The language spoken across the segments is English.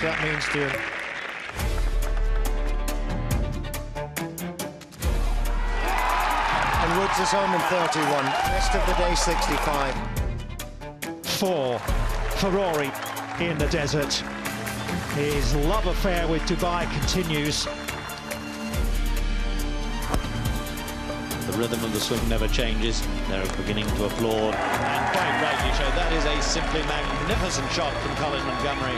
that means to him. And Woods is home in 31. Rest of the day 65. 4 for Rory in the desert. His love affair with Dubai continues. The rhythm of the swing never changes. They're beginning to applaud, and quite rightly so. That is a simply magnificent shot from Colin Montgomery.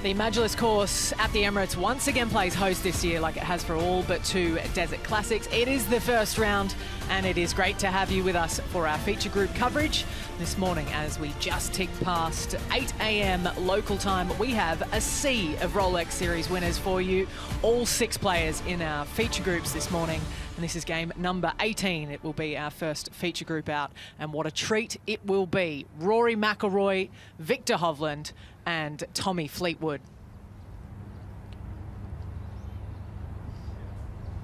The Majlis course at the Emirates once again plays host this year, like it has for all but 2 Desert Classics. It is the first round, and it is great to have you with us for our feature group coverage this morning. As we just ticked past 8 a.m. local time, we have a sea of Rolex Series winners for you. All 6 players in our feature groups this morning. And this is game number 18. It will be our first feature group out. And what a treat it will be. Rory McIlroy, Viktor Hovland, and Tommy Fleetwood.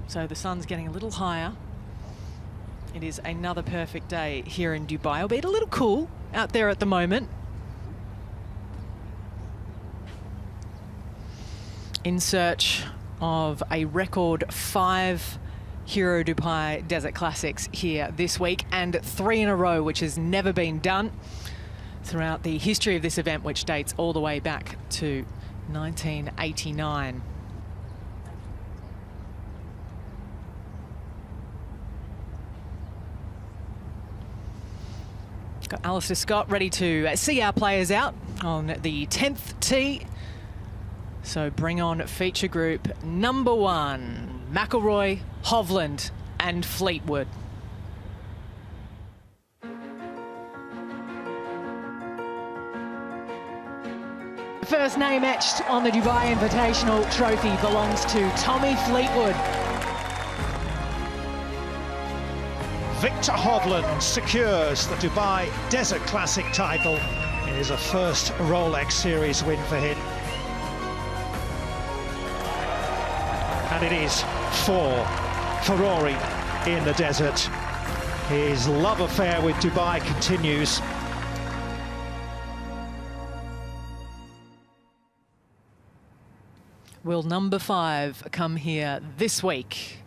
So the sun's getting a little higher. It is another perfect day here in Dubai, albeit a little cool out there at the moment. In search of a record 5 Hero Dubai Desert Classics here this week, and 3 in a row, which has never been done throughout the history of this event, which dates all the way back to 1989. Got Alistair Scott ready to see our players out on the 10th tee. So bring on feature group number 1, McIlroy, Hovland and Fleetwood. The first name etched on the Dubai Invitational trophy belongs to Tommy Fleetwood. Viktor Hovland secures the Dubai Desert Classic title. It is a first Rolex Series win for him. And it is 4 for Rory in the desert. His love affair with Dubai continues. Will number 5 come here this week?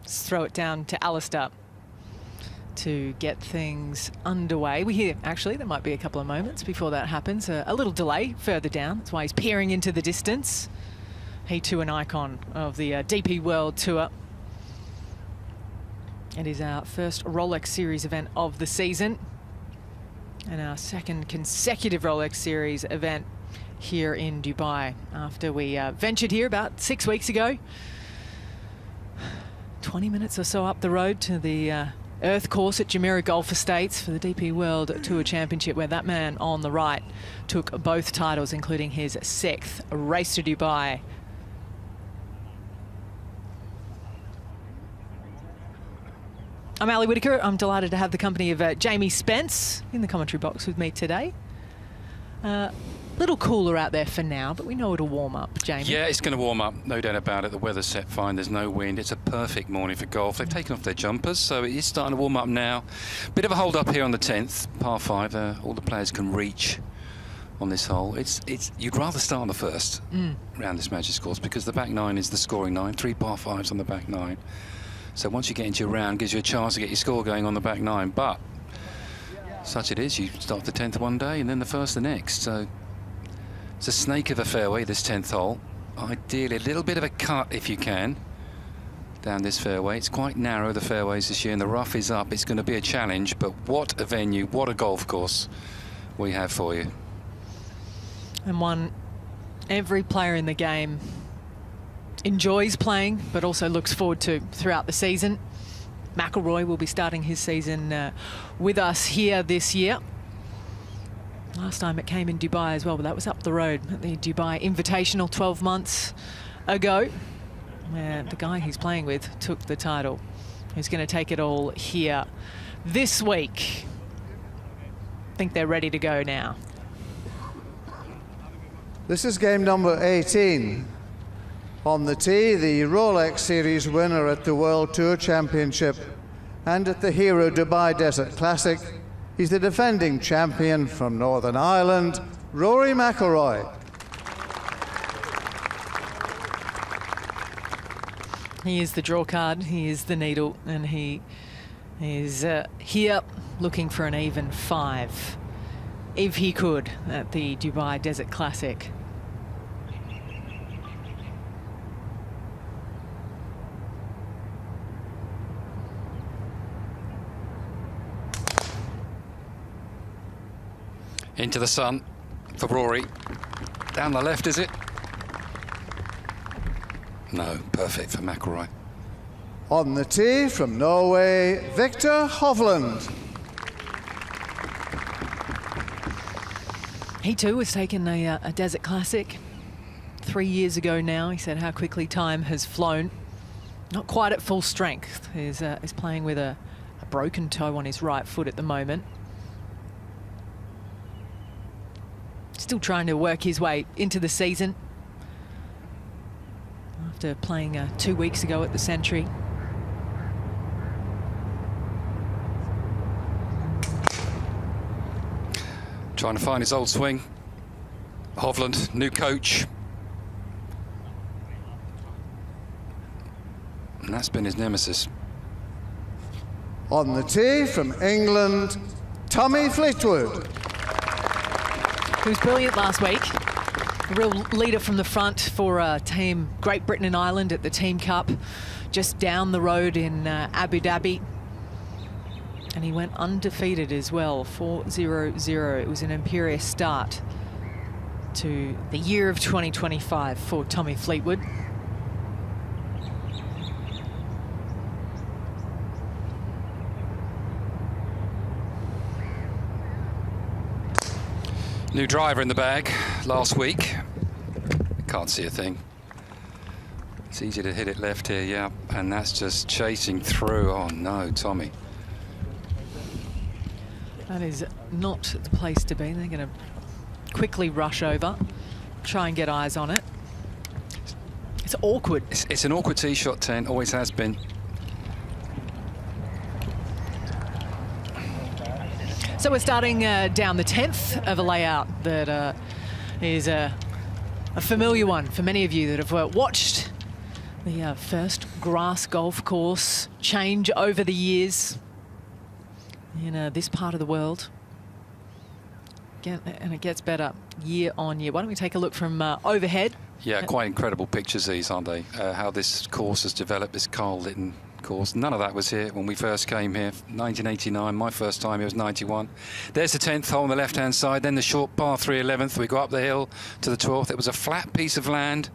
Let's throw it down to Alistair to get things underway. We hear, actually, there might be a couple of moments before that happens. A little delay further down. That's why he's peering into the distance. He too an icon of the DP World Tour. It is our first Rolex Series event of the season, and our second consecutive Rolex Series event here in Dubai, after we ventured here about 6 weeks ago. 20 minutes or so up the road to the Earth course at Jumeirah Golf Estates for the DP World Tour Championship, where that man on the right took both titles, including his 6th race to Dubai. I'm Ali Whitaker. I'm delighted to have the company of Jamie Spence in the commentary box with me today. Little cooler out there for now, but we know it'll warm up, Jamie. Yeah, it's going to warm up, no doubt about it. The weather's set fine, there's no wind. It's a perfect morning for golf. They've taken off their jumpers, so it is starting to warm up now. Bit of a hold up here on the 10th, par 5. All the players can reach on this hole. You'd rather start on the first around this Majlis course, because the back 9 is the scoring 9. 3 par 5s on the back 9. So once you get into your round, gives you a chance to get your score going on the back 9. But such it is, you start the 10th one day and then the first the next. So it's a snake of a fairway, this 10th hole. Ideally, a little bit of a cut if you can down this fairway. It's quite narrow, the fairways this year, and the rough is up. It's going to be a challenge, but what a venue, what a golf course we have for you. And one every player in the game enjoys playing, but also looks forward to throughout the season. McIlroy will be starting his season with us here this year. Last time it came in Dubai as well, but that was up the road at the Dubai Invitational 12 months ago, where the guy he's playing with took the title. Who's going to take it all here this week? I think they're ready to go now. This is game number 18. On the tee, the Rolex Series winner at the World Tour Championship and at the Hero Dubai Desert Classic. He's the defending champion from Northern Ireland, Rory McIlroy. He is the draw card, he is the needle, and he is here looking for an even 5, if he could, at the Dubai Desert Classic. Into the sun for Rory. Down the left, is it? No, perfect for McIlroy. On the tee from Norway, Viktor Hovland. He too was taking a Desert Classic 3 years ago now. He said how quickly time has flown. Not quite at full strength. He's playing with a broken toe on his right foot at the moment. Still trying to work his way into the season after playing 2 weeks ago at the Century. Trying to find his old swing. Hovland, new coach. And that's been his nemesis. On the tee from England, Tommy Fleetwood. He was brilliant last week. A real leader from the front for Team Great Britain and Ireland at the Team Cup, just down the road in Abu Dhabi. And he went undefeated as well, 4-0-0. It was an imperious start to the year of 2025 for Tommy Fleetwood. New driver in the bag last week. Can't see a thing. It's easy to hit it left here, yeah. And that's just chasing through. Oh no, Tommy. That is not the place to be. They're going to quickly rush over, try and get eyes on it. It's awkward. It's an awkward tee shot, 10, always has been. So we're starting down the 10th of a layout that is a familiar one for many of you that have watched the first grass golf course change over the years in this part of the world. Again, and it gets better year on year. Why don't we take a look from overhead? Yeah, quite incredible pictures these, aren't they? How this course has developed, this Carl Litton course. None of that was here when we first came here. 1989, my first time here was 91. There's the 10th hole on the left-hand side, then the short par 3 11th. We go up the hill to the 12th. It was a flat piece of land.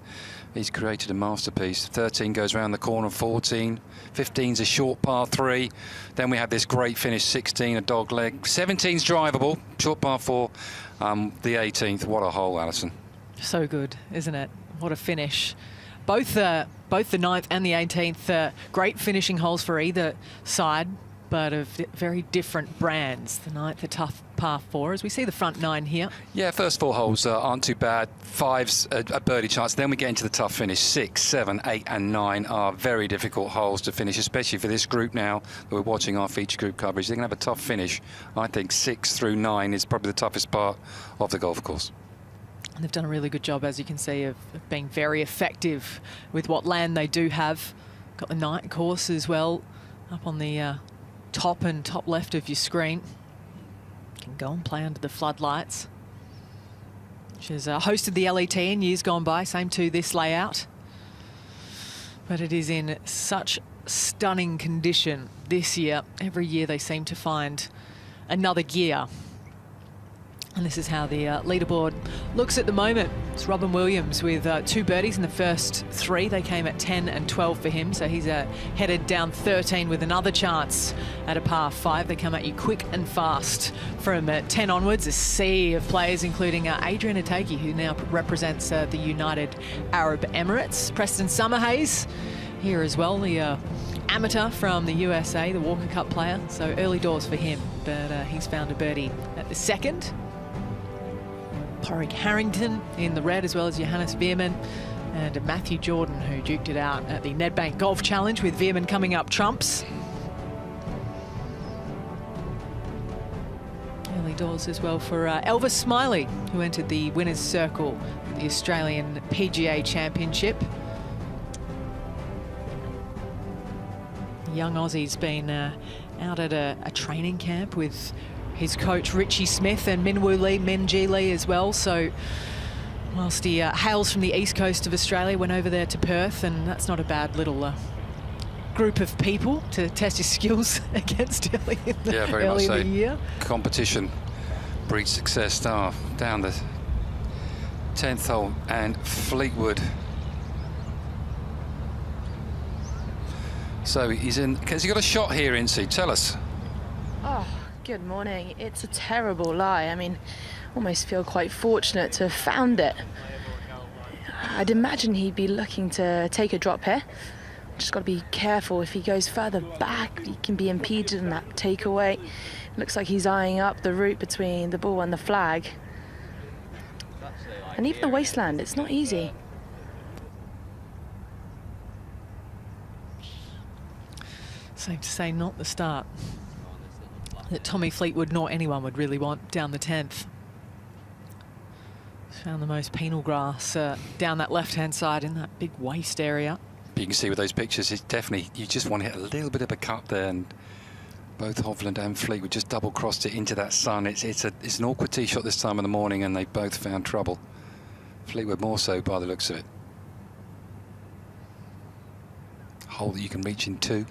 He's created a masterpiece. 13 goes around the corner, 14. 15's a short par 3. Then we have this great finish, 16, a dog leg. 17's drivable, short par 4. The 18th, what a hole, Alison. So good, isn't it? What a finish. Both the 9th and the 18th, great finishing holes for either side, but of very different brands. The 9th, a tough par 4, as we see the front 9 here. Yeah, first 4 holes aren't too bad. 5's a birdie chance. Then we get into the tough finish. 6, 7, 8 and 9 are very difficult holes to finish, especially for this group now that we're watching our feature group coverage. They're going to have a tough finish. I think 6 through 9 is probably the toughest part of the golf course. And they've done a really good job, as you can see, of being very effective with what land they do have. Got the night course as well up on the top and top left of your screen. You can go and play under the floodlights, which has hosted the LET in years gone by, same to this layout. But it is in such stunning condition this year. Every year they seem to find another gear And this is how the leaderboard looks at the moment. It's Robin Williams with 2 birdies in the first 3. They came at 10 and 12 for him, so he's headed down 13 with another chance at a par 5. They come at you quick and fast from 10 onwards. A sea of players, including Adrian Ateki, who now represents the United Arab Emirates. Preston Summerhays here as well, the amateur from the USA, the Walker Cup player. So early doors for him, but he's found a birdie at the 2nd. Porrick Harrington in the red, as well as Johannes Veerman and Matthew Jordan, who duked it out at the Nedbank Golf Challenge, with Veerman coming up trumps. Early doors as well for Elvis Smiley, who entered the winner's circle at the Australian PGA Championship. The young Aussie's been out at a training camp with his coach Richie Smith and Min Ji Lee as well. So whilst he hails from the east coast of Australia, went over there to Perth, and that's not a bad little group of people to test his skills against early in the year. Competition breeds success. Down the 10th hole, and Fleetwood. So he's in. Has he got a shot here, Incy? Tell us. Oh, good morning. It's a terrible lie. I mean, almost feel quite fortunate to have found it. I'd imagine he'd be looking to take a drop here. Just got to be careful. If he goes further back, he can be impeded in that takeaway. Looks like he's eyeing up the route between the ball and the flag. And even the wasteland, it's not easy. Safe to say, not the start that Tommy Fleetwood nor anyone would really want down the 10th. Found the most penal grass down that left-hand side in that big waste area. You can see with those pictures, it's definitely, you just want to hit a little bit of a cut there, and both Hovland and Fleetwood just double-crossed it into that sun. It's an awkward tee shot this time of the morning, and they both found trouble. Fleetwood more so by the looks of it. Hole that you can reach in 2.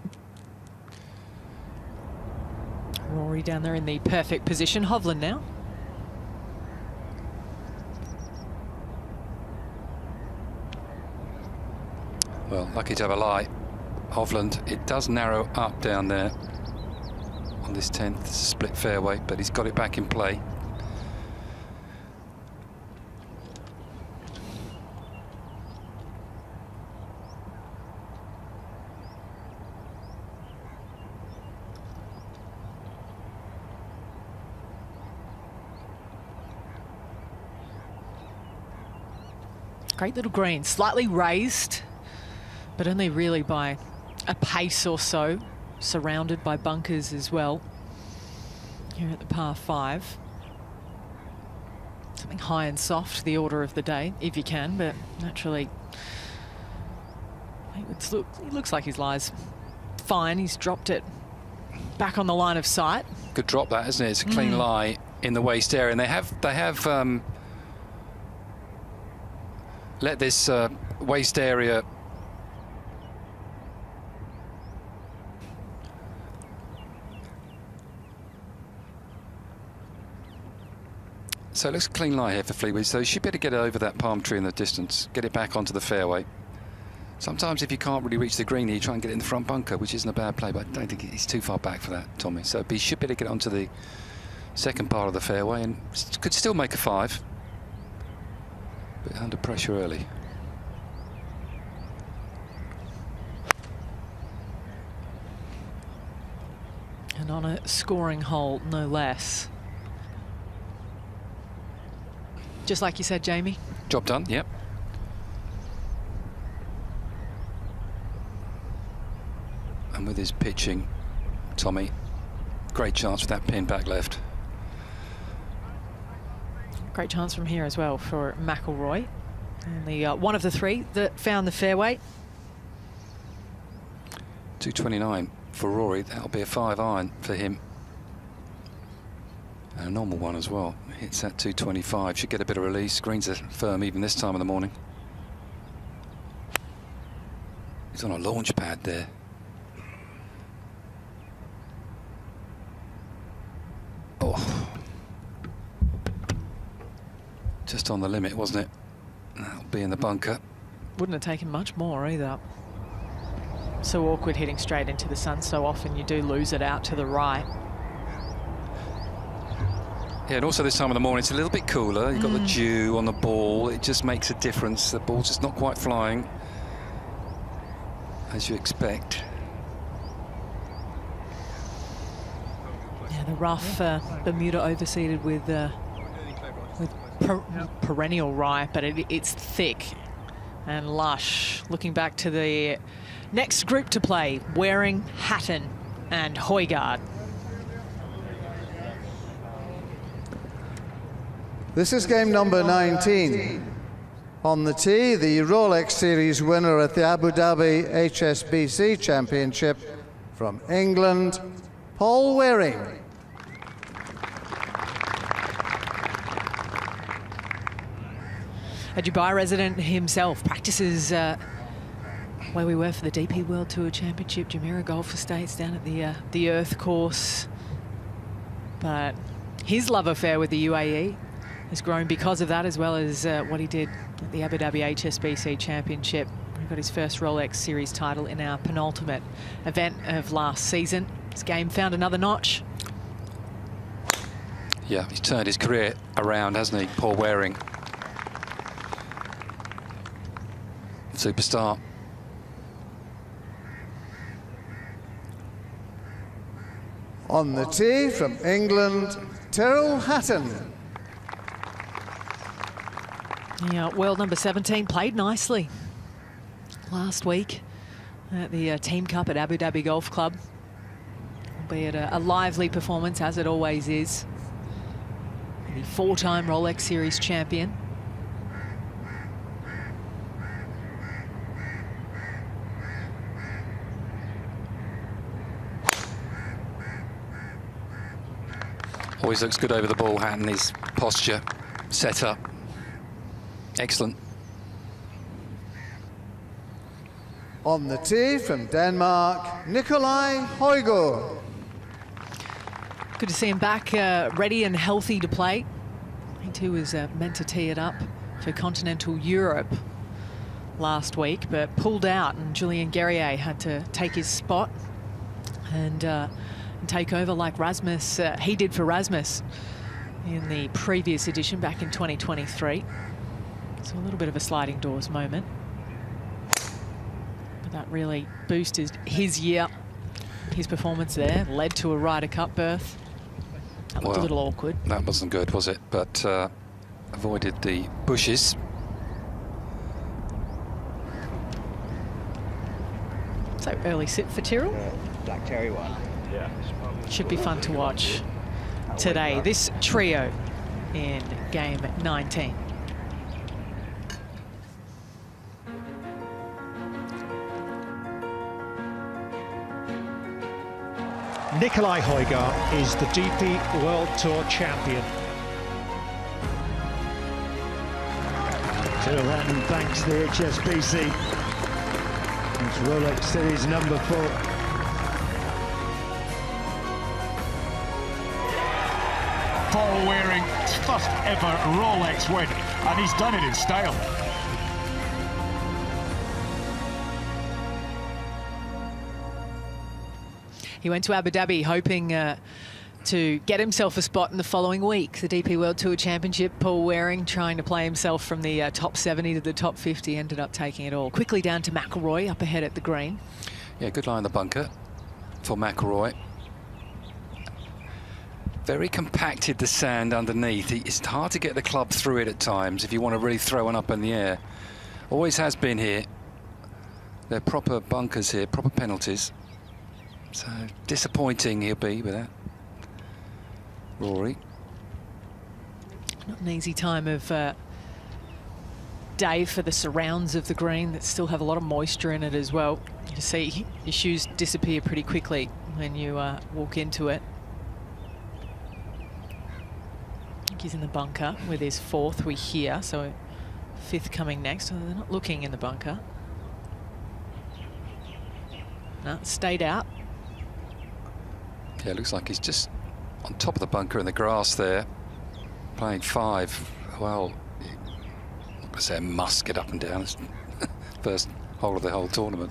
Rory down there in the perfect position. Hovland now. Well, lucky to have a lie. Hovland, it does narrow up down there on this 10th. It's a split fairway, but he's got it back in play. Great little green, slightly raised, but only really by a pace or so, surrounded by bunkers as well. Here at the par 5. Something high and soft, the order of the day, if you can, but naturally, it looks like his lie's fine. He's dropped it back on the line of sight. Good drop that, isn't it? It's a clean lie in the waste area, and they have let this waste area so it looks a clean lie here for Fleetwood, so you should be able to get over that palm tree in the distance, get it back onto the fairway. Sometimes if you can't really reach the green, you try and get it in the front bunker, which isn't a bad play, but I don't think he's too far back for that, Tommy. So he should be able to get onto the second part of the fairway and could still make a 5. Bit under pressure early. And on a scoring hole, no less. Just like you said, Jamie. Job done, yep. And with his pitching, Tommy, great chance with that pin back left. Great chance from here as well for McIlroy. And the one of the 3 that found the fairway. 229 for Rory. That'll be a 5-iron for him. And a normal one as well. Hits that 225. Should get a bit of release. Greens are firm even this time of the morning. He's on a launch pad there. Oh. Just on the limit, wasn't it? That'll be in the bunker. Wouldn't have taken much more either. So awkward hitting straight into the sun. So often you do lose it out to the right. Yeah, and also this time of the morning, it's a little bit cooler. You've got the dew on the ball. It just makes a difference. The ball's just not quite flying as you expect. Yeah, the rough Bermuda overseeded with perennial rye, but it's thick and lush. Looking back to the next group to play, Waring, Hatton and Højgaard. This is game number 19. On the tee, the Rolex Series winner at the Abu Dhabi HSBC Championship from England, Paul Waring. A Dubai resident himself, practices where we were for the DP World Tour Championship, Jumeirah Golf Estates down at the Earth course. But his love affair with the UAE has grown because of that, as well as what he did at the Abu Dhabi HSBC Championship. He got his first Rolex Series title in our penultimate event of last season. His game found another notch. Yeah, he's turned his career around, hasn't he, Paul Waring? Superstar. On the tee from England, Tyrrell Hatton. Yeah, world number 17 played nicely last week at the Team Cup at Abu Dhabi Golf Club. Albeit a lively performance, as it always is. The four-time Rolex Series champion. Always looks good over the ball, Hatton. His posture, set up. Excellent. On the tee from Denmark, Nicolai Højgaard. Good to see him back ready and healthy to play. He too was meant to tee it up for continental Europe last week, but pulled out, and Julien Guerrier had to take his spot and take over like Rasmus, he did for Rasmus in the previous edition back in 2023. So a little bit of a sliding doors moment. But that really boosted his year. His performance there led to a Ryder Cup berth. That looked a little awkward. That wasn't good, was it? But avoided the bushes. So early sit for Tyrrell. Black Terry one. Yeah. Should be fun to watch today. This trio in game 19. Nicolai Højgaard is the DP World Tour champion. Tyrrell Hatton thanks the HSBC. It's Rolex Series number 4. Paul Waring's first ever Rolex win, and he's done it in style. He went to Abu Dhabi hoping to get himself a spot in the following week. The DP World Tour Championship, Paul Waring trying to play himself from the top 70 to the top 50, ended up taking it all. Quickly down to McIlroy up ahead at the green. Yeah, good lie in the bunker for McIlroy. Very compacted, the sand underneath. It's hard to get the club through it at times if you want to really throw one up in the air. Always has been here. They're proper bunkers here, proper penalties. So disappointing he'll be with that. Rory. Not an easy time of day for the surrounds of the green that still have a lot of moisture in it as well. You see your shoes disappear pretty quickly when you walk into it. He's in the bunker with his fourth, we hear, so fifth coming next. So they're not looking in the bunker. No, stayed out. Yeah, looks like he's just on top of the bunker in the grass there, playing 5. Well, I say, must get up and down. It's first hole of the whole tournament.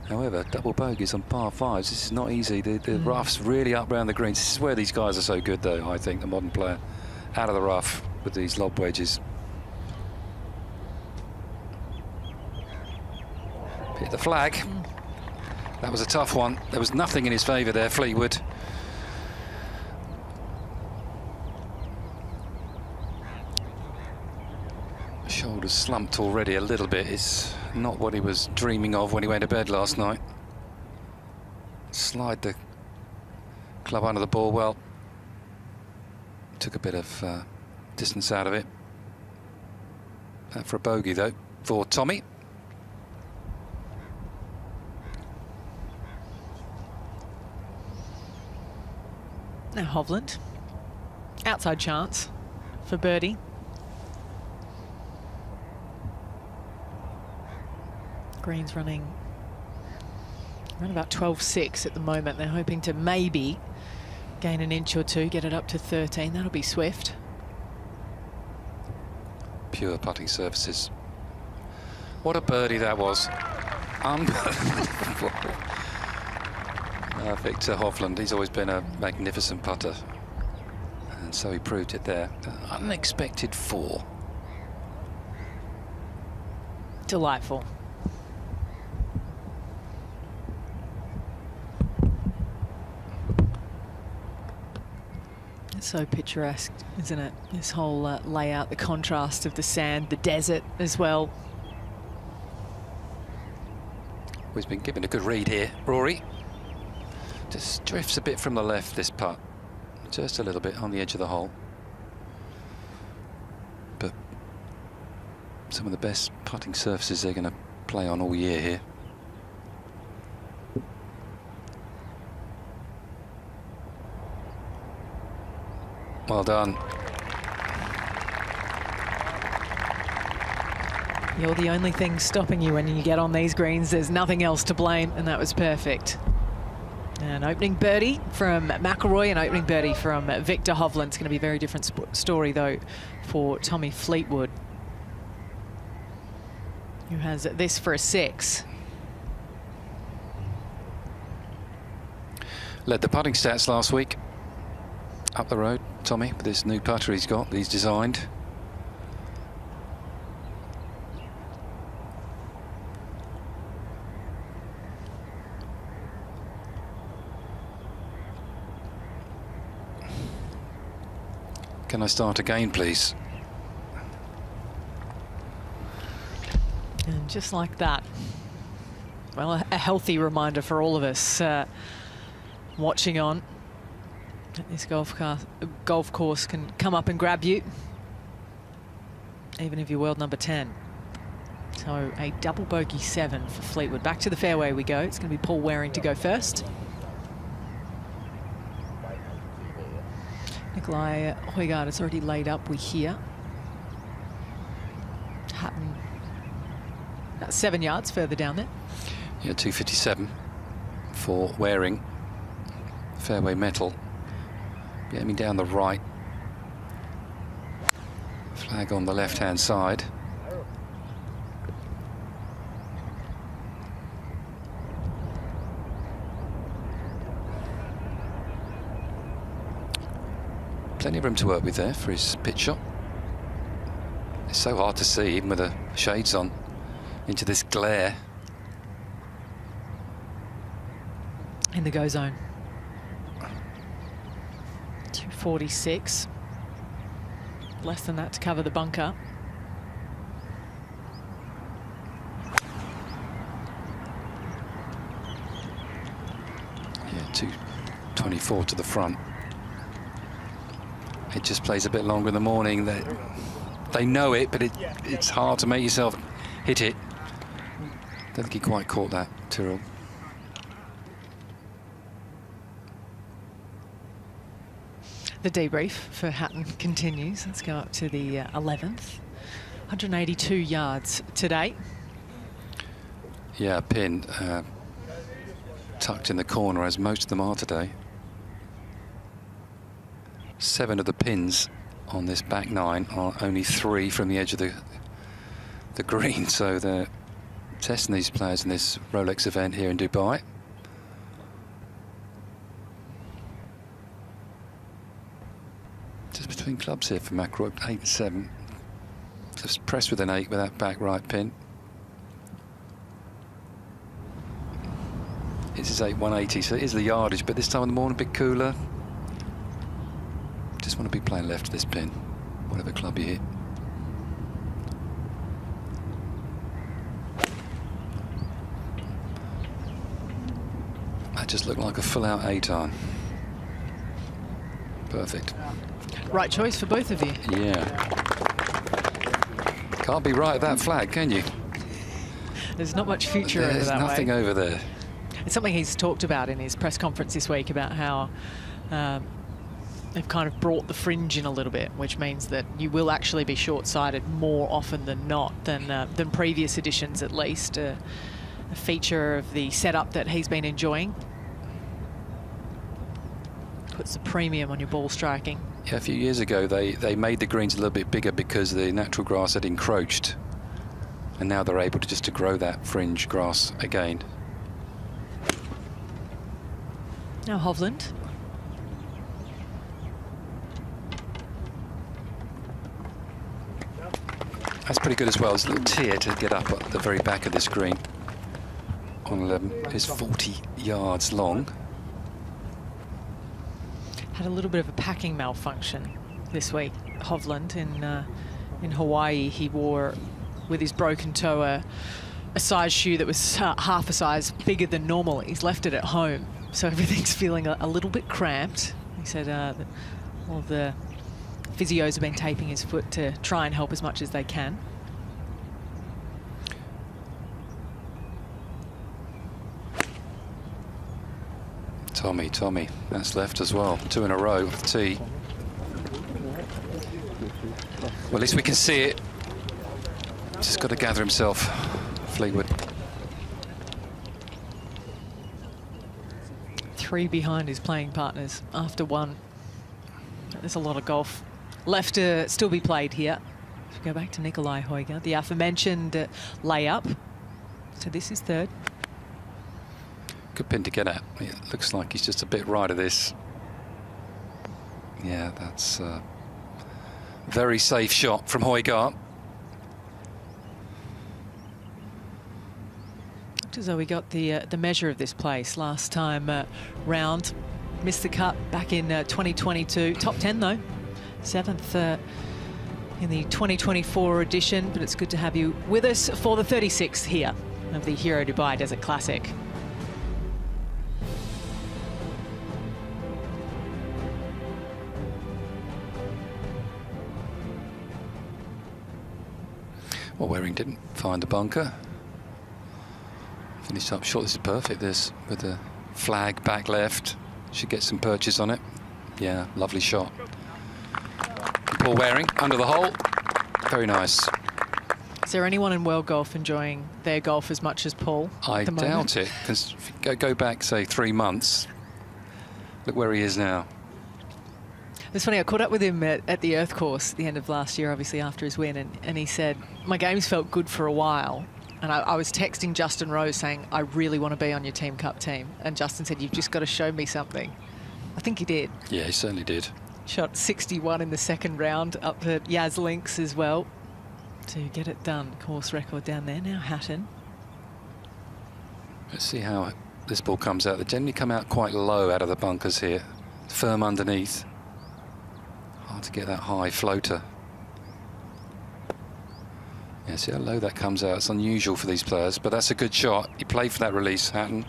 However, double bogeys on par fives, this is not easy. The rough's really up round the greens. This is where these guys are so good, though, I think, the modern player. Out of the rough with these lob wedges. Hit the flag. That was a tough one. There was nothing in his favour there, Fleetwood. Shoulders slumped already a little bit. It's not what he was dreaming of when he went to bed last night. Slide the club under the ball well. Took a bit of distance out of it. That for a bogey, though, for Tommy. Now Hovland. Outside chance for birdie. Green's running around about 12.6 at the moment. They're hoping to maybe gain an inch or two, get it up to 13. That'll be swift. Pure putting surfaces. What a birdie that was. Unbelievable. Viktor Hovland, he's always been a magnificent putter. And so he proved it there. An unexpected 4. Delightful. It's so picturesque, isn't it? This whole layout, the contrast of the sand, the desert as well. He's been given a good read here, Rory. Just drifts a bit from the left, this putt. Just a little bit on the edge of the hole. But some of the best putting surfaces they're going to play on all year here. Well done. You're the only thing stopping you when you get on these greens. There's nothing else to blame, and that was perfect. An opening birdie from McIlroy, an opening birdie from Viktor Hovland. It's going to be a very different story, though, for Tommy Fleetwood, who has this for a 6. Led the putting stats last week. Up the road, Tommy, with this new putter he's got, he's designed. Can I start again, please? And just like that, well, a healthy reminder for all of us watching on. This golf course can come up and grab you, even if you're world number 10. So a double bogey 7 for Fleetwood. Back to the fairway we go. It's going to be Paul Waring to go first. Nicolai Højgaard is already laid up, we hear. Hatton, about 7 yards further down there. Yeah, 257 for Waring. Fairway metal. Aiming down the right. Flag on the left-hand side. Plenty of room to work with there for his pitch shot. It's so hard to see, even with the shades on, into this glare. In the go zone. 246. Less than that to cover the bunker. Yeah, 224 to the front. It just plays a bit longer in the morning. They know it, but it's hard to make yourself hit it. Don't think he quite caught that, Tyrrell. The debrief for Hatton continues. Let's go up to the 11th. 182 yards today. Yeah, pin tucked in the corner, as most of them are today. 7 of the pins on this back 9 are only 3 from the edge of the the green, so they're testing these players in this Rolex event here in Dubai. Just between clubs here for McIlroy, 8 and 7. Just pressed with an 8 with that back right pin. This is 8-180, so it is the yardage, but this time in the morning a bit cooler. Just want to be playing left of this pin, whatever club you hit. That just looked like a full-out 8-iron. Perfect. Right choice for both of you. Yeah. Can't be right at that flag, can you? There's not much future over There's that nothing way. over there. It's something he's talked about in his press conference this week about how they've kind of brought the fringe in a little bit, which means that you will actually be short-sighted more often than not than previous editions, at least. A feature of the setup that he's been enjoying. Puts the premium on your ball striking. Yeah, a few years ago they made the greens a little bit bigger because the natural grass had encroached, and now they're able to grow that fringe grass again. Now Hovland. That's pretty good as well. There's a little tier to get up at the very back of this green. On 11 is 40 yards long. Had a little bit of a packing malfunction this week, Hovland. In Hawaii, he wore, with his broken toe, a size shoe that was half a size bigger than normal. He's left it at home, so everything's feeling a little bit cramped. He said that all the physios have been taping his foot to try and help as much as they can. Tommy, that's left as well. 2 in a row off the tee. Well, at least we can see it. Just got to gather himself, Fleetwood. 3 behind his playing partners after 1. There's a lot of golf left to still be played here. So go back to Nicolai Højgaard, the aforementioned layup. So this is 3rd. Good pin to get at. It looks like he's just a bit right of this. Yeah, that's a very safe shot from Højgaard. Looked as though we got the measure of this place last time round. Missed the cut back in 2022. Top 10 though. 7th in the 2024 edition, but it's good to have you with us for the 36th here of the Hero Dubai Desert Classic. Well, Waring didn't find the bunker. Finished up short. This is perfect, this, with the flag back left. Should get some purchase on it. Yeah, lovely shot. Paul Waring under the hole. Very nice. Is there anyone in world golf enjoying their golf as much as Paul? I doubt it, because if you go back, say, 3 months, look where he is now. It's funny, I caught up with him at the Earth course at the end of last year, obviously after his win, and he said, my games felt good for a while. And I was texting Justin Rose saying, I really want to be on your Team Cup team. And Justin said, you've just got to show me something. I think he did. Yeah, he certainly did. Shot 61 in the 2nd round up at Yaz Links as well to get it done. Course record down there. Now Hatton. Let's see how this ball comes out. They generally come out quite low out of the bunkers here. Firm underneath. Hard to get that high floater. Yeah, see how low that comes out. It's unusual for these players, but that's a good shot. He played for that release, Hatton.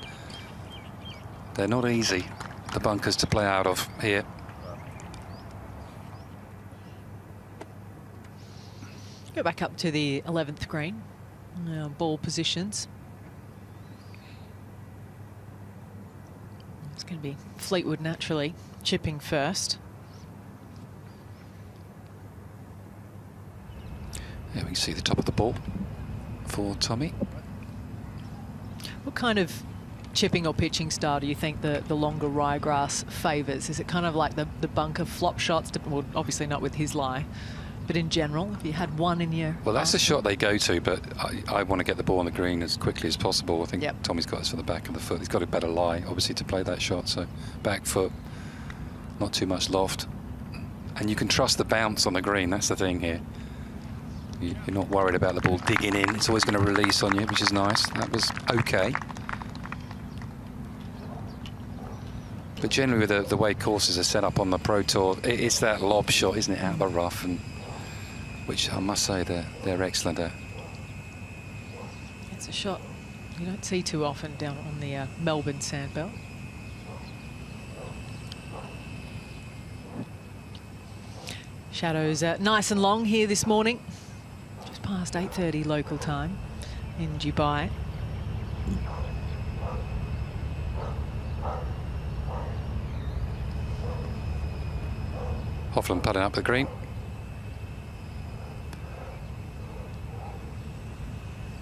They're not easy, the bunkers to play out of here. Go back up to the 11th green. Ball positions. It's going to be Fleetwood naturally chipping first. Yeah, we can see the top of the ball for Tommy. What kind of chipping or pitching style do you think the longer ryegrass favours? Is it kind of like the bunker flop shots? Well, obviously not with his lie, But in general, if you had one in your... Well, that's the shot they go to, but I want to get the ball on the green as quickly as possible. I think Tommy's got us for the back of the foot. He's got a better lie, obviously, to play that shot. So back foot, not too much loft. And you can trust the bounce on the green. That's the thing here. You're not worried about the ball digging in. It's always going to release on you, which is nice. That was okay. But generally, with the way courses are set up on the Pro Tour, it's that lob shot, isn't it, out of the rough, and which I must say they're excellent at. It's a shot you don't see too often down on the Melbourne sandbelt. Shadows nice and long here this morning, just past 8:30 local time in Dubai. Hovland putting up the green.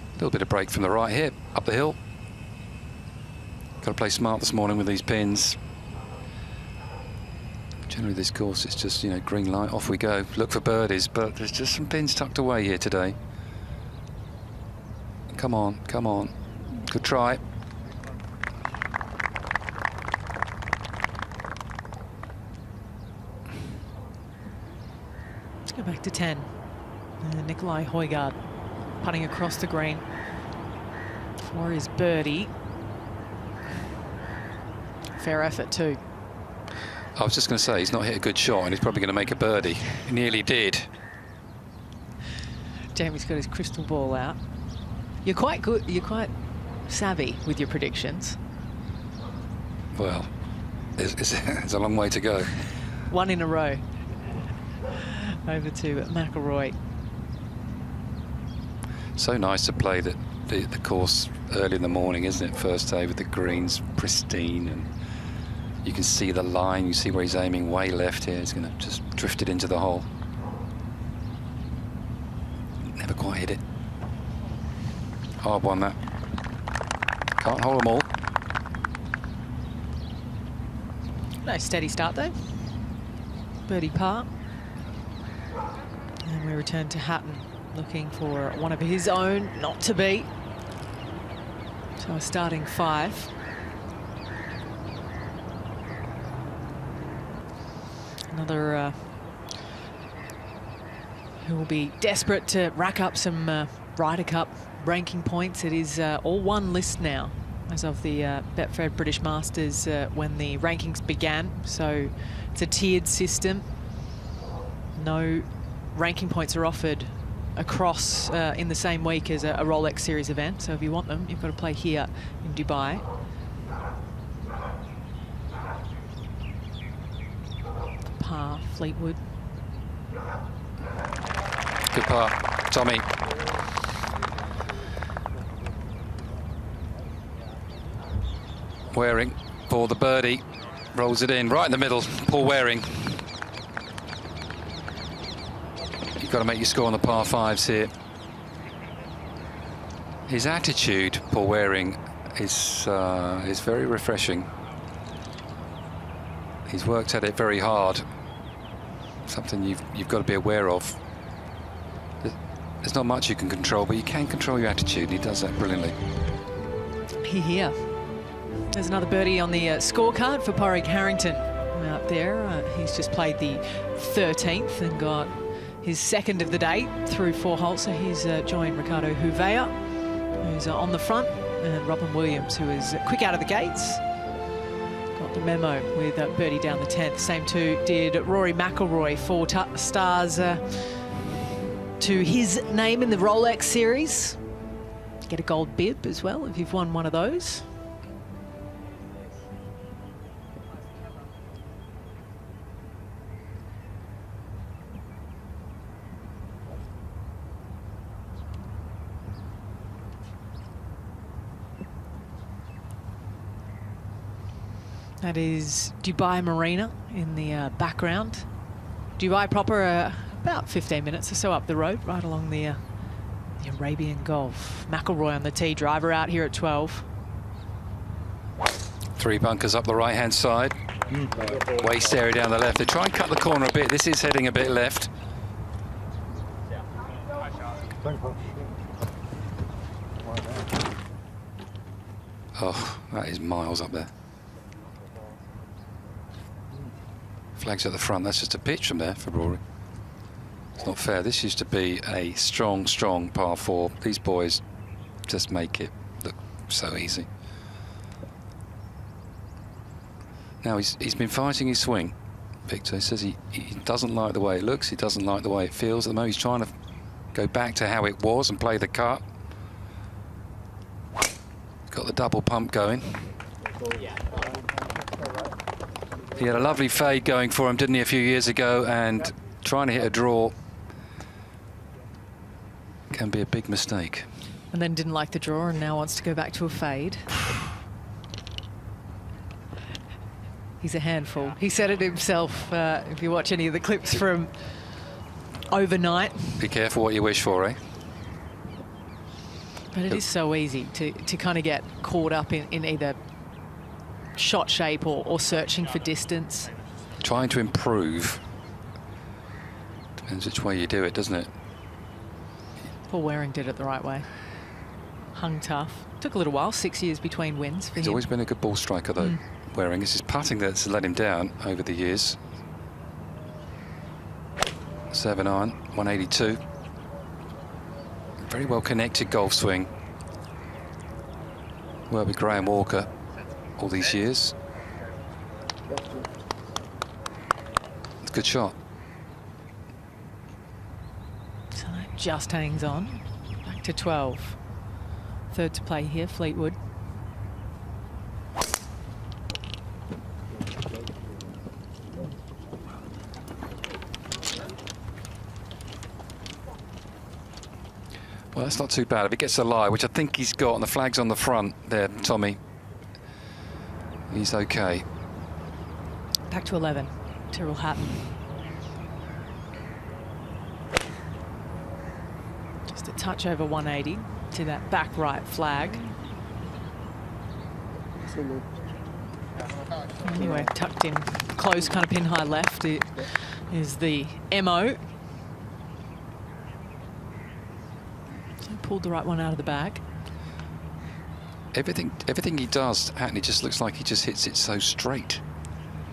A little bit of break from the right here, up the hill. Got to play smart this morning with these pins. Generally this course it's just, you know, green light, off we go. Look for birdies, but there's just some pins tucked away here today. Come on, come on. Good try. Let's go back to 10. Nicolai Højgaard putting across the green for his birdie. Fair effort too. I was just going to say, he's not hit a good shot and he's probably going to make a birdie. He nearly did. Jamie's got his crystal ball out. You're quite good, you're quite savvy with your predictions. Well, it's a long way to go. One in a row. Over to McIlroy. So nice to play the course early in the morning, isn't it? First day with the greens pristine, and you can see the line. You see where he's aiming way left here. He's going to just drift it into the hole. Never quite hit it. Hard one, that. Can't hold them all. Nice steady start though. Birdie par. And we return to Hatton, looking for one of his own not to beat. So a starting 5. Another who will be desperate to rack up some Ryder Cup ranking points. It is all one list now as of the Betfred British Masters when the rankings began. So it's a tiered system. No ranking points are offered across in the same week as a Rolex Series event. So if you want them, you've got to play here in Dubai. Par, Fleetwood. Good par, Tommy. Waring for the birdie. Rolls it in right in the middle. Paul Waring. You've got to make your score on the par 5s here. His attitude, Paul Waring, is very refreshing. He's worked at it very hard. Something you've got to be aware of. There's not much you can control, but you can control your attitude. He does that brilliantly. Here. There's another birdie on the scorecard for Porrick Harrington out there. He's just played the 13th and got his second of the day through 4 holes. So he's joined Ricardo Huvea, who's on the front, and Robin Williams, who is quick out of the gates. Got the memo with birdie down the 10th. Same too did Rory McIlroy, 4 stars to his name in the Rolex Series. Get a gold bib as well if you've won one of those. That is Dubai Marina in the background. Dubai proper, about 15 minutes or so up the road, right along the Arabian Gulf. McIlroy on the tee, driver out here at 12. 3 bunkers up the right-hand side. Waste area down the left. They try and cut the corner a bit. This is heading a bit left. Oh, that is miles up there. Flags at the front. That's just a pitch from there for Rory. It's not fair. This used to be a strong, strong par 4. These boys just make it look so easy. Now he's been fighting his swing. Viktor says he doesn't like the way it looks. He doesn't like the way it feels. At the moment, he's trying to go back to how it was and play the cut. Got the double pump going. He had a lovely fade going for him, didn't he, a few years ago, and trying to hit a draw can be a big mistake. And then didn't like the draw and now wants to go back to a fade. He's a handful. He said it himself, if you watch any of the clips from overnight. Be careful what you wish for, eh? But it is so easy to kind of get caught up in either shot shape or searching for distance. Trying to improve. Depends which way you do it, doesn't it? Paul Waring did it the right way. Hung tough. Took a little while, 6 years between wins for him. He's always been a good ball striker, though, Waring. It's his putting that's let him down over the years. 7-iron, 182. Very well connected golf swing. Worked with Graham Walker all these years. It's a good shot. So that just hangs on. Back to 12. Third to play here, Fleetwood. Well, that's not too bad. If it gets a lie, which I think he's got, and the flag's on the front there, Tommy, he's okay. Back to 11. Tyrrell Hatton. Just a touch over 180 to that back right flag. Anyway, tucked in close, kind of pin high left is the MO. So pulled the right one out of the bag. Everything he does, Hatton, it just looks like he just hits it so straight.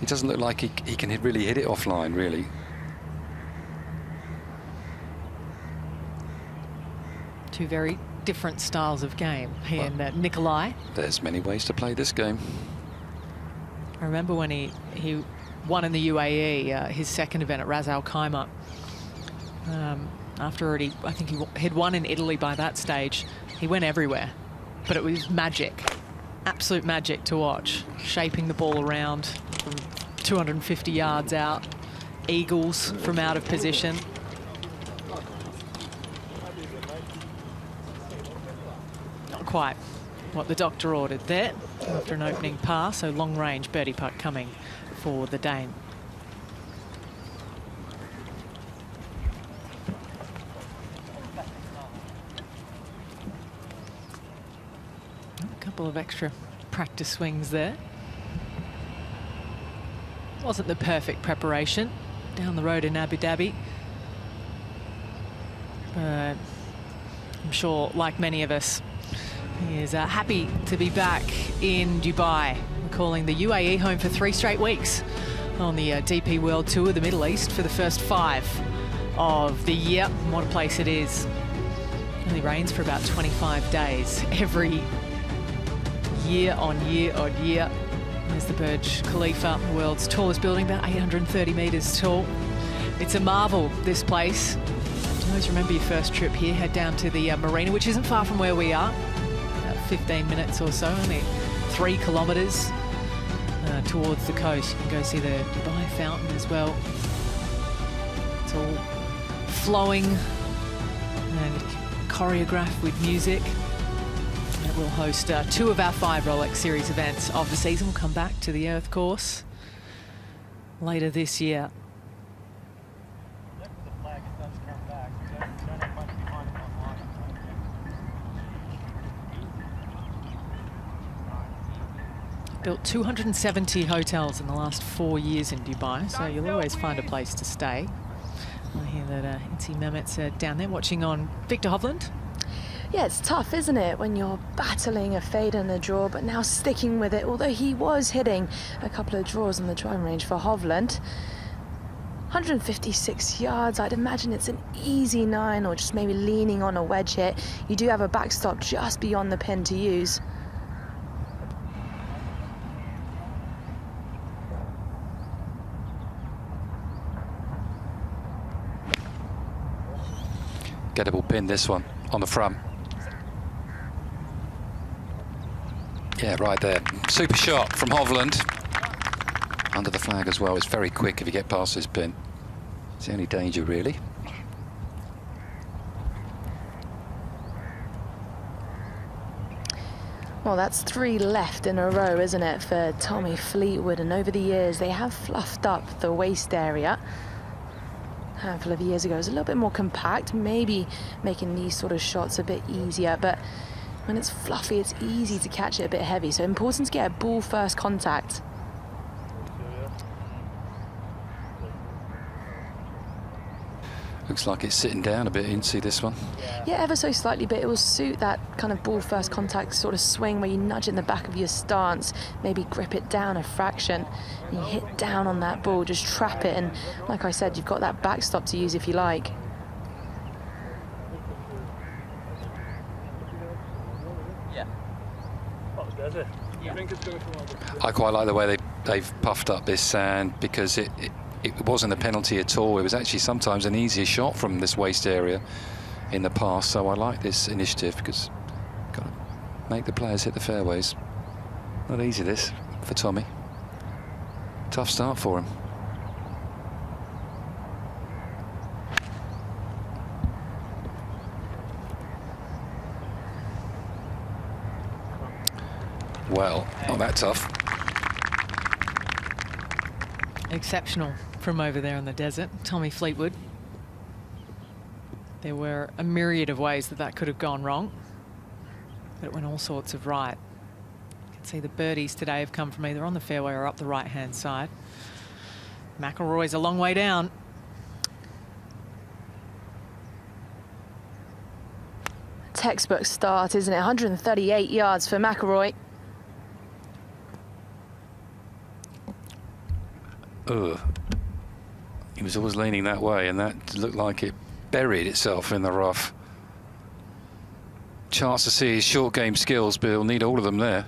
He doesn't look like he can really hit it offline, really. Two very different styles of game. He and Nicolai. There's many ways to play this game. I remember when he won in the UAE, his second event at Ras Al Khaimah. After already, I think he had won in Italy by that stage. He went everywhere, but it was magic, absolute magic to watch. Shaping the ball around from 250 yards out, eagles from out of position. Not quite what the doctor ordered there after an opening par, so long range birdie putt coming for the Dane. A couple of extra practice swings there. Wasn't the perfect preparation down the road in Abu Dhabi, but I'm sure, like many of us, he is happy to be back in Dubai. We're calling the UAE home for 3 straight weeks on the DP World Tour, the Middle East, for the first 5 of the year. And what a place it is. It only rains for about 25 days every year on year on year. There's the Burj Khalifa, the world's tallest building, about 830 metres tall. It's a marvel, this place. You always remember your first trip here, head down to the marina, which isn't far from where we are. 15 minutes or so, only 3 kilometres towards the coast. You can go see the Dubai fountain as well. It's all flowing and choreographed with music. And it will host 2 of our 5 Rolex Series events of the season. We'll come back to the Earth course later this year. Built 270 hotels in the last 4 years in Dubai, so you'll always find a place to stay. I hear that Incy Mehmet's down there watching on Viktor Hovland. Yeah, it's tough, isn't it, when you're battling a fade and a draw, but now sticking with it, although he was hitting a couple of draws on the driving range for Hovland. 156 yards, I'd imagine it's an easy 9, or just maybe leaning on a wedge hit. You do have a backstop just beyond the pin to use. Gettable pin, this one, on the front. Yeah, right there. Super shot from Hovland. Under the flag as well. It's very quick if you get past this pin. It's the only danger, really. Well, that's 3 left in a row, isn't it, for Tommy Fleetwood? And over the years, they have fluffed up the waist area. A handful of years ago, it was a little bit more compact, maybe making these sort of shots a bit easier. But when it's fluffy, it's easy to catch it a bit heavy. So important to get a ball first contact. Looks like it's sitting down a bit. You can see this one. Yeah, ever so slightly, but it will suit that kind of ball first contact sort of swing where you nudge it in the back of your stance, maybe grip it down a fraction, and you hit down on that ball, just trap it, and like I said, you've got that backstop to use if you like. I quite like the way they've puffed up this sand, because it wasn't a penalty at all. It was actually sometimes an easier shot from this waist area in the past. So I like this initiative, because got to make the players hit the fairways. Not easy, this, for Tommy. Tough start for him. Well, not that tough. Exceptional from over there in the desert, Tommy Fleetwood. There were a myriad of ways that could have gone wrong, but it went all sorts of right. You can see the birdies today have come from either on the fairway or up the right-hand side. McIlroy's a long way down. Textbook start, isn't it? 138 yards for McIlroy. Ugh. He was always leaning that way, and that looked like it buried itself in the rough. Chance to see his short game skills, but he'll need all of them there.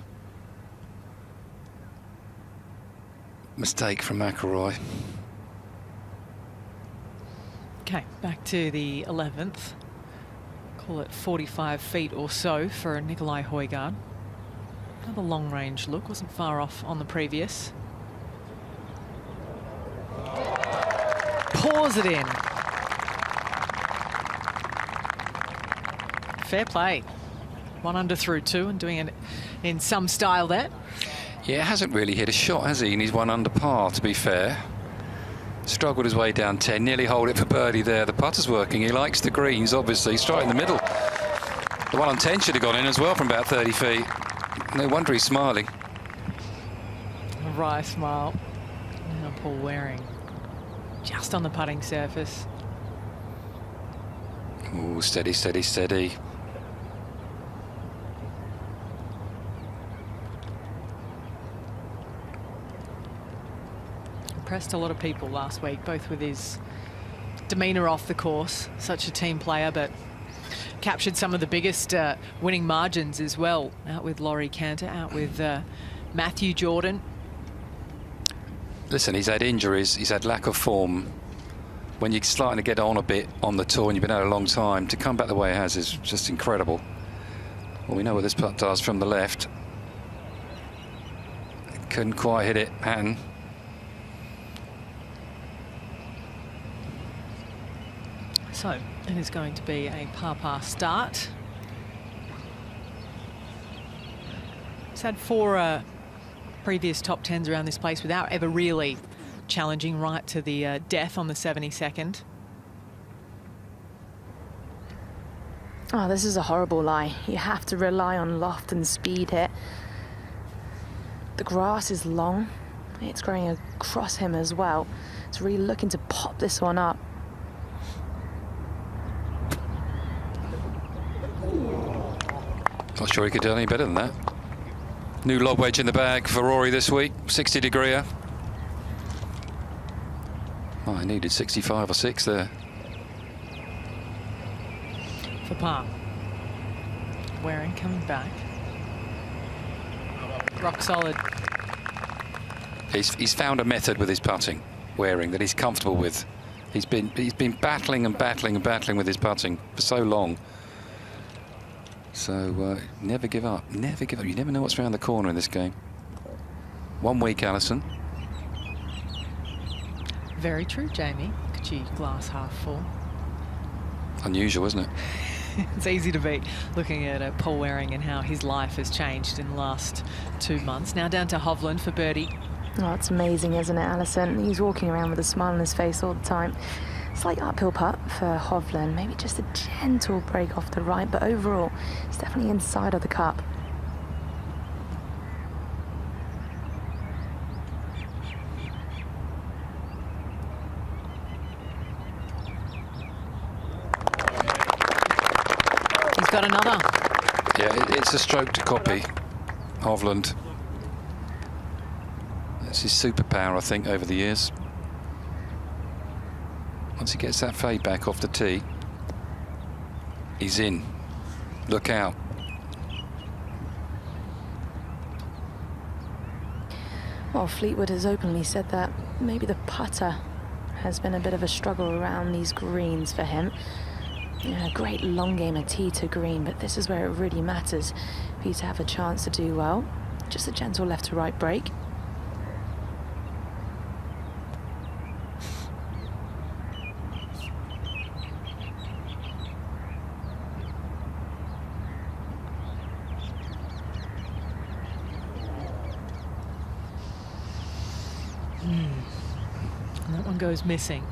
Mistake from McIlroy. Okay, back to the 11th. Call it 45 feet or so for Nicolai Højgaard. Another long range look, wasn't far off on the previous. Pours it in. Fair play. 1 under through 2 and doing it in some style there. Yeah, hasn't really hit a shot, has he? And he's 1 under par, to be fair. Struggled his way down 10, nearly hold it for birdie there. The putter's working. He likes the greens, obviously. He's right in the middle. The 1 on 10 should have gone in as well from about 30 feet. No wonder he's smiling. A wry smile. Now Paul Waring. Just on the putting surface. Ooh, steady, steady, steady. Impressed a lot of people last week, both with his demeanour off the course, such a team player, but captured some of the biggest winning margins as well. Out with Laurie Cantor, out with Matthew Jordan. Listen, he's had injuries, he's had lack of form. When you're starting to get on a bit on the tour and you've been out a long time, to come back the way it has is just incredible. Well, we know what this putt does from the left. Couldn't quite hit it, Hatton. So it is going to be a par start. He's had 4 previous top 10s around this place without ever really challenging right to the death on the 72nd. Oh, this is a horrible lie. You have to rely on loft and speed here. The grass is long. It's growing across him as well. It's really looking to pop this one up. Not sure he could do any better than that. New lob wedge in the bag for Rory this week, 60 degreer. Oh, I needed 65 or 6 there. For par. Waring coming back. Rock solid. He's found a method with his putting, Waring, that he's comfortable with. He's been battling and battling and battling with his putting for so long. So never give up. Never give up. You never know what's around the corner in this game. 1 week, Alison. Very true, Jamie. Look at you, glass half full. Unusual, isn't it? It's easy to beat looking at Paul Waring and how his life has changed in the last 2 months. Now down to Hovland for birdie. Oh, it's amazing, isn't it, Alison? He's walking around with a smile on his face all the time. Slight uphill putt for Hovland, maybe just a gentle break off the right, but overall, it's definitely inside of the cup. He's got another. Yeah, it's a stroke to copy, Hovland. That's his superpower, I think, over the years. Once he gets that fade back off the tee, he's in. Look out. Well, Fleetwood has openly said that maybe the putter has been a bit of a struggle around these greens for him. Yeah, a great long game of tee to green, but this is where it really matters for you to have a chance to do well. Just a gentle left to right break. That one goes missing.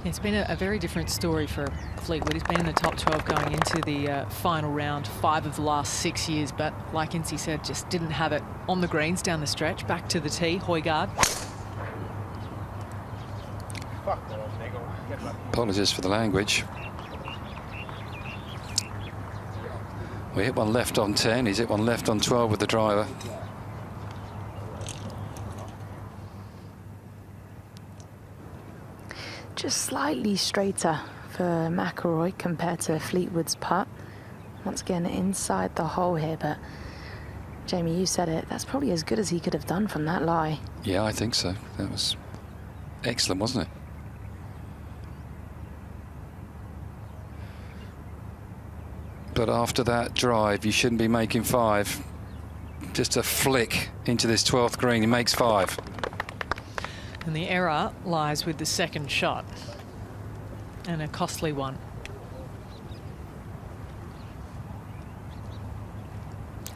It's been a very different story for Fleetwood. He's been in the top 12 going into the final round 5 of the last 6 years, but like Incy said, just didn't have it on the greens down the stretch. Back to the tee, Højgaard. Apologies for the language. We hit one left on 10, he's hit one left on 12 with the driver. Just slightly straighter for McIlroy compared to Fleetwood's putt. Once again, inside the hole here, but Jamie, you said it, that's probably as good as he could have done from that lie. Yeah, I think so. That was excellent, wasn't it? But after that drive, you shouldn't be making 5. Just a flick into this 12th green, he makes 5. And the error lies with the second shot, and a costly one.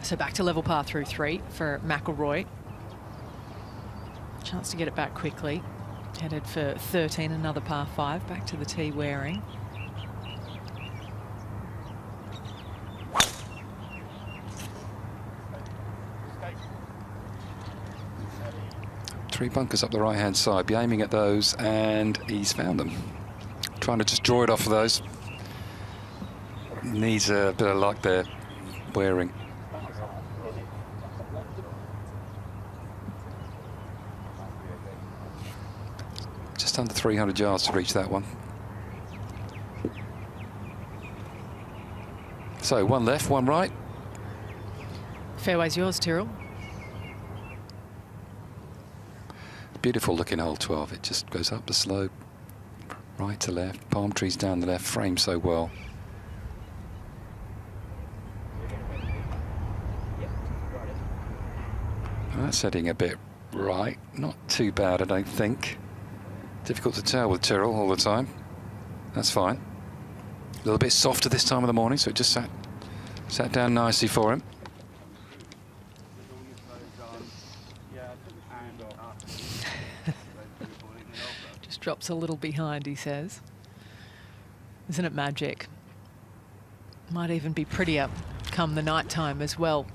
So back to level par through 3 for McIlroy. Chance to get it back quickly. Headed for 13, another par 5. Back to the tee, Waring. Three bunkers up the right-hand side, be aiming at those, and he's found them. Trying to just draw it off of those. Needs a bit of luck there, Waring. Just under 300 yards to reach that one. So, one left, one right. Fairway's yours, Tyrrell. Beautiful looking hole 12. It just goes up the slope, right to left, palm trees down the left, framed so well. That's heading a bit right, not too bad I don't think. Difficult to tell with Tyrrell all the time. That's fine. A little bit softer this time of the morning, so it just sat down nicely for him. Drops a little behind, he says. Isn't it magic? Might even be prettier come the night time as well.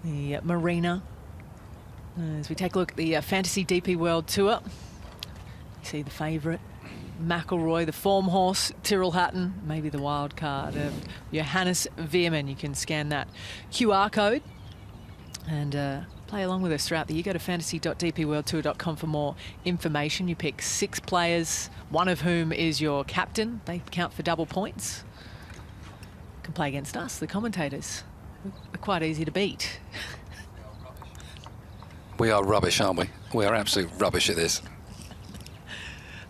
The marina. As we take a look at the Fantasy DP World Tour, you see the favourite, McIlroy, the form horse, Tyrrell Hatton, maybe the wild card of Johannes Veerman. You can scan that QR code and play along with us throughout the year. Go to fantasy.dpworldtour.com for more information. You pick 6 players, one of whom is your captain. They count for double points. You can play against us, the commentators. We're quite easy to beat. We are rubbish, aren't we? We are absolute rubbish at this.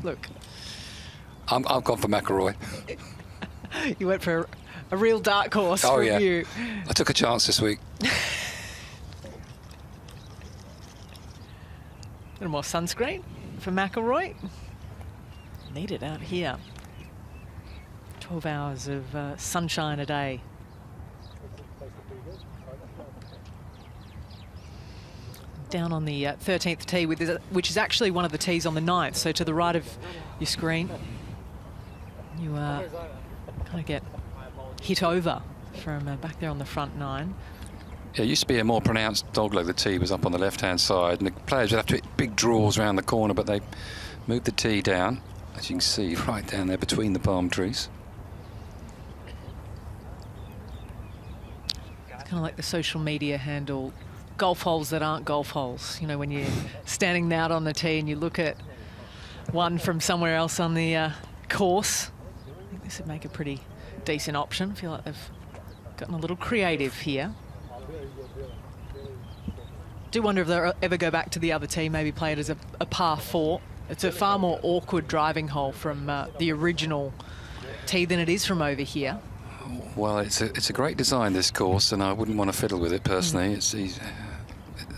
Look. I've gone for McIlroy. You went for a real dark horse Yeah. review. I took a chance this week. A little more sunscreen for McIlroy. Need it out here. 12 hours of sunshine a day. Down on the 13th tee, which is actually one of the tees on the 9th. So to the right of your screen, you kind of get hit over from back there on the front 9. Yeah, it used to be a more pronounced dogleg. The tee was up on the left-hand side, and the players would have to hit big draws around the corner, but they moved the tee down, as you can see, right down there between the palm trees. It's kind of like the social media handle, golf holes that aren't golf holes. You know, when you're standing out on the tee and you look at one from somewhere else on the course. I think this would make a pretty decent option. I feel like they've gotten a little creative here. Do wonder if they'll ever go back to the other tee, maybe play it as a par 4. It's a far more awkward driving hole from the original tee than it is from over here. Well, it's a great design, this course, and I wouldn't want to fiddle with it personally. It's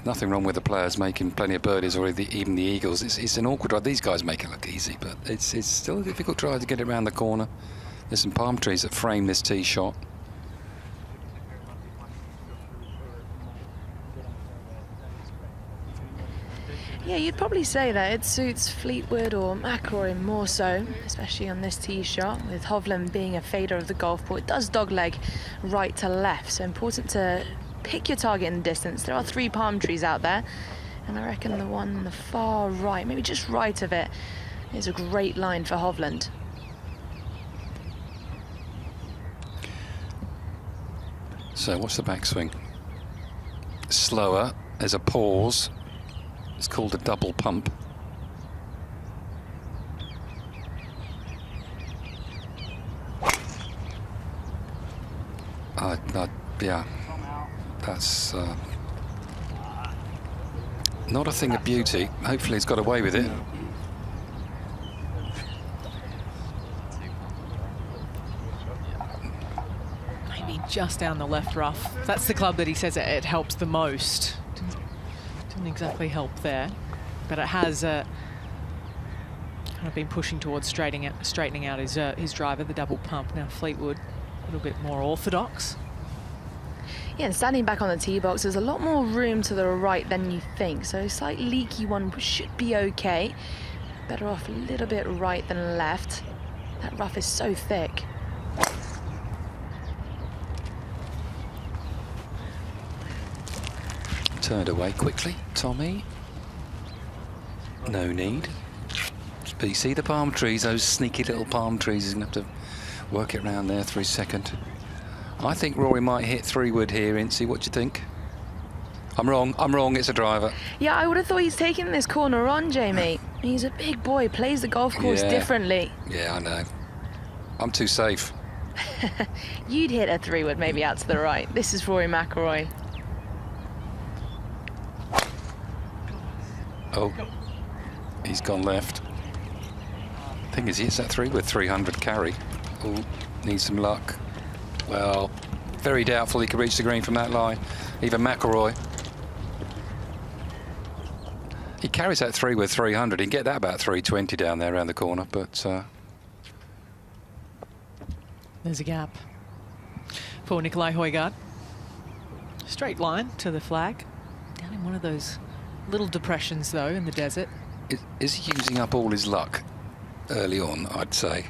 nothing wrong with the players making plenty of birdies or even the eagles. It's an awkward drive. These guys make it look easy, but it's still a difficult drive to get it around the corner. There's some palm trees that frame this tee shot. Yeah, you'd probably say that it suits Fleetwood or McIlroy more so, especially on this tee shot, with Hovland being a fader of the golf ball. It does dogleg right to left, so important to pick your target in the distance. There are 3 palm trees out there, and I reckon the one on the far right, maybe just right of it, is a great line for Hovland. So what's the backswing? Slower, there's a pause. It's called a double pump. Yeah, that's not a thing of beauty. Hopefully he's got away with it. Maybe just down the left rough. That's the club that he says it helps the most. Didn't exactly help there, but it has kind of been pushing towards straightening out his driver, the double pump. Now Fleetwood, a little bit more orthodox. Yeah, and standing back on the tee box, there's a lot more room to the right than you think, so a slight leaky one should be okay. Better off a little bit right than left. That rough is so thick. Turned away quickly, Tommy. No need. But you see the palm trees, those sneaky little palm trees. He's going to have to work it around there for his second. I think Rory might hit 3-wood here, Incy. What do you think? I'm wrong, it's a driver. Yeah, I would have thought he's taking this corner on, Jamie. He's a big boy, plays the golf course differently. Yeah, I know. I'm too safe. You'd hit a 3-wood maybe out to the right. This is Rory McIlroy. Oh, he's gone left. Thing is, he hits that 3-wood 300 carry. Oh, needs some luck. Well, very doubtful he could reach the green from that line. Even McIlroy. He carries that 3-wood 300. He can get that about 320 down there around the corner, but there's a gap for Nicolai Højgaard. Straight line to the flag. Down in one of those little depressions, though, in the desert. Is he using up all his luck early on, I'd say?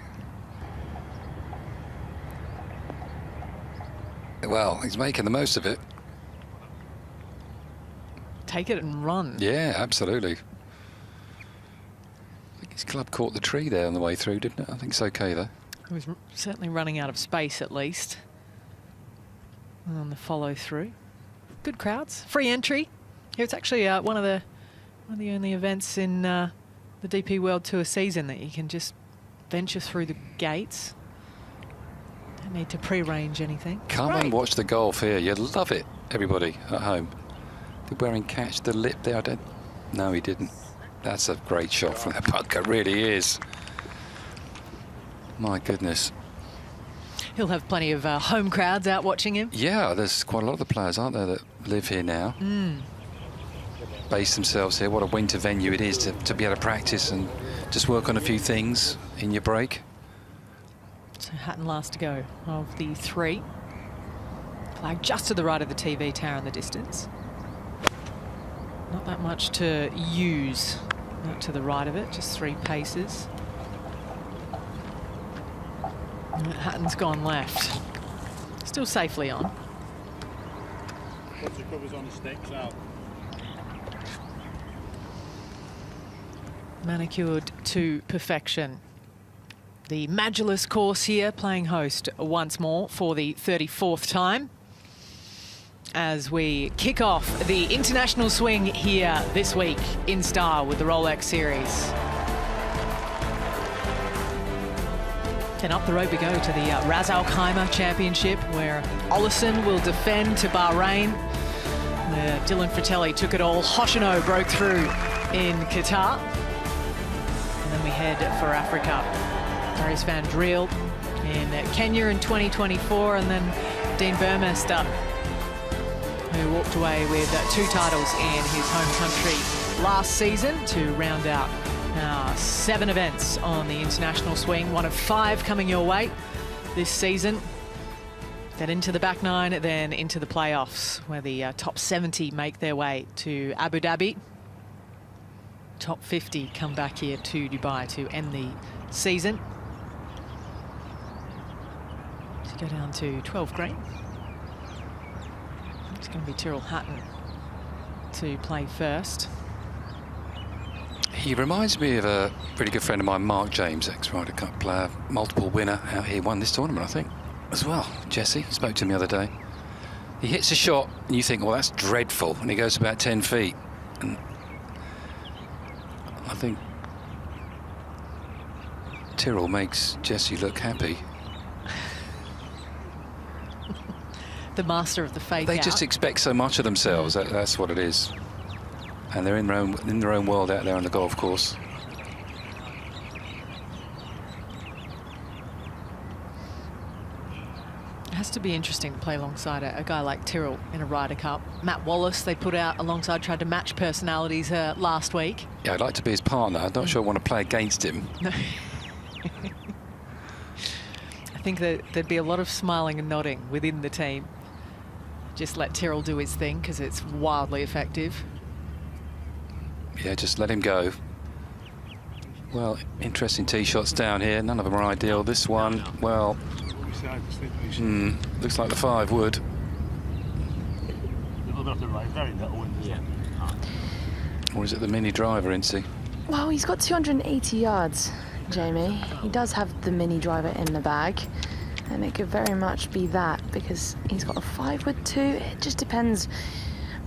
Well, he's making the most of it. Take it and run. Yeah, absolutely. His club caught the tree there on the way through, didn't it? I think it's okay, though. He was certainly running out of space, at least, on the follow-through. Good crowds. Free entry. Here it's actually one of the only events in the DP World Tour season that you can just venture through the gates. Don't need to pre-arrange anything. Come and watch the golf here. You'd love it, everybody at home. Did Waring catch the lip there? No, he didn't. That's a great shot from that putt. It really is. My goodness. He'll have plenty of home crowds out watching him. Yeah, there's quite a lot of the players, aren't there, that live here now. Base themselves here. What a winter venue it is to be able to practice and just work on a few things in your break. So Hatton last to go of the 3. Flag just to the right of the TV tower in the distance. Not that much to use out to the right of it, just 3 paces. And Hatton's gone left. Still safely on. Once the cover's on the sticks out. Manicured to perfection. The Magulus course here, playing host once more for the 34th time. As we kick off the international swing here this week in style with the Rolex Series. Then up the road we go to the Ras Al Khaimah Championship, where Ollison will defend to Bahrain. Dylan Fratelli took it all. Hoshino broke through in Qatar. And then we head for Africa. Darius van Driel in Kenya in 2024, and then Dean Burmester, who walked away with 2 titles in his home country last season to round out 7 events on the international swing, 1 of 5 coming your way this season. Then into the back 9, then into the playoffs, where the top 70 make their way to Abu Dhabi. Top 50 come back here to Dubai to end the season. To go down to 12 green. It's going to be Tyrrell Hatton to play first. He reminds me of a really good friend of mine, Mark James, ex-Ryder Cup player, multiple winner out here, won this tournament, I think, as well. Jesse spoke to him the other day. He hits a shot and you think, well, that's dreadful, and he goes about 10 feet. And I think Tyrrell makes Jesse look happy. The master of the fake They out. just expect so much of themselves. That's what it is. And they're in their own world out there on the golf course. It has to be interesting to play alongside a guy like Tyrrell in a Ryder Cup. Matt Wallace, they put out alongside, tried to match personalities last week. Yeah, I'd like to be his partner. I'm not sure I want to play against him. No. I think that there'd be a lot of smiling and nodding within the team. Just let Tyrrell do his thing, because it's wildly effective. Yeah, just let him go. Well, interesting tee shots down here. None of them are ideal. This one, well, looks like the 5 would. A little bit off the right, very little wind. Yeah. Or is it the mini driver, Incy? Well, he's got 280 yards, Jamie. He does have the mini driver in the bag, and it could very much be that, because he's got a 5 wood too. It just depends.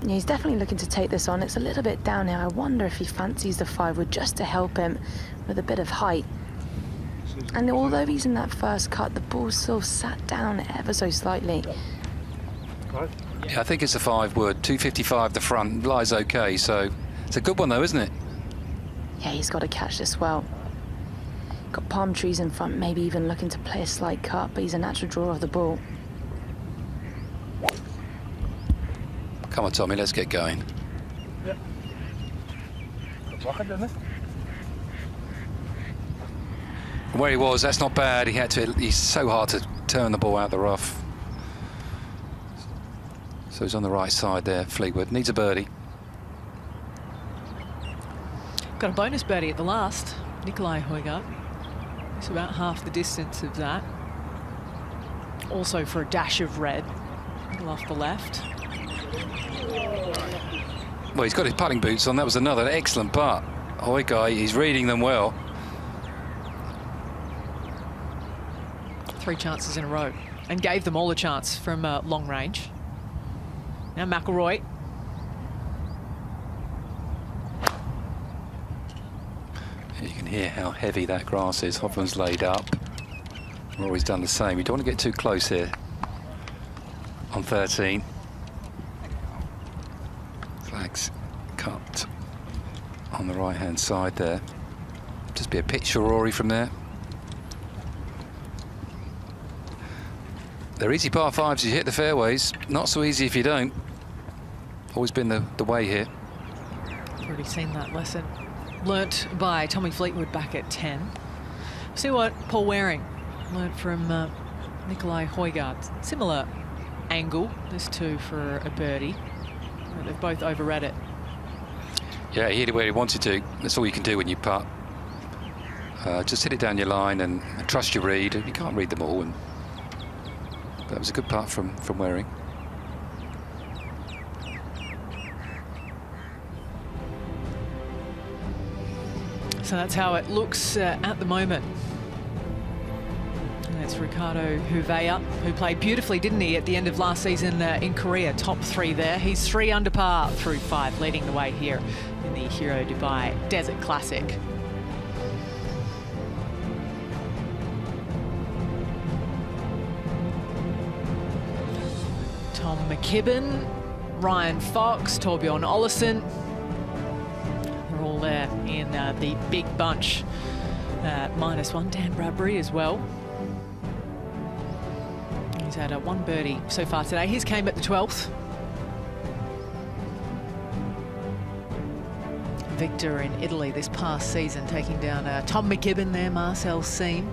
Yeah, he's definitely looking to take this on. It's a little bit down here. I wonder if he fancies the 5 wood just to help him with a bit of height. And although he's in that first cut, the ball still sat down ever so slightly. Yeah, I think it's a 5 wood. 255 the front, lies okay, so it's a good one though, isn't it? Yeah, he's got to catch this well. Got palm trees in front, maybe even looking to play a slight cut, but he's a natural drawer of the ball. Come on, Tommy, let's get going. Yeah. Where he was, that's not bad. He's so hard to turn the ball out the rough. So he's on the right side there, Fleetwood. Needs a birdie. Got a bonus birdie at the last. Nicolai Højgaard. It's about half the distance of that. Also for a dash of red. Middle off the left. Well, he's got his putting boots on. That was another excellent putt. Højgaard, he's reading them well. 3 chances in a row and gave them all a chance from long range. Now McIlroy. You can hear how heavy that grass is. Hovland's laid up. Rory's done the same. You don't want to get too close here on 13. Flags cut on the right-hand side there. Just be a picture, Rory, from there. They're easy par 5s. You hit the fairways. Not so easy if you don't. Always been the way here. Already seen that lesson. Learnt by Tommy Fleetwood back at 10. See what Paul Waring learnt from Nicolai Højgaard. Similar angle, this too, for a birdie. They've both overread it. Yeah, he hit it where he wanted to. That's all you can do when you putt. Just hit it down your line and trust your read. You can't read them all. And that was a good putt from Waring. So that's how it looks at the moment. And that's Ricardo Hovland, who played beautifully, didn't he, at the end of last season in Korea. Top 3 there. He's 3 under par through 5, leading the way here in the Hero Dubai Desert Classic. Tom McKibben, Ryan Fox, Torbjorn Olesen. They're all there in the big bunch. -1, Dan Bradbury as well. He's had 1 birdie so far today. His came at the 12th. Victor in Italy this past season, taking down Tom McKibben there, Marcel Seam.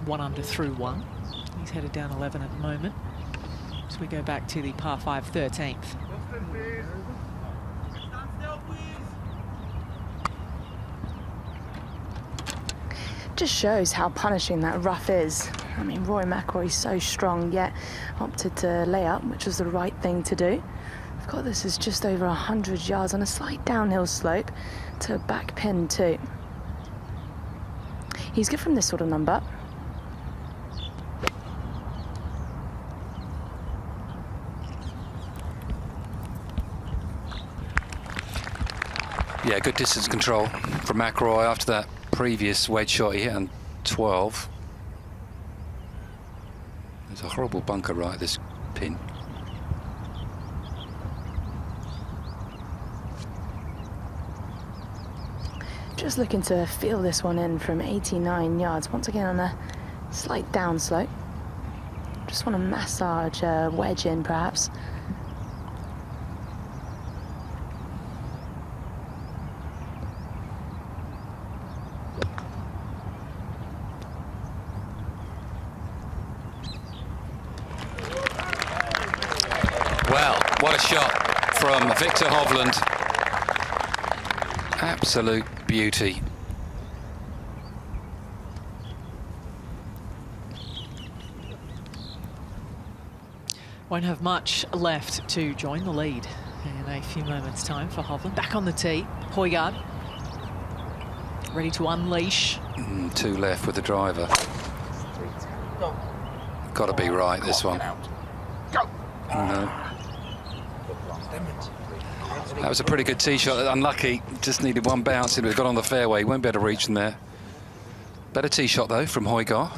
1 under through 1. He's headed down 11 at the moment. So we go back to the par 5 13th. Just shows how punishing that rough is. I mean, Rory McIlroy is so strong, yet opted to lay up, which was the right thing to do. I've got this as just over 100 yards on a slight downhill slope to back pin too. He's good from this sort of number. Yeah, good distance control from McIlroy after that previous wedge shot he hit on 12. There's a horrible bunker right at this pin. Just looking to feel this one in from 89 yards. Once again on a slight downslope. Just want to massage a wedge in, perhaps. Well, what a shot from Viktor Hovland. Absolute beauty. Won't have much left to join the lead in a few moments' time for Hovland. Back on the tee, Højgaard ready to unleash. 2 left with the driver. Got to be right, this one. No. That was a pretty good tee shot. Unlucky, just needed 1 bounce. It would have got on the fairway. Won't be able to reach from there. Better tee shot though from Højgaard.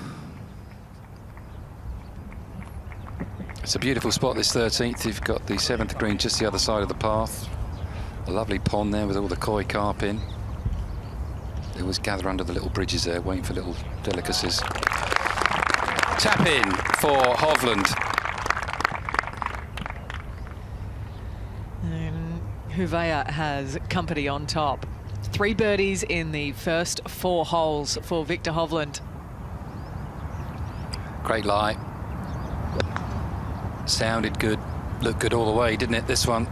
It's a beautiful spot, this 13th. You've got the 7th green just the other side of the path. A lovely pond there with all the koi carp in. They always gather under the little bridges there, waiting for little delicacies. Tap in for Hovland. Hovland has company on top. 3 birdies in the first 4 holes for Viktor Hovland. Great lie. Sounded good, looked good all the way, didn't it, this one?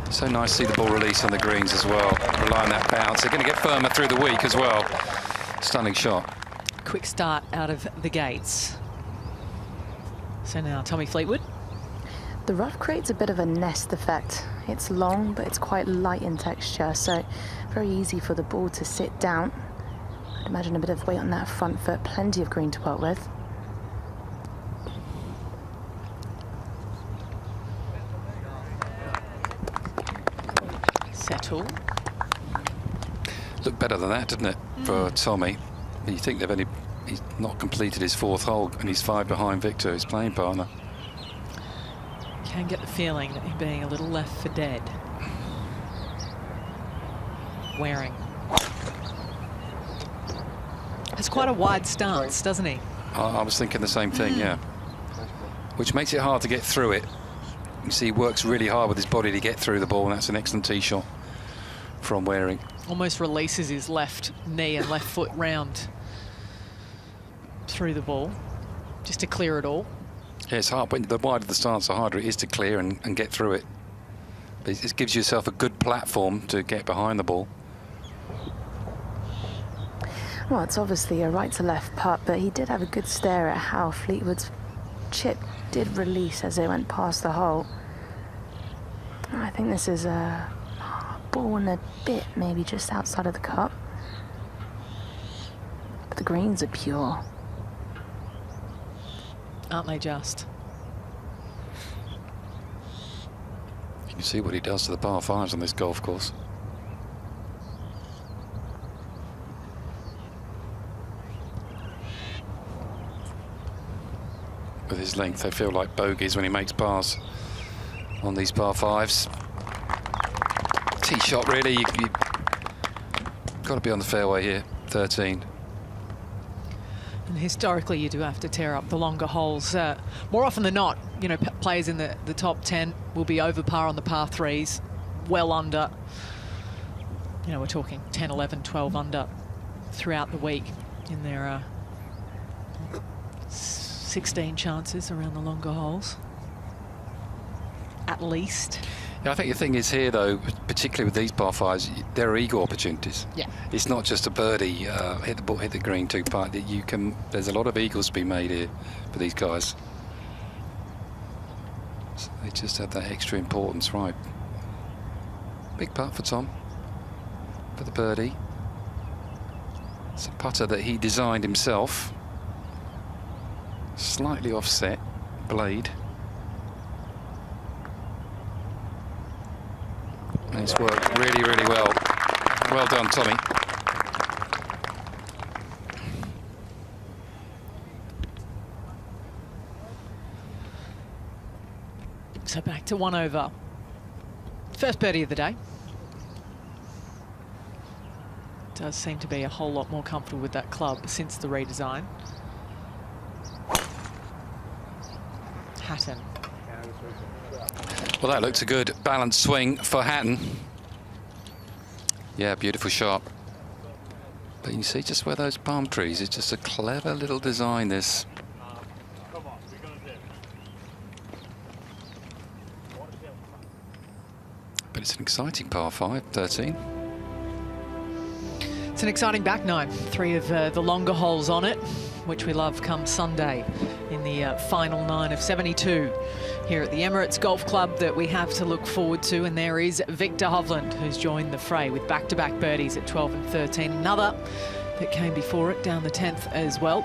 So nice to see the ball release on the greens as well. Rely on that bounce. They're going to get firmer through the week as well. Stunning shot. Quick start out of the gates. So now Tommy Fleetwood. The rough creates a bit of a nest effect. It's long, but it's quite light in texture, so very easy for the ball to sit down. I'd imagine a bit of weight on that front foot, plenty of green to work with. Settle. Looked better than that, didn't it, for Tommy? You think he's not completed his 4th hole, and he's 5 behind Viktor, his playing partner. Can get the feeling that he's being a little left for dead. Waring. Has quite a wide stance, doesn't he? I was thinking the same thing, yeah. Which makes it hard to get through it. You see, he works really hard with his body to get through the ball, and that's an excellent tee shot from Waring. Almost releases his left knee and left foot round through the ball, just to clear it all. Yeah, it's hard. But the wider the stance, the harder it is to clear and get through it. But it gives yourself a good platform to get behind the ball. Well, it's obviously a right to left putt, but he did have a good stare at how Fleetwood's chip did release as they went past the hole. I think this is a ball and a bit, maybe just outside of the cup. But the greens are pure. Aren't they just? You can see what he does to the par 5s on this golf course. With his length, they feel like bogeys when he makes pars on these par 5s. Tee shot, really, you've got to be on the fairway here, 13. And historically, you do have to tear up the longer holes. More often than not, you know, players in the top 10 will be over par on the par 3s, well under. You know, we're talking 10, 11, 12 under throughout the week in their 16 chances around the longer holes, at least. Yeah, I think the thing is here, though, particularly with these par 5s, there are eagle opportunities. Yeah. It's not just a birdie, hit the ball, hit the green, 2-putt. You can. There's a lot of eagles to be made here for these guys. So they just have that extra importance, right? Big putt for Tom for the birdie. It's a putter that he designed himself. Slightly offset blade. And it's worked really, really well. Well done, Tommy. So back to 1 over. First birdie of the day. Does seem to be a whole lot more comfortable with that club since the redesign. Hatton. Well, that looked a good balanced swing for Hatton. Yeah, beautiful shot. But you see just where those palm trees, it's just a clever little design, this. But it's an exciting par 5, 13. It's an exciting back 9. 3 of the longer holes on it, which we love come Sunday in the final 9 of 72 here at the Emirates Golf Club that we have to look forward to. And there is Viktor Hovland, who's joined the fray with back-to-back birdies at 12 and 13. Another that came before it down the 10th as well.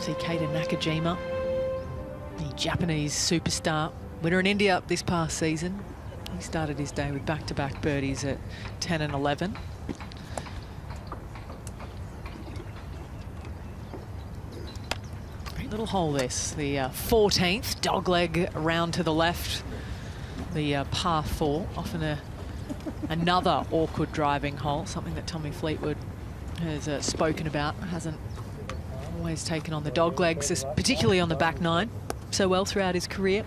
See Keita Nakajima, the Japanese superstar, winner in India this past season. He started his day with back-to-back birdies at 10 and 11. Great little hole this, the 14th, dogleg round to the left, the par 4, often another awkward driving hole, something that Tommy Fleetwood has spoken about, hasn't always taken on the doglegs, particularly on the back 9, so well throughout his career.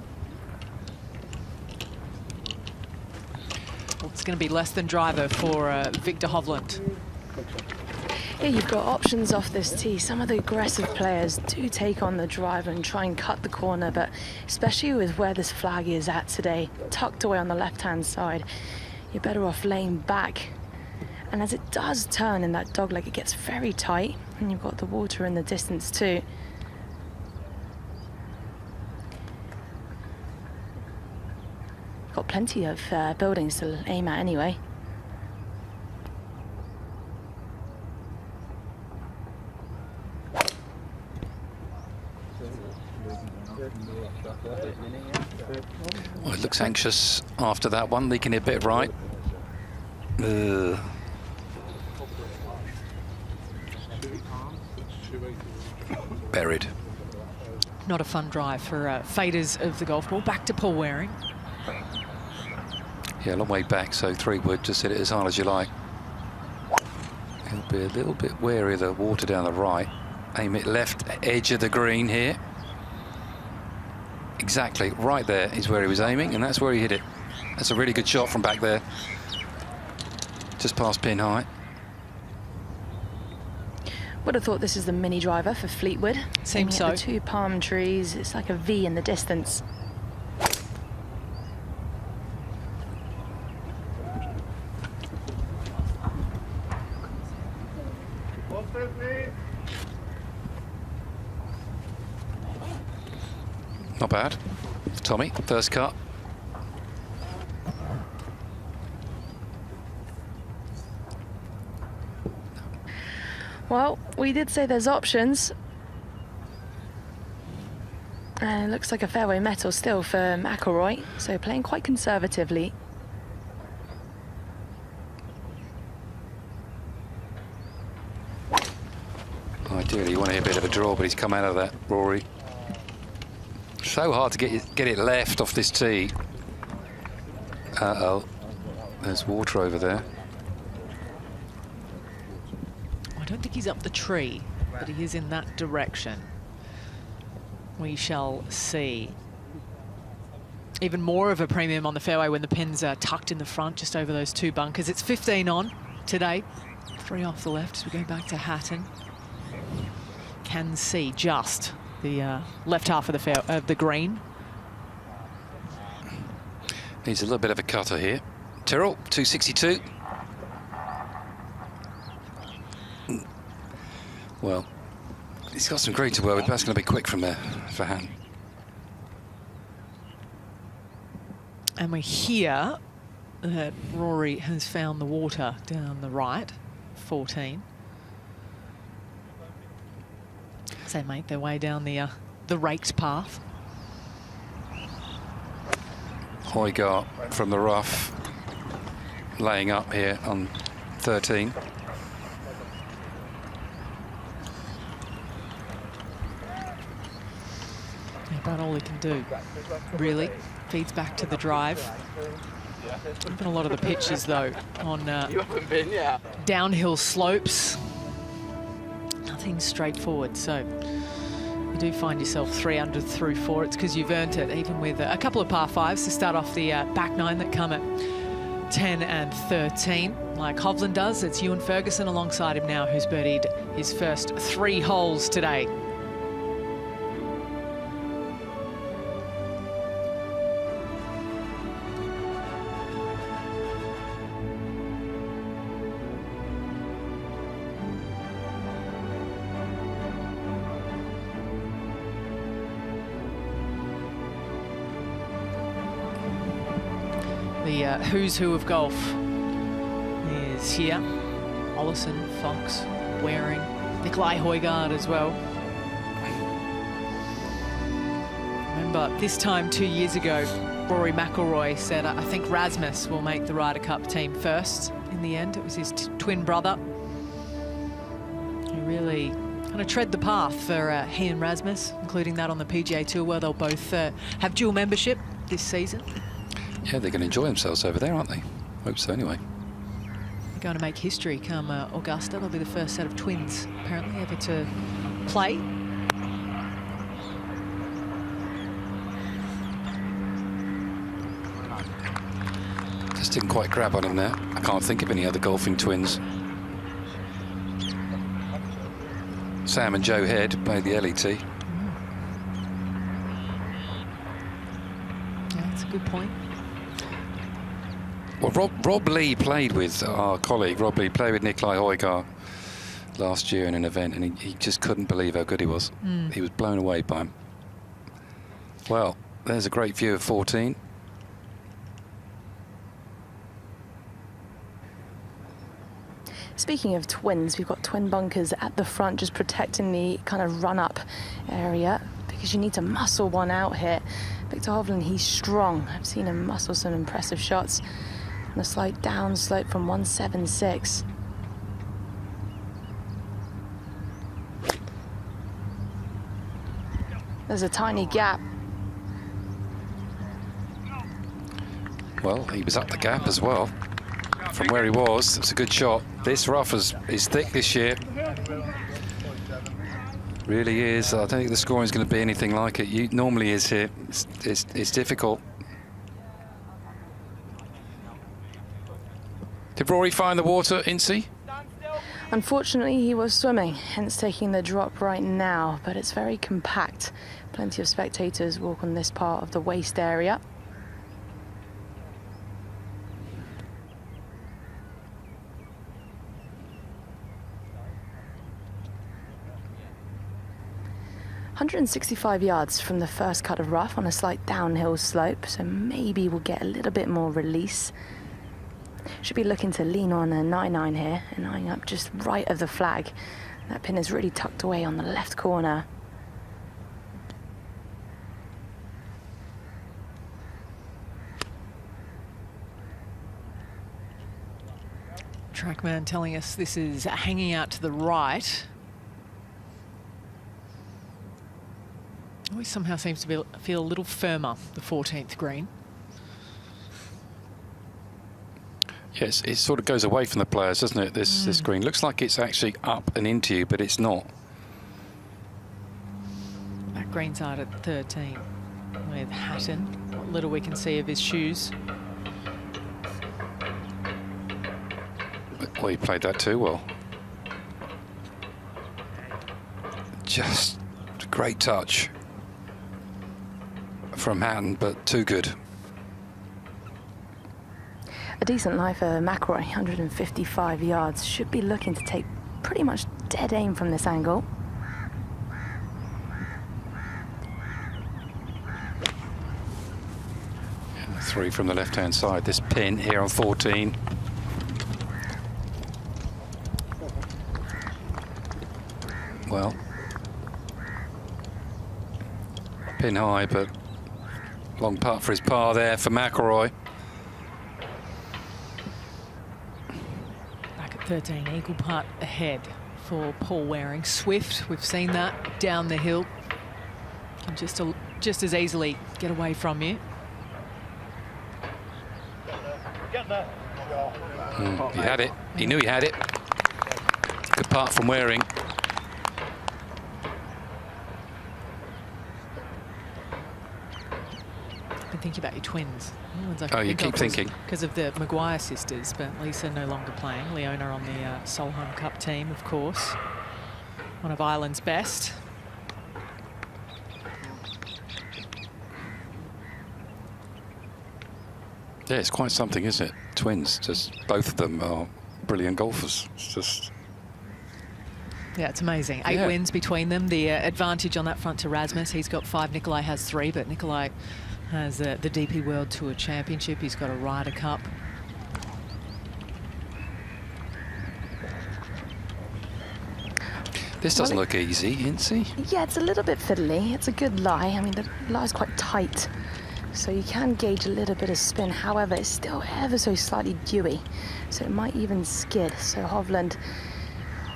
It's going to be less than driver for Viktor Hovland. Yeah, you've got options off this tee. Some of the aggressive players do take on the driver and try and cut the corner, but especially with where this flag is at today, tucked away on the left-hand side, you're better off laying back. And as it does turn in that dogleg, it gets very tight, and you've got the water in the distance too. got plenty of buildings to aim at anyway. Well, it looks anxious after that one, leaking it a bit right. Buried. Not a fun drive for faders of the golf ball. Back to Paul Waring. Yeah, a long way back, so 3 wood, just hit it as hard as you like. He'll be a little bit wary of the water down the right. Aim it left edge of the green here. Exactly, right there is where he was aiming, and that's where he hit it. That's a really good shot from back there. Just past pin high. Would have thought this is the mini driver for Fleetwood. Seems so. The 2 palm trees, it's like a V in the distance. Not bad. Tommy, first cut. Well, we did say there's options. And it looks like a fairway metal still for McIlroy, so playing quite conservatively. Ideally, you want to hit a bit of a draw, but he's come out of that, Rory. So hard to get it left off this tee. Uh-oh. There's water over there. I don't think he's up the tree, but he is in that direction. We shall see. Even more of a premium on the fairway when the pins are tucked in the front, just over those 2 bunkers. It's 15 on today. 3 off the left as we go back to Hatton. Can see just the left half of the green. Needs a little bit of a cutter here. Tyrrell, 262. Well, he's got some green to work with, but that's going to be quick from there for Hatton. And we hear that Rory has found the water down the right, 14. As they make their way down the raked path. Højgaard from the rough, laying up here on 13. About all he can do, really. Feeds back to the drive. Even a lot of the pitches, though, on downhill slopes. Nothing straightforward, so you do find yourself 300 through 4. It's because you've earned it, even with a couple of par 5s to start off the back 9 that come at 10 and 13. Like Hovland does, it's Ewan Ferguson alongside him now, who's birdied his first 3 holes today. The who's who of golf is here. Ollison, Fox, Waring, Nicolai Højgaard as well. Remember, this time 2 years ago, Rory McIlroy said, I think Rasmus will make the Ryder Cup team first. In the end, it was his twin brother who really kind of tread the path for he and Rasmus, including that on the PGA Tour, where they'll both have dual membership this season. Yeah, they're going to enjoy themselves over there, aren't they? Hope so, anyway. They're going to make history come Augusta. They'll be the first set of twins, apparently, ever to play. Just didn't quite grab on him there. I can't think of any other golfing twins. Sam and Joe Head played the LET. Yeah, that's a good point. Well, Rob Lee played with our colleague. Rob Lee played with Nicolai Højgaard last year in an event, and he just couldn't believe how good he was. He was blown away by him. Well, there's a great view of 14. Speaking of twins, we've got twin bunkers at the front, just protecting the kind of run-up area, because you need to muscle one out here. Viktor Hovland, he's strong. I've seen him muscle some impressive shots on a slight down slope from 176. There's a tiny gap. Well, he was up the gap as well. From where he was, it's a good shot. This rough is thick this year. Really is. I don't think the scoring is going to be anything like it normally is here. It's difficult. Did Rory find the water, Incy? Unfortunately, he was swimming, hence taking the drop right now, but it's very compact. Plenty of spectators walk on this part of the waist area. ...165 yards from the first cut of rough on a slight downhill slope, so maybe we'll get a little bit more release. Should be looking to lean on a 9-9 here and eyeing up just right of the flag. That pin is really tucked away on the left corner. Trackman telling us this is hanging out to the right. Always somehow seems to feel a little firmer, the 14th green. Yes, it sort of goes away from the players, doesn't it, this green? Looks like it's actually up and into you, but it's not. That green side at 13 with Hatton. What little we can see of his shoes. Well, he played that too well. Just a great touch from Hatton, but too good. A decent lie for McIlroy, 155 yards. Should be looking to take pretty much dead aim from this angle. And 3 from the left-hand side. This pin here on 14. Well, pin high, but long putt for his par there for McIlroy. Back at 13, eagle putt ahead for Paul Waring. Swift, we've seen that down the hill. Can just as easily get away from you. He had it. He knew he had it. Good putt from Waring. Thinking about your twins. Oh, you keep thinking. Because of the Maguire sisters, but Lisa no longer playing. Leona on the Solheim Cup team, of course. One of Ireland's best. Yeah, it's quite something, isn't it? Twins, just both of them are brilliant golfers. It's just... Yeah, it's amazing. 8 wins between them. The advantage on that front to Rasmus. He's got 5, Nicolai has 3, but Nicolai has the DP World Tour Championship. He's got a Ryder Cup. This doesn't look easy, Incy. Yeah, it's a little bit fiddly. It's a good lie. I mean, the lie's quite tight, so you can gauge a little bit of spin. However, it's still ever so slightly dewy, so it might even skid. So Hovland,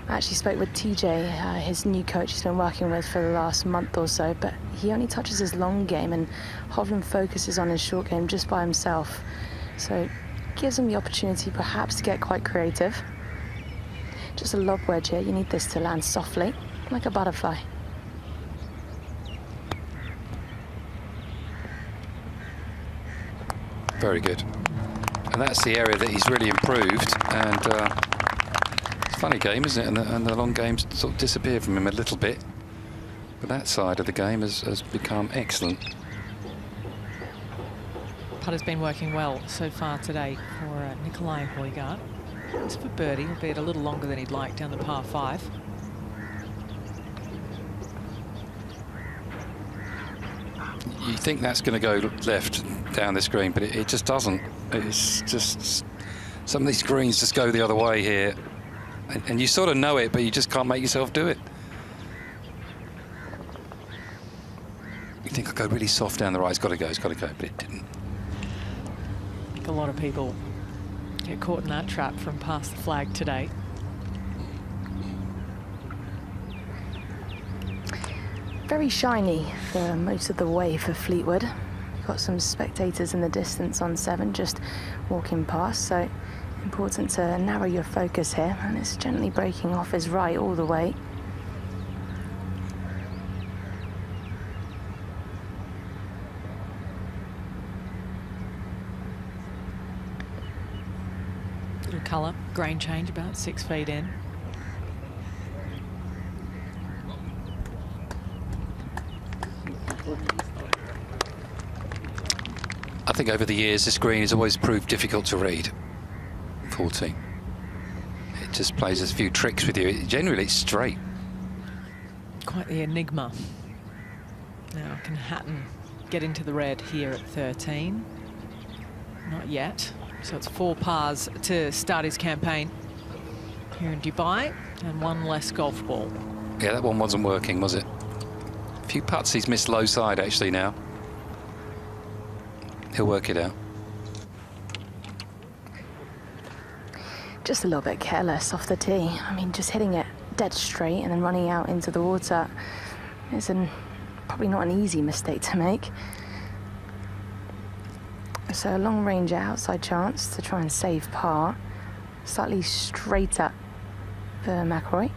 I actually spoke with TJ, his new coach he's been working with for the last month or so, but he only touches his long game, and Hovland focuses on his short game just by himself. So it gives him the opportunity perhaps to get quite creative. Just a lob wedge here. You need this to land softly, like a butterfly. Very good. And that's the area that he's really improved. And it's a funny game, isn't it? And the long games sort of disappear from him a little bit. But that side of the game has become excellent. Putter's been working well so far today for Nicolai Højgaard. It's for birdie, albeit a little longer than he'd like down the par 5. You think that's going to go left down this green, but it just doesn't. It's just some of these greens just go the other way here. And you sort of know it, but you just can't make yourself do it. You think, I'll go really soft down the right, it's got to go, but it didn't. I think a lot of people get caught in that trap from past the flag today. Very shiny for most of the way for Fleetwood. Got some spectators in the distance on 7 just walking past, so important to narrow your focus here, and it's gently breaking off his right all the way. Little colour, grain change about 6 feet in. I think over the years this green has always proved difficult to read. 14. It just plays a few tricks with you. Generally it's straight. Quite the enigma. Now can Hatton get into the red here at 13? Not yet. So it's 4 pars to start his campaign here in Dubai, and 1 less golf ball. Yeah, that one wasn't working, was it? A few putts he's missed low side actually now. He'll work it out. Just a little bit careless off the tee. I mean, just hitting it dead straight and then running out into the water is probably not an easy mistake to make. So a long range outside chance to try and save par. Slightly straighter for McIlroy.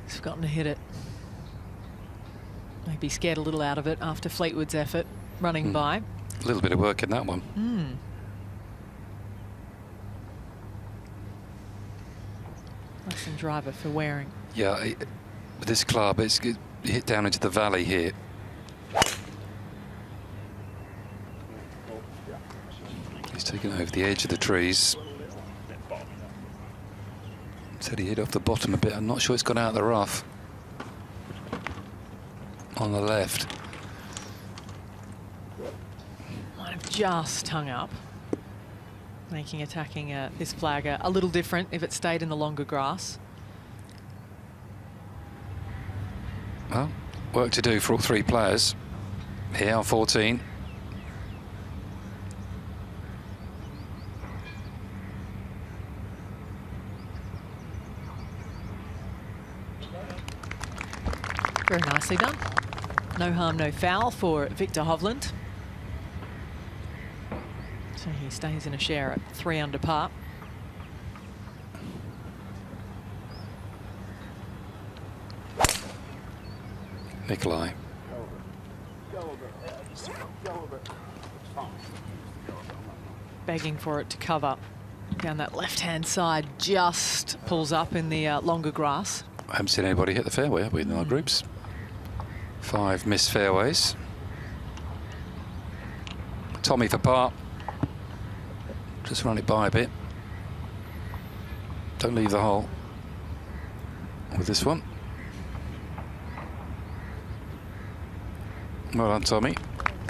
He's forgotten to hit it. Maybe scared a little out of it after Fleetwood's effort running by. A little bit of work in that one. Nice and driver for Waring. Yeah, with this club, it's hit down into the valley here. He's taken it over the edge of the trees. Said he hit off the bottom a bit. I'm not sure it's gone out of the rough. On the left. Might have just hung up, making attacking this flag a little different if it stayed in the longer grass. Well, work to do for all 3 players. Here on 14. Very nicely done. No harm, no foul for Viktor Hovland. So he stays in a share at 3 under par. Nicolai. Begging for it to cover down that left-hand side, just pulls up in the longer grass. I haven't seen anybody hit the fairway, have we, in our groups? 5 missed fairways. Tommy for par. Just run it by a bit. Don't leave the hole with this one. Well done, Tommy.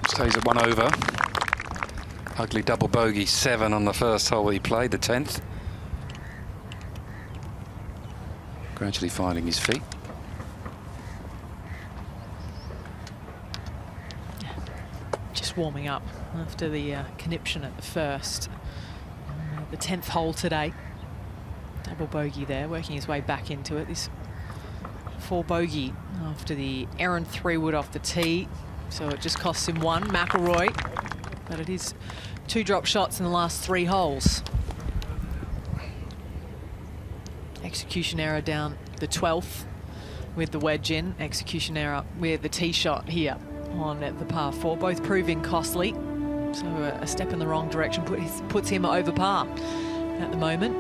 Stays at 1 over. Ugly double bogey, 7 on the first hole he played, the 10th. Gradually finding his feet. Just warming up after the conniption at the first. The 10th hole today. Double bogey there, working his way back into it. This 4 bogey after the errant 3-wood off the tee. So it just costs him 1, McIlroy. But it is 2 drop shots in the last 3 holes. Execution error down the 12th with the wedge in. Execution error with the tee shot here on the par 4. Both proving costly. So a step in the wrong direction puts him over par at the moment.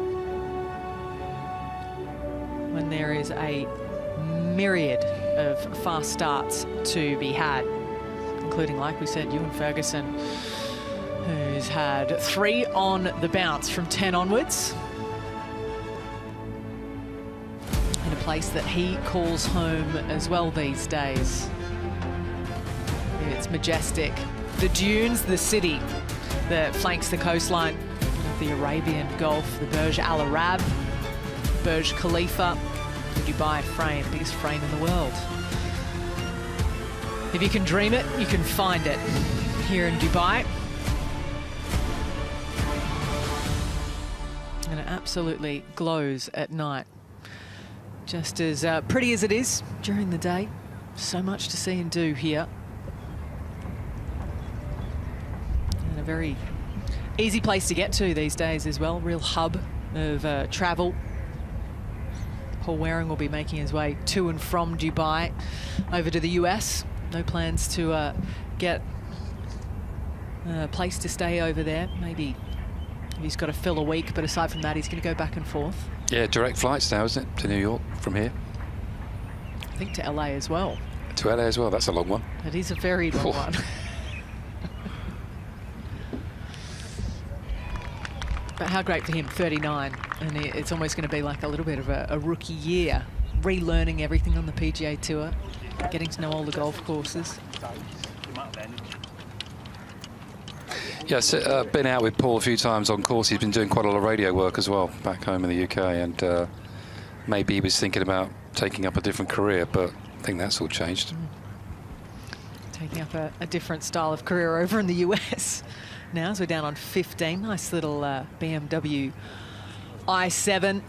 When there is a myriad of fast starts to be had, including, like we said, Ewan Ferguson, who's had 3 on the bounce from 10 onwards. In a place that he calls home as well these days. It's majestic. The dunes, the city that flanks the coastline of the Arabian Gulf, the Burj Al Arab, Burj Khalifa, the Dubai frame, biggest frame in the world. If you can dream it, you can find it here in Dubai. And it absolutely glows at night. Just as pretty as it is during the day. So much to see and do here. And a very easy place to get to these days as well. Real hub of travel. Paul Waring will be making his way to and from Dubai over to the US. No plans to get a place to stay over there. Maybe he's got to fill a week, but aside from that, he's going to go back and forth. Yeah, direct flights now, isn't it, to New York from here? I think to LA as well. To LA as well, that's a long one. It is a very long one. But how great for him, 39. And it's almost going to be like a little bit of a rookie year, relearning everything on the PGA Tour, getting to know all the golf courses. Yes, been out with Paul a few times on course. He's been doing quite a lot of radio work as well back home in the UK, and maybe he was thinking about taking up a different career, but I think that's all changed. Taking up a different style of career over in the US now, as we're down on 15. Nice little BMW i7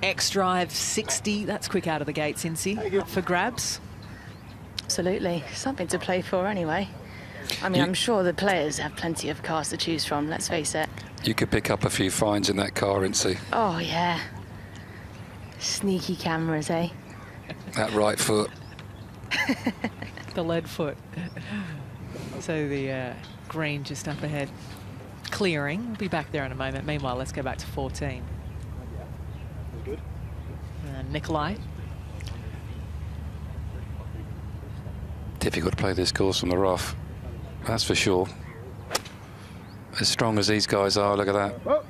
X-Drive 60. That's quick out of the gates, Incy, up for grabs. Absolutely, something to play for anyway. I mean, I'm sure the players have plenty of cars to choose from, let's face it. You could pick up a few fines in that car, Incy. Oh, yeah. Sneaky cameras, eh? That right foot. The lead foot. So the green just up ahead. Clearing. We'll be back there in a moment. Meanwhile, let's go back to 14. Nicolai. Difficult to play this course from the rough. That's for sure. As strong as these guys are, look at that.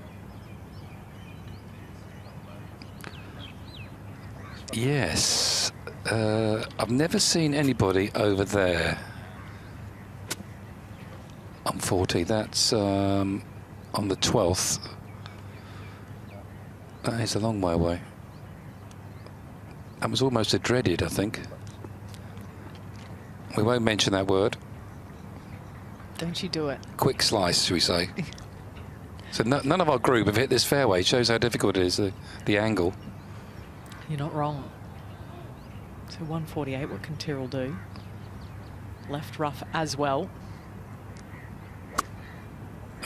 Yes. I've never seen anybody over there on 40. That's on the 12th. That is a long way away. That was almost a dreaded, I think. We won't mention that word. Don't you do it. Quick slice, shall we say. So none of our group have hit this fairway. It shows how difficult it is, the angle. You're not wrong. So 148, what can Tyrrell do? Left rough as well.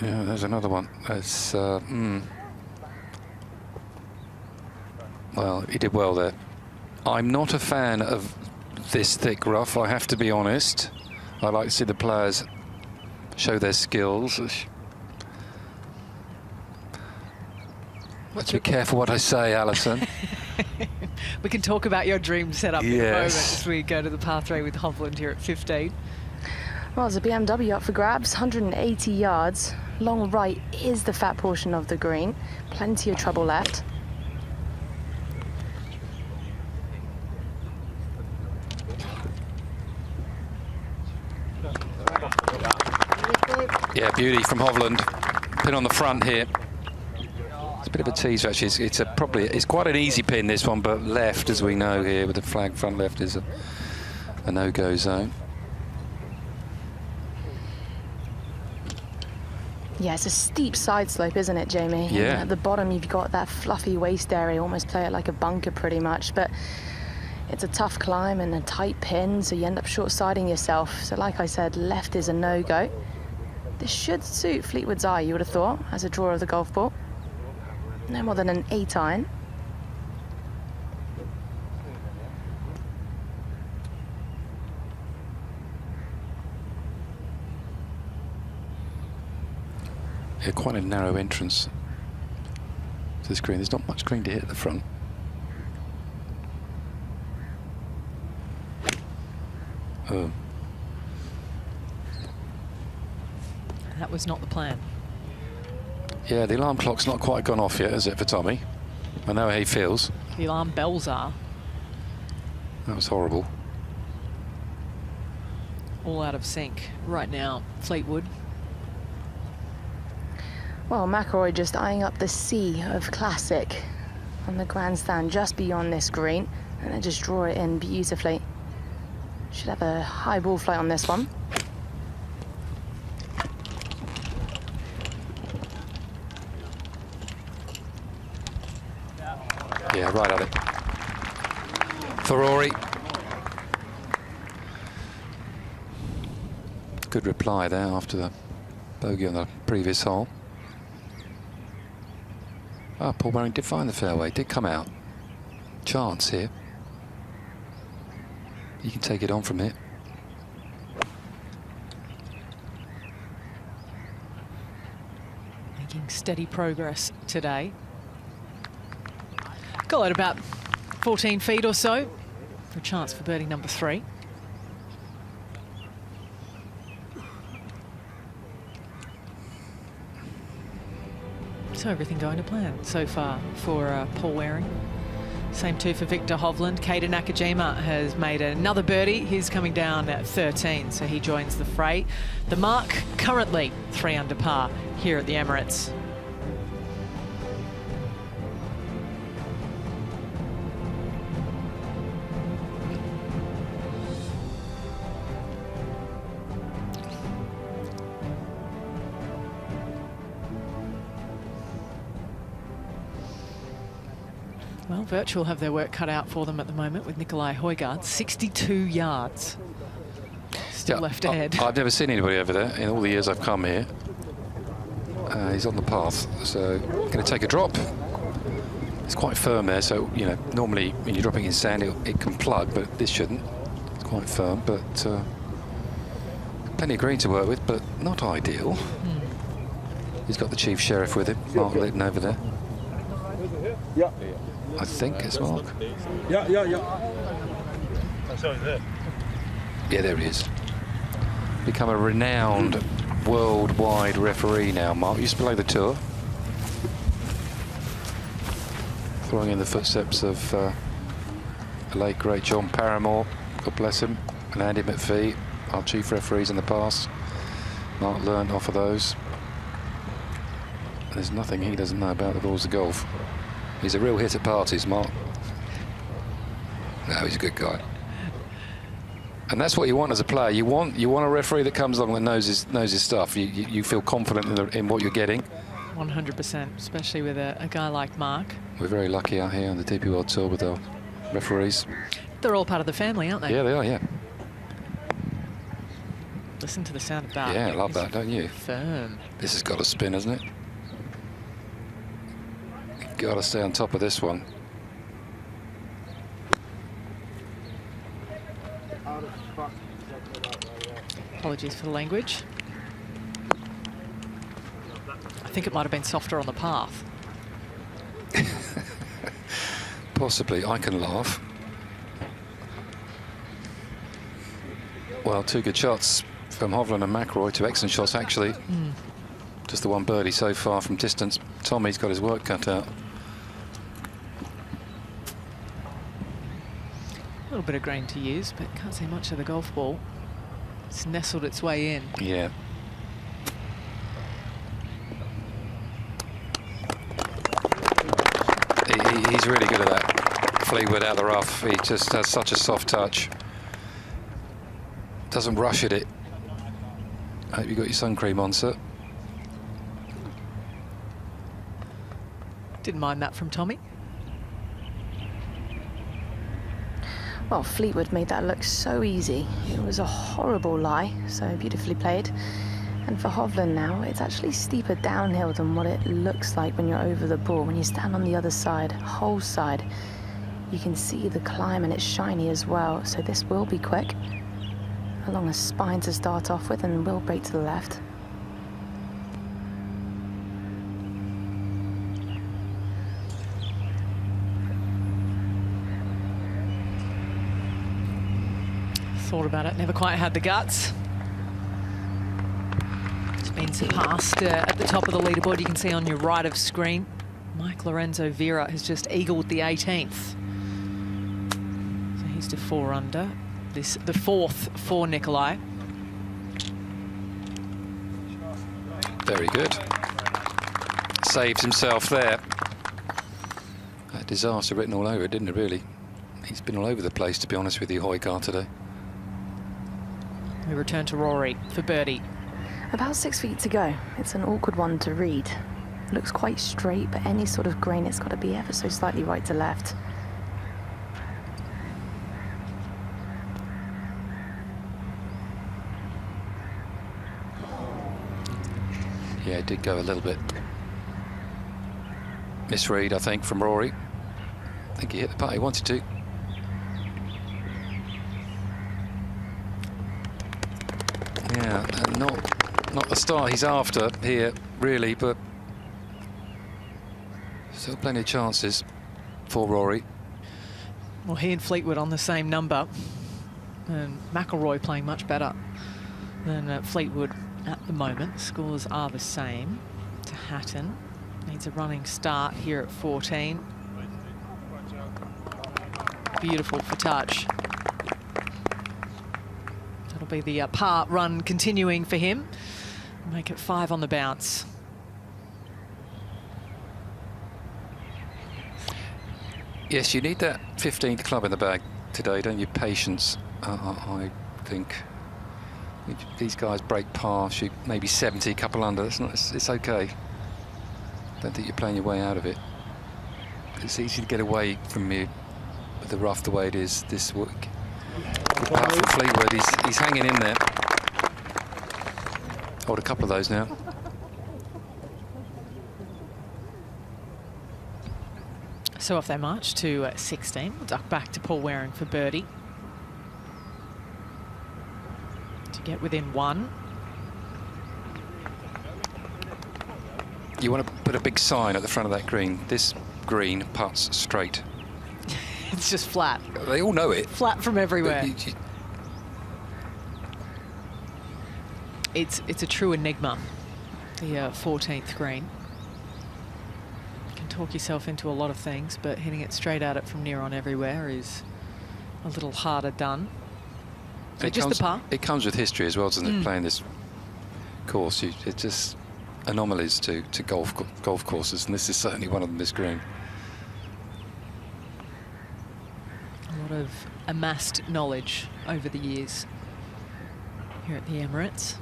Yeah, there's another one. That's, well, he did well there. I'm not a fan of this thick rough, I have to be honest. I like to see the players show their skills. Let's be careful what I say, Alison. We can talk about your dream setup in a moment as we go to the par 3 with Hovland here at 15. Well, there's a BMW up for grabs, 180 yards. Long right is the fat portion of the green. Plenty of trouble left. Yeah, beauty from Hovland. Pin on the front here. It's a bit of a teaser, actually. It's quite an easy pin, this one, but left, as we know here, with the flag front left, is a no-go zone. Yeah, it's a steep side slope, isn't it, Jamie? Yeah. And at the bottom, you've got that fluffy waist area, almost play it like a bunker pretty much, but it's a tough climb and a tight pin, so you end up short-siding yourself. So like I said, left is a no-go. This should suit Fleetwood's eye, you would have thought, as a drawer of the golf ball. No more than an 8-iron. Yeah, quite a narrow entrance to this green. There's not much green to hit at the front. Oh. That was not the plan. Yeah, the alarm clock's not quite gone off yet, has it, for Tommy? I know how he feels. The alarm bells are. That was horrible. all out of sync right now, Fleetwood. Well, McIlroy just eyeing up the sea of classic on the grandstand just beyond this green, and then just draw it in beautifully. Should have a high ball flight on this one. Yeah, right at it. For Rory. Good reply there after the bogey on the previous hole. Ah, Paul Waring did find the fairway, did come out. Chance here. You can take it on from here. Making steady progress today. Got it about 14 feet or so for a chance for birdie number 3. So everything going to plan so far for Paul Waring. Same too for Viktor Hovland. Keita Nakajima has made another birdie. He's coming down at 13, so he joins the fray. The mark currently 3 under par here at the Emirates. Well, Virtual have their work cut out for them at the moment with Nicolai Højgaard, 62 yards. Still left ahead. I've never seen anybody over there in all the years I've come here. He's on the path, so going to take a drop. It's quite firm there, so, you know, normally when you're dropping in sand, it can plug, but this shouldn't. It's quite firm, but plenty of green to work with, but not ideal. He's got the Chief Sheriff with him, Mark Litton over there. Yeah. I think it's Mark. Yeah. Yeah, there he is. Become a renowned worldwide referee now, Mark. Used to play the tour. Throwing in the footsteps of the late, great John Paramore, God bless him, and Andy McPhee, our chief referees in the past. Mark learned off of those. There's nothing he doesn't know about the rules of golf. He's a real hit at parties, Mark. No, he's a good guy. And that's what you want as a player. You want a referee that comes along that knows his stuff. You feel confident in what you're getting. 100%, especially with a guy like Mark. We're very lucky out here on the DP World Tour with our referees. They're all part of the family, aren't they? Yeah, they are, yeah. Listen to the sound of that. Yeah, I love that, don't you? Firm. This has got to spin, hasn't it? Got to stay on top of this one. Apologies for the language. I think it might have been softer on the path. Possibly. I can laugh. Well, 2 good shots from Hovland and McIlroy. 2 excellent shots, actually. Just the 1 birdie so far from distance. Tommy's got his work cut out. A little bit of grain to use, but can't see much of the golf ball. It's nestled its way in. Yeah. He's really good at that. Fleetwood out of the rough. He just has such a soft touch. Doesn't rush at it. I hope you got your sun cream on, sir. Didn't mind that from Tommy. Well, Fleetwood made that look so easy. It was a horrible lie, so beautifully played. And for Hovland now, it's actually steeper downhill than what it looks like when you're over the ball. When you stand on the other side, whole side, you can see the climb and it's shiny as well. So this will be quick. A longer spine to start off with and will break to the left. Thought about it, never quite had the guts. It's been surpassed at the top of the leaderboard. You can see on your right of screen, Mike Lorenzo Vera has just eagled the 18th. So he's to 4 under. This the 4th for Nicolai. Very good. Saves himself there. A disaster written all over it, didn't it, really? He's been all over the place, to be honest with you, Højgaard, today. We return to Rory for birdie. About 6 feet to go. It's an awkward one to read. Looks quite straight, but any sort of grain, it's got to be ever so slightly right to left. Yeah, it did go a little bit misread, I think, from Rory. I think he hit the putt he wanted to. Yeah, and not the start he's after here, really, but still plenty of chances for Rory. Well, he and Fleetwood on the same number, and McIlroy playing much better than Fleetwood at the moment. Scores are the same. To Hatton, needs a running start here at 14. Beautiful for touch. That'll be the par run continuing for him. Make it 5 on the bounce. Yes, you need that 15th club in the bag today, don't you? Patience, I think. These guys break par, shoot maybe 70, couple under. It's okay. Don't think you're playing your way out of it. It's easy to get away from you with the rough the way it is this week. Good putt from Fleetwood. He's hanging in there. Hold a couple of those now. So off they march to 16. We'll duck back to Paul Waring for birdie. To get within 1. You want to put a big sign at the front of that green. This green putts straight. It's just flat. They all know it. Flat from everywhere. It's a true enigma, the 14th green. You can talk yourself into a lot of things, but hitting it straight at it from near on everywhere is a little harder done. So just the par. It comes with history as well, doesn't it? Playing this course, it's just anomalies to golf courses, and this is certainly one of them. This green. A lot of amassed knowledge over the years here at the Emirates.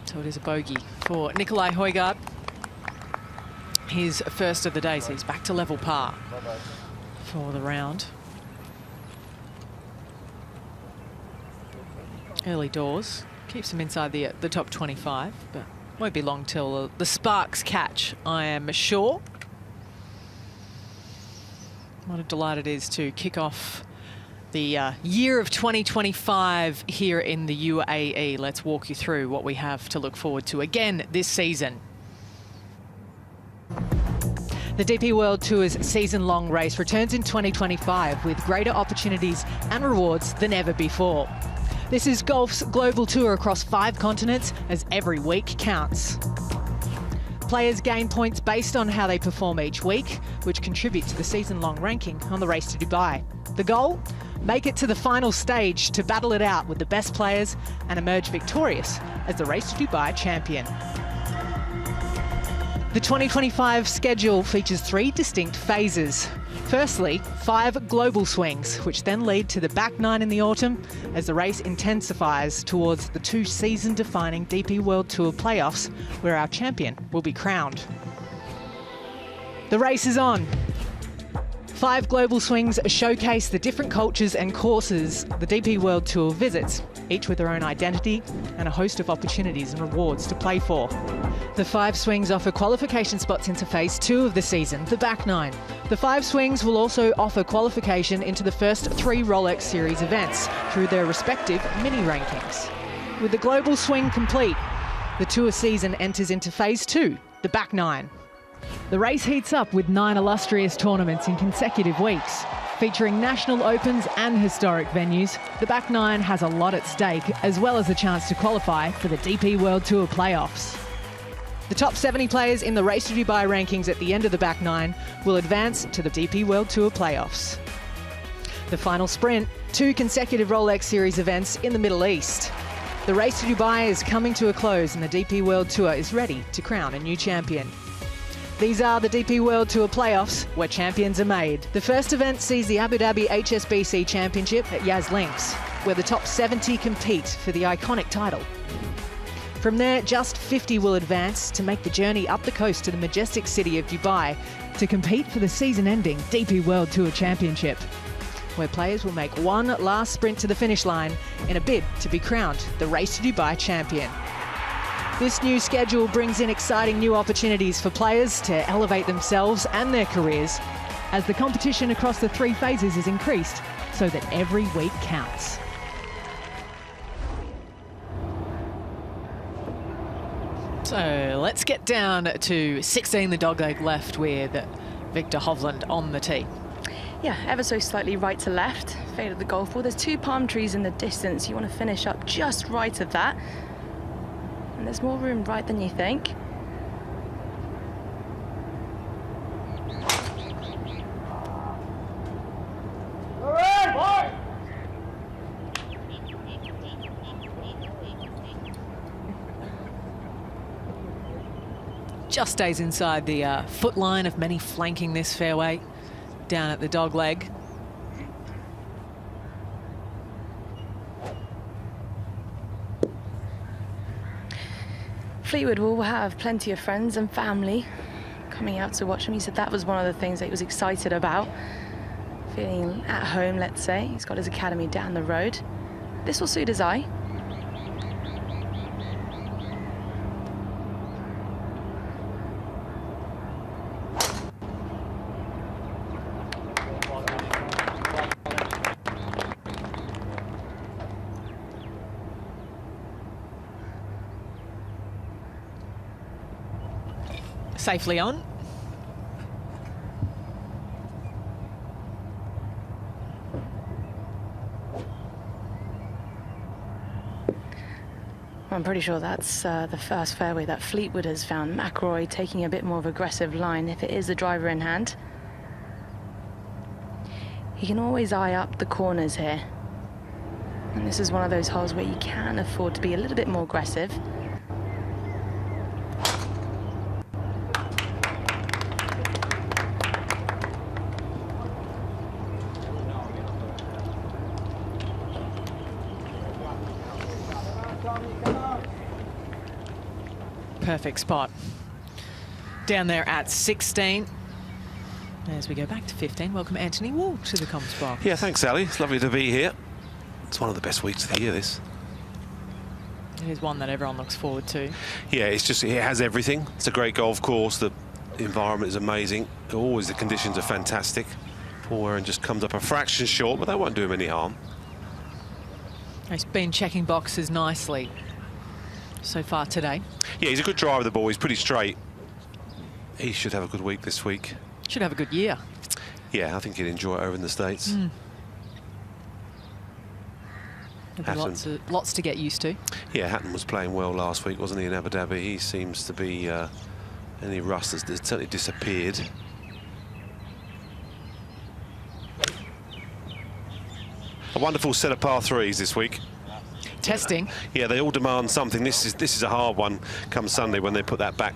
So it is a bogey for Nicolai Højgaard. His first of the day, so he's back to level par for the round. Early doors. Keeps him inside the top 25, but won't be long till the sparks catch, I am sure. What a delight it is to kick off the year of 2025 here in the UAE. Let's walk you through what we have to look forward to again this season. The DP World Tour's season-long race returns in 2025 with greater opportunities and rewards than ever before. This is golf's global tour across 5 continents, as every week counts. Players gain points based on how they perform each week, which contribute to the season-long ranking on the Race to Dubai. The goal? Make it to the final stage to battle it out with the best players and emerge victorious as the Race to Dubai champion. The 2025 schedule features 3 distinct phases. Firstly, 5 global swings, which then lead to the back 9 in the autumn as the race intensifies towards the 2 season-defining DP World Tour playoffs, where our champion will be crowned. The race is on. 5 global swings showcase the different cultures and courses the DP World Tour visits, each with their own identity and a host of opportunities and rewards to play for. The 5 swings offer qualification spots into phase 2 of the season, the back 9. The 5 swings will also offer qualification into the first 3 Rolex Series events through their respective mini rankings. With the global swing complete, the tour season enters into phase 2, the back 9. The race heats up with 9 illustrious tournaments in consecutive weeks. Featuring national opens and historic venues, the back 9 has a lot at stake, as well as a chance to qualify for the DP World Tour playoffs. The top 70 players in the Race to Dubai rankings at the end of the back 9 will advance to the DP World Tour playoffs. The final sprint, 2 consecutive Rolex Series events in the Middle East. The race to Dubai is coming to a close and the DP World Tour is ready to crown a new champion. These are the DP World Tour playoffs where champions are made. The first event sees the Abu Dhabi HSBC Championship at Yas Links, where the top 70 compete for the iconic title. From there, just 50 will advance to make the journey up the coast to the majestic city of Dubai to compete for the season-ending DP World Tour Championship, where players will make one last sprint to the finish line in a bid to be crowned the Race to Dubai champion. This new schedule brings in exciting new opportunities for players to elevate themselves and their careers as the competition across the 3 phases is increased so that every week counts. So let's get down to 16, the dogleg left with Viktor Hovland on the tee. Yeah, ever so slightly right to left, faded the golf ball. There's 2 palm trees in the distance. You want to finish up just right of that. And there's more room right than you think. Just stays inside the foot line of many flanking this fairway down at the dog leg. Fleetwood will have plenty of friends and family coming out to watch him. He said that was one of the things that he was excited about. Feeling at home, let's say. He's got his academy down the road. This will suit his eye. Safely on. I'm pretty sure that's the first fairway that Fleetwood has found. McIlroy taking a bit more of aggressive line if it is the driver in hand. He can always eye up the corners here. And this is one of those holes where you can afford to be a little bit more aggressive. Perfect spot. Down there at 16. As we go back to 15, welcome Anthony Wall to the comms box. Yeah, thanks, Ali. It's lovely to be here. It's one of the best weeks of the year, this. It is one that everyone looks forward to. Yeah, it's just, it has everything. It's a great golf course. The environment is amazing. Always the conditions are fantastic. Paul Waring just comes up a fraction short, but that won't do him any harm. He's been checking boxes nicely so far today. Yeah, he's a good driver of the ball. He's pretty straight. He should have a good week this week. Should have a good year. Yeah, I think he'd enjoy it over in the States. Lots to get used to. Yeah, Hatton was playing well last week, wasn't he, in Abu Dhabi? He seems to be, any rust has certainly disappeared. A wonderful set of par threes this week. Testing. Yeah, they all demand something. This is a hard one come Sunday when they put that back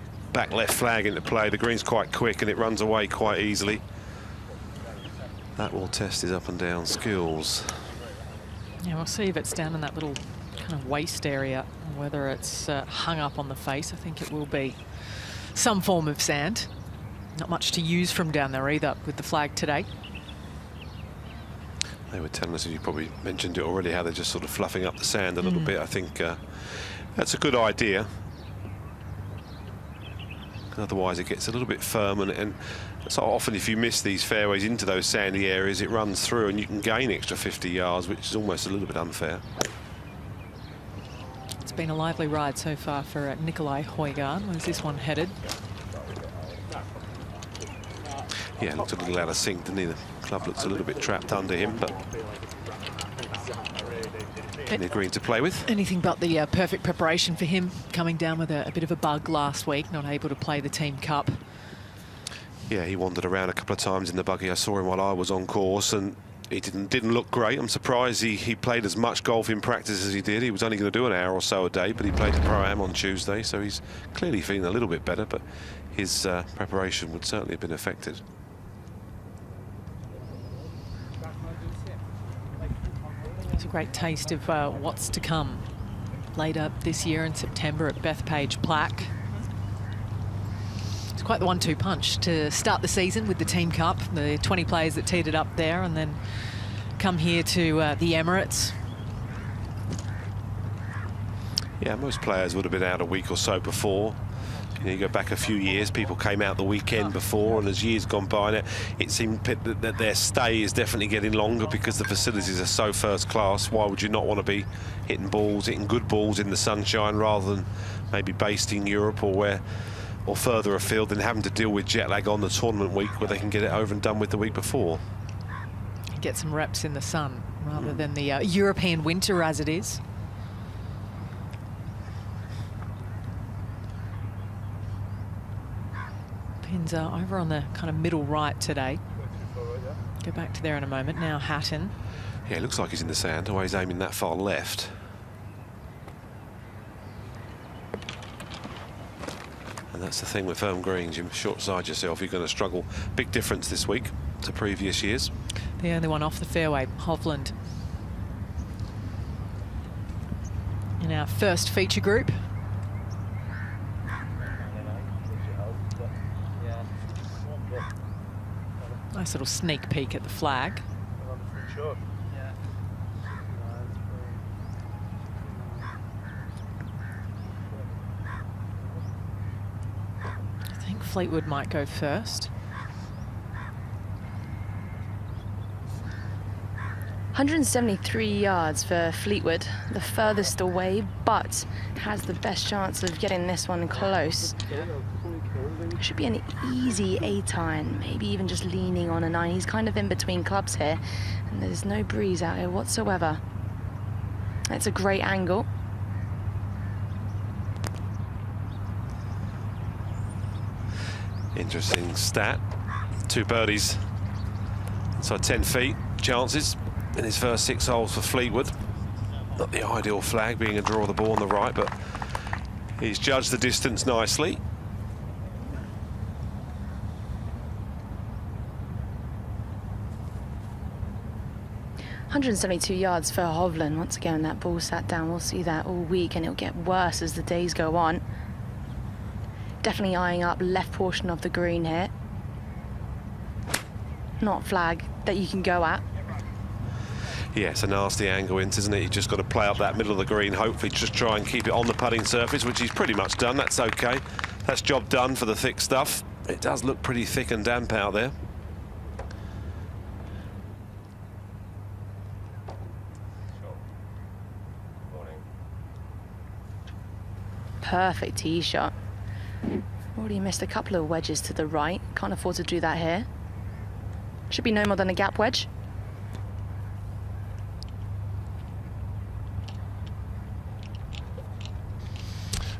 left flag into play. The green's quite quick and it runs away quite easily. That will test his up and down skills. Yeah, we'll see if it's down in that little kind of waist area, whether it's hung up on the face. I think it will be some form of sand. Not much to use from down there either with the flag today. They were telling us, you probably mentioned it already, how they're just sort of fluffing up the sand a little bit. I think that's a good idea. Otherwise it gets a little bit firm, and so often if you miss these fairways into those sandy areas, it runs through and you can gain extra 50 yards, which is almost a little bit unfair. It's been a lively ride so far for Nicolai Højgaard. Where's this one headed? Yeah, looked a little out of sync, didn't he? The club looks a little bit trapped under him, but plenty of green to play with. Anything but the perfect preparation for him, coming down with a bit of a bug last week, not able to play the Team Cup. Yeah, he wandered around a couple of times in the buggy. I saw him while I was on course, and He didn't look great. I'm surprised he played as much golf in practice as he did. He was only going to do an hour or so a day, but he played the Pro-Am on Tuesday, so he's clearly feeling a little bit better, but his preparation would certainly have been affected. It's a great taste of what's to come later this year in September at Bethpage Plaque. It's quite the 1-2 punch to start the season with the Team Cup, the 20 players that teed it up there, and then come here to the Emirates. Yeah, most players would have been out a week or so before. You know, you go back a few years, people came out the weekend before, and as years gone by, it seemed that their stay is definitely getting longer because the facilities are so first class. Why would you not want to be hitting good balls in the sunshine, rather than maybe based in Europe or further afield, than having to deal with jet lag on the tournament week, where they can get it over and done with the week before. Get some reps in the sun rather than the European winter as it is. Pins are over on the kind of middle right today. Go back to there in a moment. Now Hatton. Yeah, it looks like he's in the sand. The way he's aiming that far left. And that's the thing with firm greens. You short side yourself, you're going to struggle. Big difference this week to previous years. The only one off the fairway, Hovland. In our first feature group. Nice little sneak peek at the flag. I think Fleetwood might go first. 173 yards for Fleetwood, the furthest away, but has the best chance of getting this one close. Should be an easy 8-iron, maybe even just leaning on a 9. He's kind of in between clubs here, and there's no breeze out here whatsoever. It's a great angle. Interesting stat. 2 birdies inside 10 feet. Chances in his first 6 holes for Fleetwood. Not the ideal flag, being a draw of the ball on the right, but he's judged the distance nicely. .172 yards for Hovland. Once again, that ball sat down. We'll see that all week, and it'll get worse as the days go on. Definitely eyeing up left portion of the green here. Not a flag that you can go at. Yeah, it's a nasty angle, isn't it? You just got to play up that middle of the green, hopefully just try and keep it on the putting surface, which he's pretty much done. That's okay. That's job done for the thick stuff. It does look pretty thick and damp out there. Perfect tee shot. Already missed a couple of wedges to the right. Can't afford to do that here. Should be no more than a gap wedge.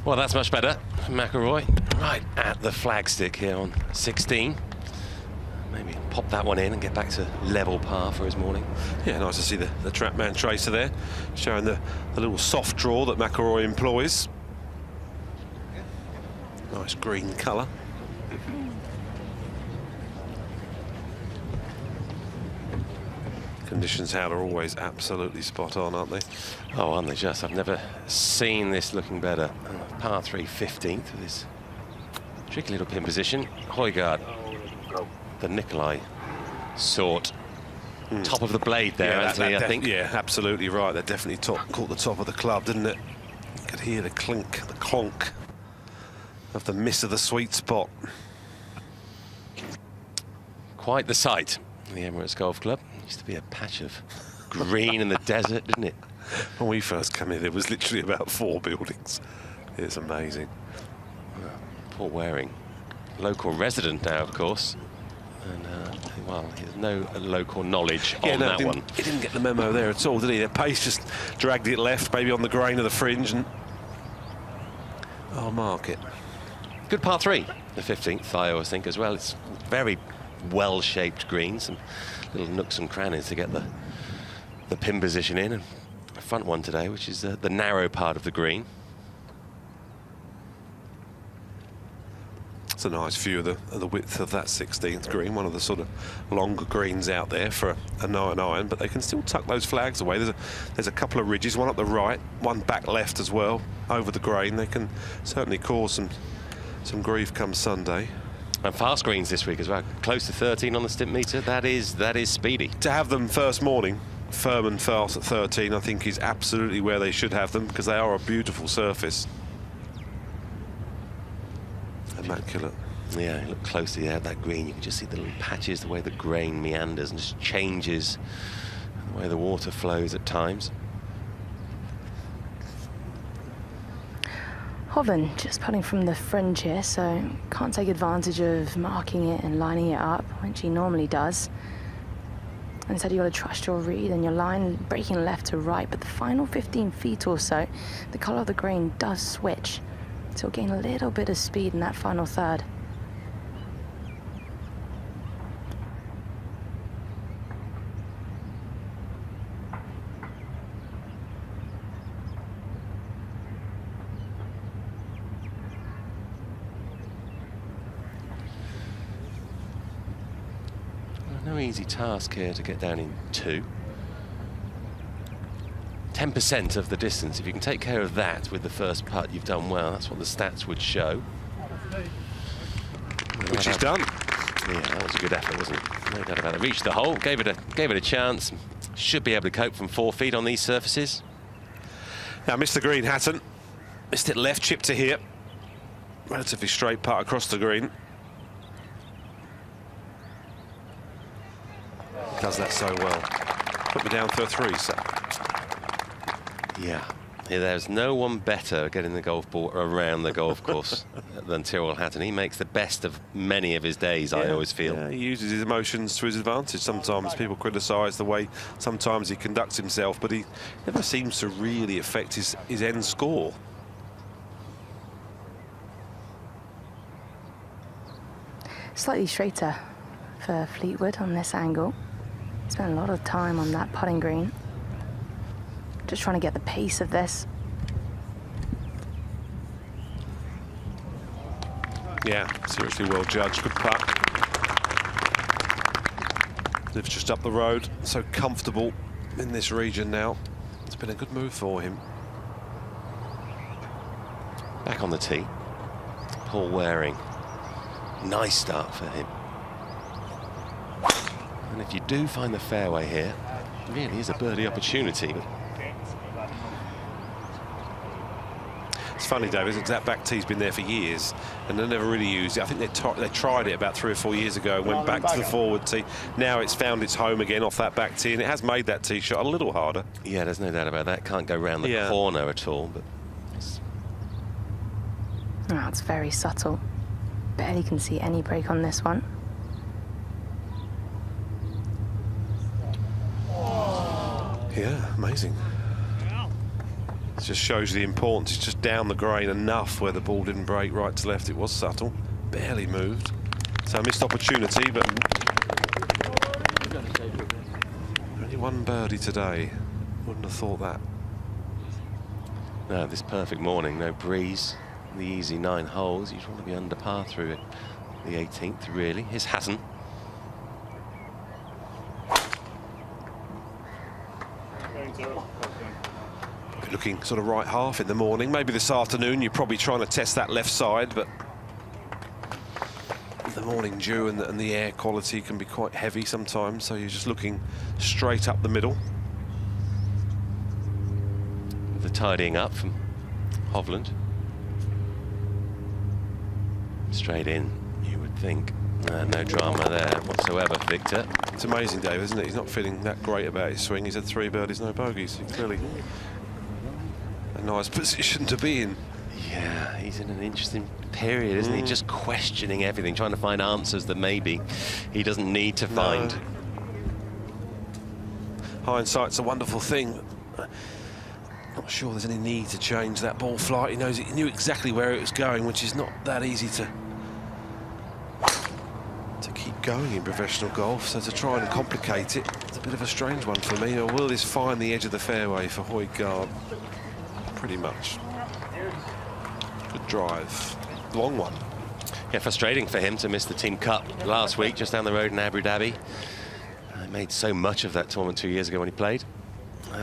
Well, that's much better. McIlroy right at the flagstick here on 16. Maybe pop that one in and get back to level par for his morning. Yeah, nice to see the Trapman tracer there, showing the little soft draw that McIlroy employs. Nice green colour. Conditions out are always absolutely spot on, aren't they? Oh, aren't they just? I've never seen this looking better. Par 3, 15th with his tricky little pin position. Højgaard, the Nicolai sort. Top of the blade there, yeah, Anthony, I think. Yeah, absolutely right. That definitely caught the top of the club, didn't it? You could hear the clink, the clonk of the miss of the sweet spot. Quite the sight, the Emirates Golf Club. Used to be a patch of green in the desert, didn't it? When we first came here, there was literally about 4 buildings. It's amazing. Poor Waring, local resident now, of course. And, well, he has no local knowledge on that one. He didn't get the memo there at all, did he? The pace just dragged it left, maybe on the grain of the fringe, and I'll mark it. Good par 3, the 15th, I always think, as well. It's very well-shaped green, some little nooks and crannies to get the pin position in, and a front one today, which is the narrow part of the green. It's a nice view of the width of that 16th green, one of the sort of longer greens out there for a 9-iron, but they can still tuck those flags away. There's a couple of ridges, one up the right, one back left as well, over the green. They can certainly cause some grief come Sunday. And fast greens this week as well, close to 13 on the stimp meter. That is speedy. To have them first morning, firm and fast at 13, I think is absolutely where they should have them, because they are a beautiful surface. Immaculate. Yeah, look closely there at that green. You can just see the little patches, the way the grain meanders and just changes, the way the water flows at times. Hovland just putting from the fringe here, so can't take advantage of marking it and lining it up, which he normally does. Instead, you've got to trust your read and your line breaking left to right, but the final 15 feet or so, the colour of the green does switch. So he'll gain a little bit of speed in that final third. No easy task here to get down in 2. 10% of the distance. If you can take care of that with the first putt, you've done well. That's what the stats would show. Which he's done. Yeah, that was a good effort, wasn't it? No doubt about it. Reached the hole, gave it a chance. Should be able to cope from 4 feet on these surfaces. Now, Mr. Green, Hatton missed it left, chip to here. Relatively straight putt across the green. Does that so well. Put me down for a 3, sir. Yeah, there's no one better getting the golf ball around the golf course than Tyrrell Hatton. He makes the best of many of his days, I always feel. Yeah, he uses his emotions to his advantage. Sometimes people criticise the way sometimes he conducts himself, but he never seems to really affect his end score. Slightly straighter for Fleetwood on this angle. Spent a lot of time on that putting green. Just trying to get the pace of this. Yeah, seriously well judged. Good putt. Lives just up the road, so comfortable in this region now. It's been a good move for him. Back on the tee. Paul Waring. Nice start for him. And if you do find the fairway here, it really is a birdie opportunity. But it's funny, David, because that back tee's been there for years and they never really used it. I think they tried it about 3 or 4 years ago and went back to the forward tee. Now it's found its home again off that back tee, and it has made that tee shot a little harder. Yeah, there's no doubt about that. Can't go round the corner at all. But it's very subtle. Barely can see any break on this one. Yeah, amazing. It just shows the importance. It's just down the grain enough where the ball didn't break right to left. It was subtle, barely moved. So a missed opportunity, but only 1 birdie today. Wouldn't have thought that. No, this perfect morning, no breeze. The easy 9 holes. You just want to be under par through it. The 18th, really. Here's Hatton. Looking sort of right half in the morning. Maybe this afternoon you're probably trying to test that left side, but the morning dew and the air quality can be quite heavy sometimes, so you're just looking straight up the middle. The tidying up from Hovland. Straight in, you would think. No drama there whatsoever, Victor. It's amazing, Dave, isn't it? He's not feeling that great about his swing. He's had 3 birdies, no bogeys. He's clearly a nice position to be in. Yeah, he's in an interesting period, isn't he? Just questioning everything, trying to find answers that maybe he doesn't need to find. Hindsight's a wonderful thing. Not sure there's any need to change that ball flight. He knew exactly where it was going, which is not that easy to to keep going in professional golf, so to try and complicate it, it's a bit of a strange one for me. Or will this find the edge of the fairway for Højgaard? Pretty much. Good drive. Long one. Yeah, frustrating for him to miss the Team Cup last week, just down the road in Abu Dhabi. I made so much of that tournament 2 years ago when he played.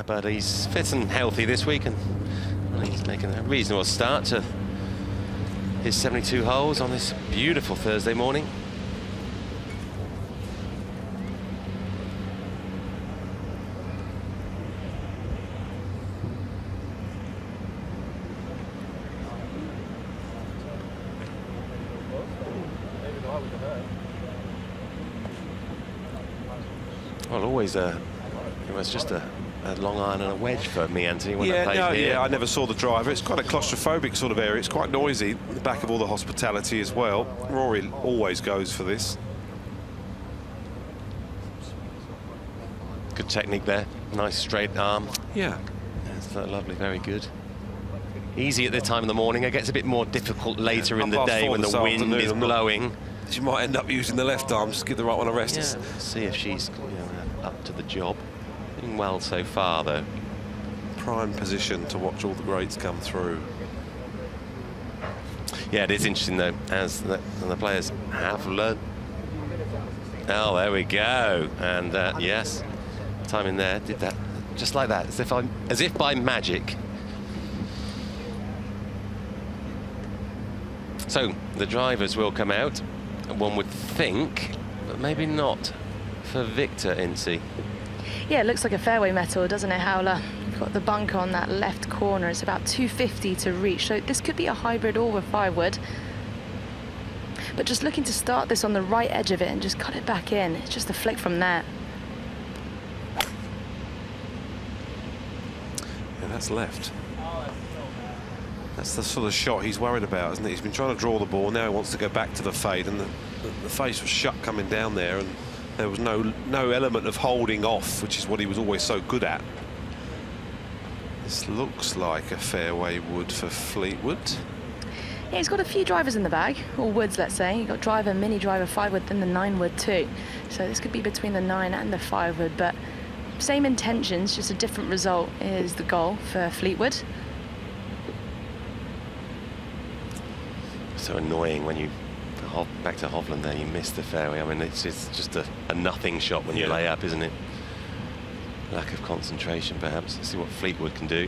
But he's fit and healthy this week, and well, he's making a reasonable start to his 72 holes on this beautiful Thursday morning. Well, always it was just a long iron and a wedge for me, Anthony, when I played here. Yeah, I never saw the driver. It's quite a claustrophobic sort of area. It's quite noisy, the back of all the hospitality as well. Rory always goes for this. Good technique there. Nice straight arm. Yeah. It's lovely, very good. Easy at the time of the morning. It gets a bit more difficult later in the day when the wind is blowing. She might end up using the left arm, just give the right one a rest. Yeah, see if she's up to the job. Doing well so far, though. Prime position to watch all the greats come through. Yeah, it is interesting, though, as the players have learned. Oh, there we go. And yes, time in there, did that just like that, as if by magic. So the drivers will come out, one would think, but maybe not for Viktor, Incy. Yeah, it looks like a fairway metal, doesn't it, Howler? You've got the bunker on that left corner. It's about 250 to reach, so this could be a hybrid or with 5-wood. But just looking to start this on the right edge of it and just cut it back in. It's just a flick from there. Yeah, that's left. That's the sort of shot he's worried about, isn't it? He's been trying to draw the ball, now he wants to go back to the fade, and the face was shut coming down there, and there was no element of holding off, which is what he was always so good at. This looks like a fairway wood for Fleetwood. Yeah, he's got a few drivers in the bag, or woods, let's say. You've got driver, mini driver, 5-wood, then the 9-wood too. So this could be between the 9 and the 5-wood, but same intentions, just a different result is the goal for Fleetwood. So annoying when you back to Hovland there, you missed the fairway. I mean, it's just a nothing shot when you lay up, isn't it? Lack of concentration, perhaps. Let's see what Fleetwood can do.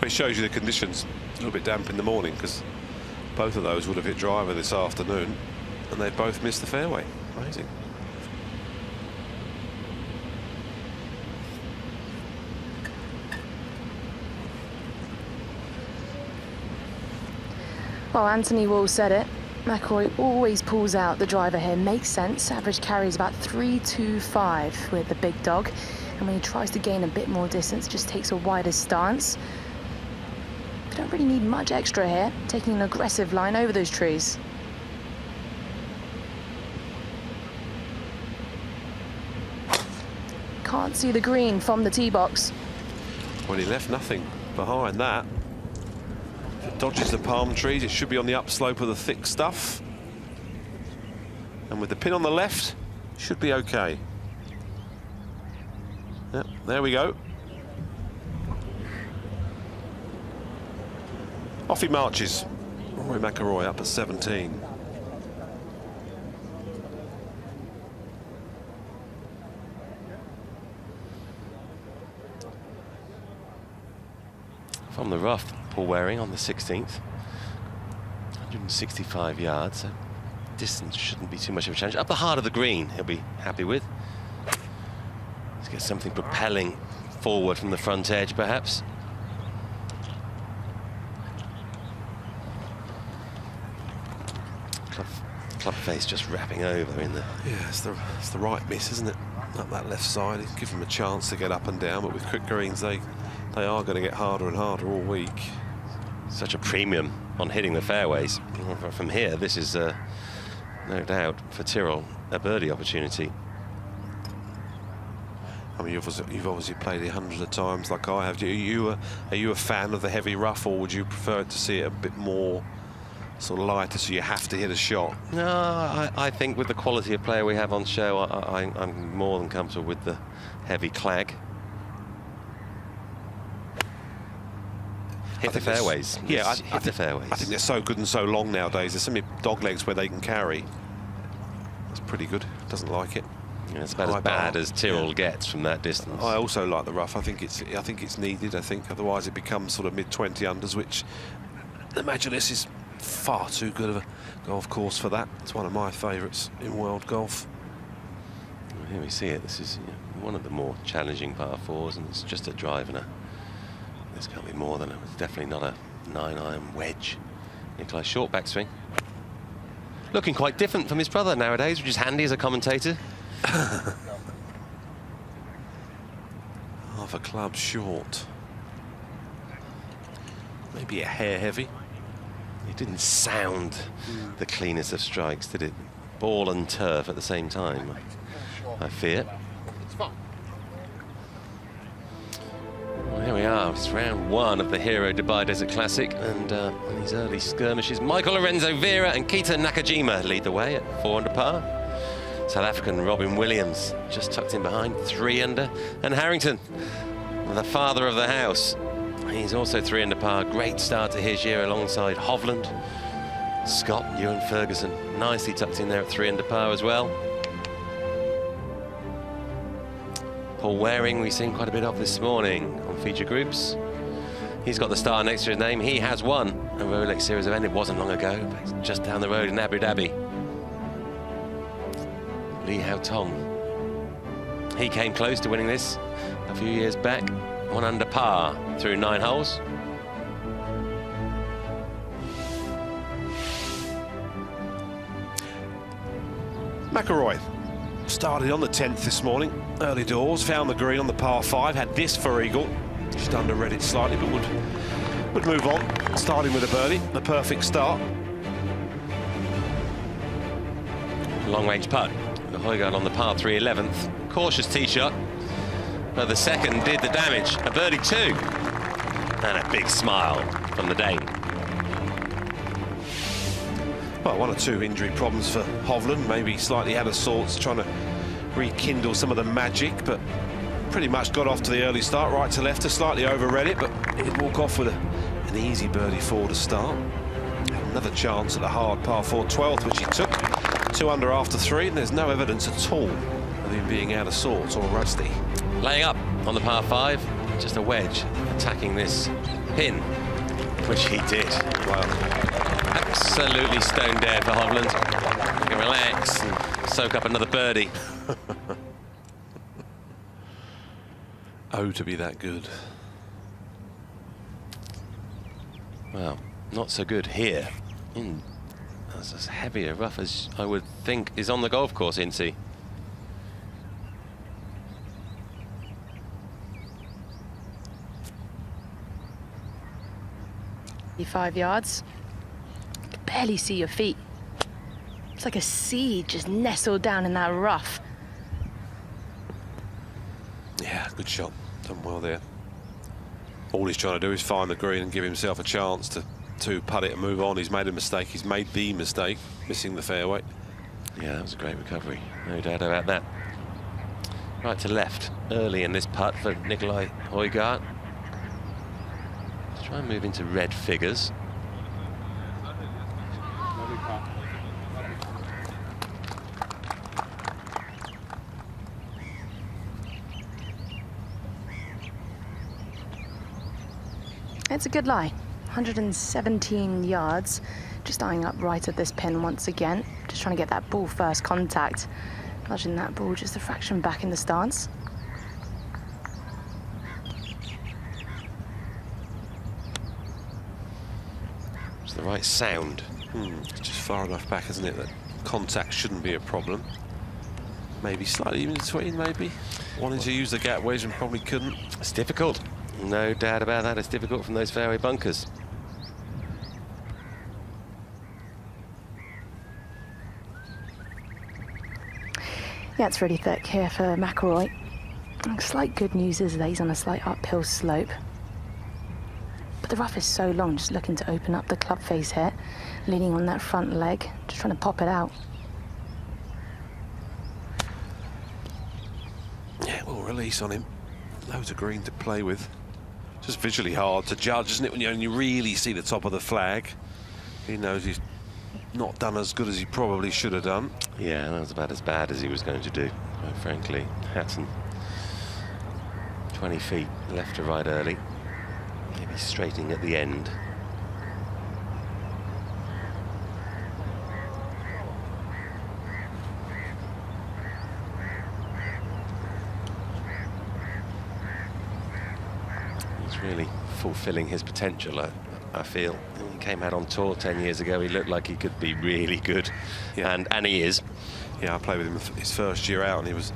It shows you the conditions a little bit damp in the morning, because both of those would have hit driver this afternoon, and they both missed the fairway. Amazing. Well, Anthony Wall said it. McIlroy always pulls out the driver here. Makes sense. Average carry is about 3.25 with the big dog. And when he tries to gain a bit more distance, just takes a wider stance. But don't really need much extra here. Taking an aggressive line over those trees. Can't see the green from the tee box. Well, he left nothing behind that. Dodges the palm trees, it should be on the upslope of the thick stuff, and with the pin on the left, should be okay. Yep, there we go. Off he marches. Rory McIlroy up at 17. From the rough, Paul Waring on the 16th. 165 yards, so distance shouldn't be too much of a challenge. Up the heart of the green, he'll be happy with. Let's get something propelling forward from the front edge, perhaps. Club face just wrapping over in the... Yeah, it's the right miss, isn't it? Up that left side, give them a chance to get up and down, but with quick greens, they are going to get harder and harder all week. Such a premium on hitting the fairways. From here, this is no doubt for Tyrrell a birdie opportunity. I I mean, you've obviously played it hundreds of times, like I have. Are you a fan of the heavy rough, or would you prefer to see it a bit more sort of lighter, so you have to hit a shot? No, I think with the quality of player we have on show, I'm more than comfortable with the heavy clag. Hit the fairways. Yeah, hit the fairways. I think they're so good and so long nowadays. There's so many dog legs where they can carry. It's pretty good. Doesn't like it. Yeah, it's about as bad as Tyrrell gets from that distance. I also like the rough. I think it's needed. I think otherwise it becomes sort of mid-20 unders, which the Majlis is far too good of a golf course for that. It's one of my favourites in world golf. Well, here we see it. This is one of the more challenging par fours, and it's just a drive and this can't be more than it's definitely not a 9-iron wedge. Nicolai short backswing. Looking quite different from his brother nowadays, which is handy as a commentator. Half a club short. Maybe a hair heavy. It didn't sound the cleanest of strikes, did it? Ball and turf at the same time, I fear. Well, here we are. It's round 1 of the Hero Dubai Desert Classic, and in these early skirmishes, Michael Lorenzo Vera and Keita Nakajima lead the way at 4 under par. South African Robin Williams just tucked in behind, 3 under, and Harrington, the father of the house, he's also 3 under par. Great start to his year alongside Hovland, Scott, Ewan Ferguson, nicely tucked in there at 3 under par as well. Paul Waring, we've seen quite a bit of this morning on feature groups. He's got the star next to his name. He has won a Rolex Series event. It wasn't long ago, but it's just down the road in Abu Dhabi. Lee Hao Tong. He came close to winning this a few years back. 1 under par through 9 holes. McIlroy started on the 10th this morning, early doors, found the green on the par 5, had this for eagle. Just underread it slightly, but would move on, starting with a birdie, the perfect start. Long range putt. The Højgaard on the par 3 11th. Cautious tee shot, but the second did the damage. A birdie 2, and a big smile from the Dane. Well, 1 or 2 injury problems for Hovland, maybe slightly out of sorts, trying to rekindle some of the magic, but pretty much got off to the early start, right to left, slightly overread it, but he'd walk off with an easy birdie 4 to start. Another chance at the hard par 4 12th, which he took. 2 under after 3, and there's no evidence at all of him being out of sorts or rusty. Laying up on the par 5, just a wedge, attacking this pin, which he did. Well, absolutely stone dead for Hovland. He can relax and soak up another birdie. Oh, to be that good. Well, not so good here. That's as heavy a rough as I would think is on the golf course, Incy. 5 yards. You can barely see your feet. It's like a seed just nestled down in that rough. Yeah, good shot. Done well there. All he's trying to do is find the green and give himself a chance to putt it and move on. He's made a mistake. He's made the mistake, missing the fairway. Yeah, that was a great recovery. No doubt about that. Right to left early in this putt for Nicolai Højgaard. Let's try and move into red figures. It's a good lie. 117 yards. Just eyeing up right at this pin once again. Just trying to get that ball first contact. Nudging that ball just a fraction back in the stance. It's the right sound. It's just far enough back, isn't it, that contact shouldn't be a problem. Maybe slightly in between, maybe. Wanted to use the gap wedge and probably couldn't. It's difficult. No doubt about that. It's difficult from those fairway bunkers. Yeah, it's really thick here for McIlroy. Slight good news is that he's on a slight uphill slope. But the rough is so long, just looking to open up the club face here, leaning on that front leg, just trying to pop it out. Yeah, well, release on him. Loads of green to play with. Just visually hard to judge, isn't it, when you only really see the top of the flag. He knows he's not done as good as he probably should have done. Yeah, that was about as bad as he was going to do, quite frankly. Hatton, 20 feet left to right early. Maybe straightening at the end. He's really fulfilling his potential, I feel. He came out on tour 10 years ago. He looked like he could be really good, yeah. and he is. Yeah, I played with him his first year out, and he was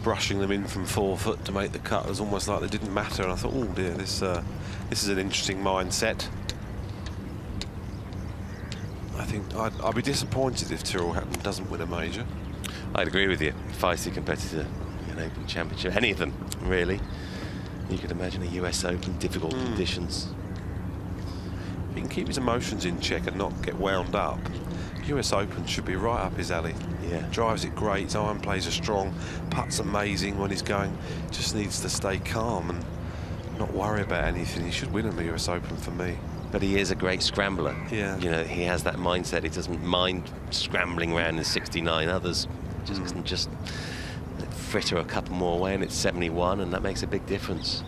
brushing them in from 4 foot to make the cut. It was almost like they didn't matter, and I thought, oh dear, this is an interesting mindset. I think I'd be disappointed if Tyrrell Hatton doesn't win a major. I'd agree with you. Feisty competitor in Open Championship, any of them, really. You could imagine a US Open, difficult conditions. If he can keep his emotions in check and not get wound up, US Open should be right up his alley. Yeah. Drives it great, his iron plays are strong, putts amazing when he's going. Just needs to stay calm and not worry about anything. He should win in the US Open for me. But he is a great scrambler. Yeah. You know, he has that mindset. He doesn't mind scrambling around in 69. Others just fritter a couple more away, and it's 71, and that makes a big difference.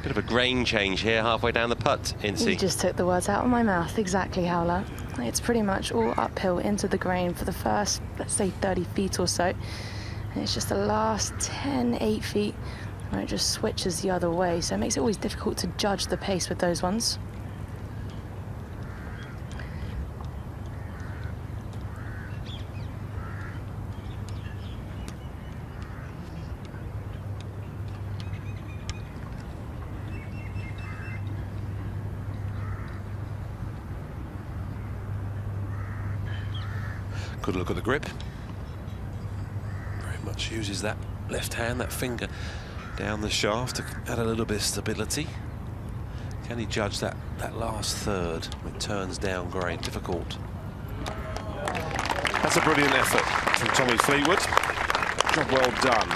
Bit of a grain change here halfway down the putt, Incy. You just took the words out of my mouth. Exactly, Howler. It's pretty much all uphill into the grain for the first, let's say, 30 feet or so. And it's just the last 8 feet where it just switches the other way. So it makes it always difficult to judge the pace with those ones. Good look at the grip. Very much uses that left hand, that finger down the shaft to add a little bit of stability. Can he judge that last third when it turns down grain? Difficult. That's a brilliant effort from Tommy Fleetwood. Job well done.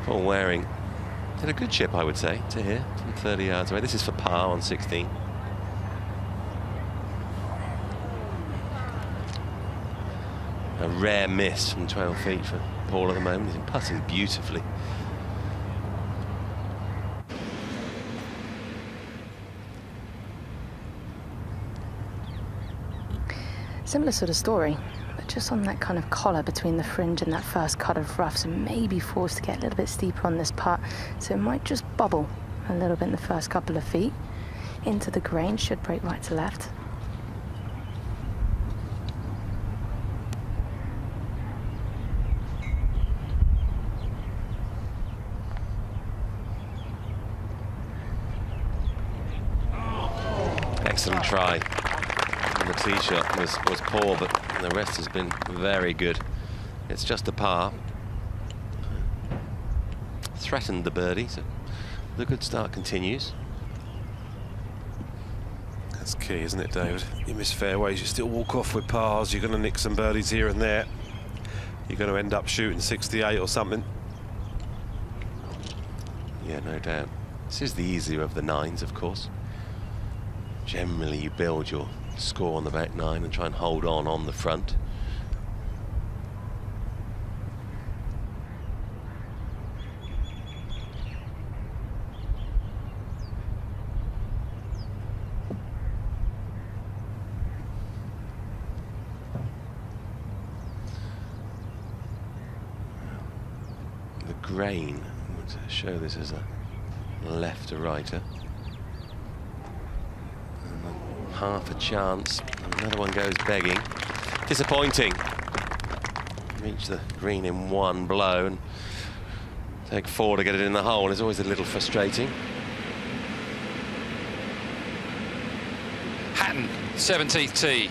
Paul Waring did a good chip, I would say, to here from 30 yards away. This is for par on 16. A rare miss from 12 feet for Paul at the moment. He's putting beautifully. Similar sort of story, but just on that kind of collar between the fringe and that first cut of rough, so maybe forced to get a little bit steeper on this putt, so it might just bubble a little bit in the first couple of feet. Into the grain, should break right to left. Excellent try. And the tee shot was poor, but the rest has been very good. It's just a par. Threatened the birdie, so the good start continues. That's key, isn't it, David? You miss fairways, you still walk off with pars, you're going to nick some birdies here and there. You're going to end up shooting 68 or something. Yeah, no doubt. This is the easier of the nines, of course. Generally, you build your score on the back nine and try and hold on the front. The grain would show this as a left to righter. Half a chance. Another one goes begging. Disappointing. Reach the green in one blow and take 4 to get it in the hole. It's always a little frustrating. 17th tee.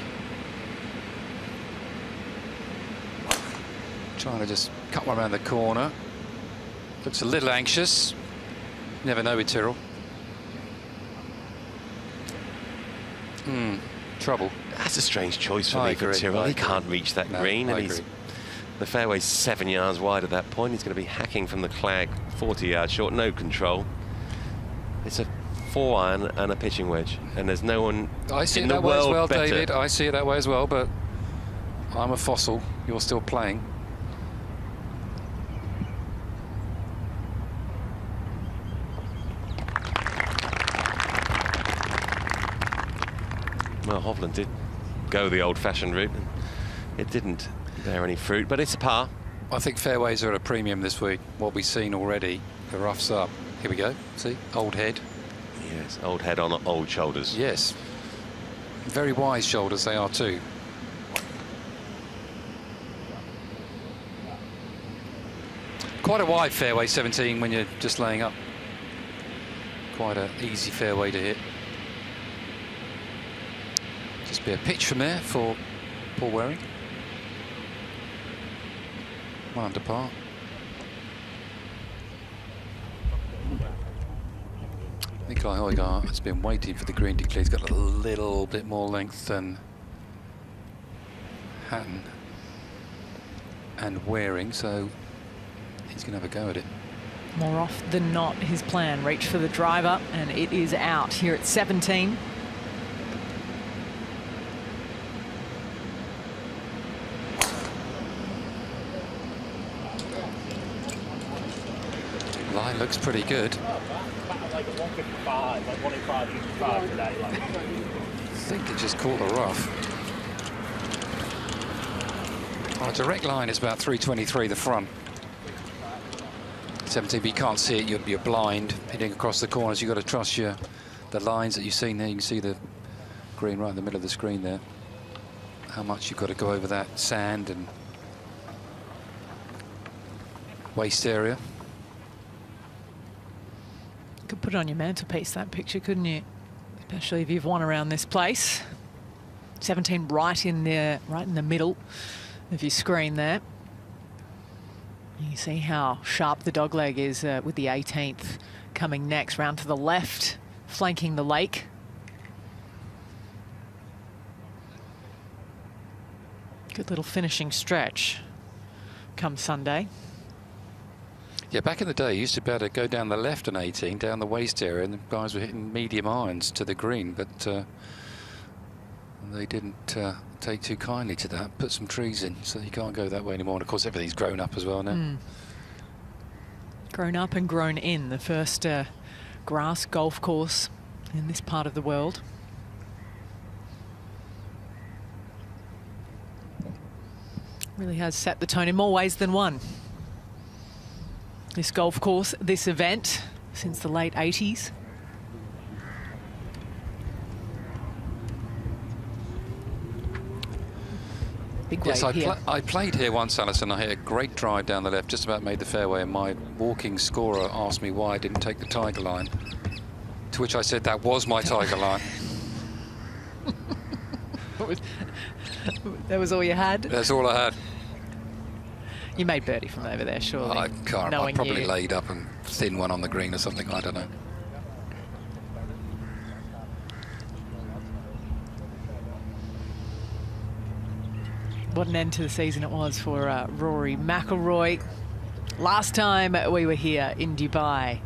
Trying to just cut one around the corner. Looks a little anxious. Never know with Tyrrell. Trouble. That's a strange choice for me for Tyrrell. He can't reach that green, and the fairway's 7 yards wide at that point. He's going to be hacking from the flag 40 yards short, no control. It's a 4-iron and a pitching wedge, and there's no one I see in it the that way as world well, better. David. I see it that way as well, but I'm a fossil. You're still playing. Well, Hovland did go the old-fashioned route, and it didn't bear any fruit, but it's a par. I think fairways are at a premium this week. What we've seen already, the rough's up. Here we go. See, old head. Yes, old head on old shoulders. Yes. Very wise shoulders they are too. Quite a wide fairway, 17, when you're just laying up. Quite an easy fairway to hit. Just be a pitch from there for Paul Waring. 1 under par. Nicolai Højgaard has been waiting for the green to clear. He's got a little bit more length than Hatton and Waring, so he's going to have a go at it. More off than not, his plan. Reach for the driver, and it is out here at 17. Line looks pretty good. Like a 155, like 185, 55 today. Like. I think it just caught the rough. Our direct line is about 323, the front. 17, but you can't see it, you're blind. Hitting across the corners, you've got to trust the lines that you've seen there. You can see the green right in the middle of the screen there. How much you've got to go over that sand and waste area. Could put it on your mantelpiece, that picture, couldn't you? Especially if you've won around this place. 17 right in the middle of your screen there. You see how sharp the dogleg is with the 18th coming next, round to the left, flanking the lake. Good little finishing stretch come Sunday. Yeah, back in the day, you used to be able to go down the left on 18, down the waist area, and the guys were hitting medium irons to the green, but they didn't take too kindly to that. Put some trees in, so you can't go that way anymore. And of course, everything's grown up as well now. Grown up and grown in. The first grass golf course in this part of the world. Really has set the tone in more ways than one. This golf course, this event, since the late 80s. Big yes, I played here once, Alison. I hit a great drive down the left, just about made the fairway, and my walking scorer asked me why I didn't take the tiger line. To which I said that was my tiger line. That was all you had? That's all I had. You made birdie from over there, surely. I can't. I probably laid up and thin one on the green or something. I don't know. What an end to the season it was for Rory McIlroy. Last time we were here in Dubai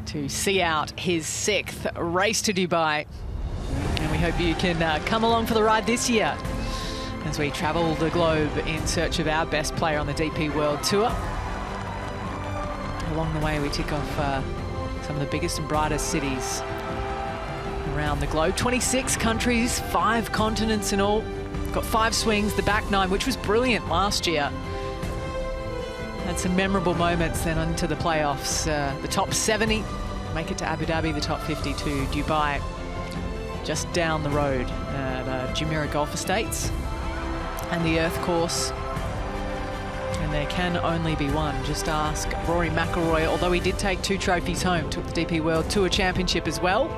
to see out his 6th race to Dubai. And we hope you can come along for the ride this year as we travel the globe in search of our best player on the DP World Tour. Along the way, we tick off some of the biggest and brightest cities around the globe. 26 countries, 5 continents in all. Got 5 swings, the back 9, which was brilliant last year. Had some memorable moments then into the playoffs. The top 70 make it to Abu Dhabi, the top 50 to Dubai, just down the road at Jumeirah Golf Estates and the Earth Course. And there can only be one. Just ask Rory McIlroy, although he did take 2 trophies home, took the DP World Tour Championship as well.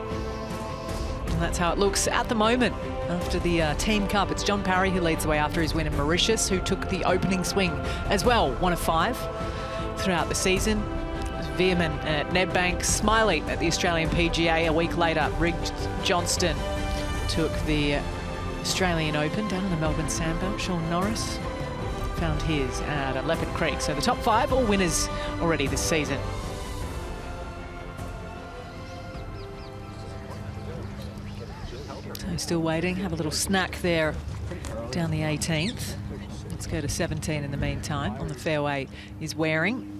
And that's how it looks at the moment after the Team Cup. It's John Parry who leads the way after his win in Mauritius, who took the opening swing as well, 1 of 5 throughout the season. Veerman at Nedbank, Smiley at the Australian PGA. A week later, Rig Johnston took the Australian Open down in the Melbourne Sandbelt. Sean Norris found his at Leopard Creek. So the top 5 all winners already this season. So still waiting, have a little snack there down the 18th. Let's go to 17 in the meantime. On the fairway is Waring.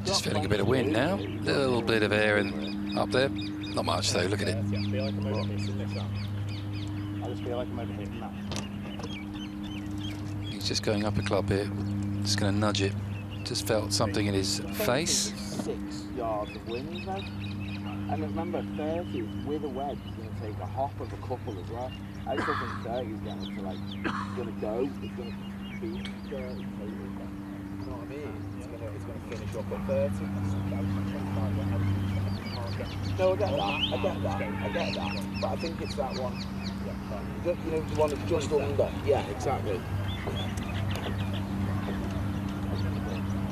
Just feeling a bit of wind now. A little bit of air up there. Not much though, look at it. I just feel like I'm overhitting that. He's just going up a club here. Just going to nudge it. Just felt something in his face. 6 yards of wind now. And remember, 30 with a wedge is going to take a hop of a couple as well. I still think 30 is going to like, it's going to go, it's going to be 30 total. You know what I mean? It's going to finish up at 30. No, I get that. But I think it's that one. You know, the one that's just under. Yeah, exactly.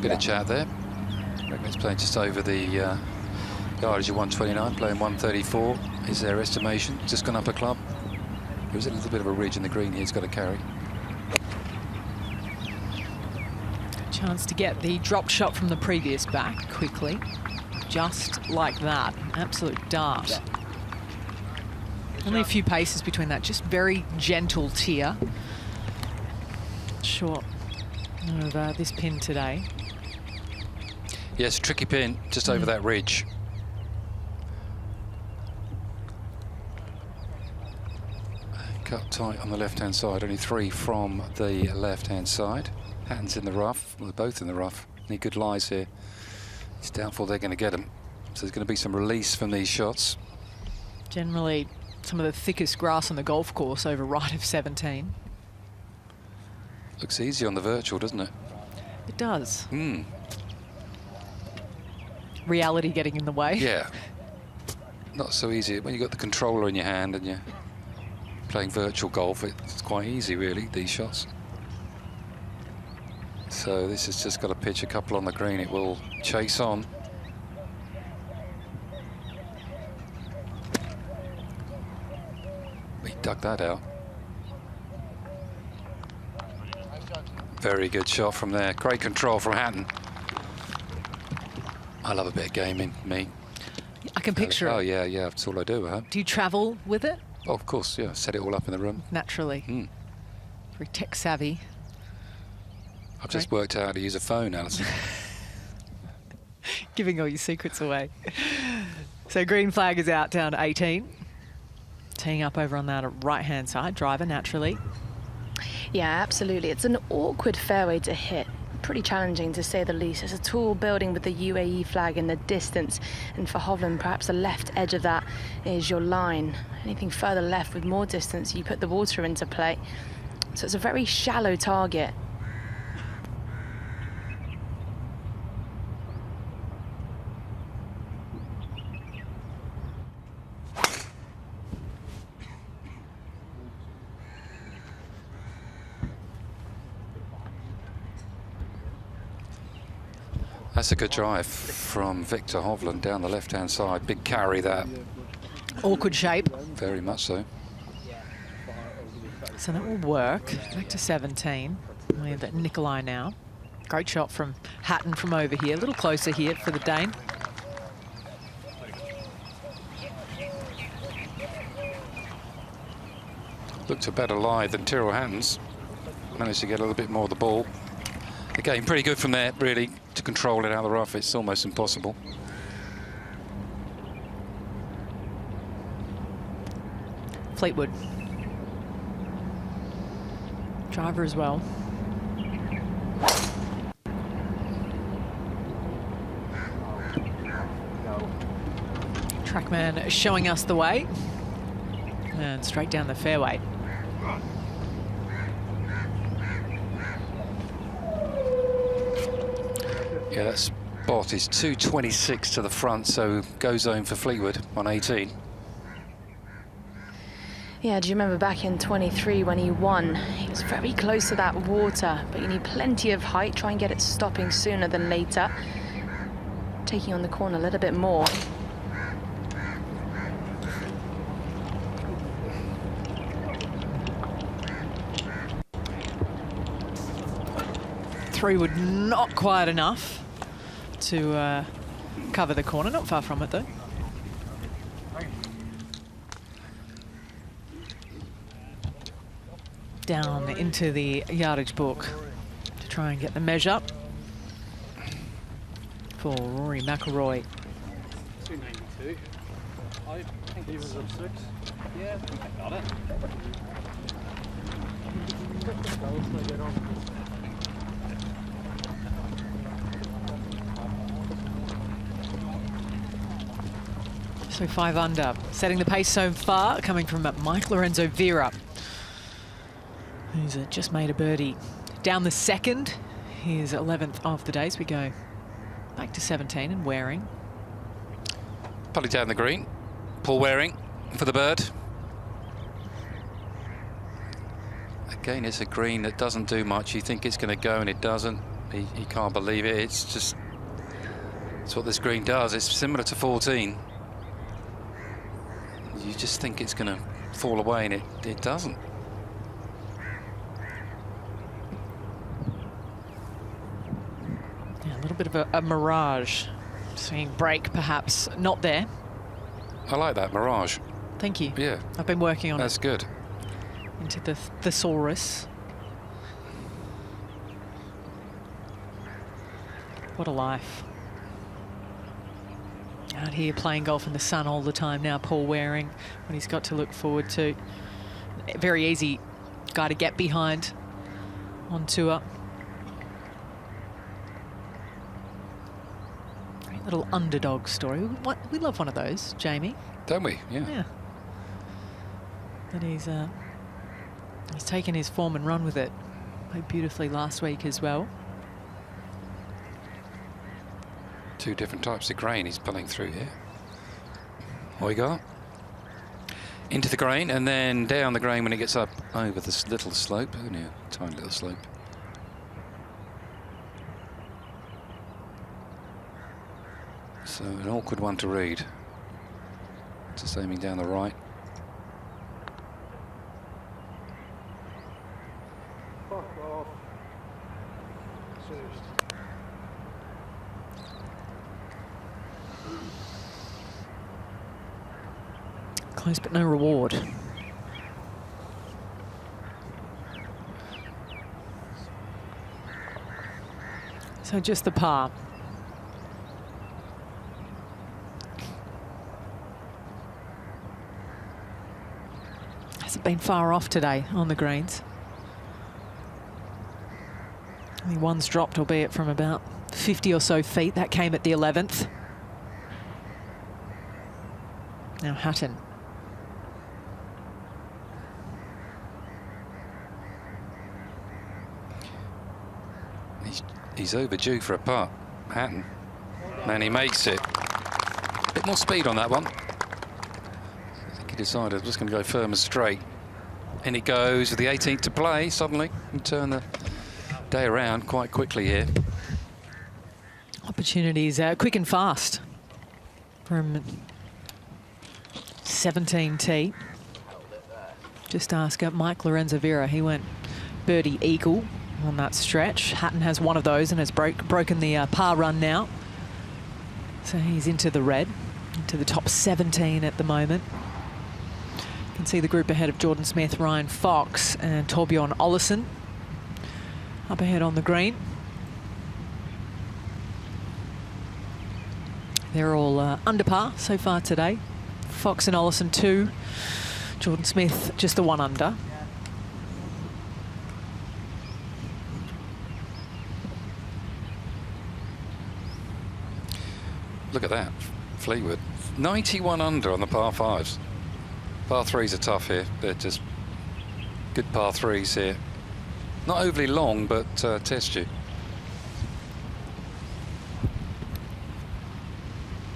Bit of chat there. Reckon playing just over the yardage of 129, playing 134 is their estimation. Just gone up a club. There was a little bit of a ridge in the green here he's got to carry. Chance to get the drop shot from the previous back quickly. Just like that. Absolute dart. Only a few paces between that. Just very gentle tier. Short of this pin today. Yes, tricky pin just over that ridge. Cut tight on the left-hand side. Only 3 from the left-hand side. Hatton's in the rough. Well, they're both in the rough. Need good lies here. It's doubtful they're going to get them. So there's going to be some release from these shots. Generally, some of the thickest grass on the golf course over right of 17. Looks easy on the virtual, doesn't it? It does. Hmm. Reality getting in the way. Yeah. Not so easy. When you've got the controller in your hand and you're playing virtual golf, it's quite easy, really, these shots. So this has just got to pitch a couple on the green. It will chase on. He dug that out. Very good shot from there. Great control from Hatton. I love a bit of gaming, me. I can picture it. Oh, yeah, that's all I do, huh? Do you travel with it? Oh, of course, yeah. Set it all up in the room. Naturally. Very tech savvy. I've just worked out how to use a phone, Alison. Giving all your secrets away. So green flag is out down to 18. Teeing up over on that right-hand side. Driver, naturally. Yeah, absolutely. It's an awkward fairway to hit. Pretty challenging, to say the least. It's a tall building with the UAE flag in the distance. And for Hovland, perhaps the left edge of that is your line. Anything further left with more distance, you put the water into play. So it's a very shallow target. That's a good drive from Viktor Hovland down the left-hand side. Big carry, that. Awkward shape. Very much so. So that will work. Back to 17. We have that Nicolai now. Great shot from Hatton from over here. A little closer here for the Dane. Looked a better lie than Tyrrell Hatton's. Managed to get a little bit more of the ball. Again, pretty good from there, really, to control it out of the rough. It's almost impossible. Fleetwood. Driver as well. Trackman showing us the way. And straight down the fairway. Yeah, that's spot is 226 to the front, so go zone for Fleetwood on 18. Yeah, do you remember back in 23 when he won? He was very close to that water, but you need plenty of height. Try and get it stopping sooner than later. Taking on the corner a little bit more. Three would not quite enough to cover the corner. Not far from it, though. Down into the yardage book to try and get the measure for Rory McIlroy. 292. I think he was up 6. Yeah, I think I got it. So 5 under, setting the pace so far, coming from Mike Lorenzo Vera, who's just made a birdie. Down the second, his 11th of the day, as we go back to 17 and Waring. Probably down the green. Paul Waring for the bird. Again, it's a green that doesn't do much. You think it's going to go and it doesn't. He can't believe it. It's just, it's what this green does. It's similar to 14. You just think it's going to fall away and it doesn't. Yeah, a little bit of a mirage. Seeing break perhaps not there. I like that mirage. Thank you. Yeah. I've been working on That's it. good. Into the thesaurus. What a life. Out here playing golf in the sun all the time now, Paul Waring, what he's got to look forward to. Very easy guy to get behind on tour. Great little underdog story. We love one of those, Jamie. Don't we? Yeah. Yeah. But he's taken his form and run with it. Played beautifully last week as well. 2 different types of grain he's pulling through here. Højgaard. Into the grain and then down the grain when it gets up over this little slope. Only a tiny little slope. So an awkward one to read. Just aiming down the right. Close but no reward. So just the par. Hasn't been far off today on the greens. Only one's dropped, albeit from about 50 or so feet. That came at the 11th. Now Hatton. He's overdue for a putt, Hatton. And he makes it. A bit more speed on that one. I think he decided I'm just going to go firm and straight. And it goes with the 18th to play suddenly and turn the day around quite quickly here. Opportunities quick and fast from 17T. Just ask Mike Lorenzo Vera. He went birdie eagle on that stretch. Hatton has one of those and has broken the par run now. So he's into the red, into the top 17 at the moment. You can see the group ahead of Jordan Smith, Ryan Fox and Torbjorn Olesen. Up ahead on the green. They're all under par so far today. Fox and Olesen 2. Jordan Smith just the 1 under. Look at that, Fleetwood. 91 under on the par 5s. Par 3s are tough here. They're just good par 3s here. Not overly long, but test you.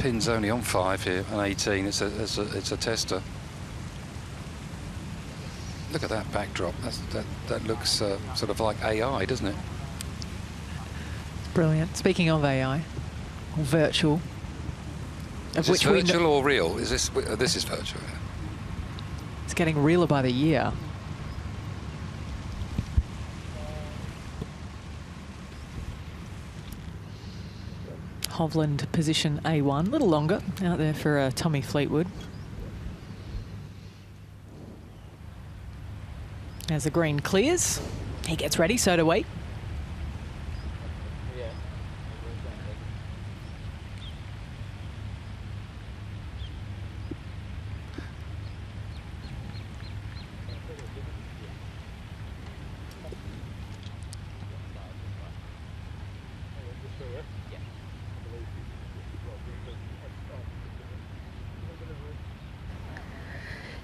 pin's only on 5 here, on 18. It's a tester. Look at that backdrop. That looks sort of like AI, doesn't it? Brilliant. Speaking of AI, or virtual. Is this virtual or real? Is this? This is virtual. Yeah. It's getting realer by the year. Hovland position A1, a little longer out there for Tommy Fleetwood. As the green clears, he gets ready, so do we.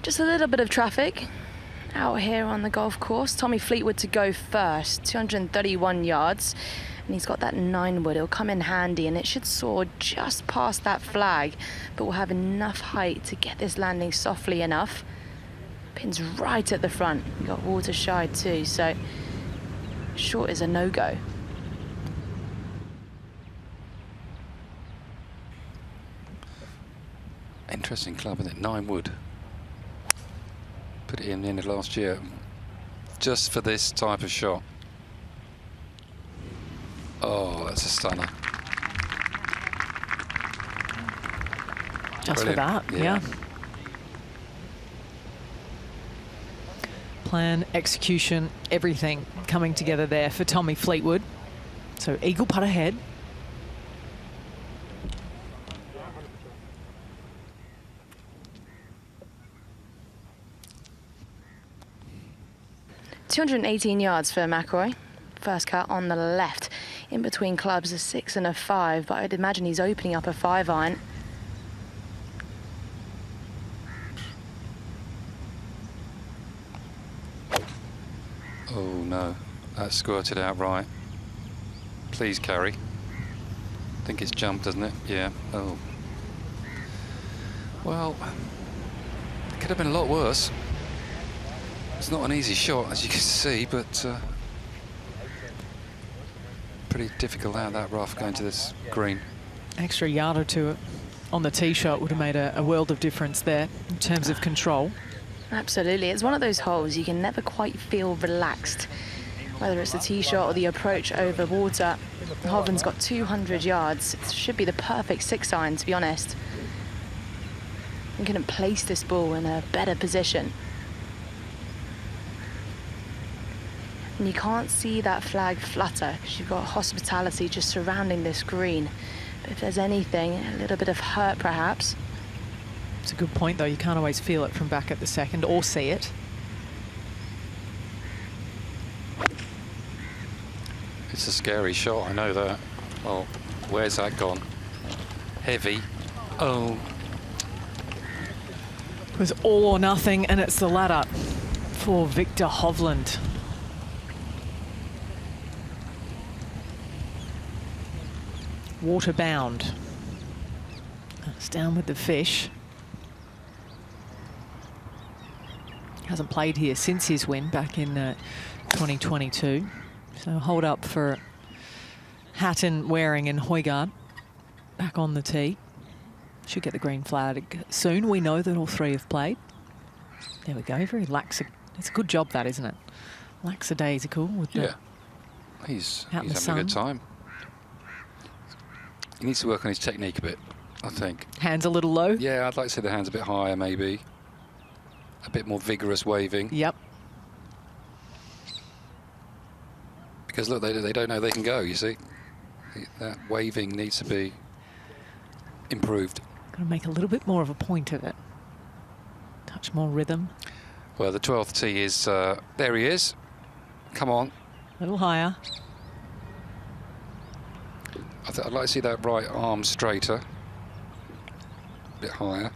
Just a little bit of traffic out here on the golf course. Tommy Fleetwood to go first, 231 yards, and he's got that 9-wood. It'll come in handy, and it should soar just past that flag, but we'll have enough height to get this landing softly enough. Pin's right at the front. We've got water shy too, so short is a no-go. Interesting club, isn't it? 9-wood. Put it in the end of last year, just for this type of shot. Oh, that's a stunner. Just Brilliant. for that, yeah. Plan, execution, everything coming together there for Tommy Fleetwood. So eagle putt ahead. .218 yards for McIlroy. First cut on the left. In between clubs, a 6 and a 5, but I'd imagine he's opening up a 5-iron. Oh no, that squirted out right. Please carry. I think it's jumped, doesn't it? Yeah. Oh. Well, it could have been a lot worse. It's not an easy shot, as you can see, but pretty difficult out that rough going to this green. Extra yard or two on the tee shot would have made a world of difference there in terms of control. Absolutely. It's one of those holes you can never quite feel relaxed, whether it's the tee shot or the approach over water. Hovland's got 200 yards. It should be the perfect 6-iron, to be honest. You couldn't place this ball in a better position. And you can't see that flag flutter because you've got hospitality just surrounding this green. But if there's anything, a little bit of hurt perhaps. It's a good point, though. You can't always feel it from back at the second or see it. It's a scary shot, I know that. Well, where's that gone? Heavy. Oh. It was all or nothing, and it's the ladder for Viktor Hovland. Waterbound. It's down with the fish. Hasn't played here since his win back in 2022. So hold up for Hatton, Waring and Højgaard back on the tee. Should get the green flag soon. We know that all three have played. There we go. Very lax. It's a good job, that, isn't it? Lackadaisical with the He's out in the having sun. a good time. He needs to work on his technique a bit, I think. Hands a little low? Yeah, I'd like to see the hands a bit higher, maybe. A bit more vigorous waving. Yep. Because, look, they don't know they can go, you see. That waving needs to be improved. Got to make a little bit more of a point of it. Touch more rhythm. Well, the 12th tee is... there he is. Come on. A little higher. I'd like to see that right arm straighter. A bit higher.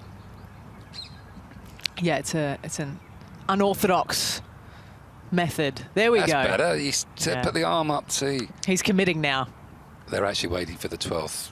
Yeah, it's an unorthodox method. There we go. That's better. He's put the arm up, see. He's committing now. They're actually waiting for the 12th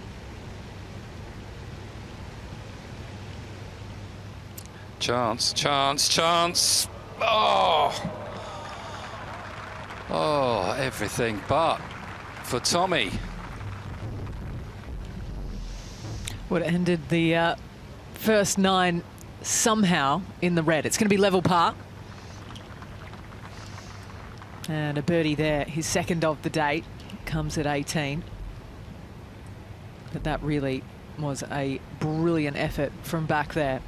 Chance, chance, chance. Oh! Oh, everything but for Tommy. Would have ended the first 9 somehow in the red. It's going to be level par. And a birdie there, his second of the day, comes at 18. But that really was a brilliant effort from back there.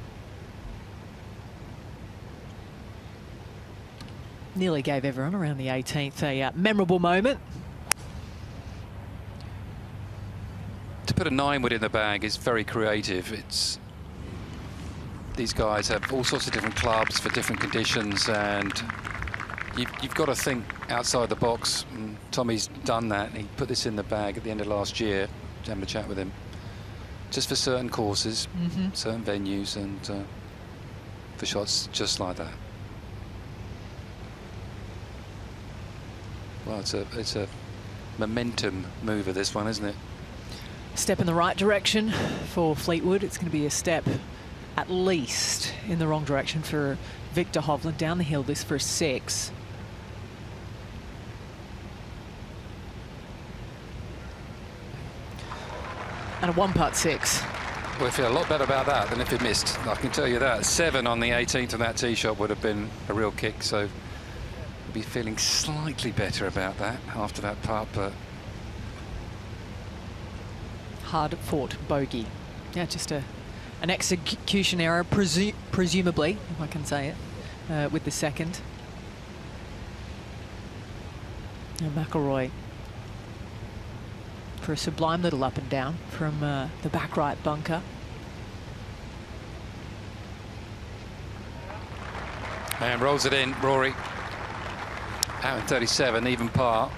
Nearly gave everyone around the 18th a memorable moment. To put a 9-wood in the bag is very creative. These guys have all sorts of different clubs for different conditions, and you've got to think outside the box. And Tommy's done that. He put this in the bag at the end of last year, having a chat with him, just for certain courses, certain venues, and for shots just like that. Well, it's a momentum mover, this one, isn't it? Step in the right direction for Fleetwood. It's going to be a step at least in the wrong direction for Viktor Hovland. Down the hill, this for 6. And a 1-putt 6. Well, I feel a lot better about that than if it missed. I can tell you that. 7 on the 18th of that tee shot would have been a real kick, so be feeling slightly better about that after that putt, but hard fought bogey. Yeah, just an execution error, presumably, if I can say it, with the second. And McIlroy for a sublime little up and down from the back right bunker. And rolls it in, Rory. Out in 37, even par.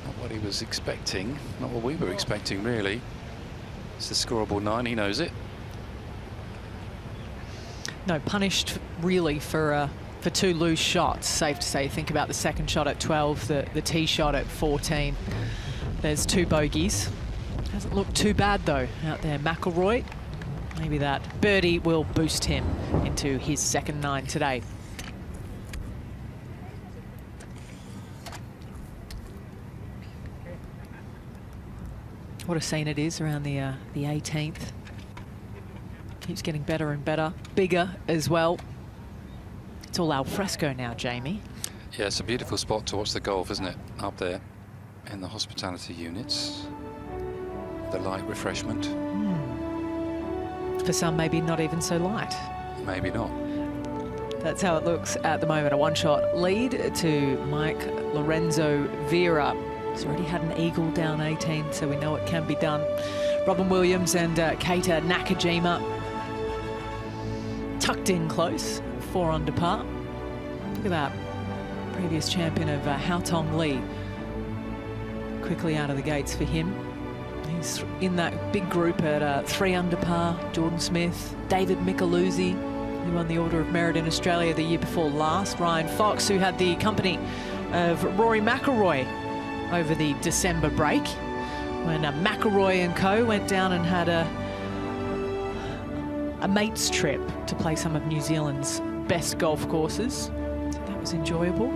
Not what he was expecting, not what we were expecting, really. It's the scoreable 9, he knows it. No, punished really for 2 loose shots, safe to say. Think about the second shot at 12, the tee shot at 14. There's 2 bogeys. Hasn't looked too bad, though, out there. McIlroy, maybe that birdie will boost him into his second 9 today. What a scene it is around the 18th. Keeps getting better and better, bigger as well. It's all al fresco now, Jamie. Yeah, it's a beautiful spot to watch the golf, isn't it? Up there in the hospitality units. The light refreshment. For some, maybe not even so light. Maybe not. That's how it looks at the moment. A 1-shot lead to Mike Lorenzo Vera. He's already had an eagle down 18, so we know it can be done. Robin Williams and Keita Nakajima tucked in close, 4 under par. Look at that, previous champion of Haotong Li. Quickly out of the gates for him. He's in that big group at 3 under par. Jordan Smith, David Micheluzzi, who won the Order of Merit in Australia the year before last. Ryan Fox, who had the company of Rory McIlroy over the December break, when McIlroy and co went down and had a mate's trip to play some of New Zealand's best golf courses. So that was enjoyable.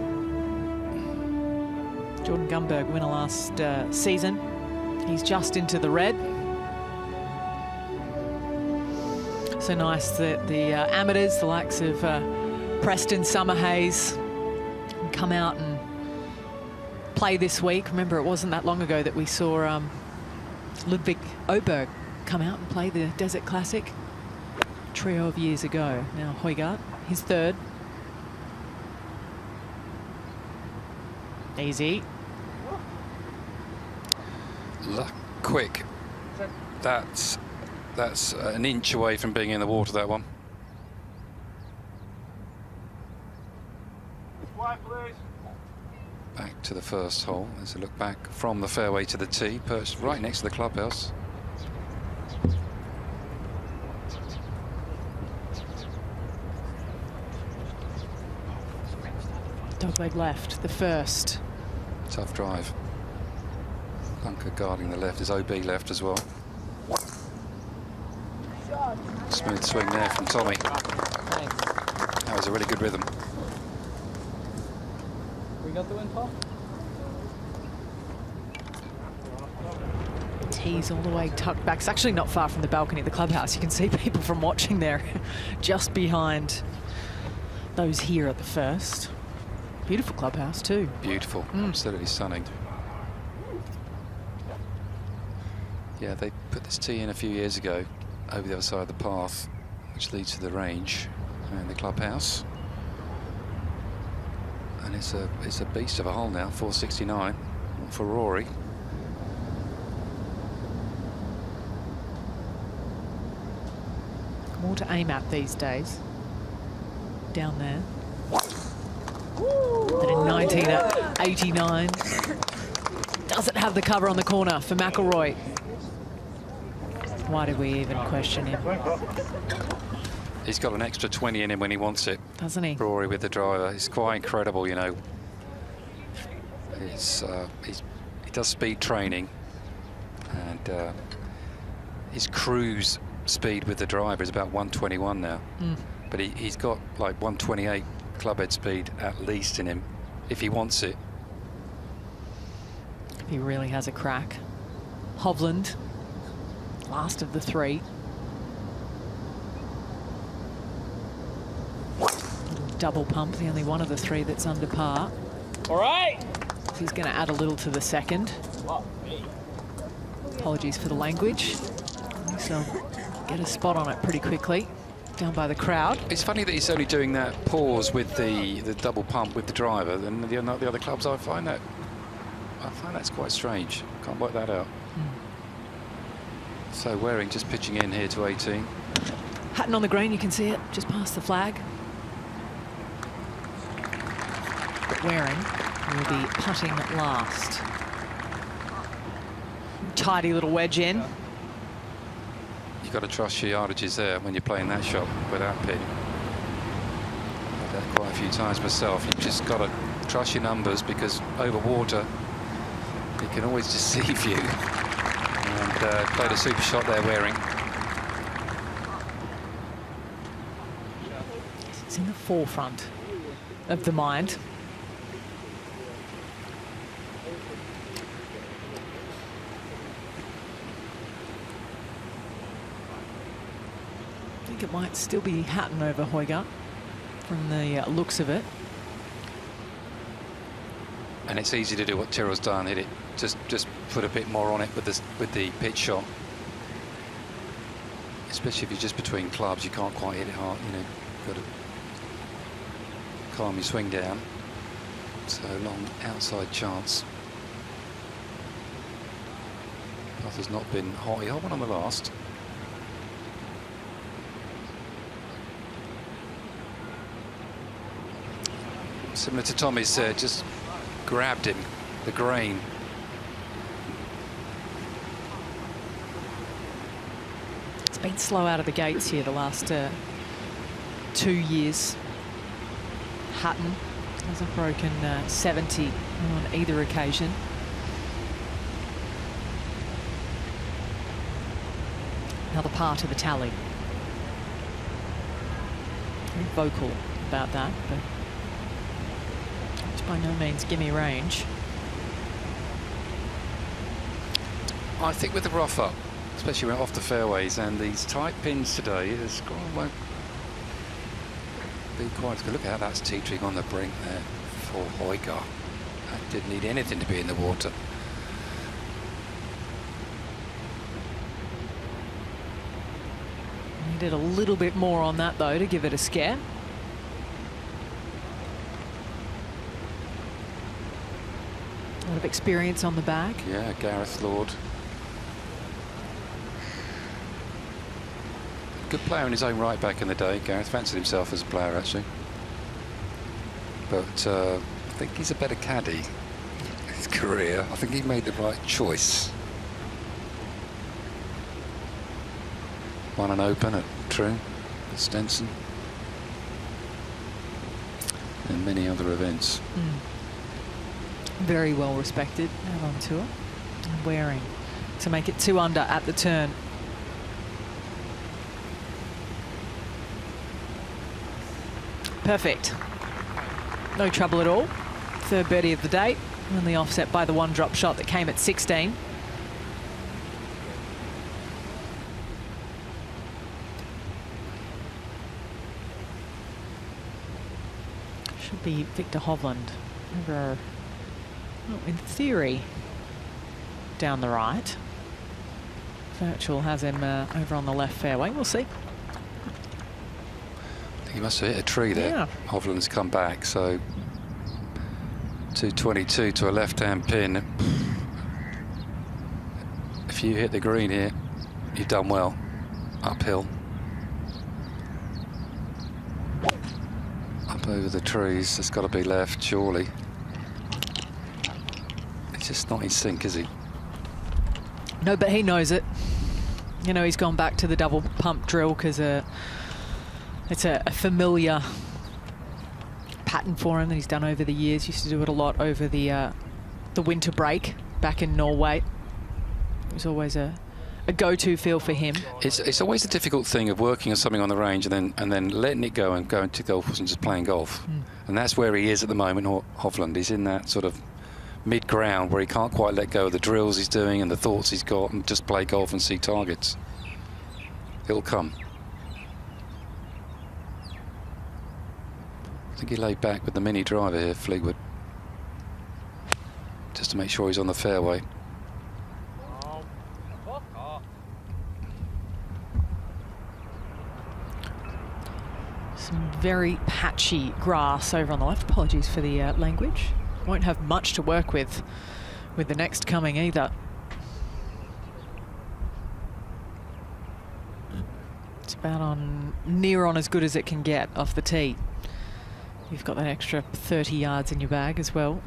Jordan Gumberg, winner last season. He's just into the red. So nice that the amateurs, the likes of Preston Summerhays, can come out and play this week. Remember, it wasn't that long ago that we saw Ludwig Åberg come out and play the Desert Classic. A trio of years ago. Now Højgaard, his 3rd. Easy. Quick. That's an inch away from being in the water, that one. Back to the first hole. There's a look back from the fairway to the tee, perched right next to the clubhouse. Dogleg left, the first. Tough drive. Bunker guarding the left. Is OB left as well. Smooth swing there from Tommy. That was a really good rhythm. We got the win, Paul? Tees all the way tucked back. It's actually not far from the balcony of the clubhouse. You can see people from watching there just behind those here at the first. Beautiful clubhouse too. Beautiful, absolutely stunning. Yeah, they put this tee in a few years ago over the other side of the path, which leads to the range and the clubhouse. And it's a beast of a hole now, 469 for Rory. More to aim at these days. Down there. And in 1989. Doesn't have the cover on the corner for McIlroy. Why did we even question him? He's got an extra 20 in him when he wants it. Doesn't he? Rory with the driver. It's quite incredible, you know. He does speed training. And his cruise speed with the driver is about 121 now. But he's got like 128 clubhead speed at least in him if he wants it. He really has a crack. Hovland, last of the three. Double pump, the only one of the three that's under par. All right. He's going to add a little to the second. Apologies for the language. So get a spot on it pretty quickly. Down by the crowd. It's funny that he's only doing that pause with the double pump with the driver than the other clubs. I find that's quite strange. Can't work that out. So Waring just pitching in here to 18. Hatton on the green, you can see it just past the flag. But Waring will be putting last. Tidy little wedge in. You've got to trust your yardages there when you're playing that shot without pin. I've done that quite a few times myself. You've just got to trust your numbers, because over water it can always deceive you. And played a super shot there, Waring. It's in the forefront of the mind. I think it might still be Hatton over Højgaard from the looks of it. And it's easy to do what Tyrrell's done, hit it, just put a bit more on it with the pitch shot. Especially if you're just between clubs, you can't quite hit it hard, you know, you've got to calm your swing down. So long outside chance. Path has not been hot. He hot one on the last. Similar to Tommy's, just grabbed him, the grain. It's been slow out of the gates here the last 2 years. Hatton hasn't broken 70 on either occasion. Another part of the tally. Very vocal about that, but it's by no means gimme range. I think with the rough up, especially off the fairways and these tight pins today, the score won't be quite good. Look at how that's teetering on the brink there for Højgaard. That didn't need anything to be in the water. Needed a little bit more on that though to give it a scare. A lot of experience on the bag. Yeah, Gareth Lord. Good player in his own right back in the day. Gareth fancied himself as a player, actually. But I think he's a better caddy in his career. I think he made the right choice. Won an Open at True, at Stenson, and many other events. Very well respected out on tour. And Waring to make it 2 under at the turn. Perfect. No trouble at all. Third birdie of the day, only offset by the one drop shot that came at 16. Should be Viktor Hovland over, well, in theory, down the right. Virtual has him over on the left fairway. We'll see. I think he must have hit a tree there. Yeah. Hovland's come back, so 222 to a left-hand pin. If you hit the green here, you've done well. Uphill. Up over the trees. It's got to be left, surely. He's just not in sync, is he? No, but he knows it. You know, he's gone back to the double pump drill because it's a familiar pattern for him that he's done over the years. Used to do it a lot over the winter break back in Norway. It was always a go-to feel for him. It's always a difficult thing of working on something on the range and then letting it go and going to golf and just playing golf. And that's where he is at the moment, Hovland. He's in that sort of mid-ground where he can't quite let go of the drills he's doing and the thoughts he's got and just play golf and see targets. It'll come. I think he laid back with the mini driver here, Fleetwood, just to make sure he's on the fairway. Some very patchy grass over on the left. Apologies for the language. Won't have much to work with the next coming either. It's about near on as good as it can get off the tee. You've got that extra 30 yards in your bag as well,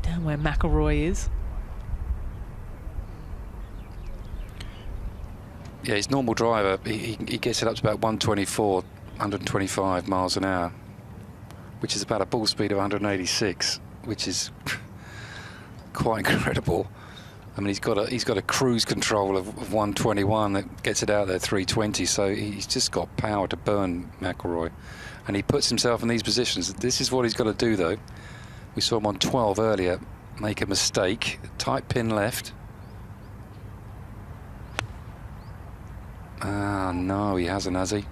down where McIlroy is. Yeah, his normal driver, he gets it up to about 124, 125 miles an hour, which is about a ball speed of 186, which is quite incredible. I mean, he's got a cruise control of 121 that gets it out there 320, so he's just got power to burn McIlroy. And he puts himself in these positions. This is what he's got to do, though. We saw him on 12 earlier make a mistake. Tight pin left. Ah, no, he hasn't, has he?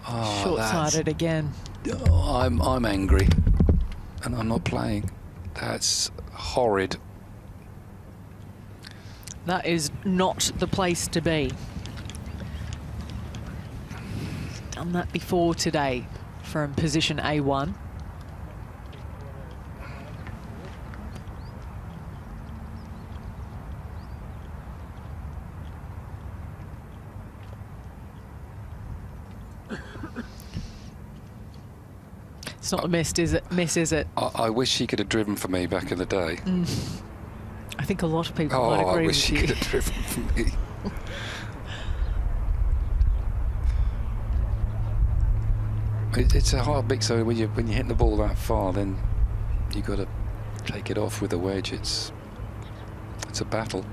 Oh, short-sighted again. Oh, I'm angry, and I'm not playing. That's horrid. That is not the place to be. Done that before today from position A1. It's not a miss, is it? I wish he could have driven for me back in the day. I think a lot of people might agree with you. I wish he could have driven for me. It's a hard mix, so when you're hitting the ball that far, then you got to take it off with a wedge. It's a battle,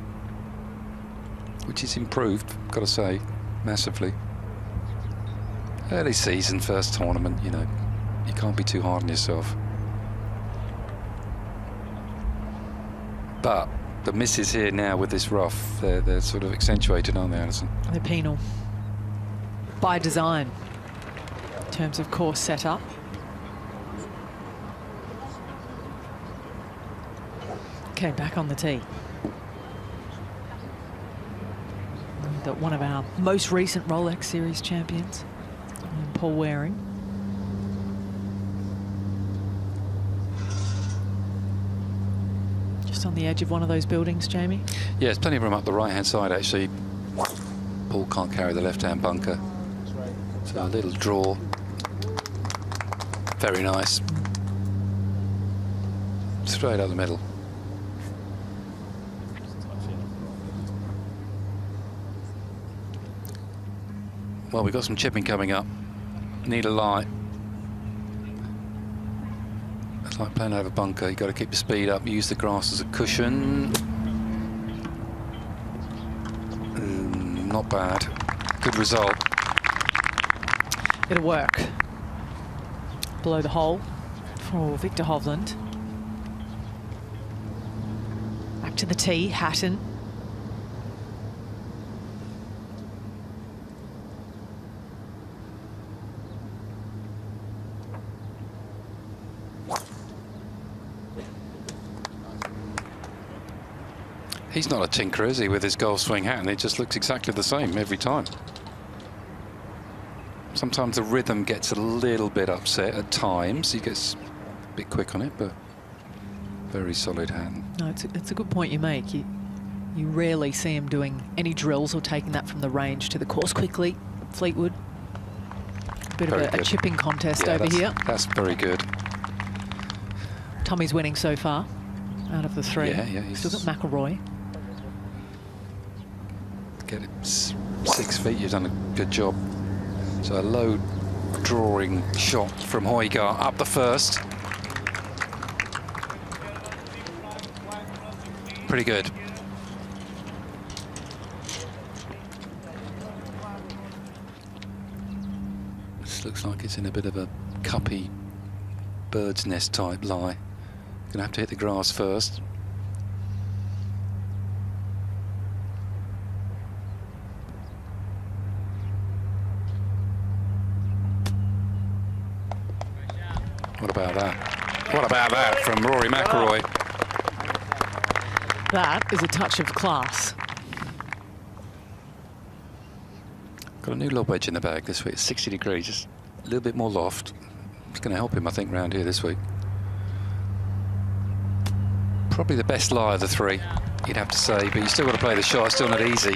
which is improved, got to say, massively. Early season, first tournament, you know, you can't be too hard on yourself. But the misses here now with this rough, they're sort of accentuated, aren't they, Alison? They're penal by design in terms of course setup. Okay, back on the tee. That one of our most recent Rolex Series champions, Paul Waring. Just on the edge of one of those buildings, Jamie. Yeah, there's plenty of room up the right-hand side, actually. Paul can't carry the left-hand bunker. So a little draw. Very nice. Straight up the middle. Well, we've got some chipping coming up. Need a lie. It's like playing over bunker. You've got to keep the speed up, use the grass as a cushion. Not bad. Good result. It'll work. below the hole for Viktor Hovland. Back to the tee, Hatton. He's not a tinker, is he, with his golf swing, Hatton? It just looks exactly the same every time. Sometimes the rhythm gets a little bit upset at times. He gets a bit quick on it, but very solid Hatton. No, it's a good point you make. You rarely see him doing any drills or taking that from the range to the course quickly. Fleetwood. A bit of a chipping contest over here. That's very good. Tommy's winning so far out of the three. Yeah, he's still got McIlroy. Get it 6 feet, you've done a good job. So a low drawing shot from Højgaard up the first. Pretty good. This looks like it's in a bit of a cuppy bird's nest type lie. Gonna have to hit the grass first. What about that? What about that from Rory McIlroy? That is a touch of class. Got a new lob wedge in the bag this week. It's 60 degrees, just a little bit more loft. It's going to help him, I think, round here this week. Probably the best lie of the three, you'd have to say, but you still got to play the shot. It's still not easy.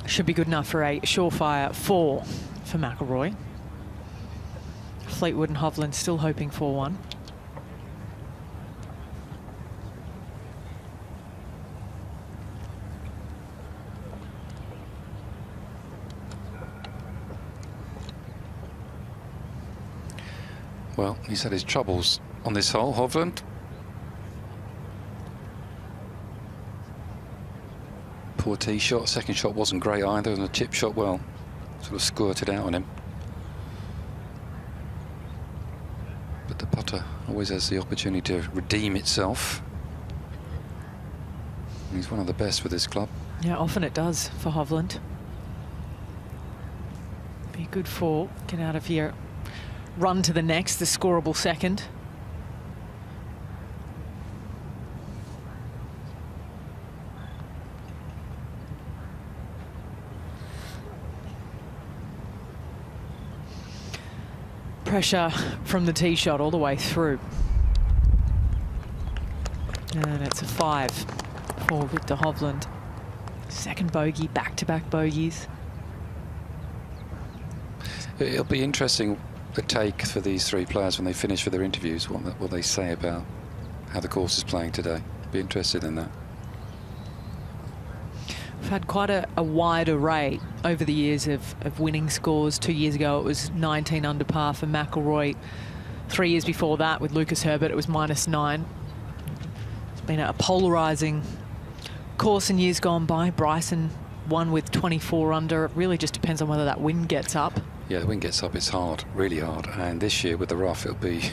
Should be good enough for a surefire 4 for McIlroy. Fleetwood and Hovland still hoping for one. Well, he's had his troubles on this hole, Hovland. Poor tee shot. Second shot wasn't great either, and the chip shot, well, sort of squirted out on him. But the putter always has the opportunity to redeem itself. And he's one of the best with this club. Yeah, often it does for Hovland. Be a good 4. Get out of here. Run to the next, the scoreable second. Pressure from the tee shot all the way through. And it's a 5 for Viktor Hovland. Second bogey, back-to-back bogeys. It'll be interesting, the take for these 3 players when they finish for their interviews, what they say about how the course is playing today. Be interested in that. We've had quite a wide array over the years of winning scores. 2 years ago it was 19 under par for McIlroy. 3 years before that with Lucas Herbert it was -9. It's been a polarising course in years gone by. Bryson won with 24 under. It really just depends on whether that wind gets up. Yeah, the wind gets up, it's hard, really hard. And this year with the rough it'll be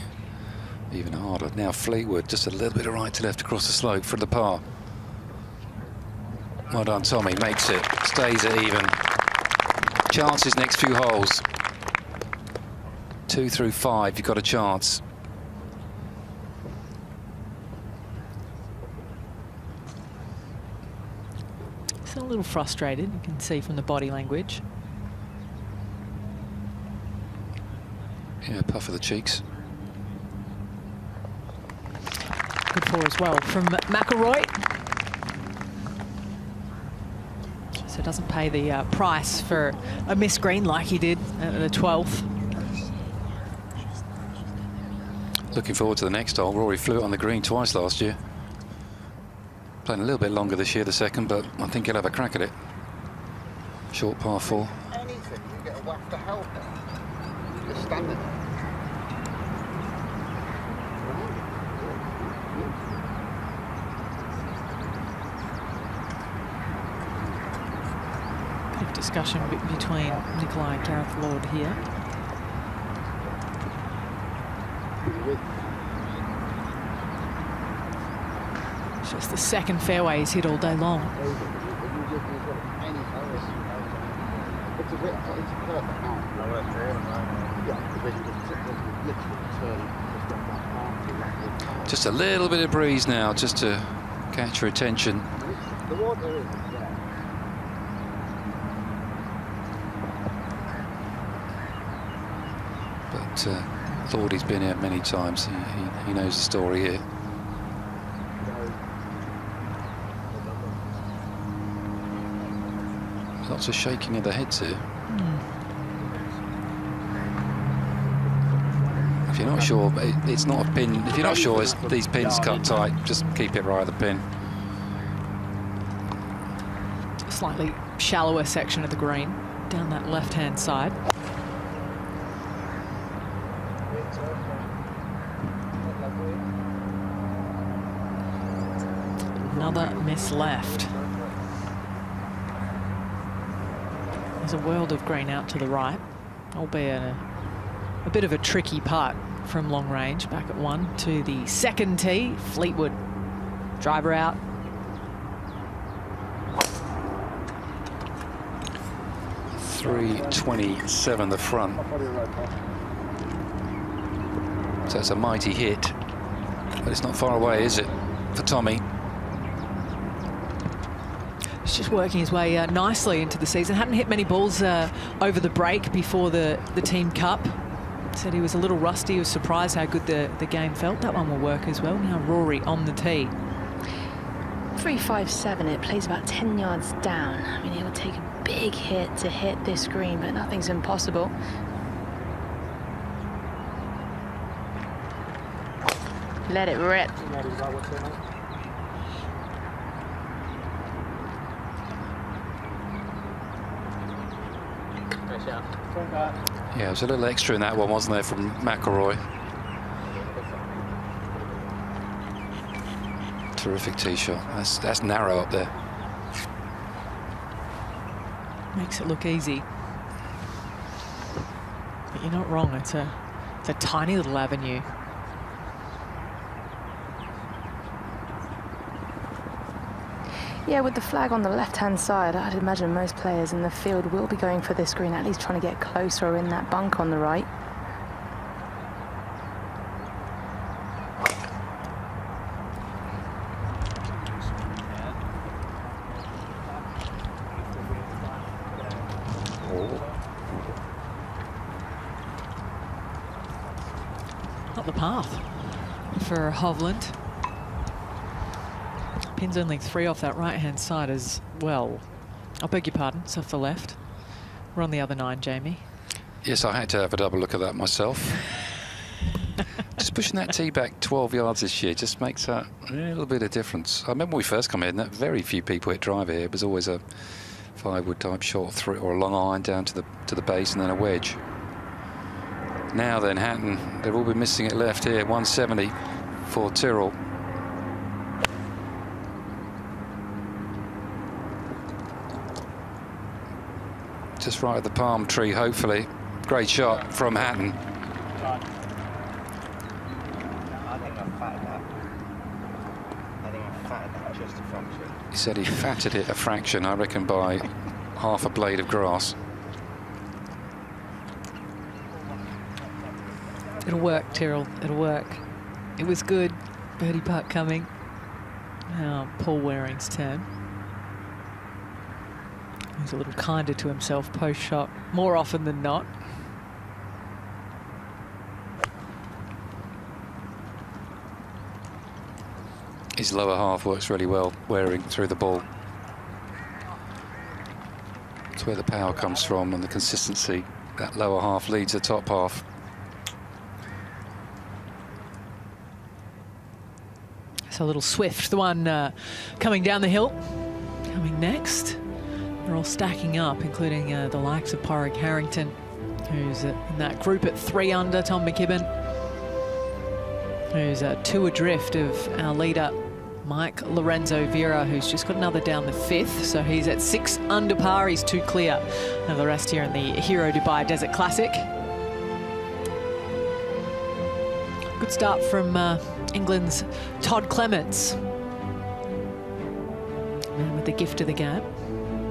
even harder. Now Fleetwood, just a little bit of right to left across the slope for the par. Well done, Tommy, makes it, stays it even. Chances next few holes. 2 through 5, you've got a chance. He's a little frustrated, you can see from the body language. Yeah, puff of the cheeks. Good 4 as well from McIlroy. So it doesn't pay the price for a missed green like he did at the 12th. Looking forward to the next hole. Rory flew it on the green twice last year. Playing a little bit longer this year, the second, but I think he'll have a crack at it. Short par 4. Anything, you get a whack to help it. Just standing there. discussion between Nicolai and Gareth Lord here. It's just the second fairway he's hit all day long. Just a little bit of breeze now, just to catch your attention. But Lord, he's been here many times. He knows the story here. Lots of shaking of the heads here. If you're not sure, it's not a pin. If you're not sure, these pins cut tight. Just keep it right at the pin. Slightly shallower section of the green down that left-hand side. Another miss left. There's a world of green out to the right, albeit a bit of a tricky putt from long range. Back at 1 to the second tee. Fleetwood, driver out. .327 the front. So it's a mighty hit, but it's not far away, is it, for Tommy? He's just working his way nicely into the season. Hadn't hit many balls over the break before the Team Cup. Said he was a little rusty. He was surprised how good the game felt. That one will work as well. Now Rory on the tee. 357, it plays about 10 yards down. I mean, it would take a big hit to hit this green, but nothing's impossible. Let it rip. Yeah, there's a little extra in that one, wasn't there, from McIlroy? Terrific tee shot. That's narrow up there. Makes it look easy. But you're not wrong. It's a tiny little avenue. Yeah, with the flag on the left-hand side, I'd imagine most players in the field will be going for this green, at least trying to get closer or in that bunk on the right. Not the path for Hovland. Pin's only 3 off that right-hand side as well. I beg your pardon, it's off the left. We're on the other 9, Jamie. Yes, I had to have a double look at that myself. Just pushing that tee back 12 yards this year just makes a little bit of difference. I remember when we first come in, that very few people hit driver here. It was always a 5-wood type short through or a long iron down to the base and then a wedge. Now then, Hatton, they've all been missing it left here. 170 for Tyrrell. Just right at the palm tree, hopefully. Great shot from Hatton. I think I fatted that. I think I fatted that just a fraction. He said he fatted it a fraction, I reckon, by half a blade of grass. It'll work, Tyrrell. It'll work. It was good. Birdie putt coming. Now Paul Waring's turn. He's a little kinder to himself post-shot, more often than not. His lower half works really well, Waring through the ball. It's where the power comes from and the consistency. That lower half leads the top half. It's a little swift, the one coming down the hill. Coming next. They're all stacking up, including the likes of Porrick Harrington, who's in that group at 3 under, Tom McKibben, who's 2 adrift of our leader, Mike Lorenzo Vera, who's just got another down the 5th, so he's at 6 under par. He's 2 clear of the rest here in the Hero Dubai Desert Classic. Good start from England's Todd Clements, and with the gift of the gap.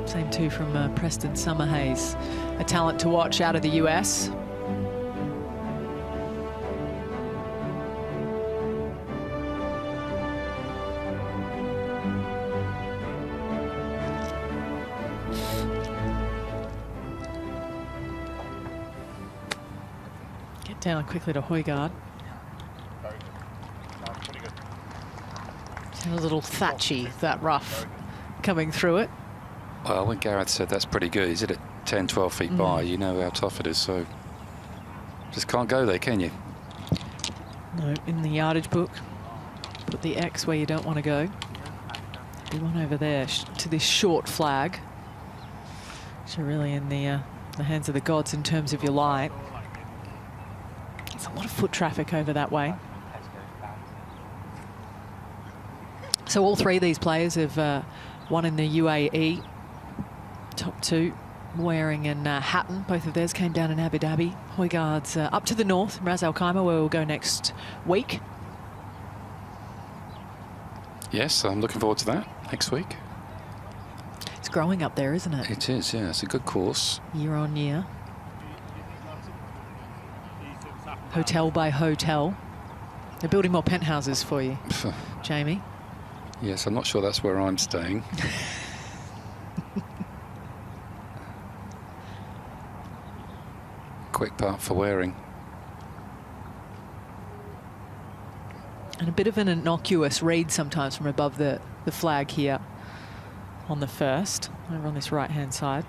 Same too from Preston Summerhays, a talent to watch out of the US. Get down quickly to Højgaard. A little thatchy, that rough coming through it. Well, when Gareth said that's pretty good, he's at 10, 12 feet by, you know how tough it is, so just can't go there, can you? No, in the yardage book, put the X where you don't want to go. The one over there to this short flag. So really in the hands of the gods in terms of your lie. There's a lot of foot traffic over that way. So all 3 of these players have won in the UAE. Top 2, Waring and Hatton. Both of theirs came down in Abu Dhabi. Højgaard's up to the north, Ras Al Khaimah, where we'll go next week. Yes, I'm looking forward to that next week. It's growing up there, isn't it? It is, yeah. It's a good course. Year on year. Hotel by hotel. They're building more penthouses for you, Jamie. Yes, I'm not sure that's where I'm staying. Quick putt for Waring. And a bit of an innocuous read sometimes from above the flag here on the first, over on this right-hand side.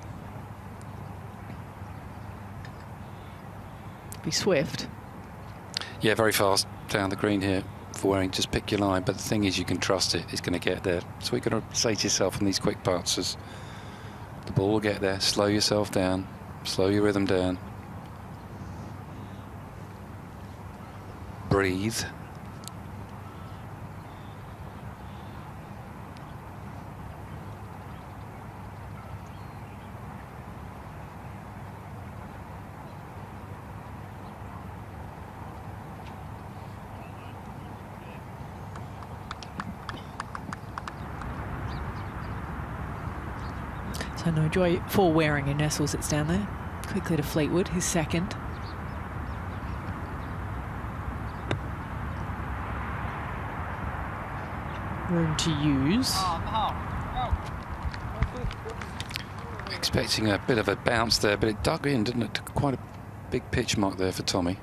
Be swift. Yeah, very fast down the green here for Waring. Just pick your line, but the thing is you can trust it. It's going to get there. So you've got to say to yourself in these quick putts is the ball will get there. Slow yourself down. Slow your rhythm down. Breathe. So no joy for Waring, who nestles it's down there. Quickly to Fleetwood, his second. Room to use. Expecting a bit of a bounce there, but it dug in, didn't it? Quite a big pitch mark there for Tommy.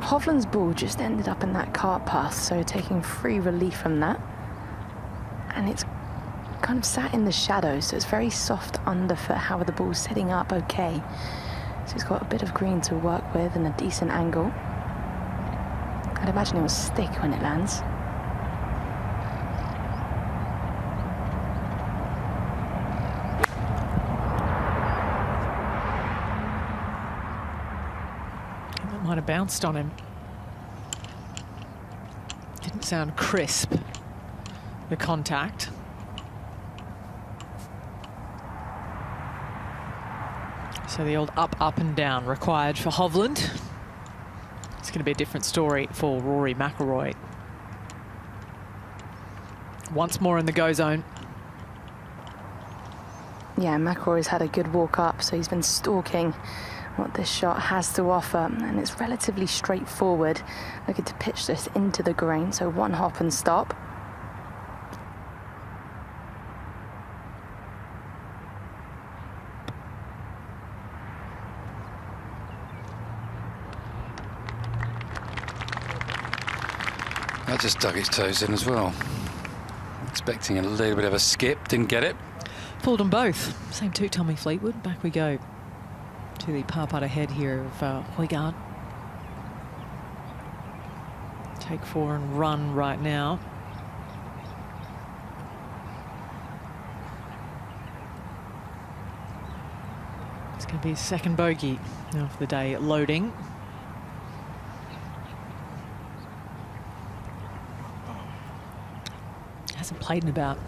Hovland's ball just ended up in that cart path, so taking free relief from that. And it's kind of sat in the shadows, so it's very soft underfoot. However, the ball's sitting up okay. So he's got a bit of green to work with and a decent angle. I'd imagine it will stick when it lands. That might have bounced on him. Didn't sound crisp, the contact. So the old up, up and down required for Hovland. It's going to be a different story for Rory McIlroy. Once more in the go zone. Yeah, McIlroy's had a good walk up, so he's been stalking what this shot has to offer, and it's relatively straightforward. Looking to pitch this into the green, so one hop and stop. That just dug its toes in as well. Expecting a little bit of a skip, didn't get it. Pulled them both. Same to Tommy Fleetwood. Back we go to the par putt ahead here of Højgaard. Take 4 and run right now. Going to be his second bogey of the day loading. Hasn't played in about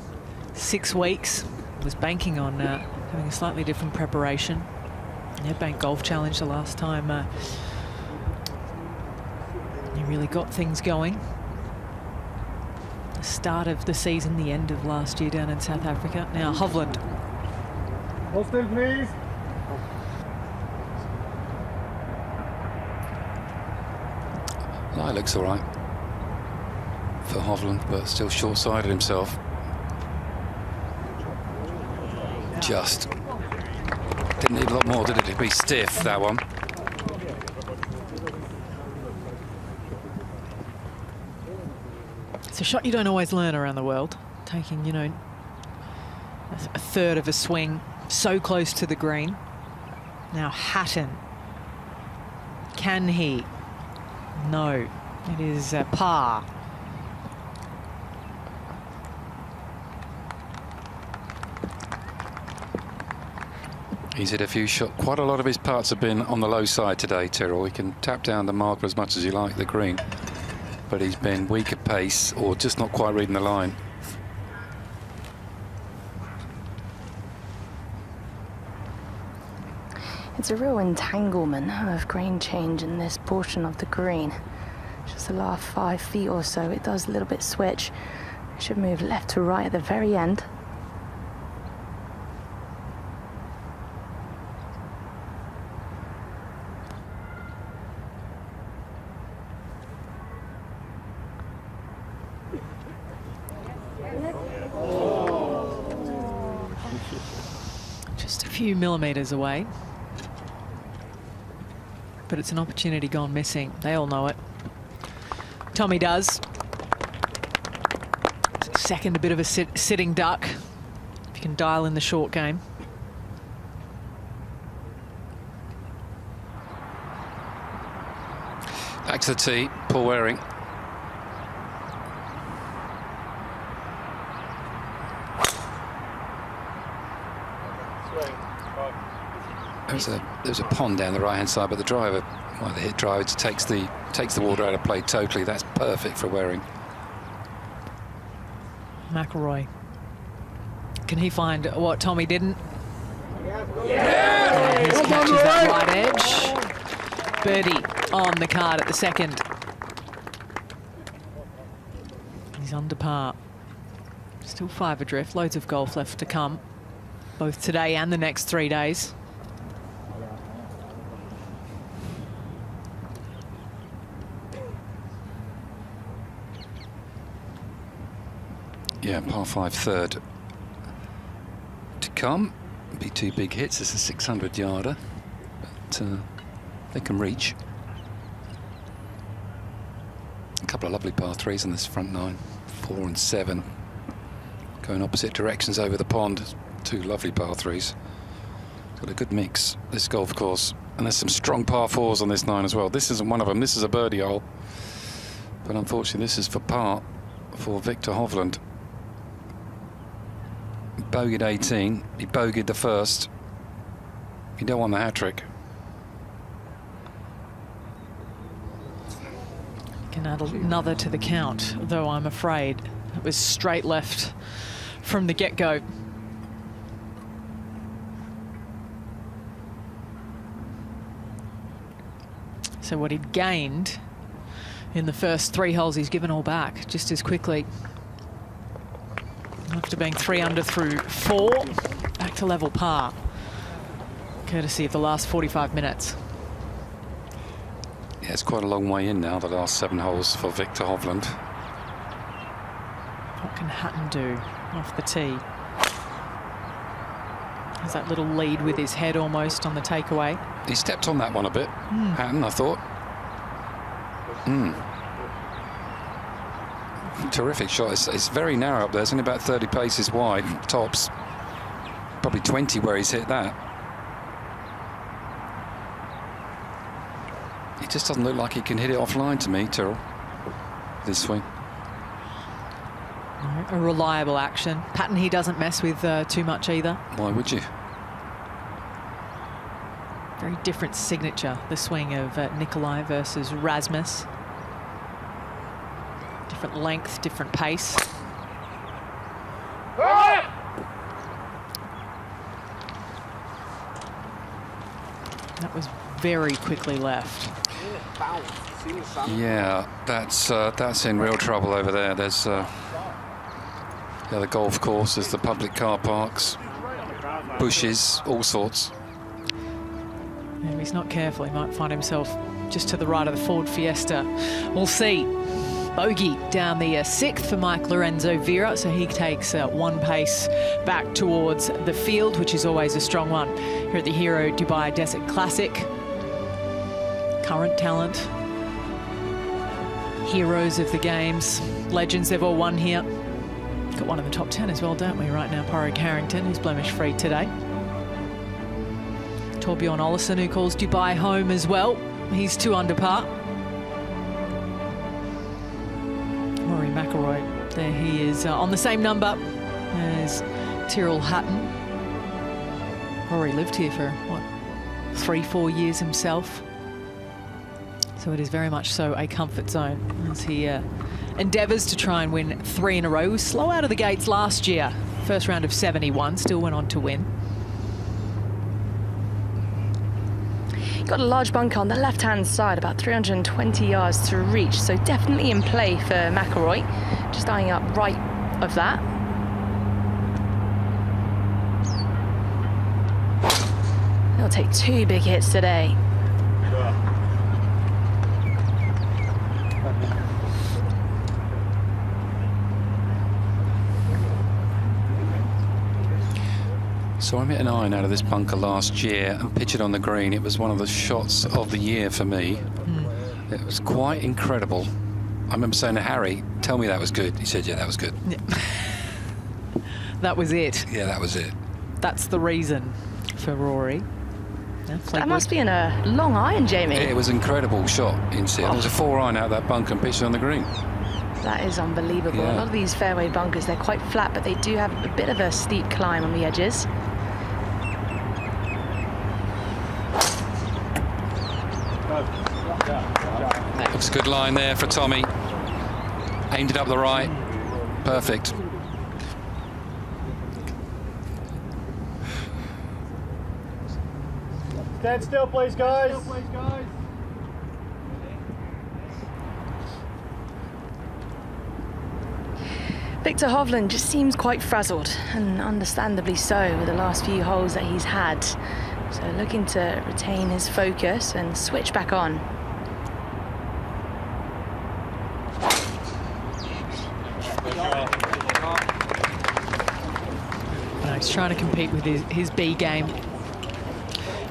6 weeks. Was banking on having a slightly different preparation. Bank Golf Challenge the last time he really got things going. The start of the season, the end of last year down in South Africa. Now Hovland. Hold still, please. Lie looks all right for Hovland, but still short-sighted himself. Just didn't need a lot more, did it? It'd be stiff, that one. It's a shot you don't always learn around the world. Taking, you know, a third of a swing so close to the green. Now Hatton. Can he? No. It is par. He's hit a few shots. Quite a lot of his putts have been on the low side today, Tyrrell. He can tap down the marker as much as you like, the green. But he's been weak at pace or just not quite reading the line. It's a real entanglement of grain change in this portion of the green. Just the last 5 feet or so, it does a little bit switch. It should move left to right at the very end. Just a few millimetres away. But it's an opportunity gone missing. They all know it. Tommy does. Second, a bit of a sitting duck. If you can dial in the short game. Back to the tee, Paul Waring. There's a pond down the right-hand side, but the driver, well, the hit driver takes the water out of play totally. That's perfect for Waring. McIlroy. Can he find what Tommy didn't? Yeah. He catches that right edge. Birdie on the card at the second. He's under par. Still 5 adrift. Loads of golf left to come, both today and the next 3 days. Yeah, par 5 third to come. Be 2 big hits. It's a 600-yarder, but they can reach. A couple of lovely par 3s on this front 9, 4 and 7, going opposite directions over the pond. 2 lovely par 3s. Got a good mix, this golf course, and there's some strong par 4s on this 9 as well. This isn't one of them. This is a birdie hole, but unfortunately this is for par for Viktor Hovland. Bogeyed 18. He bogeyed the first. You don't want the hat-trick. Can add another to the count, though I'm afraid it was straight left from the get-go. So what he'd gained in the first 3 holes, he's given all back just as quickly. After being 3 under through 4, back to level par, courtesy of the last 45 minutes. Yeah, it's quite a long way in now, the last 7 holes for Viktor Hovland. What can Hatton do off the tee? Has that little lead with his head almost on the takeaway. He stepped on that one a bit, Hatton, I thought. Terrific shot. It's very narrow up there. It's only about 30 paces wide, tops. Probably 20 where he's hit that. He just doesn't look like he can hit it offline to me, Tyrrell, this swing. A reliable action. Pattern he doesn't mess with too much either. Why would you? Very different signature, the swing of Nicolai versus Rasmus. Different length, different pace. That was very quickly left. Yeah, that's in real trouble over there. There's the golf course, there's the public car parks, bushes, all sorts. And if he's not careful, he might find himself just to the right of the Ford Fiesta. We'll see. Bogey down the 6th for Mike Lorenzo Vera, so he takes one pace back towards the field, which is always a strong one here at the Hero Dubai Desert Classic. Current talent, heroes of the games, legends, they've all won here. Got one in the top 10 as well, don't we, right now? Porrick Harrington, who's blemish-free today. Torbjorn Olesen, who calls Dubai home as well. He's 2 under par. Rory McIlroy, there he is on the same number as Tyrrell Hatton. Rory lived here for, what, 3-4 years himself. So it is very much so a comfort zone as he endeavours to try and win 3 in a row. He was slow out of the gates last year. First round of 71, still went on to win. Got a large bunker on the left-hand side, about 320 yards to reach, so definitely in play for McIlroy. Just eyeing up right of that. He'll take 2 big hits today. So I hit an iron out of this bunker last year and pitched it on the green. It was one of the shots of the year for me. It was quite incredible. I remember saying to Harry, tell me that was good. He said, yeah, that was good. Yeah. That was it. Yeah, that was it. That's the reason for Rory. That must be in a long iron, Jamie. It was an incredible shot in Seattle. It was a 4 iron out of that bunker and pitched it on the green. That is unbelievable. Yeah. A lot of these fairway bunkers, they're quite flat, but they do have a bit of a steep climb on the edges. Looks a good line there for Tommy. Aimed it up the right. Perfect. Stand still, please, guys. Viktor Hovland just seems quite frazzled, and understandably so with the last few holes that he's had. So looking to retain his focus and switch back on. No, he's trying to compete with his B game.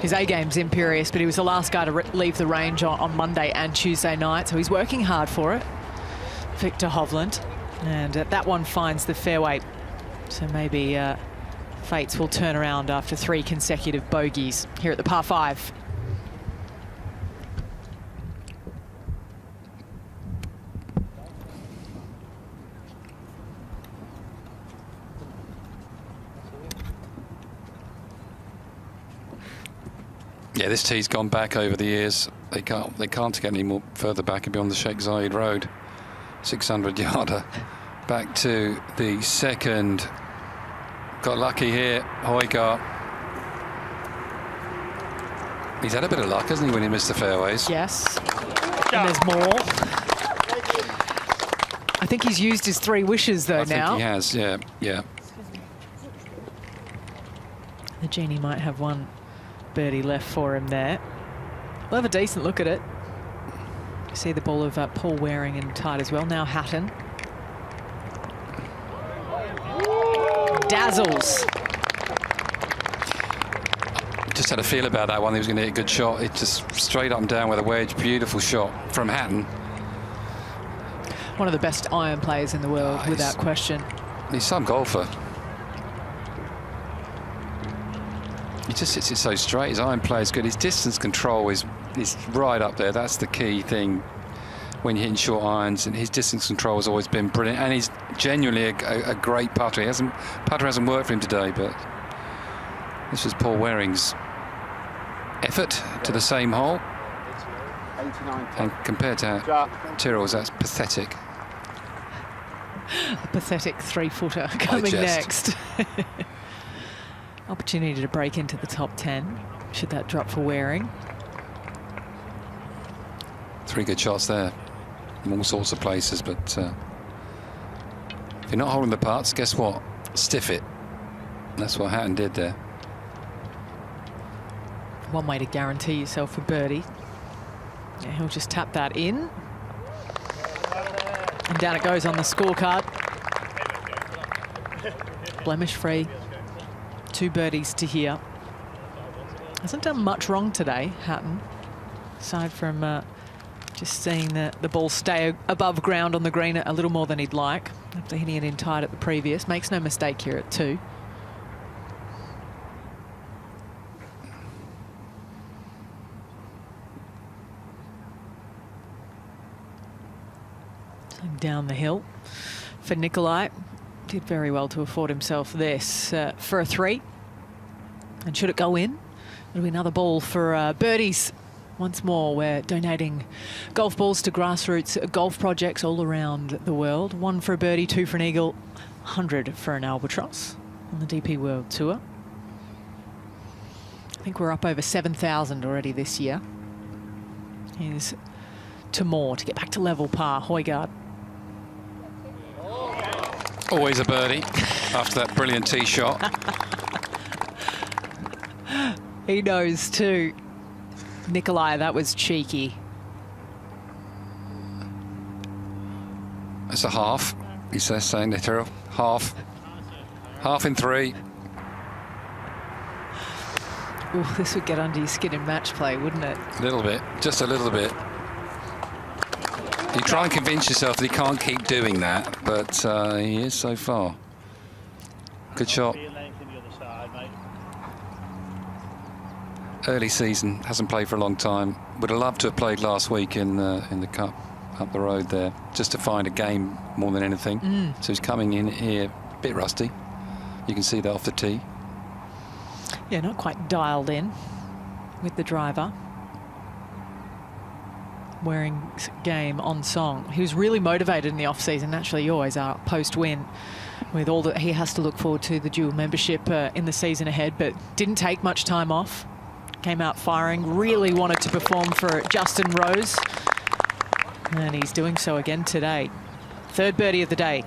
His A game's imperious, but he was the last guy to leave the range on Monday and Tuesday night, so he's working hard for it. Viktor Hovland. And that one finds the fairway. So maybe fates will turn around after 3 consecutive bogeys here at the par 5. Yeah, this tee's gone back over the years. They can't get any more further back and beyond the Sheikh Zayed Road. 600 yarder back to the second. Got lucky here, Højgaard. He's had a bit of luck, hasn't he, when he missed the fairways? Yes, and there's more. I think he's used his 3 wishes though now. I think he has, yeah, yeah. The genie might have one birdie left for him there. We'll have a decent look at it. See the ball of Paul Waring and tight as well. Now Hatton. Dazzles. Just had a feel about that one. He was going to hit a good shot. It just straight up and down with a wedge. Beautiful shot from Hatton. One of the best iron players in the world, without question. He's some golfer. He just hits it so straight. His iron play is good. His distance control is right up there. That's the key thing when you're hitting short irons, and his distance control has always been brilliant, and he's genuinely a great putter. Putter hasn't worked for him today, but this was Paul Waring's effort to the same hole. And compared to Tyrrell's, that's pathetic. A pathetic 3-footer coming next. Opportunity to break into the top 10. Should that drop for Waring? 3 good shots there from all sorts of places, but if you're not holding the putts, guess what? Stiff it. That's what Hatton did there. One way to guarantee yourself a birdie. Yeah, he'll just tap that in. And down it goes on the scorecard. Blemish-free. 2 birdies to here. Hasn't done much wrong today, Hatton, aside from just seeing the ball stay above ground on the green a little more than he'd like after hitting it in tight at the previous. Makes no mistake here at 2. Down the hill for Nicolai. Did very well to afford himself this for a 3. And should it go in, it'll be another ball for birdies. Once more, we're donating golf balls to grassroots golf projects all around the world. 1 for a birdie, 2 for an eagle, 100 for an albatross on the DP World Tour. I think we're up over 7,000 already this year. Here's to more to get back to level par. Højgaard. Always a birdie after that brilliant tee shot. He knows too. Nicolai, that was cheeky. That's a half, he says, saying to Tyrrell. Half. Half in 3. Ooh, this would get under your skin in match play, wouldn't it? A little bit, just a little bit. You try and convince yourself that he can't keep doing that, but he is so far. Good shot. Early season, hasn't played for a long time. Would have loved to have played last week in the Cup up the road there, just to find a game more than anything. So he's coming in here a bit rusty. You can see that off the tee. Yeah, not quite dialed in with the driver. Waring's game on song. He was really motivated in the off-season. Naturally, you always are post-win with all that he has to look forward to, the dual membership in the season ahead, but didn't take much time off. Came out firing, really wanted to perform for Justin Rose, and he's doing so again today. 3rd birdie of the day.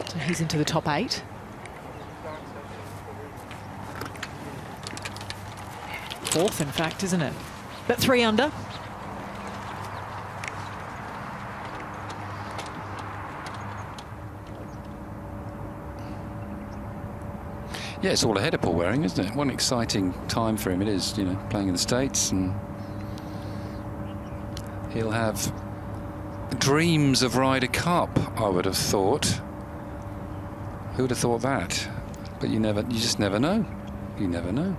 So he's into the top 8. 4th, in fact, isn't it? But 3 under. Yeah, it's all ahead of Paul Waring, isn't it? What an exciting time for him it is, you know, playing in the States, and he'll have dreams of Ryder Cup, I would have thought. Who would have thought that? But you just never know. You never know.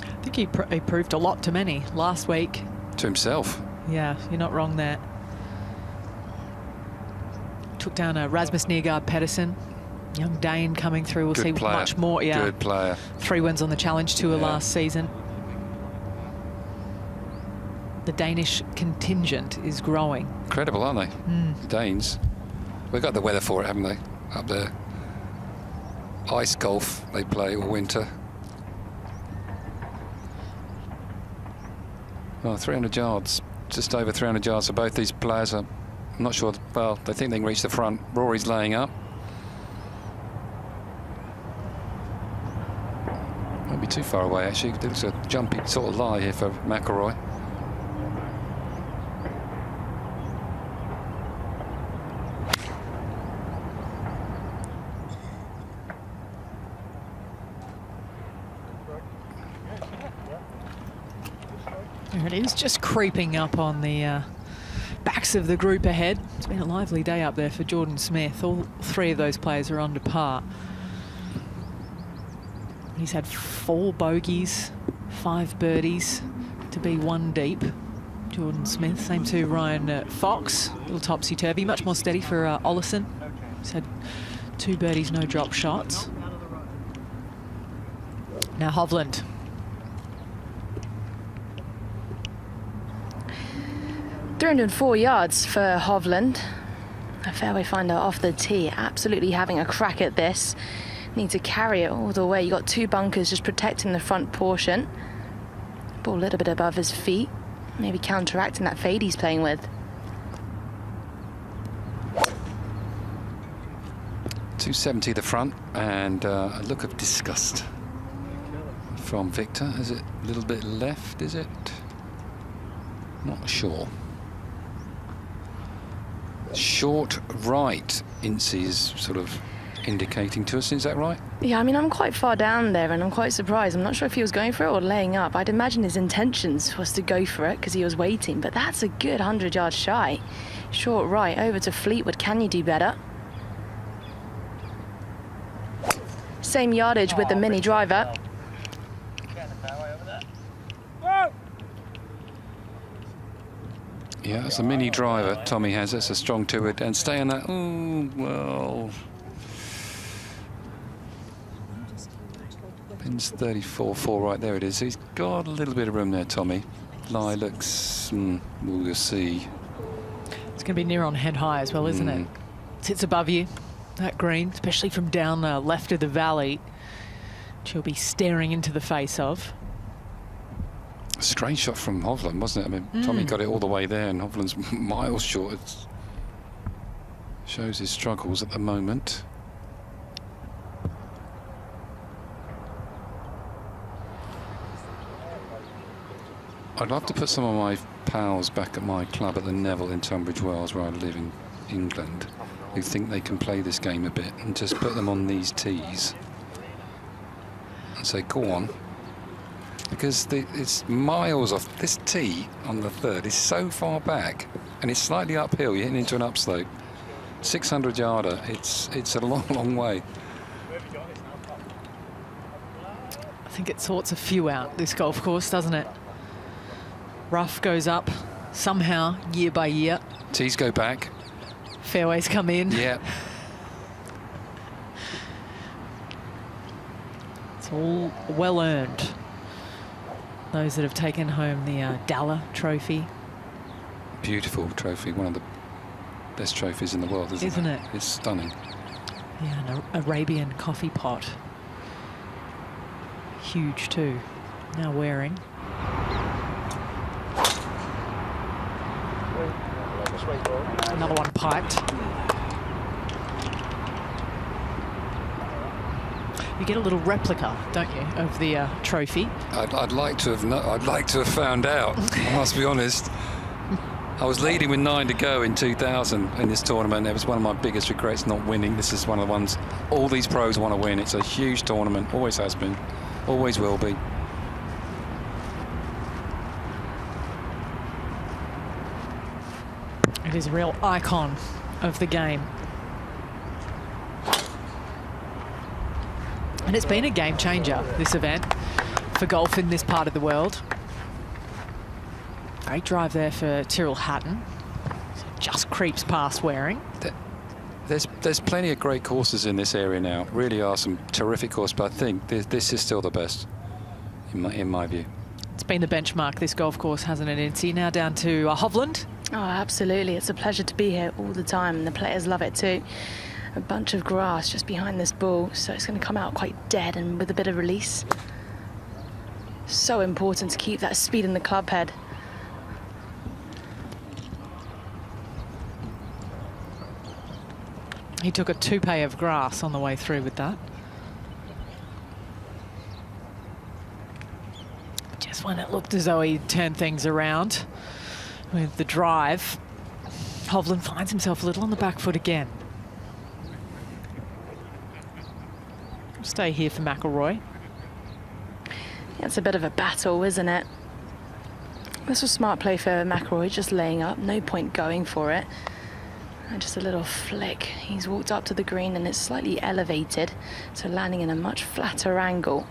I think he proved a lot to many last week. To himself. Yeah, you're not wrong there. Took down a Rasmus Nørgaard Pedersen. Young Dane coming through. We'll see much more. Yeah. Good player. 3 wins on the Challenge Tour last season. The Danish contingent is growing. Incredible, aren't they? The Danes. We've got the weather for it, haven't they? Up there. Ice golf they play all winter. Oh, 300 yards. Just over 300 yards for both these players. I'm not sure. Well, they think they can reach the front. Rory's laying up. Won't be too far away, actually. There's a jumpy sort of lie here for McIlroy. There it is, just creeping up on the backs of the group ahead. It's been a lively day up there for Jordan Smith. All 3 of those players are under par. He's had 4 bogeys, 5 birdies to be 1 deep. Jordan Smith, same to Ryan Fox. A little topsy-turvy, much more steady for Ollison. He's had 2 birdies, no drop shots. Now Hovland 304 yards for Hovland. A fairway finder off the tee, absolutely having a crack at this. Need to carry it all the way. You got 2 bunkers just protecting the front portion. Ball a little bit above his feet, maybe counteracting that fade he's playing with. 270 the front, and a look of disgust from Viktor. Is it a little bit left, is it? Not sure. Short right, Incy is sort of indicating to us, is that right? Yeah, I mean, I'm quite far down there and I'm quite surprised. I'm not sure if he was going for it or laying up. I'd imagine his intentions was to go for it because he was waiting, but that's a good 100 yards shy. Short right over to Fleetwood. Can you do better? Same yardage with the mini driver. Yeah, that's a mini driver Tommy has. That's a strong two-wood, and stay on that. Oh, well. Pins 34-4 right there it is. He's got a little bit of room there, Tommy. Lie looks, we'll see. It's going to be near on head high as well, isn't it? Sits above you, that green, especially from down the left of the valley, which you'll be staring into the face of. Strange shot from Hovland, wasn't it? I mean, Tommy got it all the way there, and Hovland's miles short. It shows his struggles at the moment. I'd love to put some of my pals back at my club at the Neville in Tunbridge Wells, where I live in England, who think they can play this game a bit, and just put them on these tees and say, go on. Because it's miles off. This tee on the third is so far back, and it's slightly uphill. You're hitting into an upslope. 600 yarder. It's a long, long way. I think it sorts a few out, this golf course, doesn't it? Rough goes up somehow, year by year. Tees go back. Fairways come in. Yeah. It's all well earned. Those that have taken home the Dalla Trophy. Beautiful trophy, one of the best trophies in the world, isn't it? It's stunning. Yeah, an Arabian coffee pot. Huge too. Now Waring. Another one piped. You get a little replica, don't you, of the trophy? I'd like to have found out. I must be honest. I was leading with 9 to go in 2000 in this tournament. It was one of my biggest regrets not winning. This is one of the ones all these pros want to win. It's a huge tournament, always has been, always will be. It is a real icon of the game. And it's been a game changer, this event, for golf in this part of the world. Great drive there for Tyrrell Hatton. Just creeps past Waring. There's plenty of great courses in this area now. Really are some terrific courses, but I think this is still the best, in my view. It's been the benchmark, this golf course, hasn't it, Incy? Now down to Hovland. Oh, absolutely. It's a pleasure to be here all the time, and the players love it too. A bunch of grass just behind this ball, so it's going to come out quite dead and with a bit of release. So important to keep that speed in the club head. He took a toupee of grass on the way through with that. Just when it looked as though he turned things around with the drive, Hovland finds himself a little on the back foot again. Stay here for McIlroy. Yeah, it's a bit of a battle, isn't it? This was smart play for McIlroy, just laying up, no point going for it. And just a little flick. He's walked up to the green and it's slightly elevated, so landing in a much flatter angle.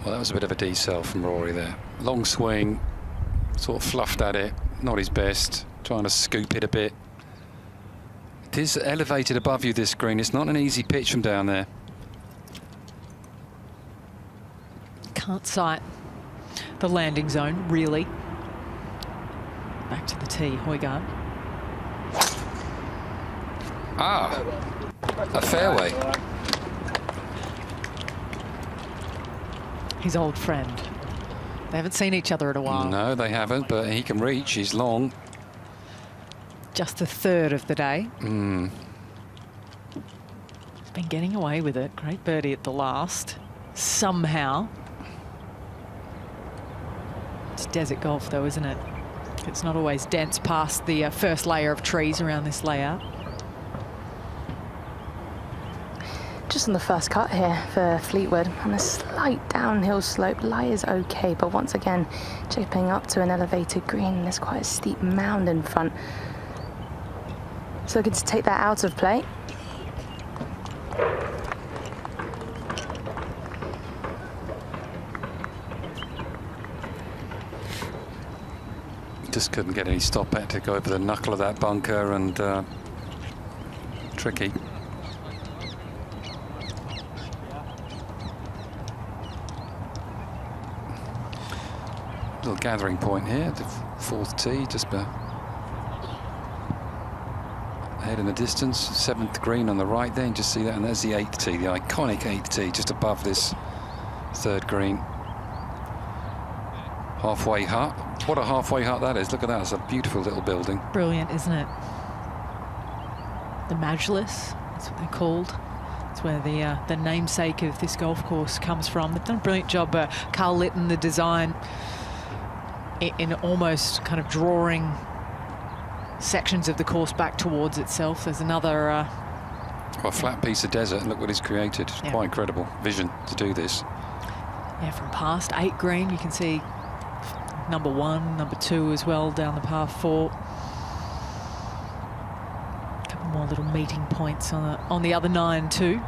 Well, that was a bit of a decel from Rory there. Long swing, sort of fluffed at it, not his best, trying to scoop it a bit. It is elevated above you, this green. It's not an easy pitch from down there. Can't sight the landing zone, really. Back to the tee, Højgaard. Ah, a fairway. His old friend. They haven't seen each other in a while. No, they haven't, but he can reach. He's long. Just the third of the day. Mm. He's been getting away with it. Great birdie at the last. Somehow. It's desert golf, though, isn't it? It's not always dense past the first layer of trees around this layout. Just on the first cut here for Fleetwood, on a slight downhill slope. Lie is okay, but once again, chipping up to an elevated green. There's quite a steep mound in front. So looking to take that out of play. Just couldn't get any stop at to go over the knuckle of that bunker, and tricky. Little gathering point here, the fourth tee, just ahead in the distance. Seventh green on the right there, and just see that, and there's the eighth tee, the iconic eighth tee, just above this third green. Halfway hut. What a halfway hut that is. Look at that. It's a beautiful little building. Brilliant, isn't it? The Majlis, that's what they're called. It's where the namesake of this golf course comes from. They've done a brilliant job, Carl Litton, the design, in almost kind of drawing sections of the course back towards itself. There's another... a flat piece of desert, and look what he's created. It's quite incredible vision to do this. Yeah, from past 8 green, you can see number 1, number 2 as well down the par 4. A couple more little meeting points on the other 9 too.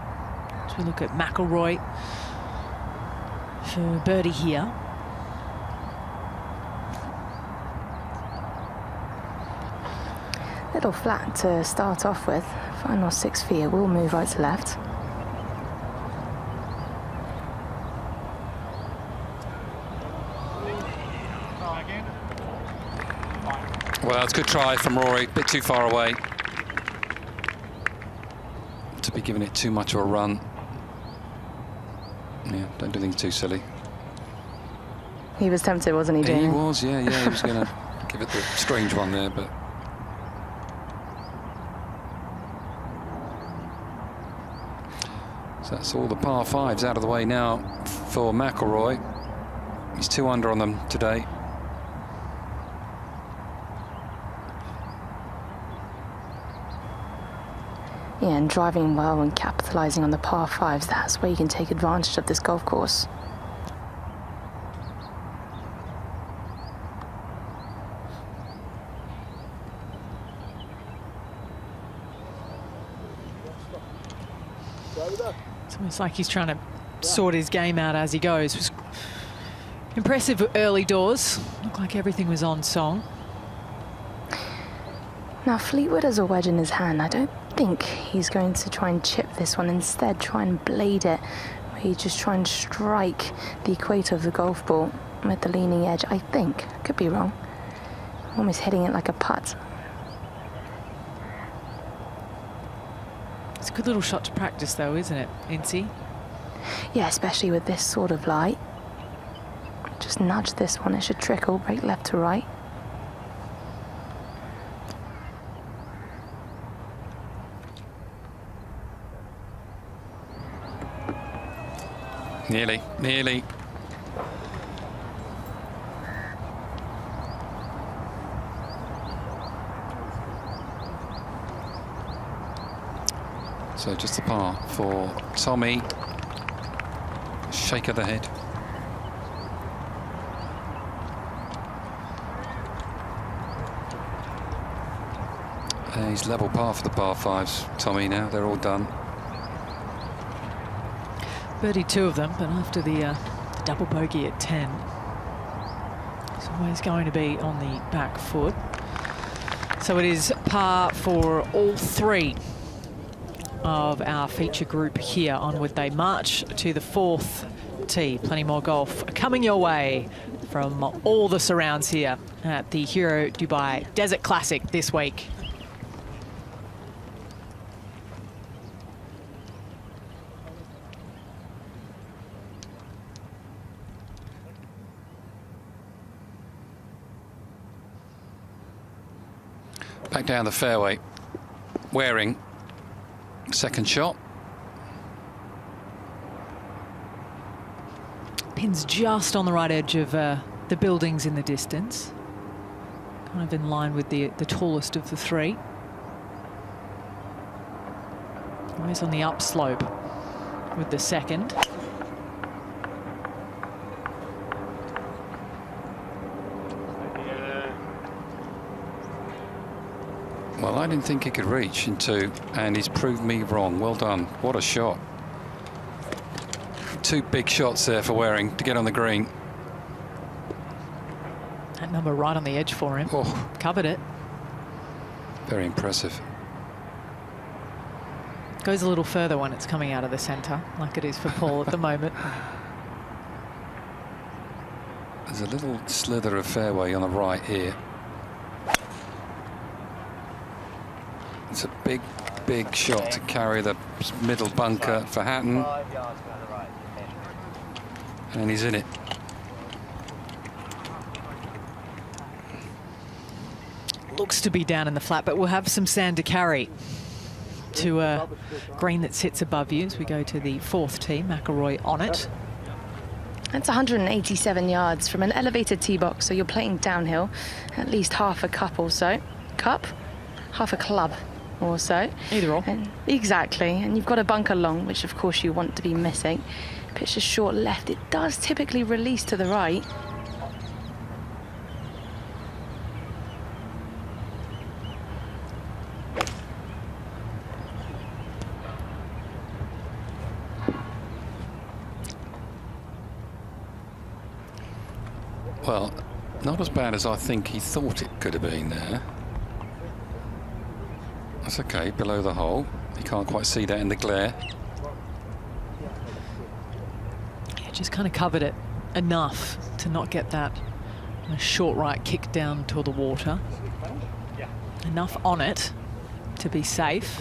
So we look at McIlroy for birdie here. Little flat to start off with. Final 6 feet, it will move right to left. Well, it's a good try from Rory, a bit too far away to be giving it too much of a run. Yeah, don't do things too silly. He was tempted, wasn't he, Jamie? He was, yeah, he was going to give it the strange one there, but... So that's all the par 5s out of the way now for McIlroy. He's 2 under on them today. Yeah, and driving well and capitalising on the par 5s, that's where you can take advantage of this golf course. It's almost like he's trying to sort his game out as he goes. It was impressive early doors. Looked like everything was on song. Now Fleetwood has a wedge in his hand. I don't think he's going to try and chip this one. Instead, try and blade it. He just try and strike the equator of the golf ball with the leaning edge. I think. I could be wrong. Almost hitting it like a putt. It's a good little shot to practice, though, isn't it, Incy? Yeah, especially with this sort of light. Just nudge this one. It should trickle. Break left to right. Nearly, nearly. So just the par for Tommy. Shake of the head. He's level par for the par 5s, Tommy, now. They're all done. Birdie 2 of them, but after the double bogey at 10, it's always going to be on the back foot. So it is par for all three of our feature group here onward. They march to the fourth tee. Plenty more golf coming your way from all the surrounds here at the Hero Dubai Desert Classic this week. Back down the fairway. Waring, second shot. Pin's just on the right edge of the buildings in the distance. Kind of in line with the tallest of the three. Always on the upslope with the second. Well, I didn't think he could reach in two, and he's proved me wrong. Well done. What a shot. Two big shots there for Waring to get on the green. That number right on the edge for him. Oh. Covered it. Very impressive. Goes a little further when it's coming out of the centre, like it is for Paul at the moment. There's a little slither of fairway on the right here. It's a big, big shot to carry the middle bunker for Hatton. And he's in it. Looks to be down in the flat, but we'll have some sand to carry to a green that sits above you as we go to the fourth tee. McIlroy on it. That's 187 yards from an elevated tee box, so you're playing downhill, at least half a cup or so. Cup? Half a club or so. Either or. Exactly, and you've got a bunker long, which of course you want to be missing. Pitch is short left. It does typically release to the right. Well, not as bad as I think he thought it could have been there. That's okay, below the hole. You can't quite see that in the glare. Yeah, just kind of covered it enough to not get that short right kick down to the water. Enough on it to be safe.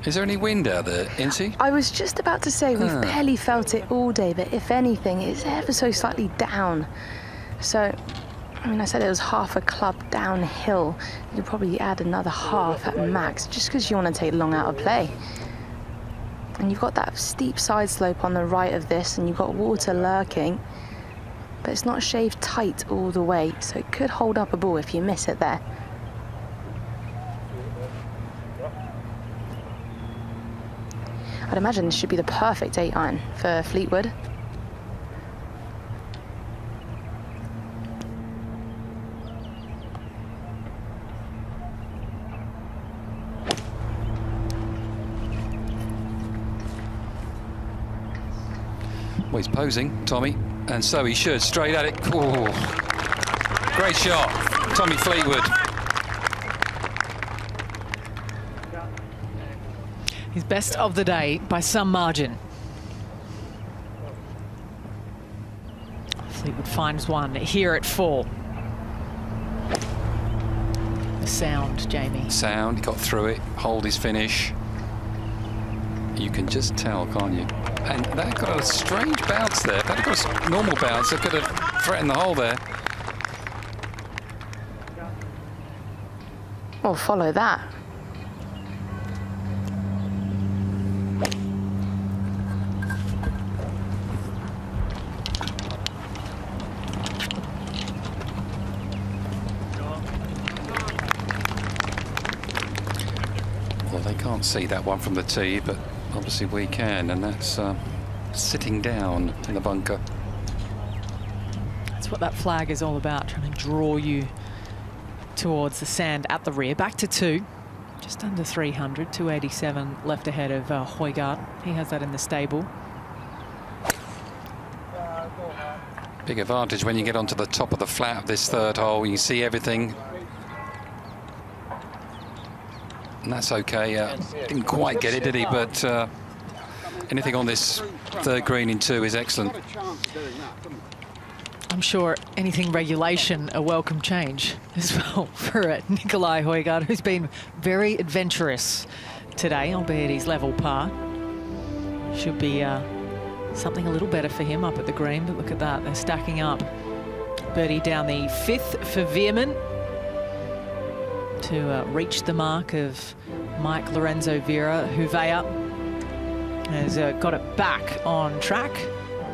Is there any wind out there, Incy? I was just about to say, we've barely felt it all day, but if anything, it's ever so slightly down. So, I mean, I said it was half a club downhill. You'll probably add another half at max, just because you want to take long out of play. And you've got that steep side slope on the right of this, and you've got water lurking, but it's not shaved tight all the way, so it could hold up a ball if you miss it there. I'd imagine this should be the perfect 8-iron for Fleetwood. Well, he's posing, Tommy, and so he should. Straight at it. Ooh. Great shot, Tommy Fleetwood. His best of the day by some margin. Fleetwood finds one here at 4. The sound, Jamie. Sound, he got through it, hold his finish. You can just tell, can't you? And that got a strange bounce there. If that had got a normal bounce, it could have threatened the hole there. Well, follow that. Well, they can't see that one from the tee, but obviously we can, and that's sitting down in the bunker. That's what that flag is all about, trying to draw you towards the sand at the rear. Back to 2, just under 300, 287 left ahead of Højgaard. He has that in the stable. Big advantage when you get onto the top of the flat of this third hole. You can see everything. And that's okay. Didn't quite get it, did he? But anything on this third green in 2 is excellent. I'm sure anything regulation, a welcome change as well for Nicolai Højgaard, who's been very adventurous today, albeit he's level par. Should be something a little better for him up at the green, but look at that, they're stacking up. Birdie down the 5th for Veerman to reach the mark of Mike Lorenzo Huvea has got it back on track.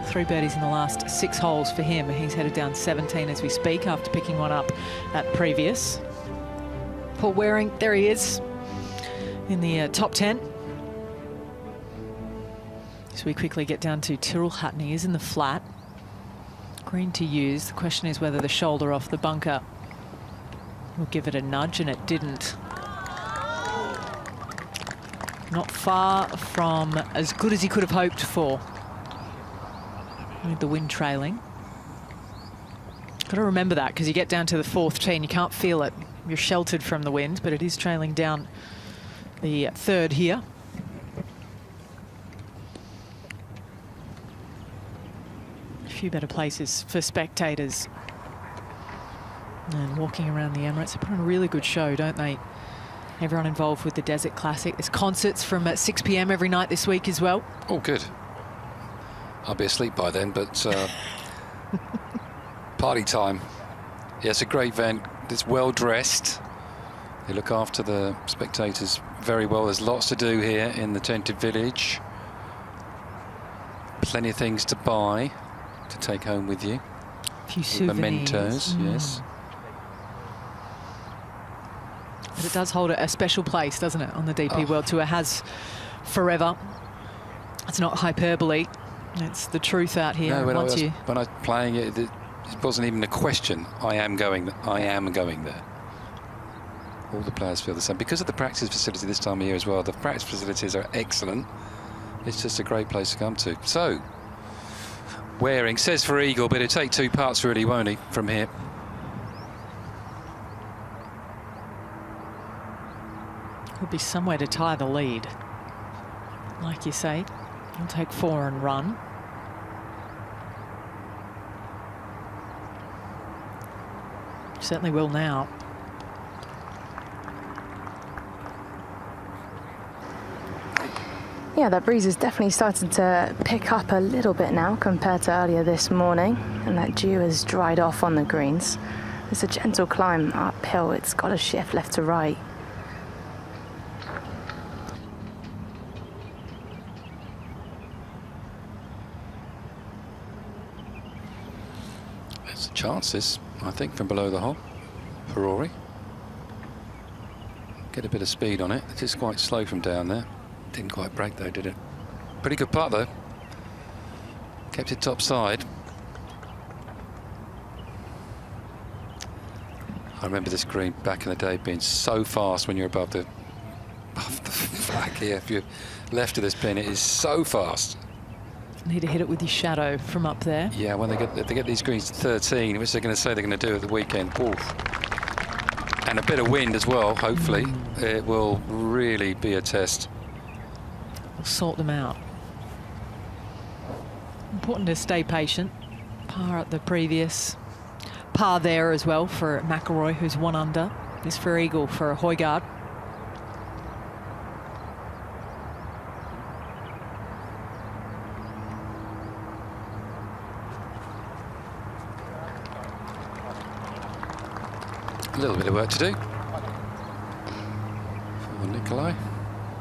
3 birdies in the last 6 holes for him. He's headed down 17 as we speak after picking one up at previous. Paul Waring, there he is in the top 10. So we quickly get down to Tyrrell Hatton. He is in the flat. Green to use. The question is whether the shoulder off the bunker will give it a nudge, and it didn't. Not far from as good as he could have hoped for, with the wind trailing. Got to remember that, because you get down to the 4th tee and you can't feel it. You're sheltered from the wind, but it is trailing down the 3rd here. A few better places for spectators. And walking around the Emirates, they put on a really good show, don't they? Everyone involved with the Desert Classic. There's concerts from 6 p.m. every night this week as well. Oh, good. I'll be asleep by then, but party time. Yeah, it's a great event. It's well dressed. They look after the spectators very well. There's lots to do here in the tented village. Plenty of things to buy, to take home with you. A few souvenirs. Mementos, yes. But it does hold a special place, doesn't it, on the DP World Tour? It has forever. It's not hyperbole. It's the truth out here. No, when I was playing it, it wasn't even a question. I am going there. All the players feel the same. Because of the practice facility this time of year as well, the practice facilities are excellent. It's just a great place to come to. So, Waring says for eagle, but it'll take 2 parts really, won't he, from here? Could be somewhere to tie the lead. Like you say, he'll take 4 and run. Certainly will now. Yeah, that breeze is definitely starting to pick up a little bit now compared to earlier this morning, and that dew has dried off on the greens. It's a gentle climb uphill. It's got to shift left to right. There's chances, I think, from below the hole for Rory. Get a bit of speed on it. It is quite slow from down there. Didn't quite break though, did it? Pretty good putt though. Kept it top side. I remember this green back in the day being so fast when you're above the flag here. If you're left of this pin, it is so fast. Need to hit it with your shadow from up there. Yeah, when if they get these greens to 13, which they're going to say they're going to do at the weekend. Oof. And a bit of wind as well, hopefully. It will really be a test. We'll sort them out. Important to stay patient. Par at the previous. Par there as well for McIlroy, who's 1 under. This for eagle for Højgaard. A little bit of work to do for Nicolai.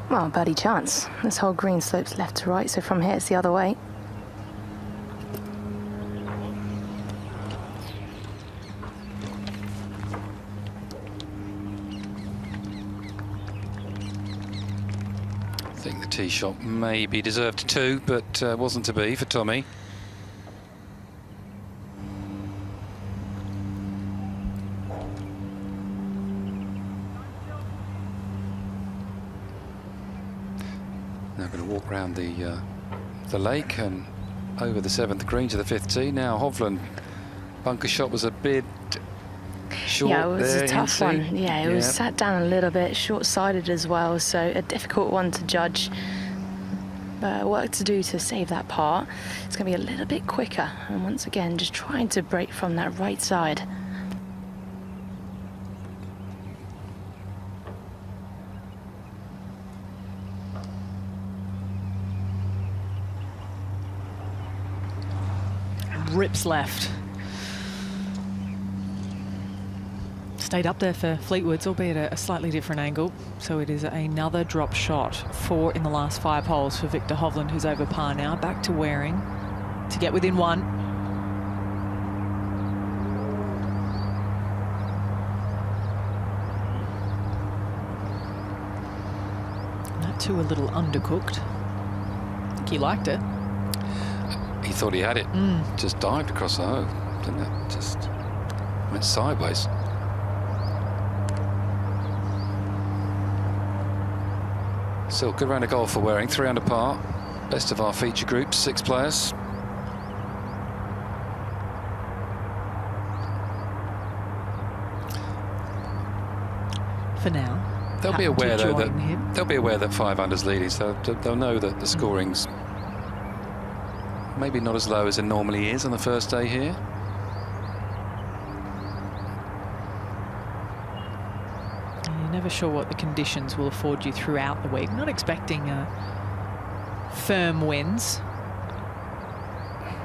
Well, birdie chance. This whole green slopes left to right, so from here it's the other way. I think the tee shot maybe deserved 2, but wasn't to be for Tommy. Now going to walk around the lake and over the 7th green to the 5th tee. Now Hovland bunker shot was a bit Short yeah, it was there, a tough one. Yeah, it was sat down a little bit, short-sided as well, so a difficult one to judge. Work to do to save that part. It's going to be a little bit quicker, and once again, just trying to break from that right side. Rips left. Stayed up there for Fleetwood's, albeit a slightly different angle. So it is another drop shot. 4 in the last 5 holes for Viktor Hovland, who's over par now. Back to Waring to get within 1. That too a little undercooked. I think he liked it. He thought he had it. Just dived across the hole, didn't it? Just went sideways. Still good round of golf for Waring. 3 under par. Best of our feature group, 6 players. For now. They'll be aware though that they'll be aware that 5 under's leading, so they'll know that the scoring's maybe not as low as it normally is on the first day here. You're never sure what the conditions will afford you throughout the week. Not expecting firm wins.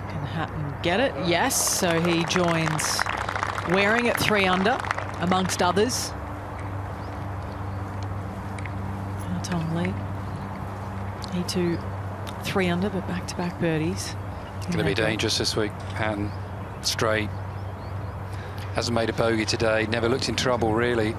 Can Hatton get it? Yes, so he joins Waring at 3 under, amongst others. Tom Lee. He too 3 under, but back-to-back birdies. Going to be dangerous this week. Hatton, straight. Hasn't made a bogey today. Never looked in trouble, really.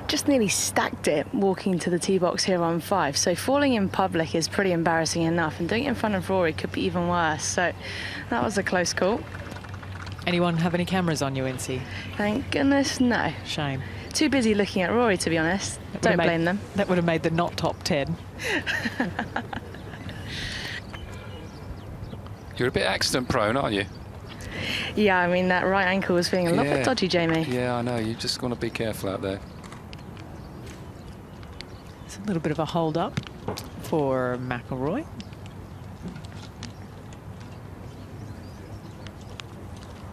Just nearly stacked it walking to the tee box here on 5. So falling in public is pretty embarrassing enough, and doing it in front of Rory could be even worse. So that was a close call. Anyone have any cameras on you, NC? Thank goodness, no. Shame. Too busy looking at Rory, to be honest. Don't blame them. That would have made the not top 10. You're a bit accident prone, aren't you? Yeah, I mean, that right ankle was feeling a little bit dodgy, Jamie. Yeah, I know. You just want to be careful out there. It's a little bit of a hold up for McIlroy.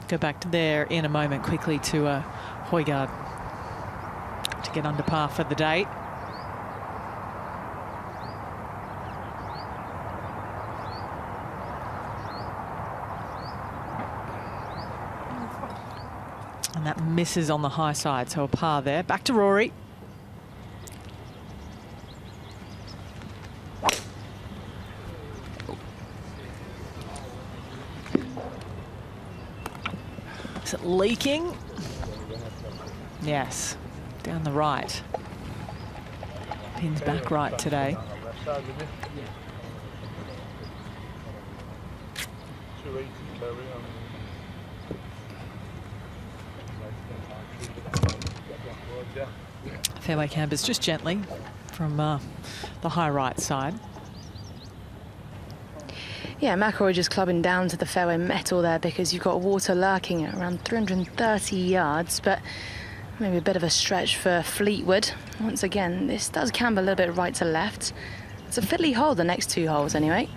Go back to there in a moment quickly to Højgaard to get under par for the day. And that misses on the high side, so a par there. Back to Rory. Is it leaking? Yes, down the right. Pin's back right today. Fairway campers just gently from the high right side. Yeah, McIlroy just clubbing down to the fairway metal there because you've got water lurking at around 330 yards, but maybe a bit of a stretch for Fleetwood. Once again, this does camber a little bit right to left. It's a fiddly hole, the next 2 holes anyway.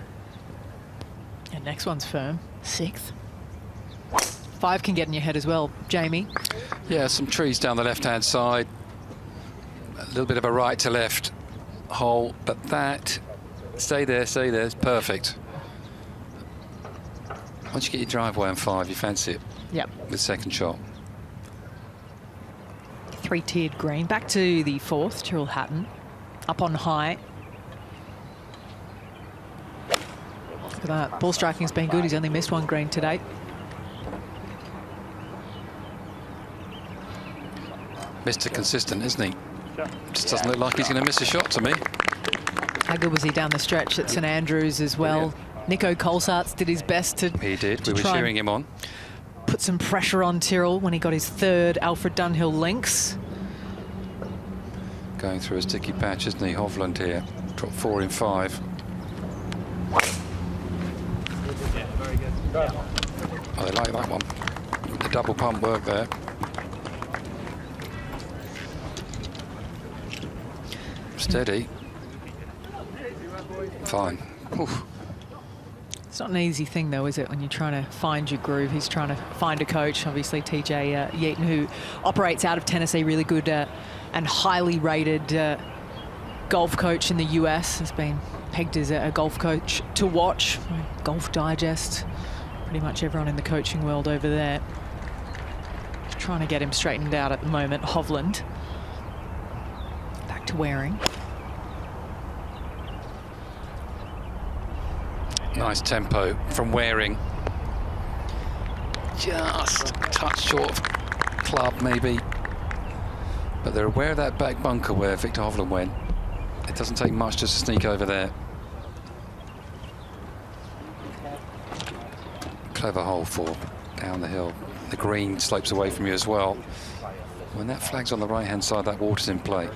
And next one's firm, 6th. 5 can get in your head as well, Jamie. Yeah, some trees down the left-hand side. A little bit of a right to left hole, but that, stay there, it's perfect. Once you get your driveway on 5, you fancy it. Yep. The second shot. 3-tiered green. Back to the 4th, Tyrrell Hatton. Up on high. Look at that. Ball striking's been good. He's only missed 1 green today. Mr. Consistent, isn't he? Just doesn't look like he's going to miss a shot to me. How good was he down the stretch at St Andrews as well? Brilliant. Nico Colsaerts did his best to He did. We were cheering him on. Put some pressure on Tyrrell when he got his 3rd Alfred Dunhill links. Going through a sticky patch, isn't he? Hovland here. Dropped 4 in 5. Oh, they like that one. The double pump work there. Steady. Fine. Oof. It's not an easy thing, though, is it, when you're trying to find your groove? He's trying to find a coach. Obviously, TJ Yeaton, who operates out of Tennessee, really good and highly rated golf coach in the US, has been pegged as a golf coach to watch. Golf Digest, pretty much everyone in the coaching world over there. Just trying to get him straightened out at the moment. Hovland. Back to Waring. Nice tempo from Waring. Just a touch short of club, maybe. But they're aware of that back bunker where Viktor Hovland went. It doesn't take much just to sneak over there. Clever hole for down the hill. The green slopes away from you as well. When that flag's on the right-hand side, that water's in play.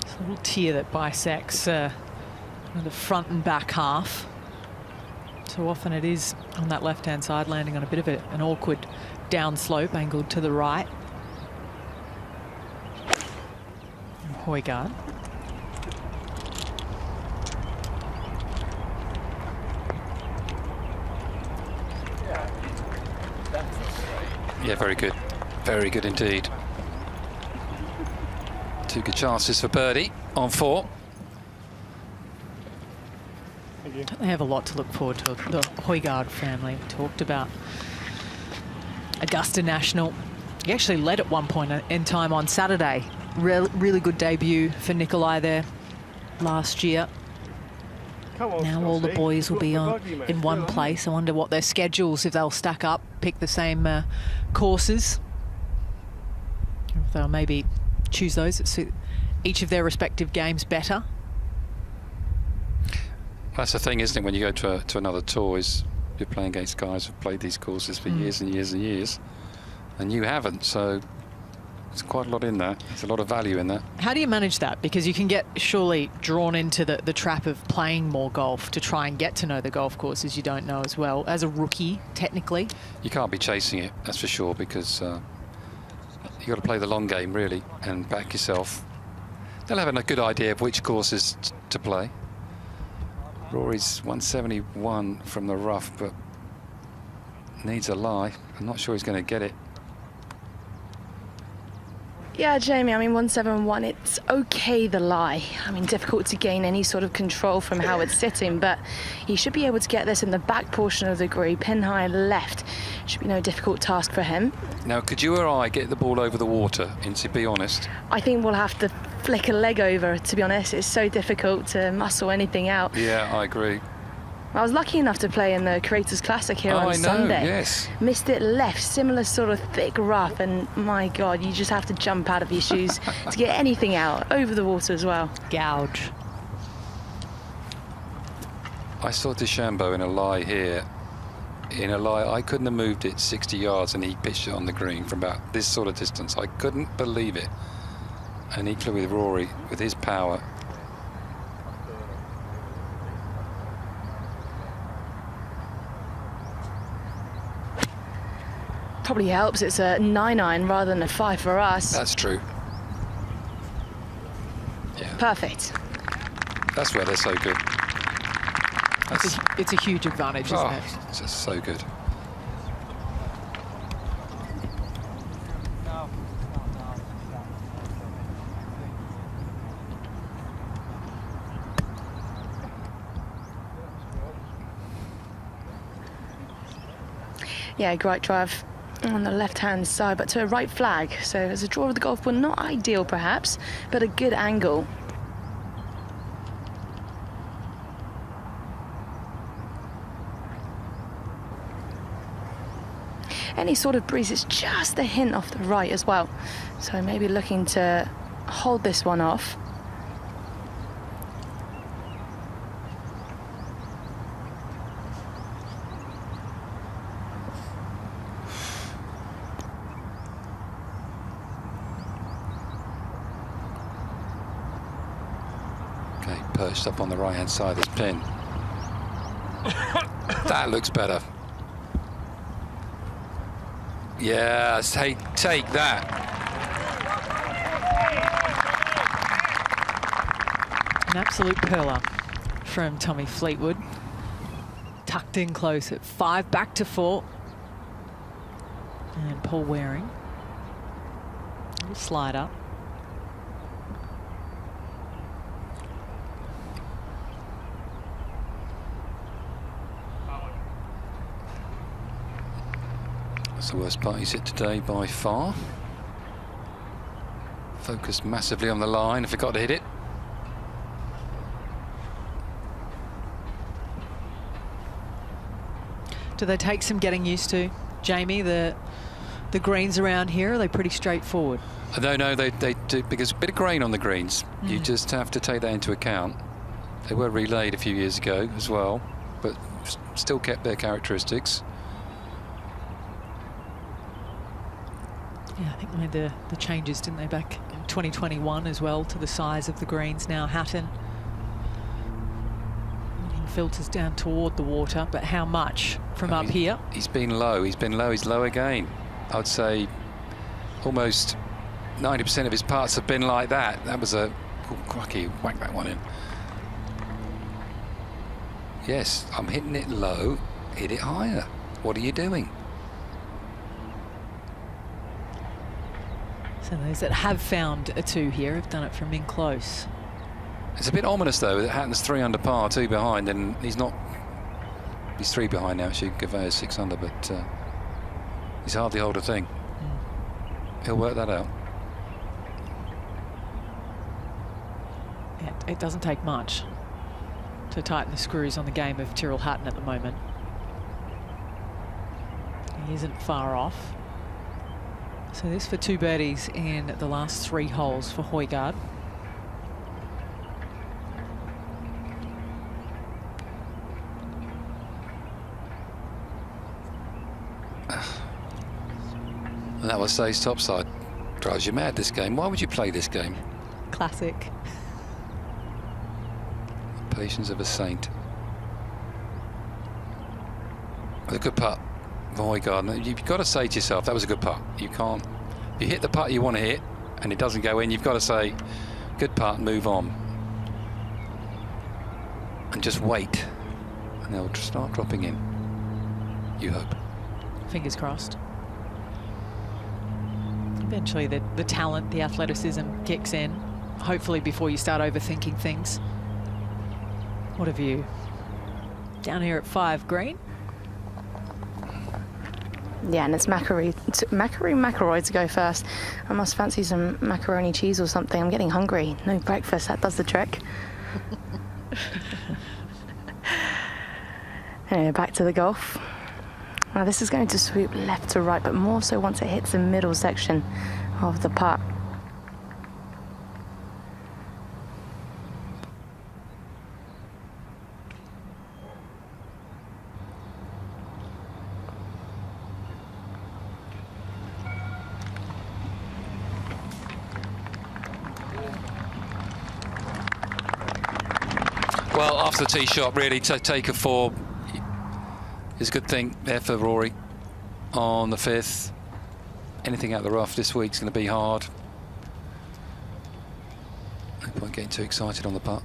It's a little tier that bisects the front and back half. So often it is on that left-hand side, landing on a bit of an awkward downslope, angled to the right. And Højgaard. Yeah, very good. Very good indeed. Two good chances for birdie on 4. They have a lot to look forward to. The Højgaard family talked about Augusta National. He actually led at one point in time on Saturday. Really good debut for Nicolai there last year. Now all the boys will be in one place. I wonder what their schedules, if they'll stack up, pick the same courses. If they'll maybe choose those that suit each of their respective games better. That's the thing, isn't it, when you go to another tour, is you're playing against guys who've played these courses for years and years and years, and you haven't, so there's quite a lot in that. There's a lot of value in that. How do you manage that? Because you can get surely drawn into the trap of playing more golf to try and get to know the golf courses you don't know as well. As a rookie, technically. You can't be chasing it, that's for sure, because you've got to play the long game, really, and back yourself. They'll have a good idea of which courses to play. Rory's 171 from the rough, but needs a lie. I'm not sure he's going to get it. Yeah, Jamie, I mean, 171, it's okay, the lie. I mean, difficult to gain any sort of control from how it's sitting, but he should be able to get this in the back portion of the green, pin high left. Should be no difficult task for him. Now, could you or I get the ball over the water, to be honest? I think we'll have to flick a leg over, to be honest. It's so difficult to muscle anything out. Yeah, I agree. I was lucky enough to play in the Creators Classic here on Sunday. Yes. Missed it left, similar sort of thick rough, and my God, you just have to jump out of your shoes to get anything out, over the water as well. Gouge. I saw DeChambeau in a lie here. In a lie, I couldn't have moved it 60 yards and he pitched it on the green from about this sort of distance. I couldn't believe it. And equally with Rory, with his power. Probably helps it's a 9-iron rather than a 5 for us. That's true. Yeah. Perfect. That's where they're so good. It's a huge advantage, isn't it? It's just so good. Yeah, great drive on the left-hand side, but to a right flag. So as a draw of the golf ball, not ideal perhaps, but a good angle. Any sort of breeze, it's just a hint off the right as well. So maybe looking to hold this one off. Okay, perched up on the right-hand side of this pin. That looks better. Yeah, take that. An absolute pearler from Tommy Fleetwood. Tucked in close at 5, back to 4. And Paul Waring. Little slider. That's the worst part he's hit today by far. Focused massively on the line, forgot to hit it. Do they take some getting used to, Jamie? The greens around here, are they pretty straightforward? No, they do, because a bit of grain on the greens. You just have to take that into account. They were relayed a few years ago as well, but still kept their characteristics. Yeah, I think they made the changes, didn't they, back in 2021 as well, to the size of the greens. Now Hatton filters down toward the water, but how much from up here? He's been low. He's low again. I'd say almost 90% of his parts have been like that. That was a cracky, whack that one in. Yes, I'm hitting it low, hit it higher. What are you doing? So those that have found a 2 here have done it from in close. It's a bit ominous though that Hatton's 3 under par, 2 behind, and he's 3 behind now. Actually, Gavay's 6 under, but he's hardly hold a thing. He'll work that out. Yeah, it doesn't take much to tighten the screws on the game of Tyrrell Hatton at the moment. He isn't far off. So this for 2 birdies in the last 3 holes for Højgaard. And that was Say's topside. Drives you mad, this game. Why would you play this game? Classic. Patience of a saint. A good putt for Højgaard. You've got to say to yourself, that was a good putt. You can't... If you hit the putt you want to hit and it doesn't go in, you've got to say, good putt, and move on. And just wait. And they'll start dropping in. You hope. Fingers crossed. Eventually the talent, the athleticism kicks in, hopefully before you start overthinking things. What a view. Down here at 5 green. Yeah, and it's McIlroy to go first. I must fancy some macaroni cheese or something. I'm getting hungry. No breakfast, that does the trick. Anyway, back to the golf. Now this is going to swoop left to right, but more so once it hits the middle section of the putt. Well, after the tee shot, really, to take a 4 is a good thing there for Rory on the 5th. Anything out of the rough this week's going to be hard. No point getting too excited on the putt.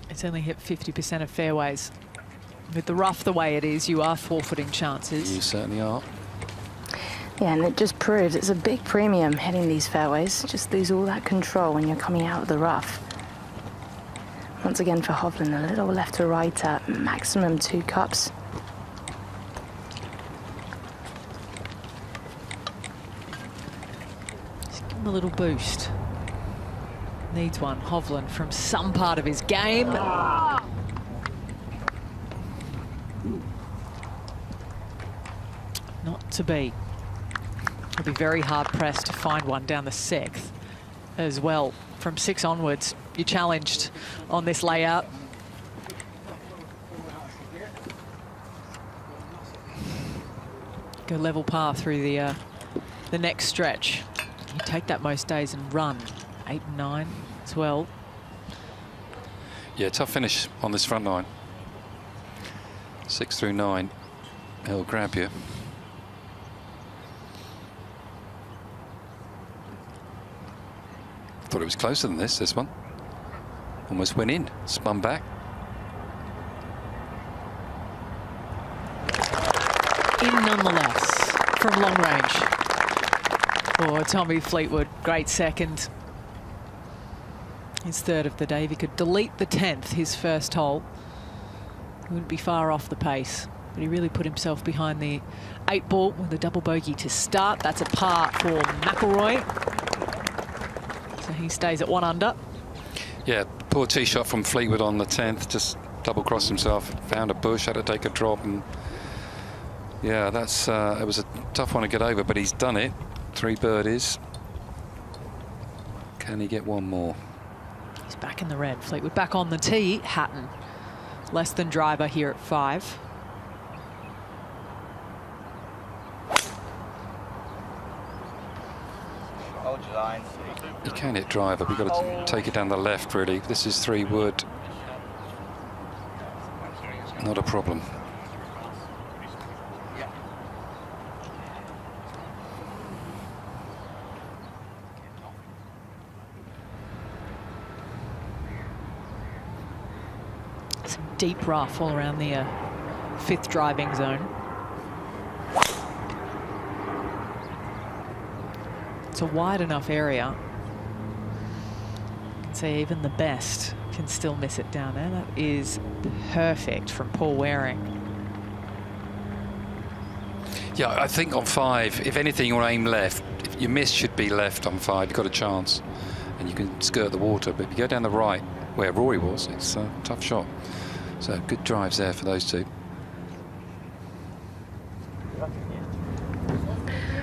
It's only hit 50% of fairways. With the rough the way it is, you are forfeiting chances. You certainly are. Yeah, and it just proves it's a big premium hitting these fairways. Just lose all that control when you're coming out of the rough. Once again for Hovland, a little left to right at maximum 2 cups. Just give him a little boost. Needs one, Hovland, from some part of his game. Not to be. He'll be very hard pressed to find one down the 6th as well. From 6 onwards, you're challenged on this layout. Go level par through the next stretch. You take that most days and run 8 and 9 as well. Yeah, tough finish on this front line. 6 through 9. He'll grab you. Thought it was closer than this one. Almost went in, spun back. In nonetheless, from long range. For Tommy Fleetwood, great second. His third of the day. If he could delete the 10th, his first hole, he wouldn't be far off the pace. But he really put himself behind the 8 ball with a double bogey to start. That's a par for McIlroy. So he stays at 1 under. Yeah, poor tee shot from Fleetwood on the 10th. Just double crossed himself, found a bush, had to take a drop, and yeah, that's it was a tough one to get over, but he's done it. 3 birdies. Can he get one more? He's back in the red. Fleetwood back on the tee. Hatton less than driver here at 5. Hold your line. You can hit driver, we've got to take it down the left really. This is 3 wood. Not a problem. Some deep rough all around the 5th driving zone. It's a wide enough area. You can see even the best can still miss it down there. That is perfect from Paul Waring. Yeah, I think on 5, if anything, you want to aim left. If you miss, should be left on 5. You've got a chance, and you can skirt the water. But if you go down the right, where Rory was, it's a tough shot. So good drives there for those two.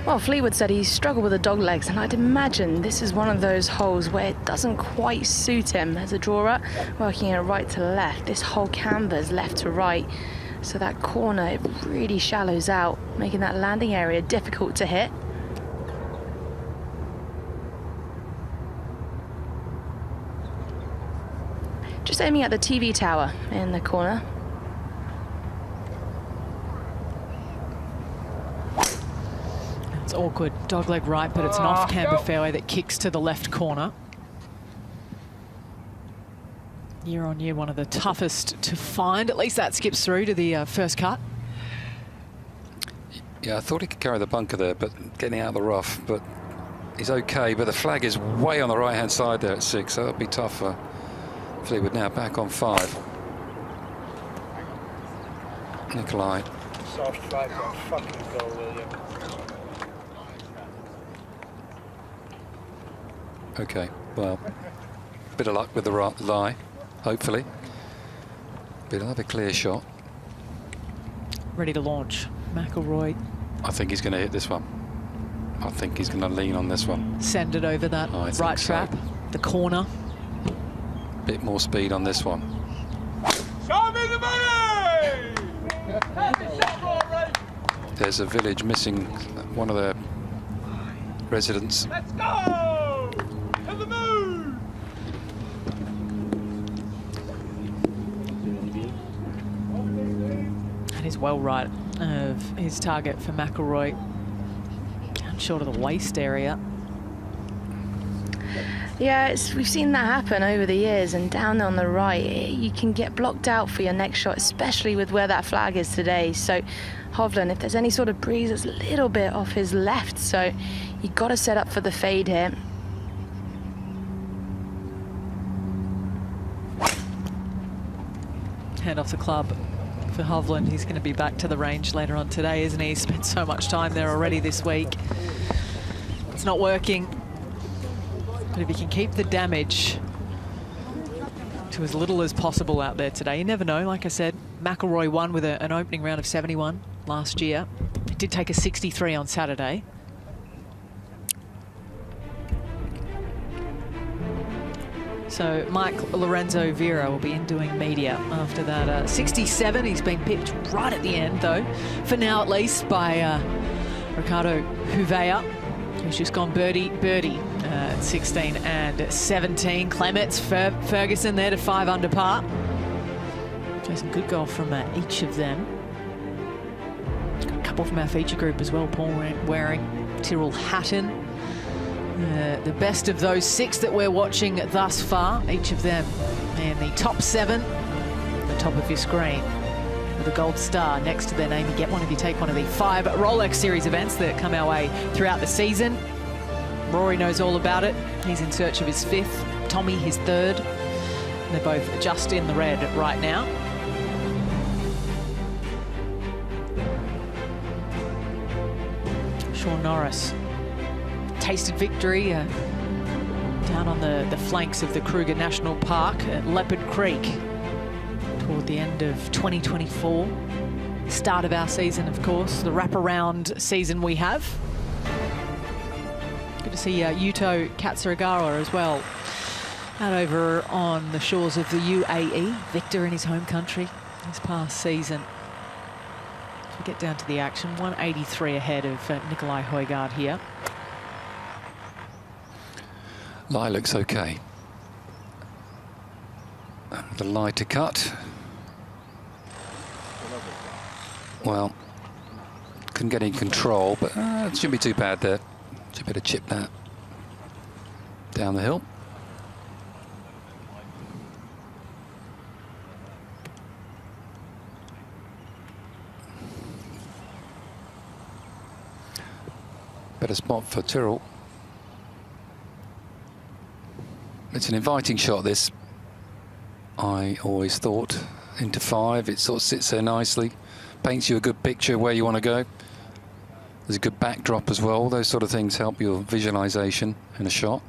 Well, Fleetwood said he struggled with the dog legs, and I'd imagine this is one of those holes where it doesn't quite suit him as a drawer, working it right to left. This whole canvas left to right, so that corner, it really shallows out, making that landing area difficult to hit. Just aiming at the TV tower in the corner. It's awkward, dogleg right, but it's an off-camber fairway that kicks to the left corner. Year on year, one of the toughest to find. At least that skips through to the first cut. Yeah, I thought he could carry the bunker there, but getting out of the rough. But he's okay. But the flag is way on the right-hand side there at 6, so that'll be tough for Fleetwood now. Back on 5. Nicolai. Soft drive, don't fucking go, will you? Okay, well, bit of luck with the lie, hopefully. But he'll have a clear shot. Ready to launch. McIlroy. I think he's going to hit this one. I think he's going to lean on this one. Send it over that right trap, the corner. Bit more speed on this one. Show me the money! There's a village missing one of their residents. Let's go! To the moon! That is well right of his target for McIlroy. Down short of the waist area. Yeah, we've seen that happen over the years, and down on the right, you can get blocked out for your next shot, especially with where that flag is today. So Hovland, if there's any sort of breeze, it's a little bit off his left, so you've got to set up for the fade here. Hand off the club for Hovland. He's going to be back to the range later on today, isn't he? He's spent so much time there already this week. It's not working. But if he can keep the damage to as little as possible out there today, you never know. Like I said, McIlroy won with an opening round of 71 last year. He did take a 63 on Saturday. So Mike Lorenzo Vera will be in doing media after that 67. He's been pipped right at the end, though, for now at least, by Ricardo Huvea. He's just gone birdie, at 16 and 17. Clements, Ferguson there to 5 under par. So some good golf from each of them. Got a couple from our feature group as well. Paul Waring, Tyrrell Hatton. The best of those 6 that we're watching thus far, each of them in the top 7, the top of your screen, with a gold star next to their name. You get one if you take one of the 5 Rolex Series events that come our way throughout the season. Rory knows all about it. He's in search of his 5th. Tommy, his 3rd. They're both just in the red right now. Sean Norris tasted victory down on the flanks of the Kruger National Park at Leopard Creek toward the end of 2024. Start of our season, of course, the wraparound season we have. Good to see Yuto Katsuyagawa as well out over on the shores of the UAE. Viktor in his home country this past season. As we get down to the action, 183 ahead of Nicolai Højgaard here. Lie looks okay. The lie to cut. Well, couldn't get any control, but it shouldn't be too bad there. Should be able to chip that down the hill. Better spot for Tyrrell. It's an inviting shot, this. I always thought into 5, it sort of sits there nicely, paints you a good picture where you want to go. There's a good backdrop as well. Those sort of things help your visualization in a shot.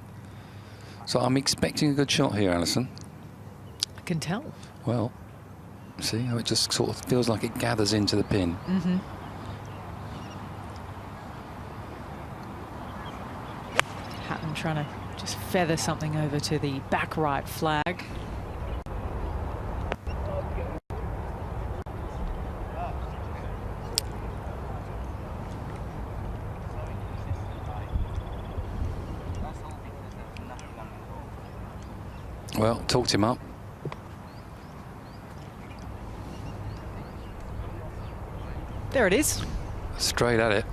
So I'm expecting a good shot here, Alison. I can tell. Well, see how it just sort of feels like it gathers into the pin. Mm-hmm. Hatton trying to just feather something over to the back right flag. Well, talked him up. There it is. Straight at it.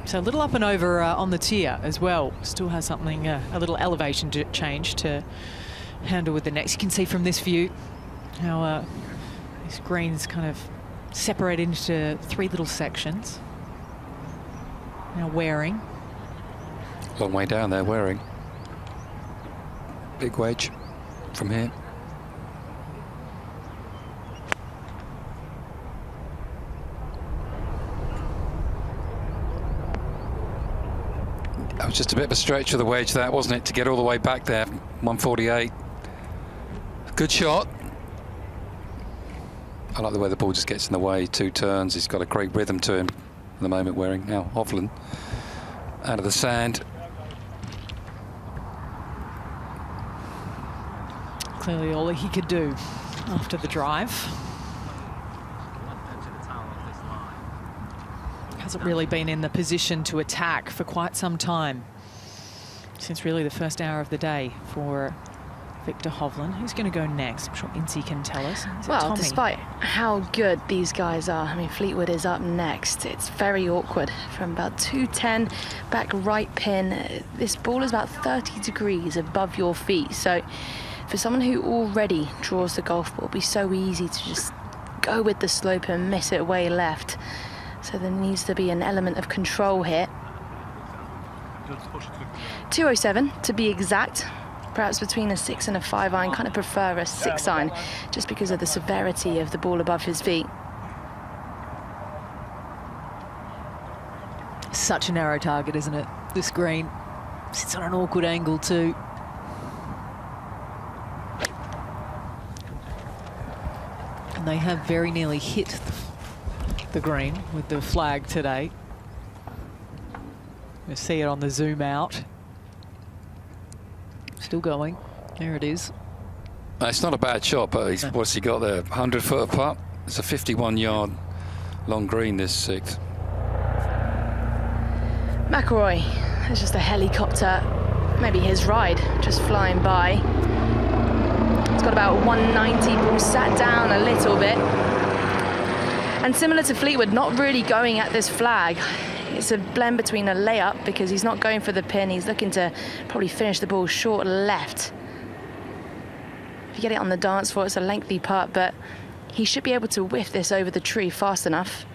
So a little up and over on the tier as well. Still has something, a little elevation change to handle with the next. You can see from this view how these greens kind of separate into 3 little sections. Now Waring. Long way down there, Waring. Big wedge from here. That was just a bit of a stretch of the wedge, that, wasn't it, to get all the way back there. 148. Good shot. I like the way the ball just gets in the way. 2 turns. He's got a great rhythm to him at the moment, Waring. Now Hovland out of the sand. Clearly all he could do after the drive. Hasn't really been in the position to attack for quite some time. Since really the first hour of the day for Viktor Hovland. Who's going to go next? I'm sure Incy can tell us. Well, despite how good these guys are, I mean, Fleetwood is up next. It's very awkward from about 210 back right pin. This ball is about 30 degrees above your feet. So for someone who already draws the golf ball, it'll be so easy to just go with the slope and miss it way left. So there needs to be an element of control here. 207 to be exact. Perhaps between a 6 and a 5 iron. Kind of prefer a 6 iron just because of the severity of the ball above his feet. Such a narrow target, isn't it? This green sits on an awkward angle too. And they have very nearly hit the green with the flag today. You see it on the zoom out. Still going. There it is. It's not a bad shot, but what's he got there? 100-foot putt. It's a 51-yard long green, this sixth. McIlroy, it's just a helicopter, maybe his ride, just flying by. It's got about 190, ball sat down a little bit. And similar to Fleetwood, not really going at this flag. It's a blend between a layup, because he's not going for the pin, he's looking to probably finish the ball short left. If you get it on the dance floor, it's a lengthy putt, but he should be able to whiff this over the tree fast enough.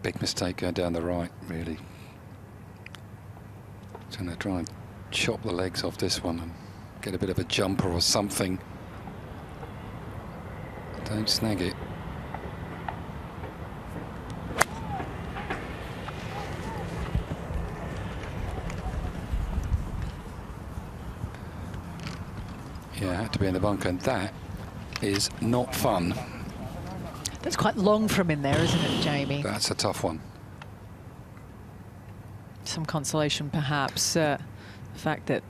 Big mistake going down the right, really. Trying to try and chop the legs off this one and get a bit of a jumper or something. Don't snag it. Yeah, had to be in the bunker, and that is not fun. That's quite long from in there, isn't it, Jamie? That's a tough one. Some consolation, perhaps, the fact that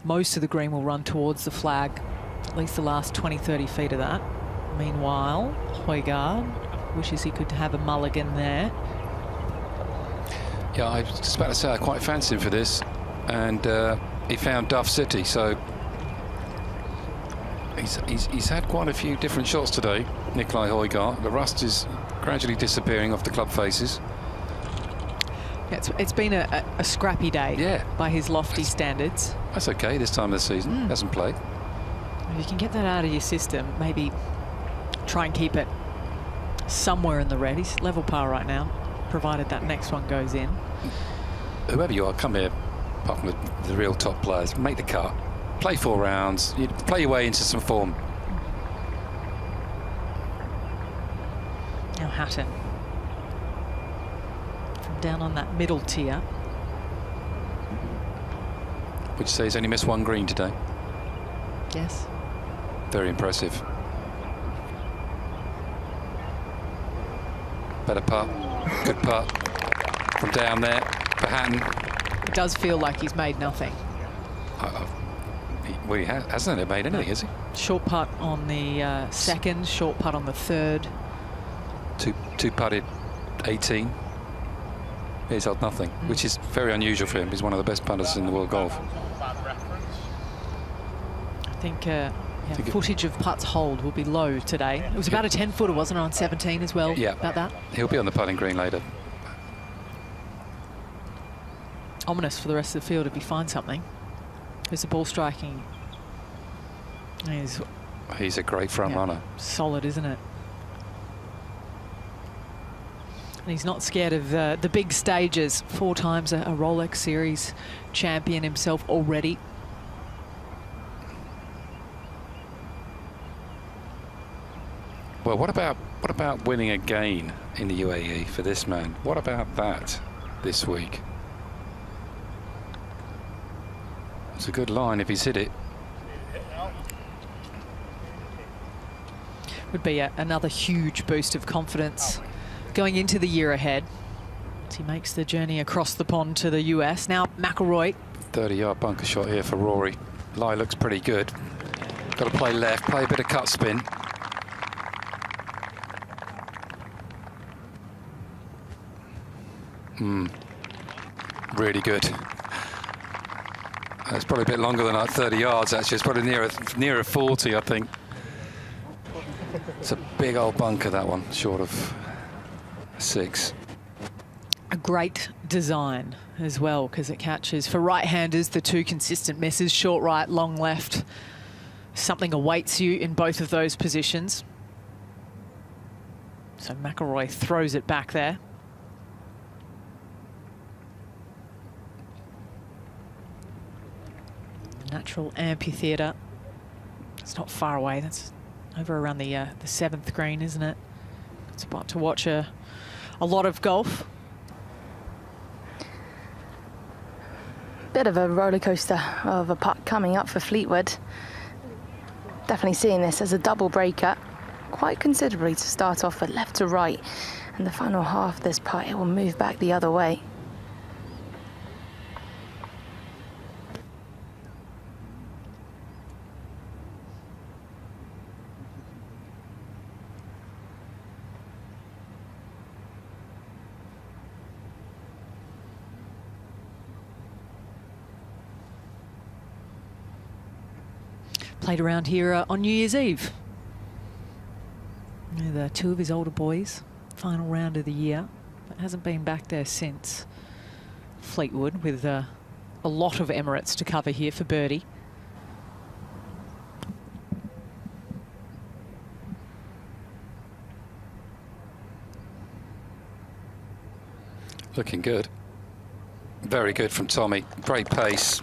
most of the green will run towards the flag, at least the last 20-30 feet of that. Meanwhile, Højgaard wishes he could have a mulligan there. Yeah, I was just about to say I quite fancy him for this, and he found Duff City, so he's had quite a few different shots today, Nicolai Højgaard. The rust is gradually disappearing off the club faces. Yeah, it's been a scrappy day by his lofty standards. That's okay this time of the season. Hasn't played. If you can get that out of your system, maybe try and keep it somewhere in the red. He's level par right now, provided that next one goes in. Whoever you are, come here, apart from the real top players, make the cut. Play 4 rounds, you play your way into some form. Now Hatton. From down on that middle tier. Would you say he's only missed 1 green today? Yes. Very impressive. Better putt, good putt from down there for Hatton. It does feel like he's made nothing. Well, he hasn't made anything, has he? Short putt on the second, short putt on the third. Two putted 18. He's held nothing, which is very unusual for him. He's one of the best putters in the world golf. I think footage of putts hold will be low today. It was about a 10-footer, wasn't it, on 17 as well? Yeah. About that? He'll be on the putting green later. Ominous for the rest of the field if he finds something. There's the ball striking. He's a great front runner. Solid, isn't it? And he's not scared of the big stages. 4 times a Rolex Series champion himself already. Well, what about winning again in the UAE for this man? What about that this week? It's a good line if he's hit it. Would be another huge boost of confidence going into the year ahead as he makes the journey across the pond to the US. Now McIlroy. 30-yard bunker shot here for Rory. Lie looks pretty good. Got to play left, play a bit of cut spin. Really good. It's probably a bit longer than 30 yards, actually. It's probably nearer 40, I think. It's a big old bunker, that one, short of 6. A great design as well, because it catches, for right-handers, the 2 consistent misses, short right, long left. Something awaits you in both of those positions. So McIlroy throws it back there. Natural amphitheatre. It's not far away. That's over around the 7th green, isn't it? It's about to watch a lot of golf. Bit of a roller coaster of a putt coming up for Fleetwood. Definitely seeing this as a double breaker, quite considerably to start off, but left to right. And the final half of this putt, it will move back the other way. Played around here on New Year's Eve. The two of his older boys, final round of the year, but hasn't been back there since. Fleetwood with a lot of Emirates to cover here for birdie. Looking good. Very good from Tommy. Great pace.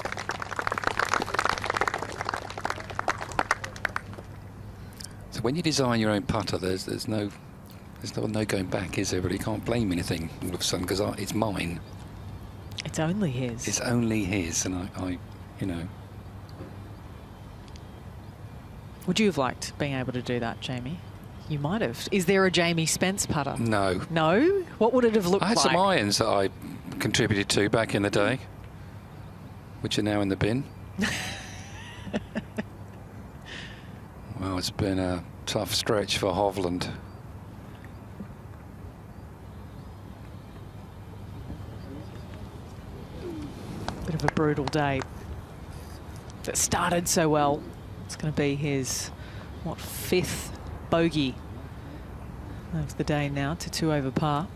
So when you design your own putter, there's no going back, is there? But you can't blame anything all of a sudden because it's mine. It's only his. It's only his, and I, you know. Would you have liked being able to do that, Jamie? You might have. Is there a Jamie Spence putter? No. No? What would it have looked like? I had some irons that I contributed to back in the day, which are now in the bin. Well, it's been a tough stretch for Hovland. Bit of a brutal day. That started so well. It's going to be his, what, 5th bogey of the day now to 2 over par.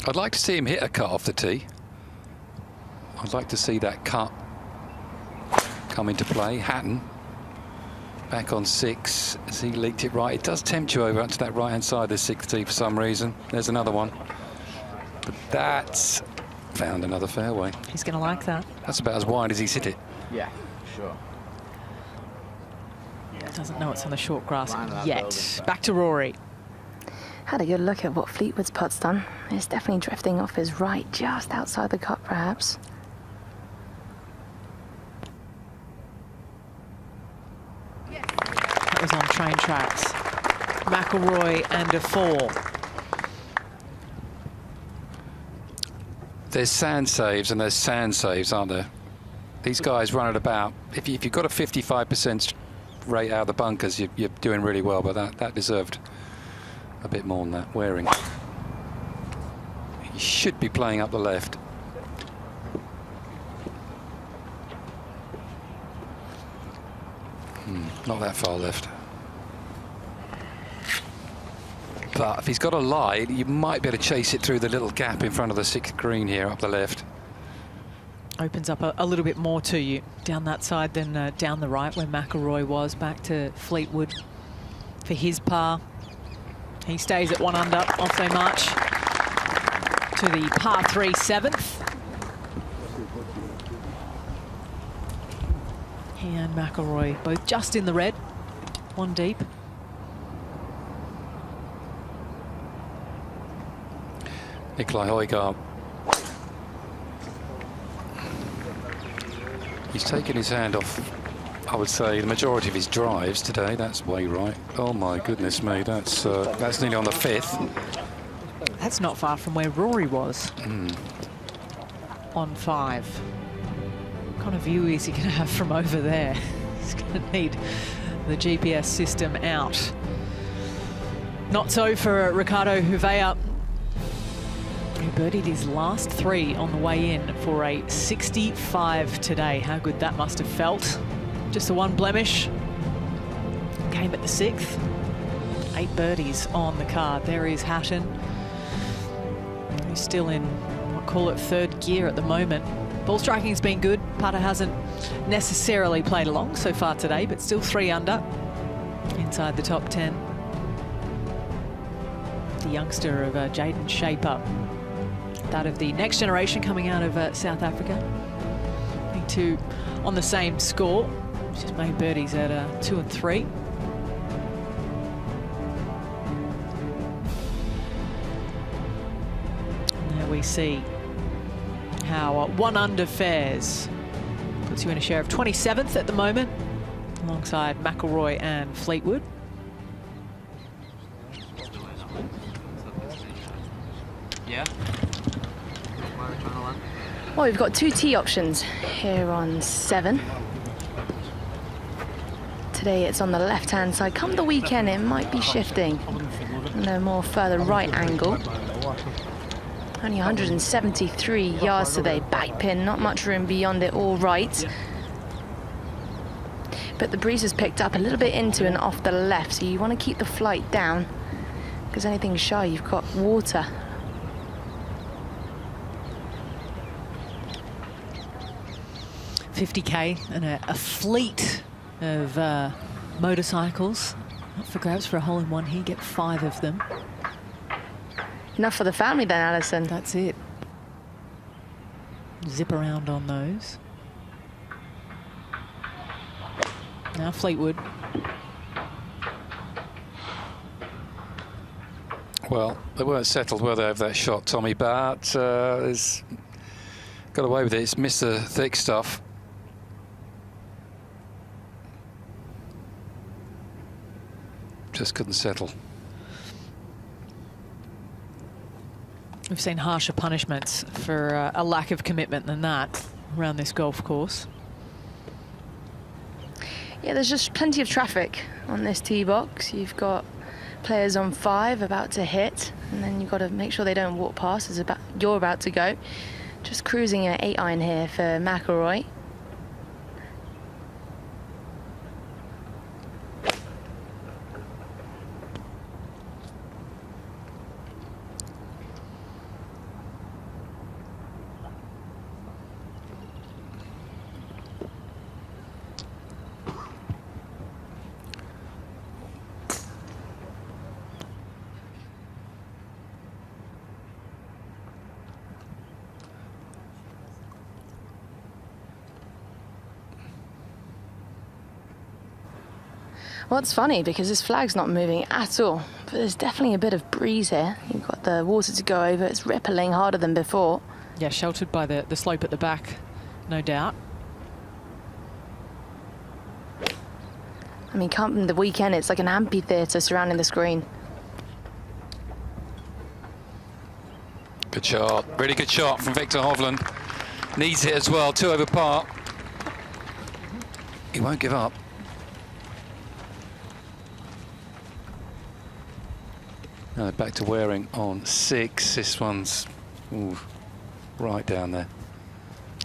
I'd like to see him hit a cut off the tee. I'd like to see that cut come into play. Hatton back on 6 as he leaked it right. It does tempt you over onto that right-hand side of the 6th tee for some reason. There's another one. But that's found another fairway. He's going to like that. That's about as wide as he's hit it. Yeah, sure. Doesn't know it's on the short grass yet. Back to Rory. Had a good look at what Fleetwood's putt's done. It's definitely drifting off his right, just outside the cup, perhaps. That was on train tracks. McIlroy and a 4. There's sand saves and there's sand saves, aren't there? These guys run at about, if you've got a 55% rate out of the bunkers, you're doing really well, but that deserved a bit more than that. Waring. He should be playing up the left. Not that far left. But if he's got a lie, you might be able to chase it through the little gap in front of the 6th green here up the left. Opens up a little bit more to you down that side than down the right where McIlroy was. Back to Fleetwood for his par. He stays at 1 under off they march to the par 3 7th. He and McIlroy both just in the red, 1 deep. Nicolai Højgaard. He's taken his hand off, I would say, the majority of his drives today. That's way right. Oh my goodness me, that's nearly on the 5th. That's not far from where Rory was on 5. What kind of view is he going to have from over there? He's going to need the GPS system out. Not so for Ricardo Hovland, who birdied his last 3 on the way in for a 65 today. How good that must have felt. Just the 1 blemish. Came at the 6th. 8 birdies on the card. There is Hatton, who's still in, I'll call it 3rd gear at the moment. Ball striking's been good. Putter hasn't necessarily played along so far today, but still 3 under. Inside the top 10. The youngster of Jaden Shaper. That of the next generation coming out of South Africa. I think 2 on the same score. Just made birdies at 2 and 3. And there we see how 1 under fares. Puts you in a share of 27th at the moment, alongside McIlroy and Fleetwood. Yeah. Well, we've got 2 tee options here on 7. Today it's on the left-hand side. Come the weekend, it might be shifting. And a more further right angle. Only 173 yards today. Back pin, not much room beyond it, all right. but the breeze has picked up a little bit into and off the left, so you want to keep the flight down, because anything shy, you've got water. $50K and a fleet of motorcycles up for grabs for a hole-in-one here. Get 5 of them. Enough for the family then, Alison. That's it. Zip around on those. Now Fleetwood. Well, they weren't settled, were they, over that shot, Tommy? But has got away with it. It's missed the thick stuff. Just couldn't settle. We've seen harsher punishments for a lack of commitment than that around this golf course. Yeah, there's just plenty of traffic on this tee box. You've got players on 5 about to hit, and then you've got to make sure they don't walk past as you're about to go. Just cruising an 8-iron here for McIlroy. Well, it's funny because this flag's not moving at all, but there's definitely a bit of breeze here. You've got the water to go over. It's rippling harder than before. Yeah, sheltered by the slope at the back, no doubt. I mean, come the weekend, it's like an amphitheatre surrounding the screen. Good shot. Really good shot from Viktor Hovland. Needs it as well. 2 over par. He won't give up. Back to Waring on 6. This one's right down there.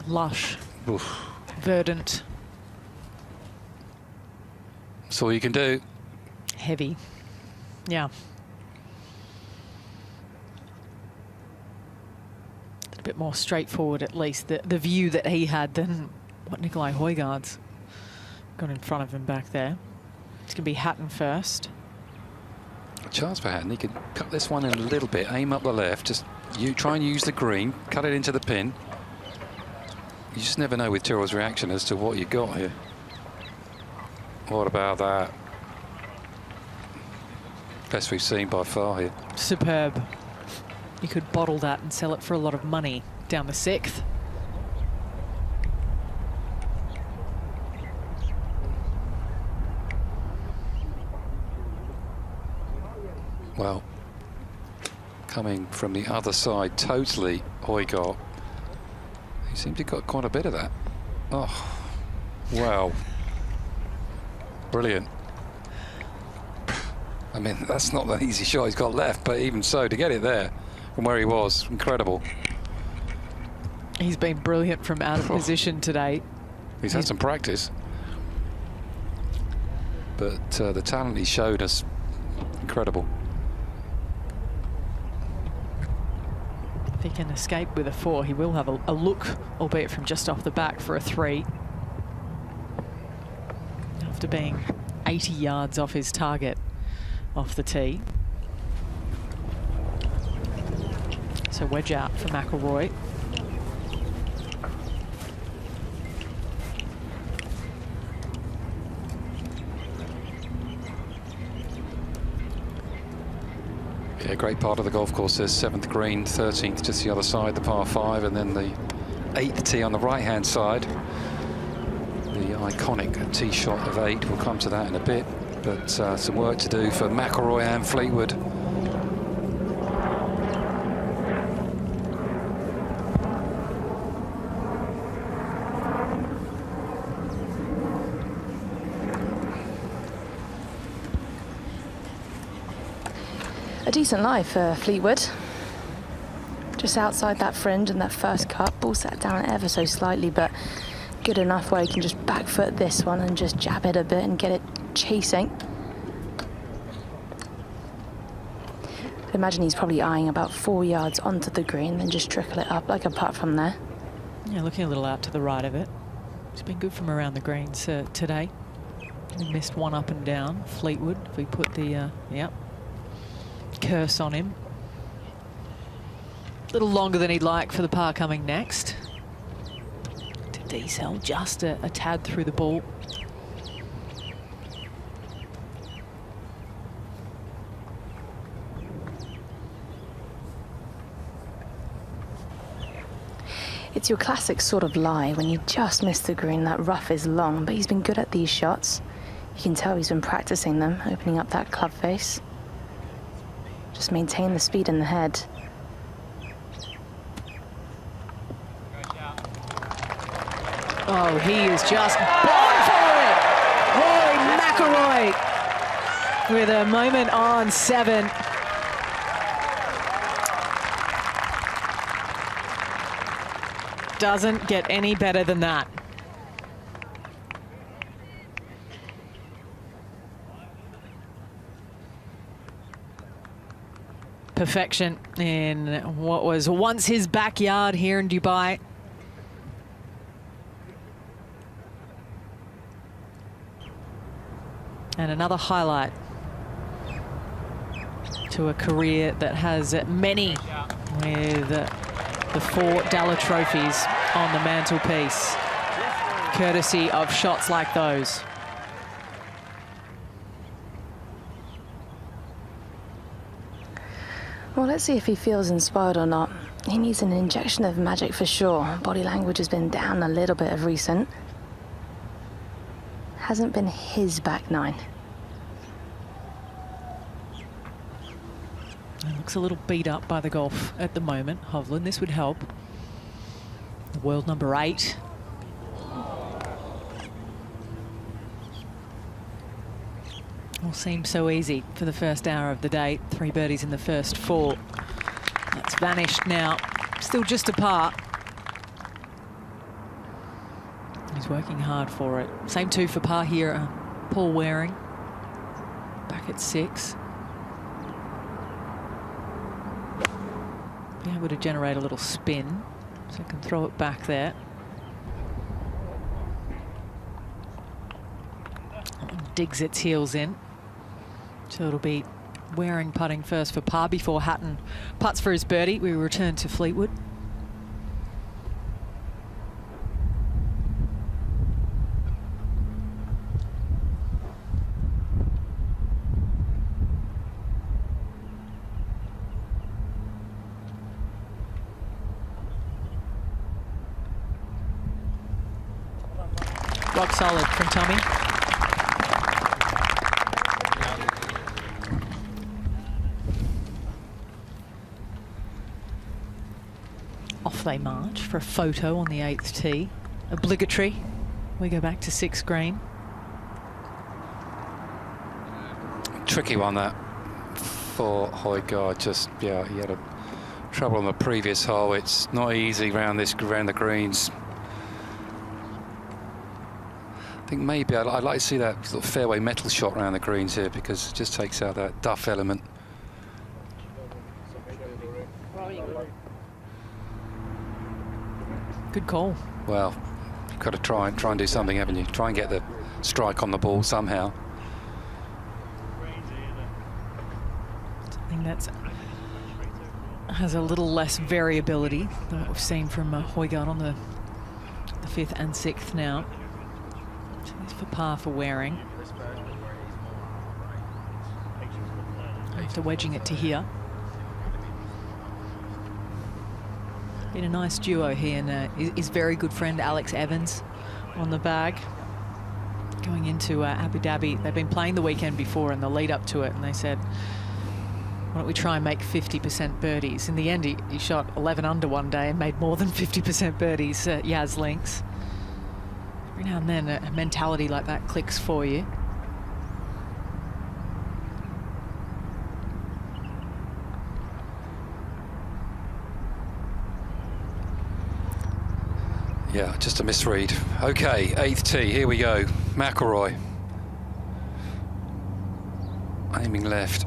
Lush. Oof. Verdant. That's all you can do. Heavy. Yeah. A bit more straightforward, at least, the view that he had than what Nicolai Højgaard's got in front of him back there. It's going to be Hatton first. A chance for Hatton. He could cut this one in a little bit, aim up the left, just try and use the green, cut it into the pin. You just never know with Tyrrell's reaction as to what you got here. What about that? Best we've seen by far here. Superb. You could bottle that and sell it for a lot of money down the 6th. Well, coming from the other side, totally, Højgaard. He seemed to have got quite a bit of that. Oh, wow. Brilliant. I mean, that's not the easy shot he's got left, but even so, to get it there from where he was, incredible. He's been brilliant from out of position today. He's had some practice. But the talent he showed us, incredible. If he can escape with a 4, he will have a look, albeit from just off the back, for a 3. After being 80 yards off his target off the tee. So wedge out for McIlroy. Yeah, great part of the golf course. There's 7th green, 13th just the other side, the par 5, and then the 8th tee on the right-hand side. The iconic tee shot of 8. We'll come to that in a bit, but some work to do for McIlroy and Fleetwood. A decent lie for Fleetwood. Just outside that fringe and that first cut. Ball sat down ever so slightly, but good enough where he can just back foot this one and just jab it a bit and get it chasing. I imagine he's probably eyeing about 4 yards onto the green, then just trickle it up like a putt from there. Yeah, looking a little out to the right of it. He's been good from around the greens today. He missed one up and down. Fleetwood, if we put the curse on him. A little longer than he'd like for the par coming next. To Diesel, just a tad through the ball. It's your classic sort of lie when you just miss the green. That rough is long, but he's been good at these shots. You can tell he's been practicing them, opening up that club face. Just maintain the speed in the head. Oh, he is just born for it! Rory McIlroy with a moment on 7. Doesn't get any better than that. Perfection in what was once his backyard here in Dubai. And another highlight to a career that has many, with the 4 Dalla trophies on the mantelpiece, courtesy of shots like those. Well, let's see if he feels inspired or not. He needs an injection of magic for sure. Body language has been down a little bit of recent. Hasn't been his back 9. He looks a little beat up by the golf at the moment, Hovland. This would help. The world number 8. All seemed so easy for the first hour of the day. 3 birdies in the first 4. That's vanished now. Still just a par. He's working hard for it. Same 2 for par here. Paul Waring back at 6. Be able to generate a little spin, so I can throw it back there. Digs its heels in. So it'll be Waring putting first for par before Hatton putts for his birdie. We return to Fleetwood. Rock solid from Tommy. Off they march for a photo on the 8th tee. Obligatory. We go back to 6th green. Tricky one, that, for Højgaard. Just, yeah, he had a trouble on the previous hole. It's not easy around the greens. I think maybe I'd like to see that sort of fairway metal shot around the greens here, because it just takes out that duff element. Good call. Well, you've got to try and do something, haven't you? Try and get the strike on the ball somehow. Something that has a little less variability than what we've seen from Højgaard on the 5th and 6th now. So it's for par for Waring. After wedging it to here. Been a nice duo here, and his very good friend Alex Evans on the bag. Going into Abu Dhabi, they've been playing the weekend before and the lead up to it, and they said, why don't we try and make 50% birdies? In the end, he shot 11 under one day and made more than 50% birdies at Yaz Links. Every now and then a mentality like that clicks for you. Yeah, just a misread. Okay, 8th tee, here we go. McIlroy. Aiming left.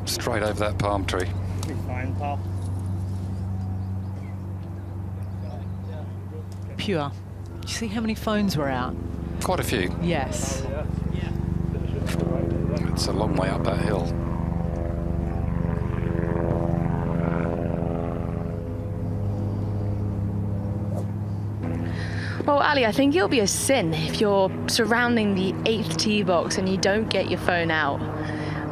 Straight over that palm tree. Be fine, pal. Pure. You see how many phones were out? Quite a few. Yes. It's a long way up that hill. Well, Ali, I think it'll be a sin if you're surrounding the 8th tee box and you don't get your phone out.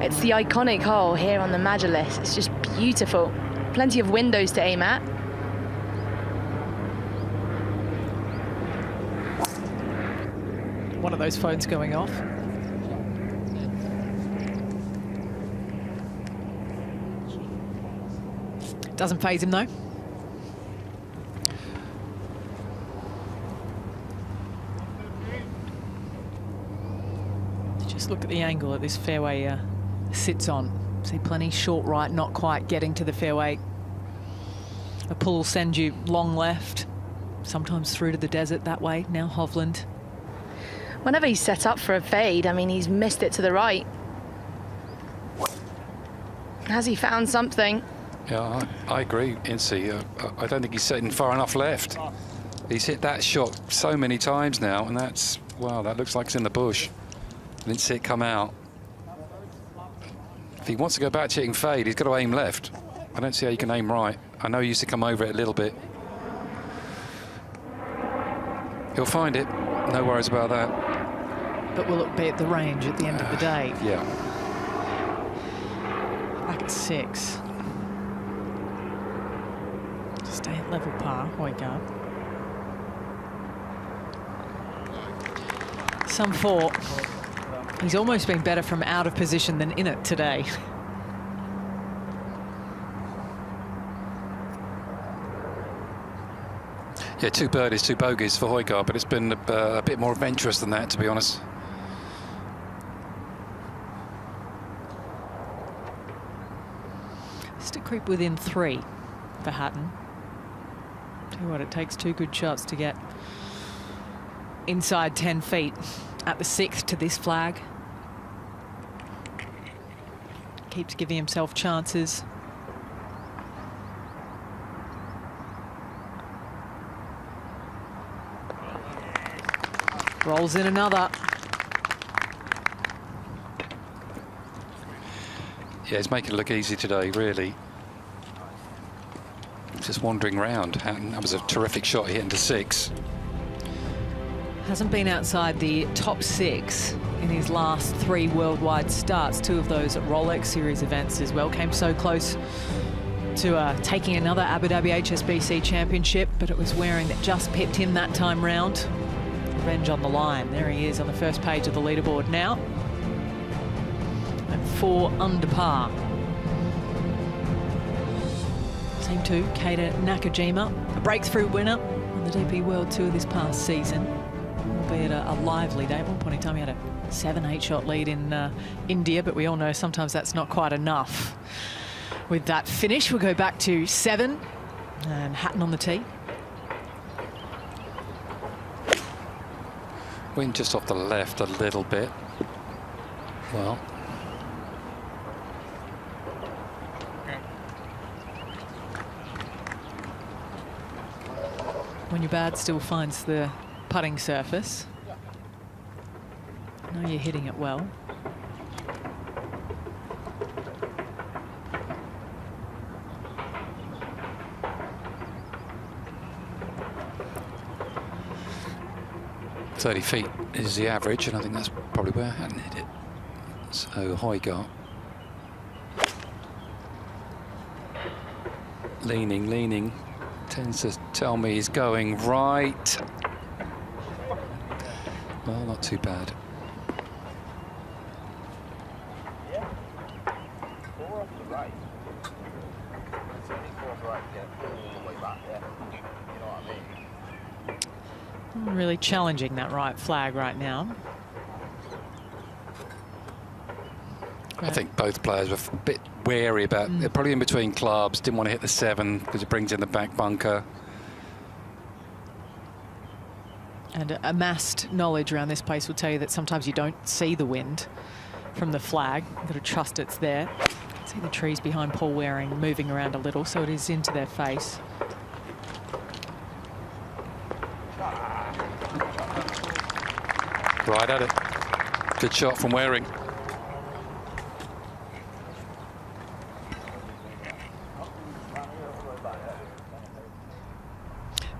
It's the iconic hole here on the Majlis. It's just beautiful. Plenty of windows to aim at. One of those phones going off. Doesn't faze him though. Just look at the angle that this fairway sits on. See plenty short right, not quite getting to the fairway. The pull will send you long left, sometimes through to the desert that way. Now Hovland. Whenever he's set up for a fade, I mean, he's missed it to the right. Has he found something? Yeah, I agree, Incy. I don't think he's sitting far enough left. He's hit that shot so many times now, and that's, wow, that looks like it's in the bush. I didn't see it come out. If he wants to go back to hitting fade, he's got to aim left. I don't see how you can aim right. I know he used to come over it a little bit. He'll find it. No worries about that. But will it be at the range at the end of the day? Yeah. Back at 6. Stay at level par, Højgaard. Some 4. He's almost been better from out of position than in it today. Yeah, 2 birdies, 2 bogeys for Højgaard, but it's been a bit more adventurous than that, to be honest. Still creep within 3 for Hatton. Tell you what, it takes 2 good shots to get inside 10 feet at the 6th to this flag. Keeps giving himself chances. Rolls in another. Yeah, he's making it look easy today, really. Just wandering round. That was a terrific shot. He hit into 6. Hasn't been outside the top 6 in his last 3 worldwide starts. 2 of those at Rolex Series events as well. Came so close to taking another Abu Dhabi HSBC Championship, but it was Waring that just pipped him that time round. Revenge on the line. There he is on the first page of the leaderboard now. And 4 under par. Team 2, Keita Nakajima, a breakthrough winner on the DP World Tour this past season. Albeit a lively day. At one point in time he had a 7-8 shot lead in India, but we all know sometimes that's not quite enough. With that finish, we'll go back to 7 and Hatton on the tee. Wind just off the left a little bit. Well. When your bad still finds the putting surface. Now you're hitting it well. .30 feet is the average, and I think that's probably where I hadn't hit it. So Højgaard. Leaning. Tends to tell me he's going right. Well, not too bad. Yeah. 4 off the right. It's only 4 off the right to get all the way back there. You know what I mean? Really challenging that right flag right now. I think both players were a bit wary about they're probably in between clubs, didn't want to hit the 7 because it brings in the back bunker. And amassed knowledge around this place will tell you that sometimes you don't see the wind from the flag. You've got to trust it's there. See the trees behind Paul Waring moving around a little, so it is into their face. Right at it. Good shot from Waring.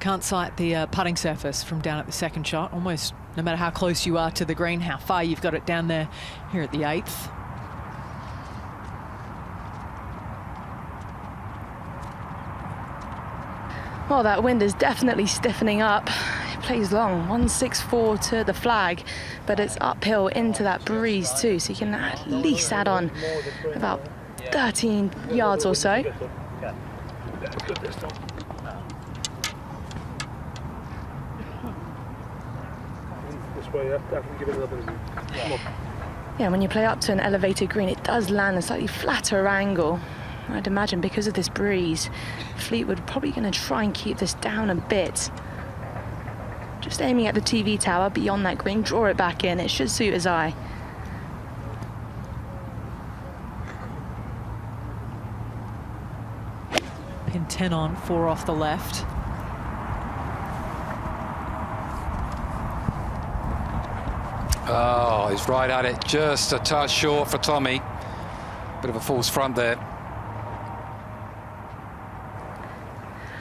Can't sight the putting surface from down at the second shot. Almost, no matter how close you are to the green, how far you've got it down there here at the 8th. Well, that wind is definitely stiffening up. It plays long, 164 to the flag, but it's uphill into that breeze too, so you can at least add on about 13 yards or so. Yeah, when you play up to an elevated green, it does land a slightly flatter angle. I'd imagine because of this breeze, Fleetwood probably going to try and keep this down a bit. Just aiming at the TV tower beyond that green, draw it back in. It should suit his eye. Pin 10 on, 4 off the left. Oh, he's right at it. Just a touch short for Tommy. Bit of a false front there.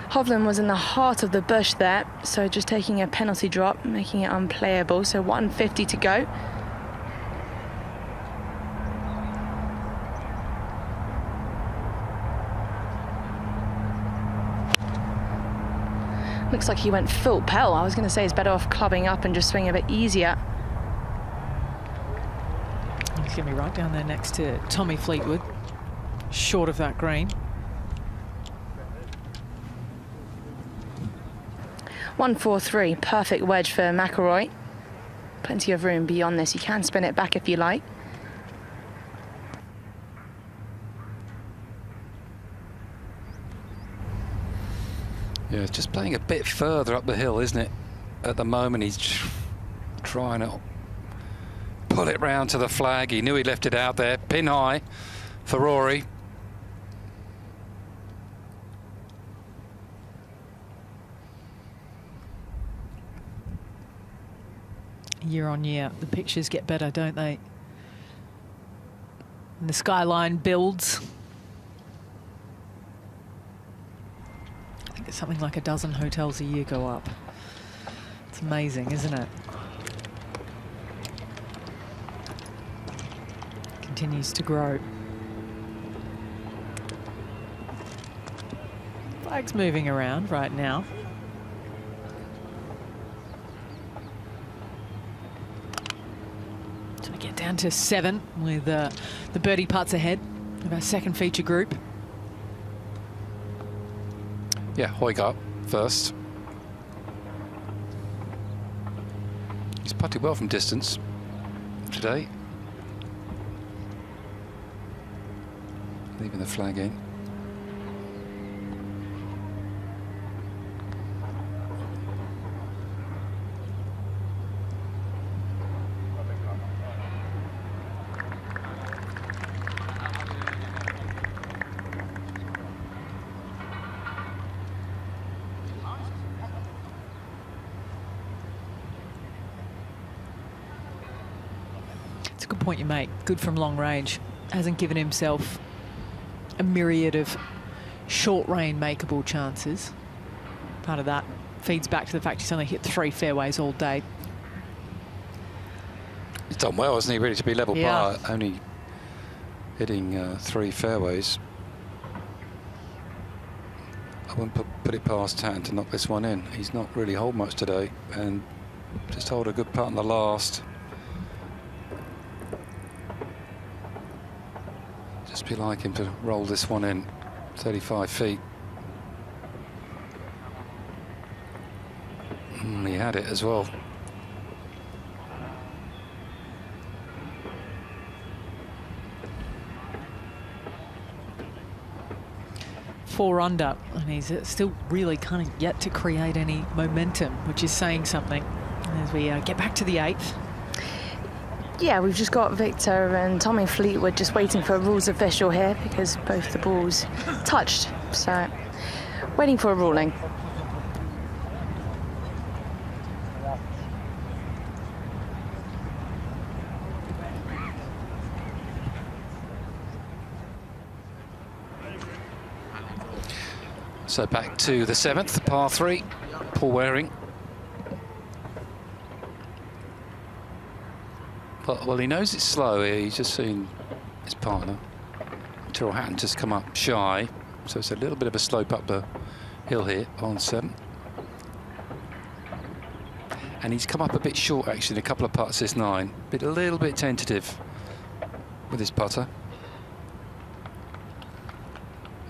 Hovland was in the heart of the bush there, so just taking a penalty drop, making it unplayable. So 150 to go. Looks like he went full pell. I was going to say it's better off clubbing up and just swing a bit easier. He's going to be right down there next to Tommy Fleetwood, short of that green. 143, perfect wedge for McIlroy. Plenty of room beyond this. You can spin it back if you like. Yeah, it's just playing a bit further up the hill, isn't it? At the moment, he's trying to pull it round to the flag. He knew he left it out there. Pin high for Rory. Year on year, the pictures get better, don't they? And the skyline builds. I think it's something like a dozen hotels a year go up. It's amazing, isn't it? Continues to grow. Flag's moving around right now. So we get down to 7 with the birdie putts ahead of our second feature group. Yeah, Højgaard first. He's putted well from distance today. Leaving the flag in. It's a good point you make. Good from long range. Hasn't given himself a myriad of short range makeable chances. Part of that feeds back to the fact he's only hit 3 fairways all day. He's done well, hasn't he? Really, to be level par, only hitting 3 fairways. I wouldn't put it past Hatton to knock this one in. He's not really holed much today, and just hold a good putt on the last. Just be like him to roll this one in. 35 feet. He had it as well. 4 under, and he's still really kind of yet to create any momentum, which is saying something. As we get back to the 8th. Yeah, we've just got Viktor and Tommy Fleetwood just waiting for a rules official here because both the balls touched. So, waiting for a ruling. So back to the 7th, par 3, Paul Waring. Well, he knows it's slow here. He's just seen his partner, Tyrrell Hatton, just come up shy. So it's a little bit of a slope up the hill here on 7. And he's come up a bit short, actually, in a couple of putts this 9. A little bit tentative with his putter.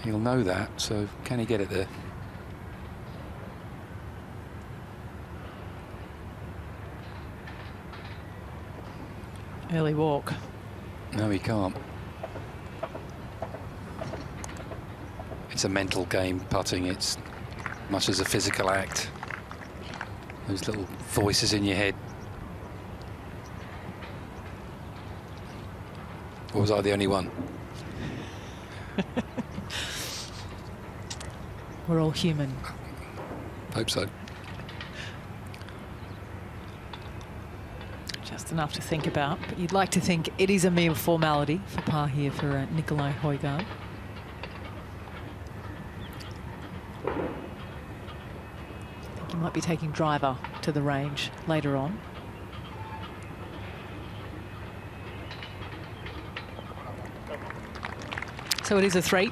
He'll know that, so can he get it there? Early walk. No, he can't. It's a mental game, putting. It's much as a physical act. Those little voices in your head. Or was I the only one? We're all human. Hope so. Just enough to think about, but you'd like to think it is a mere formality for par here for Nicolai Højgaard. I think he might be taking driver to the range later on. So it is a 3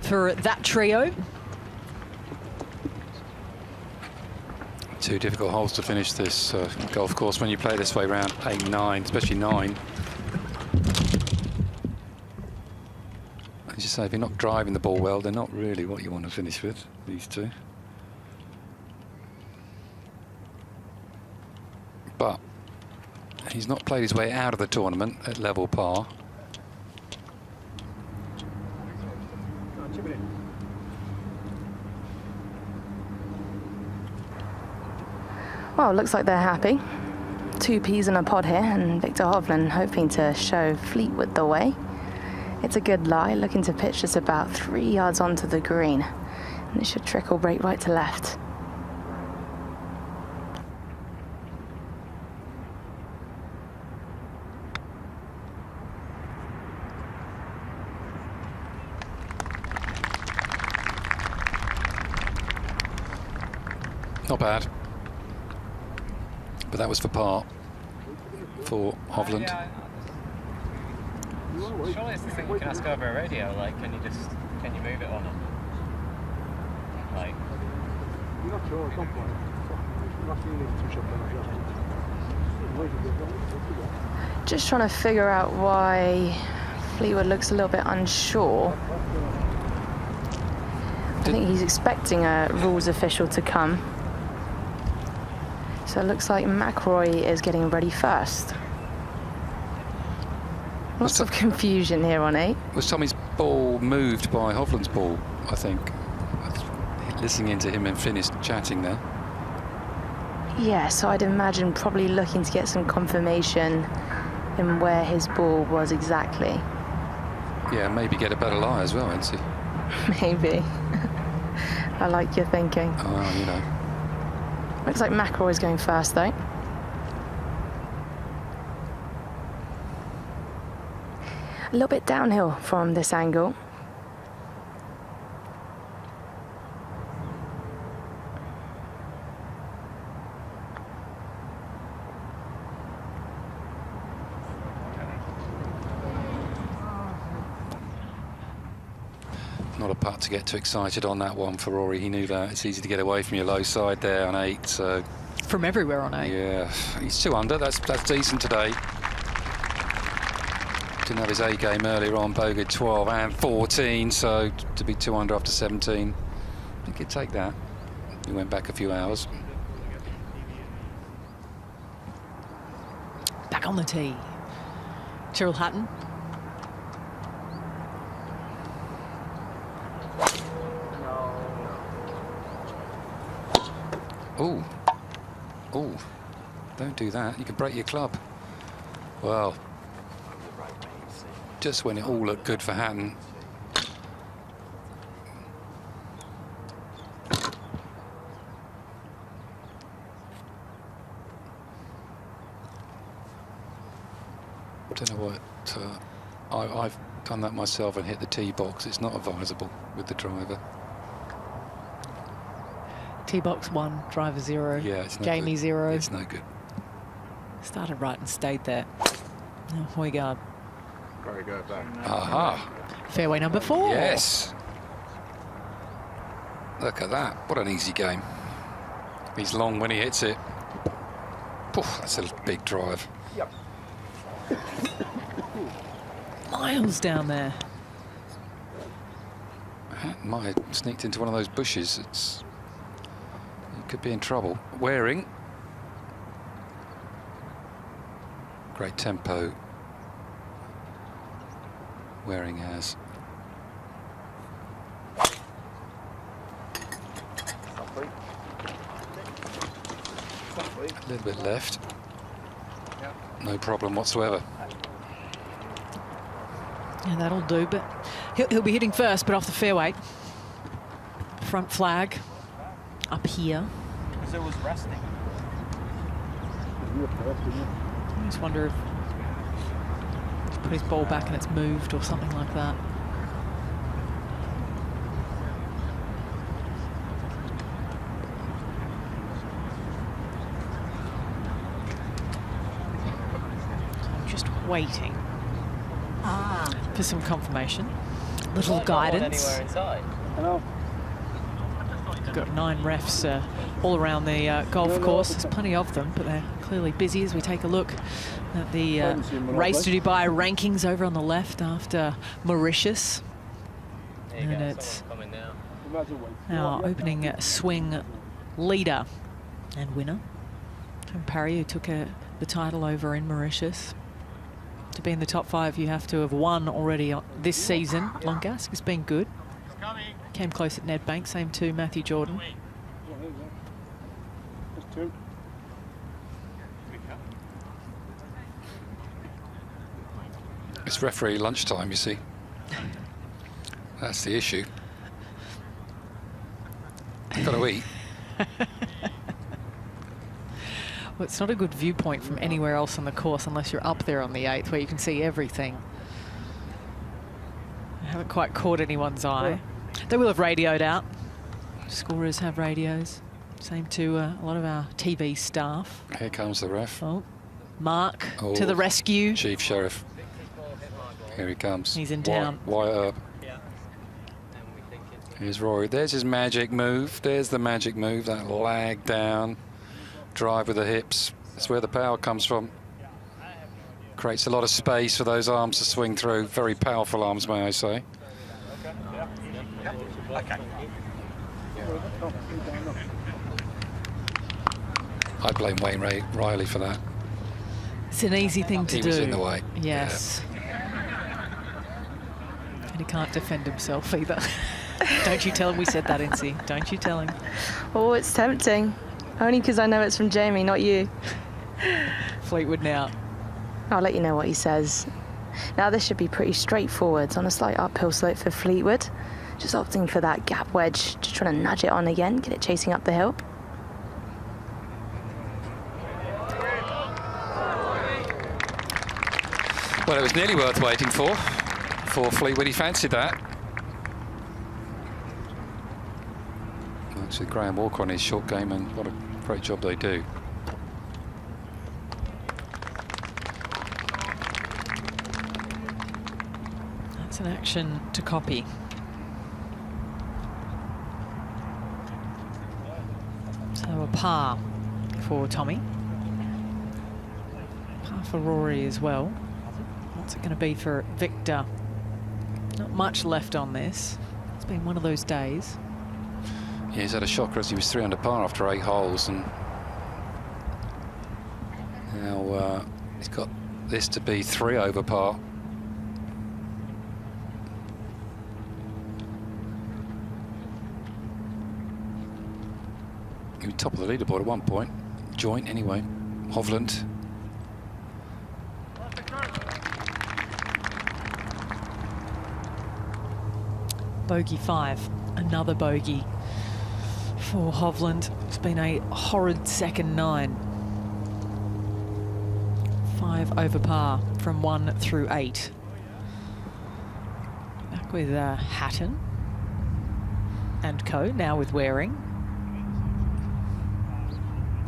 for that trio. 2 difficult holes to finish this golf course when you play this way round, 8 and 9, especially 9. As you say, if you're not driving the ball well, they're not really what you want to finish with, these 2. But he's not played his way out of the tournament at level par. Well, looks like they're happy. 2 peas in a pod here, and Viktor Hovland hoping to show Fleetwood the way. It's a good lie, looking to pitch this about 3 yards onto the green. And it should trickle break right to left. Not bad. But that was for par for Hovland. Surely it's the thing you can ask over a radio, like, can you move it or not? Like, you're not sure at some point. Just trying to figure out why Fleetwood looks a little bit unsure. I think he's expecting a rules official to come. So it looks like McIlroy is getting ready first. Lots of confusion here on 8. Was Tommy's ball moved by Hovland's ball, I think? Listening to him and finished chatting there. Yeah, so I'd imagine probably looking to get some confirmation in where his ball was exactly. Yeah, maybe get a better lie as well, isn't he? Maybe. I like your thinking. Oh, you know. Looks like McIlroy's going first, though. A little bit downhill from this angle. Not a putt to get too excited on that one for Rory. He knew that. It's easy to get away from your low side there on 8. So from everywhere on 8. Yeah, he's 2 under. That's decent today. Didn't have his A game earlier on. Bogeyed 12 and 14. So to be 2 under after 17, I think he'd take that. He went back a few hours. Back on the tee. Tyrrell Hatton. Oh. Oh. Don't do that. You can break your club. Well, just when it all looked good for Hatton. I don't know what. I've done that myself and hit the tee box. It's not advisable with the driver. Tee box 1, driver 0. Yeah, it's no Jamie good. 0. It's no good. Started right and stayed there. Now Højgaard. Very good back. Aha. Fairway number 4. Yes. Look at that. What an easy game. He's long when he hits it. Poof, that's a big drive. Yep. Miles down there. Hatton might have sneaked into one of those bushes. He could be in trouble. Waring. Great tempo. Waring has. A little bit left. No problem whatsoever. Yeah, that'll do, but he'll be hitting first, but off the fairway. Front flag up here. Because it was resting. I just wonder if he's put his ball back and it's moved or something like that. So I'm just waiting for some confirmation. Little guidance. Anywhere inside. Hello. We've got 9 refs all around the golf course. There's plenty of them, but they're clearly busy as we take a look at the Race to Dubai rankings over on the left after Mauritius. And it's our opening swing leader and winner, Tom Parry, who took the title over in Mauritius. To be in the top 5, you have to have won already this season. Longask has been good. Came close at Nedbank, same to Matthew Jordan. It's referee lunchtime, you see. That's the issue. You've got to eat. Well, it's not a good viewpoint from anywhere else on the course unless you're up there on the 8th where you can see everything. I haven't quite caught anyone's eye. They will have radioed out. Scorers have radios. Same to a lot of our TV staff. Here comes the ref. Oh, Mark to the rescue. Chief Sheriff. Here he comes. He's in town. Wyatt Earp. Here's Rory. There's his magic move. There's the magic move. That lag down. Drive with the hips. That's where the power comes from. Creates a lot of space for those arms to swing through. Very powerful arms, may I say. I blame Wayne Riley for that. It's an easy thing to do. He was in the way. Yes. And he can't defend himself either. Don't you tell him we said that, Incy. Don't you tell him. Oh, it's tempting. Only because I know it's from Jamie, not you. Fleetwood now. I'll let you know what he says. Now this should be pretty straightforward. On a slight uphill slope for Fleetwood. Just opting for that gap wedge. Just trying to nudge it on again, get it chasing up the hill. Well, it was nearly worth waiting for Fleetwood. He fancied that. Actually, Graham Walker on his short game, and what a great job they do. That's an action to copy. So a par for Tommy. Par for Rory as well. What's it going to be for Viktor? Not much left on this. It's been one of those days. Yeah, he's had a shocker as he was 3 under par after 8 holes, and now he's got this to be 3 over par. top of the leaderboard at one point. Joint, anyway. Hovland. Bogey 5, another bogey for Hovland. It's been a horrid second 9. 5 over par from 1 through 8. Back with Hatton and co, now with Waring.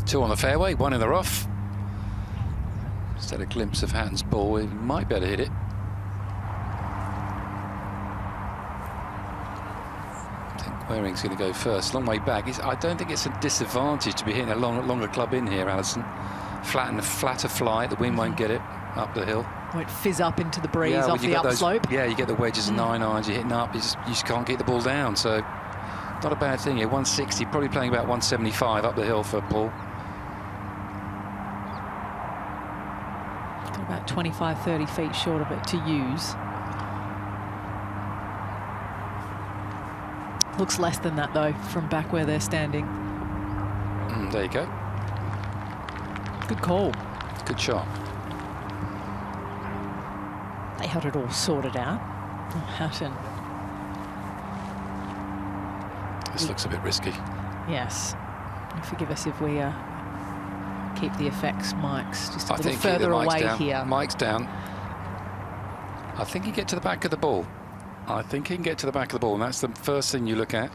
2 on the fairway, 1 in the rough. Just had a glimpse of Hatton's ball. He might be able to hit it. Waring's going to go first. Long way back. I don't think it's a disadvantage to be hitting a longer club in here, Alison. Flatter fly. The wind won't get it up the hill. Won't fizz up into the breeze off the upslope. Yeah, you get the wedges and 9 irons. You're hitting up. You just can't get the ball down. So not a bad thing here. 160. Probably playing about 175 up the hill for Paul. Got about 25, 30 feet short of it to use. Looks less than that, though, from back where they're standing. There you go. Good call. Good shot. They had it all sorted out. Oh, Hatton. This looks a bit risky. Yes. Forgive us if we keep the effects mics just a little think further away down. here. Mic's down. I think you get to the back of the ball. I think he can get to the back of the ball, and that's the first thing you look at.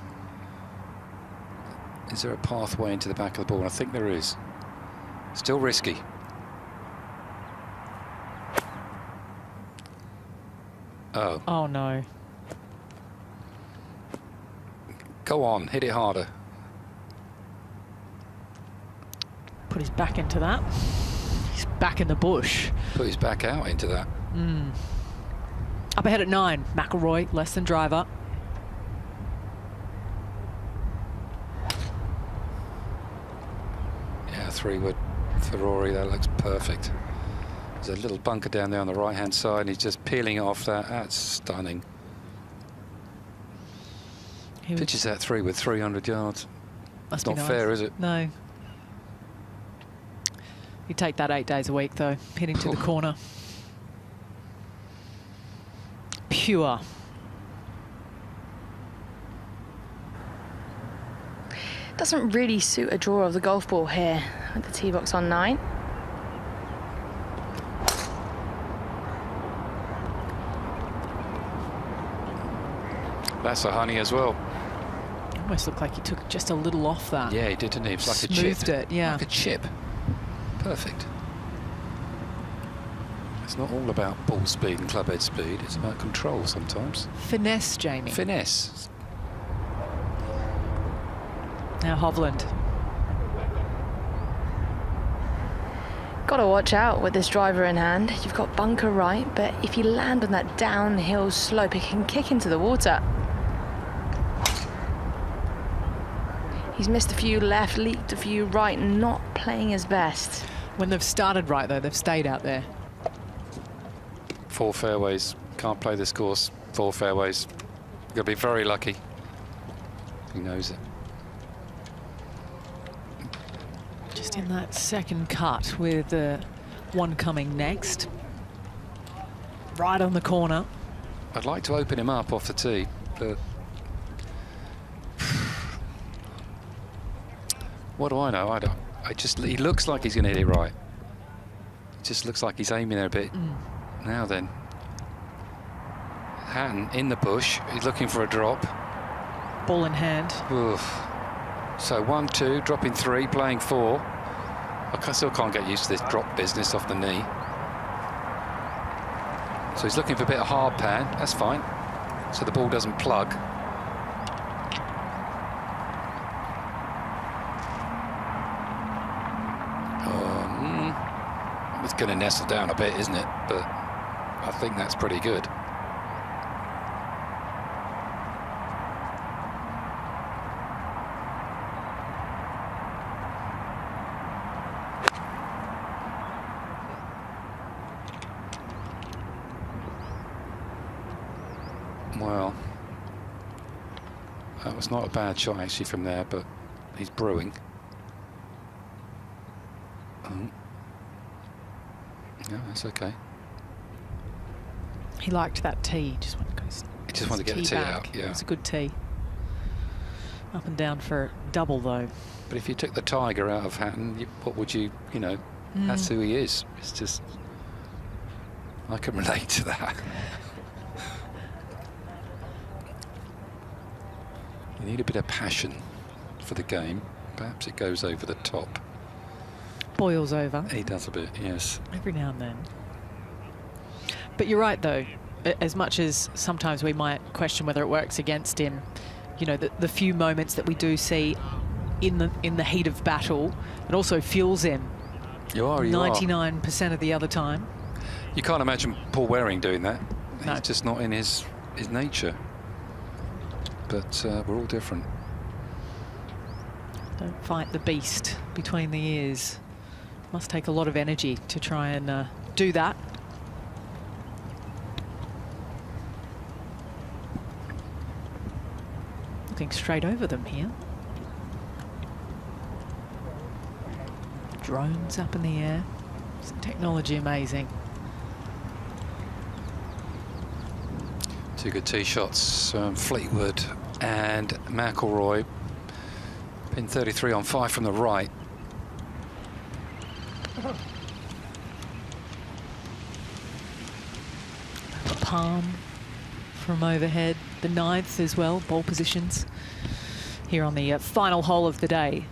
Is there a pathway into the back of the ball? And I think there is. Still risky. Oh. Oh, no. Go on, hit it harder. Put his back into that. He's back in the bush. Put his back out into that. Up ahead at 9, McIlroy, less than driver. Yeah, 3-wood for Rory, that looks perfect. There's a little bunker down there on the right-hand side, and he's just peeling off that. That's stunning. Pitches that 3-wood, 300 yards. Must not be nice. fair, is it? No. You take that 8 days a week, though, hitting to the corner. Pure. Doesn't really suit a draw of the golf ball here with the tee box on 9. That's a honey as well. Almost looked like he took just a little off that. Yeah, he did, didn't he? It was like a chip. Smoothed it, yeah. Like a chip. Perfect. It's not all about ball speed and club head speed. It's about control sometimes. Finesse, Jamie. Finesse. Now Hovland. Got to watch out with this driver in hand. You've got bunker right, but if you land on that downhill slope, it can kick into the water. He's missed a few left, leaked a few right, not playing his best. When they've started right, though, they've stayed out there. 4 fairways. Can't play this course. 4 fairways. You've got to be very lucky. He knows it. Just in that second cut with one coming next. Right on the corner. I'd like to open him up off the tee, but what do I know? He looks like he's going to hit it right. It just looks like he's aiming there a bit. Now then. Hatton in the bush. He's looking for a drop. Ball in hand. Oof. So 1, 2, dropping 3, playing 4. I still can't get used to this drop business off the knee. So he's looking for a bit of hard pan. That's fine. So the ball doesn't plug. It's going to nestle down a bit, isn't it? But I think that's pretty good. Well, that was not a bad shot actually from there, but he's brewing. That's okay. He liked that tee. Just wanted to get the tee out. Yeah. It was a good tee. Up and down for double though. But if you took the Tiger out of Hatton, what would you know? That's who he is. It's just, I can relate to that. You need a bit of passion for the game. Perhaps it goes over the top. Boils over. He does a bit, yes. Every now and then. But you're right, though. As much as sometimes we might question whether it works against him, you know, the few moments that we do see in the heat of battle, it also fuels him. You are. 99% of the other time. You can't imagine Paul Waring doing that. No. It's just not in his nature. But we're all different. Don't fight the beast between the ears. Must take a lot of energy to try and do that. Looking straight over them here. Drones up in the air. Some technology amazing. Two good tee shots, Fleetwood and McIlroy. Pin 33 on 5 from the right. The palm from overhead. The 9th as well, ball positions here on the final hole of the day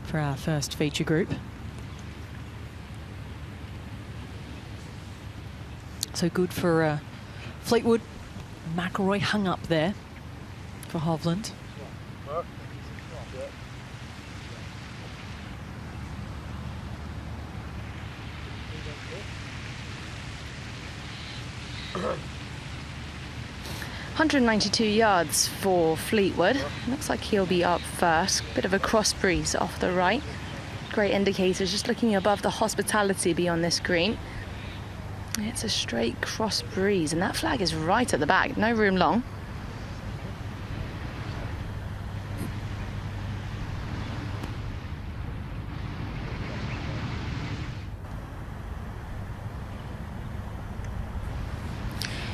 for our first feature group. So good for Fleetwood. McIlroy hung up there for Hovland. .192 yards for Fleetwood. Looks like he'll be up first. Bit of a cross breeze off the right. Great indicators, just looking above the hospitality beyond this green. It's a straight cross breeze, and that flag is right at the back. No room long.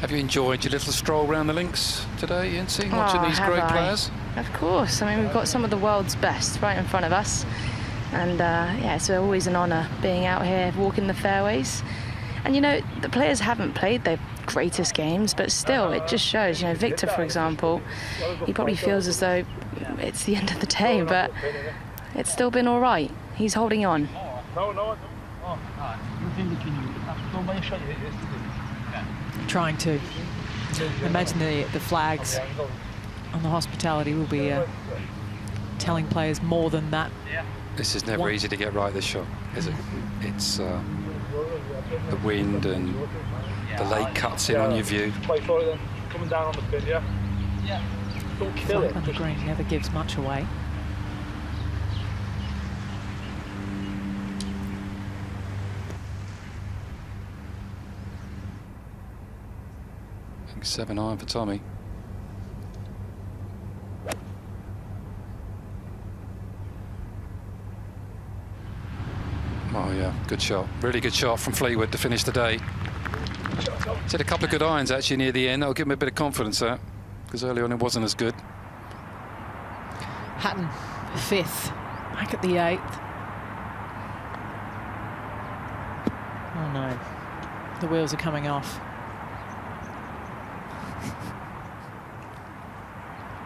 Have you enjoyed your little stroll around the links today, Yancy, watching these great players? Of course. I mean, we've got some of the world's best right in front of us. And yeah, it's always an honour being out here, walking the fairways. And, you know, the players haven't played their greatest games, but still, it just shows. You know, Viktor, for example, he probably feels as though it's the end of the day, but it's still been all right. He's holding on. Trying to imagine the flags on the hospitality will be telling players more than that. This is never easy to get right, this shot, is it? It's the wind and the lake cuts in on your view. Coming down on the pin, yeah? Don't kill it. On the green never gives much away. I think 7 iron for Tommy. Oh yeah, good shot. Really good shot from Fleetwood to finish the day. He's had a couple of good irons actually near the end. That'll give him a bit of confidence, that, because early on it wasn't as good. Hatton, 5th, back at the 8th. Oh no, the wheels are coming off.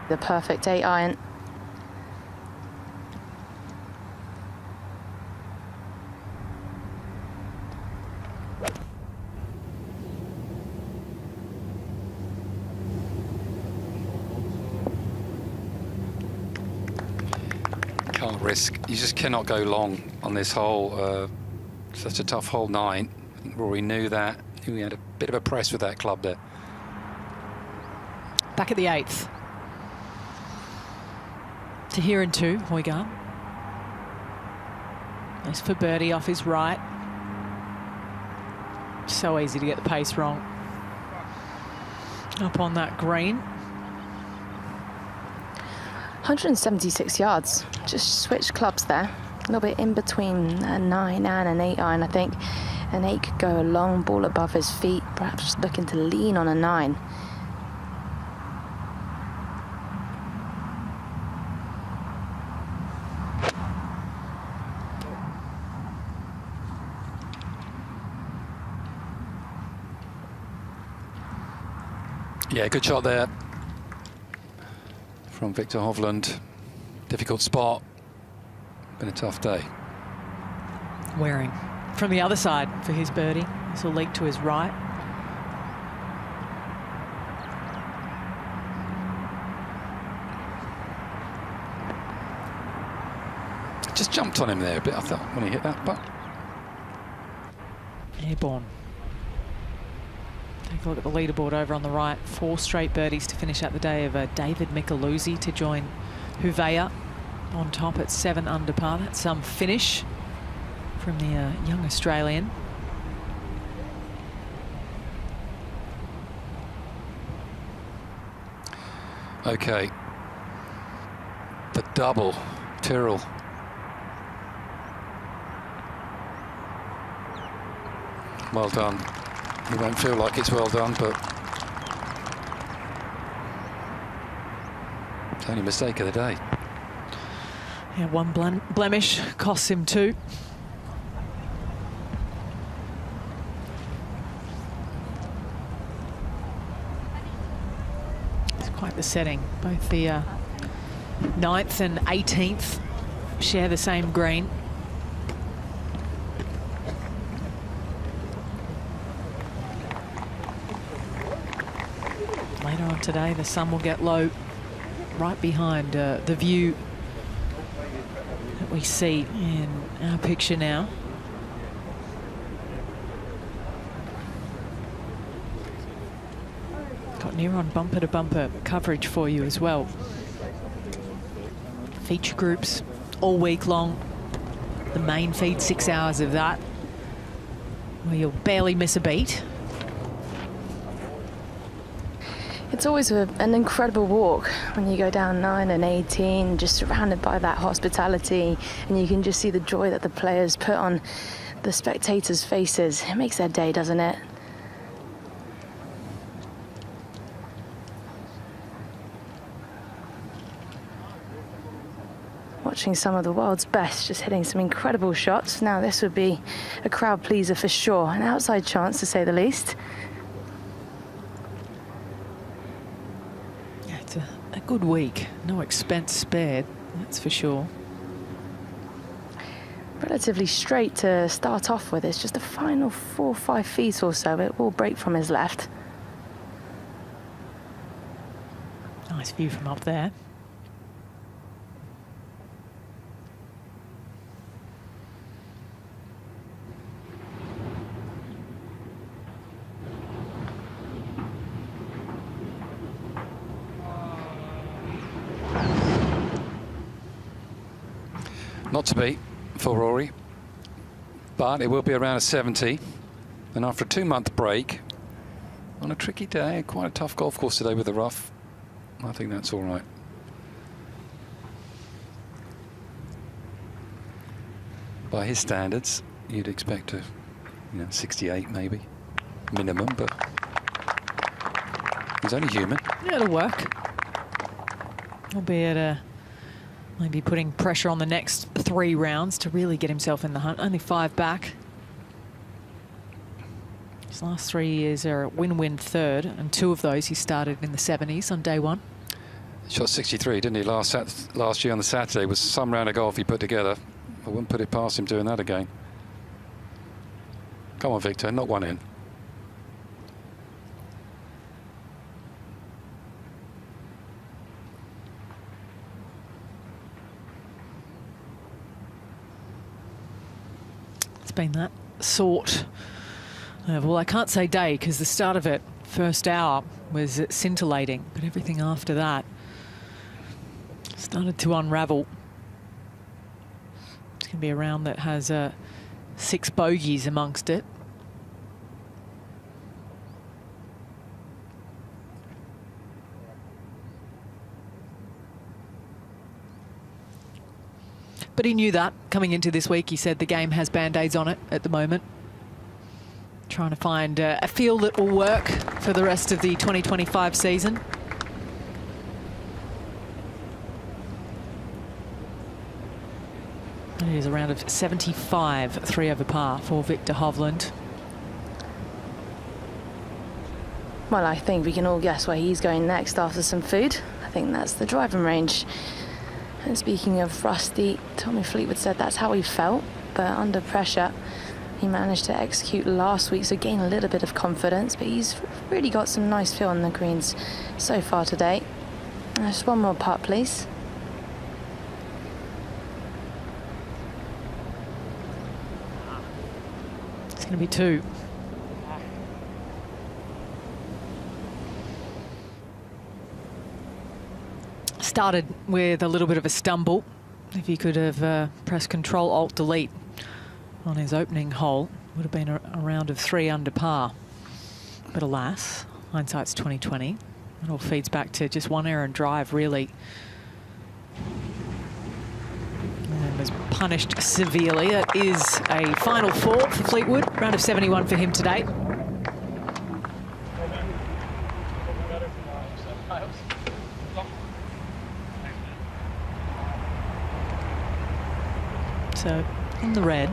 The perfect 8 iron. Can't risk. You just cannot go long on this hole. Such a tough hole 9. I think Rory knew that. He had a bit of a press with that club there. Back at the 8th. To here in 2, Højgaard. Nice for birdie off his right. So easy to get the pace wrong. Up on that green. 176 yards. Just switched clubs there. A little bit in between a 9 and an 8 iron, I think. An 8 could go a long ball above his feet, perhaps just looking to lean on a 9. Yeah, good shot there from Viktor Hovland. Difficult spot. Been a tough day. Waring from the other side for his birdie. This will leak to his right. Just jumped on him there a bit, I thought, when he hit that, but airborne. Take a look at the leaderboard over on the right. 4 straight birdies to finish out the day of David Micheluzzi to join Hovland on top at 7 under par. That's some finish from the young Australian. okay. The double, Tyrrell. Well done. You won't feel like it's well done, but it's only mistake of the day. Yeah, one blemish costs him 2. It's quite the setting. Both the 9th and 18th share the same green. Later on today, the sun will get low right behind the view that we see in our picture now. Got near on bumper to bumper coverage for you as well. Feature groups all week long. The main feed, 6 hours of that, where you'll barely miss a beat. It's always an incredible walk when you go down 9 and 18, just surrounded by that hospitality, and you can just see the joy that the players put on the spectators' faces. It makes their day, doesn't it? Watching some of the world's best just hitting some incredible shots. Now this would be a crowd pleaser for sure, an outside chance to say the least. A good week, no expense spared, that's for sure. Relatively straight to start off with. It's just the final 4 or 5 feet or so. It will break from his left. Nice view from up there. Not to be for Rory, but it will be around a 70. And after a 2-month break, on a tricky day, quite a tough golf course today with the rough, I think that's all right. By his standards, you'd expect a 68 maybe, minimum, but he's only human. Yeah, it'll work. Albeit maybe putting pressure on the next 3 rounds to really get himself in the hunt. Only 5 back. His last 3 years are a win-win third, and 2 of those he started in the 70s on day 1. Shot 63, didn't he, last year on the Saturday? Was some round of golf he put together. I wouldn't put it past him doing that again. Come on, Viktor, knock one in. Been that sort of, well, I can't say day because the start of it, first hour, was scintillating, but everything after that started to unravel. It's going to be a round that has 6 bogeys amongst it. But he knew that coming into this week. He said the game has band-aids on it at the moment. trying to find a feel that will work for the rest of the 2025 season. And it is a round of 75, 3 over par for Viktor Hovland. Well, I think we can all guess where he's going next after some food. I think that's the driving range. And speaking of rusty, Tommy Fleetwood said that's how he felt, but under pressure, he managed to execute last week, so gain a little bit of confidence, but he's really got some nice feel on the greens so far today. Just one more putt, please. It's going to be 2. Started with a little bit of a stumble. If he could have pressed Control Alt Delete on his opening hole, would have been a round of 3 under par. But alas, hindsight's 2020. It all feeds back to just one error and drive, really. And was punished severely. That is a final 4 for Fleetwood. Round of 71 for him today. So in the red,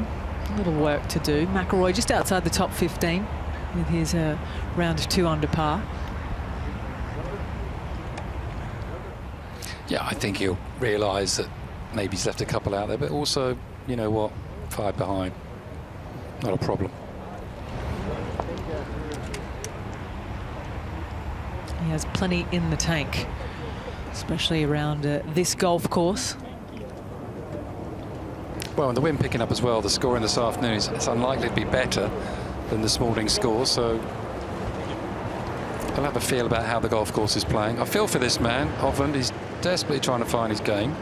a little work to do. McIlroy just outside the top 15 with his round of 2 under par. Yeah, I think he'll realise that maybe he's left a couple out there, but also, you know what, 5 behind, not a problem. He has plenty in the tank, especially around this golf course. Well, and the wind picking up as well, the score in this afternoon is it's unlikely to be better than this morning's score, so I'll have a feel about how the golf course is playing. I feel for this man, Hovland. He's desperately trying to find his game.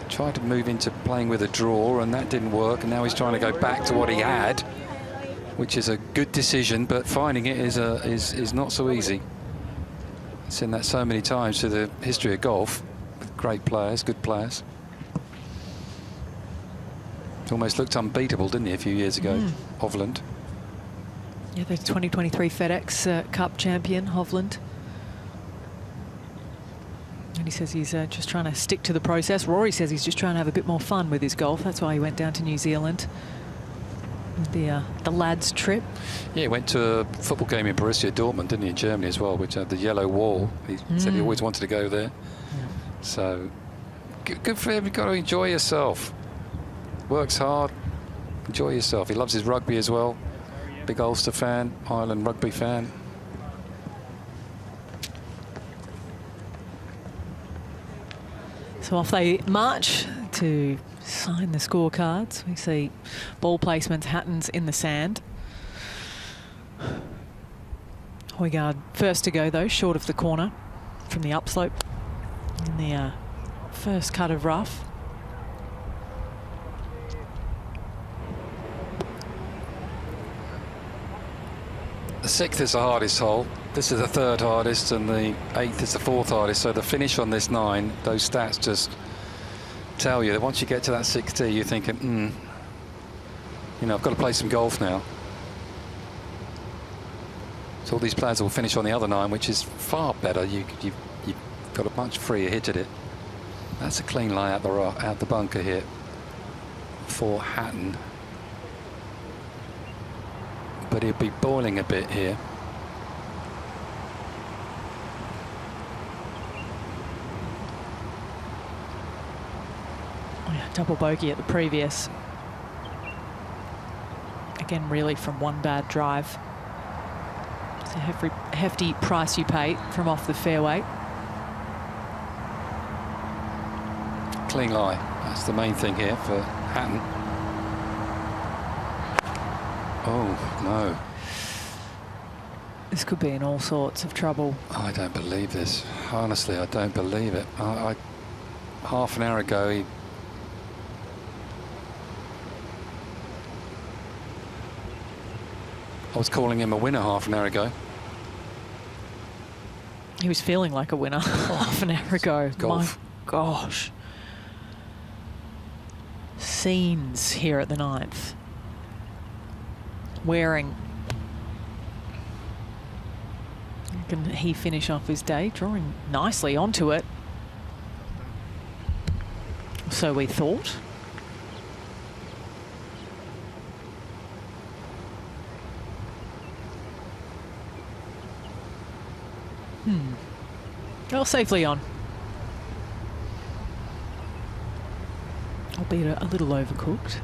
Tried to move into playing with a draw, and that didn't work, and now he's trying to go back to what he had, which is a good decision, but finding it is not so easy. I've seen that so many times through the history of golf, with great players, good players. Almost looked unbeatable, didn't he, a few years ago, Hovland? Yeah, the 2023 FedEx Cup champion, Hovland. And he says he's just trying to stick to the process. Rory says he's just trying to have a bit more fun with his golf. That's why he went down to New Zealand. The lads trip. Yeah, he went to a football game in Borussia Dortmund, didn't he, in Germany as well, which had the yellow wall. He said he always wanted to go there. Yeah. So, good for him. You've got to enjoy yourself. Works hard, enjoy yourself. He loves his rugby as well. Big Ulster fan, Ireland rugby fan. So off they march to sign the scorecards. We see ball placements, Hatton's in the sand. Højgaard first to go though, short of the corner from the upslope in the first cut of rough. The 6th is the hardest hole. This is the 3rd hardest, and the 8th is the 4th hardest. So the finish on this 9, those stats just tell you that once you get to that 6th tee, you're thinking, you know, I've got to play some golf now. So all these players will finish on the other 9, which is far better. You've got a much freer hit at it. That's a clean lie out the bunker here for Hatton. But he'll be boiling a bit here. Oh yeah, double bogey at the previous. Again, really from one bad drive. It's a hefty price you pay from off the fairway. Clean lie. That's the main thing here for Hatton. Oh, no. This could be in all sorts of trouble. I don't believe this. Honestly, I don't believe it. Half an hour ago, I was calling him a winner half an hour ago. He was feeling like a winner half an hour ago. Golf. My gosh. Scenes here at the 9th. Waring. Can he finish off his day? Drawing nicely onto it. So we thought. Well, safely on. Albeit a little overcooked.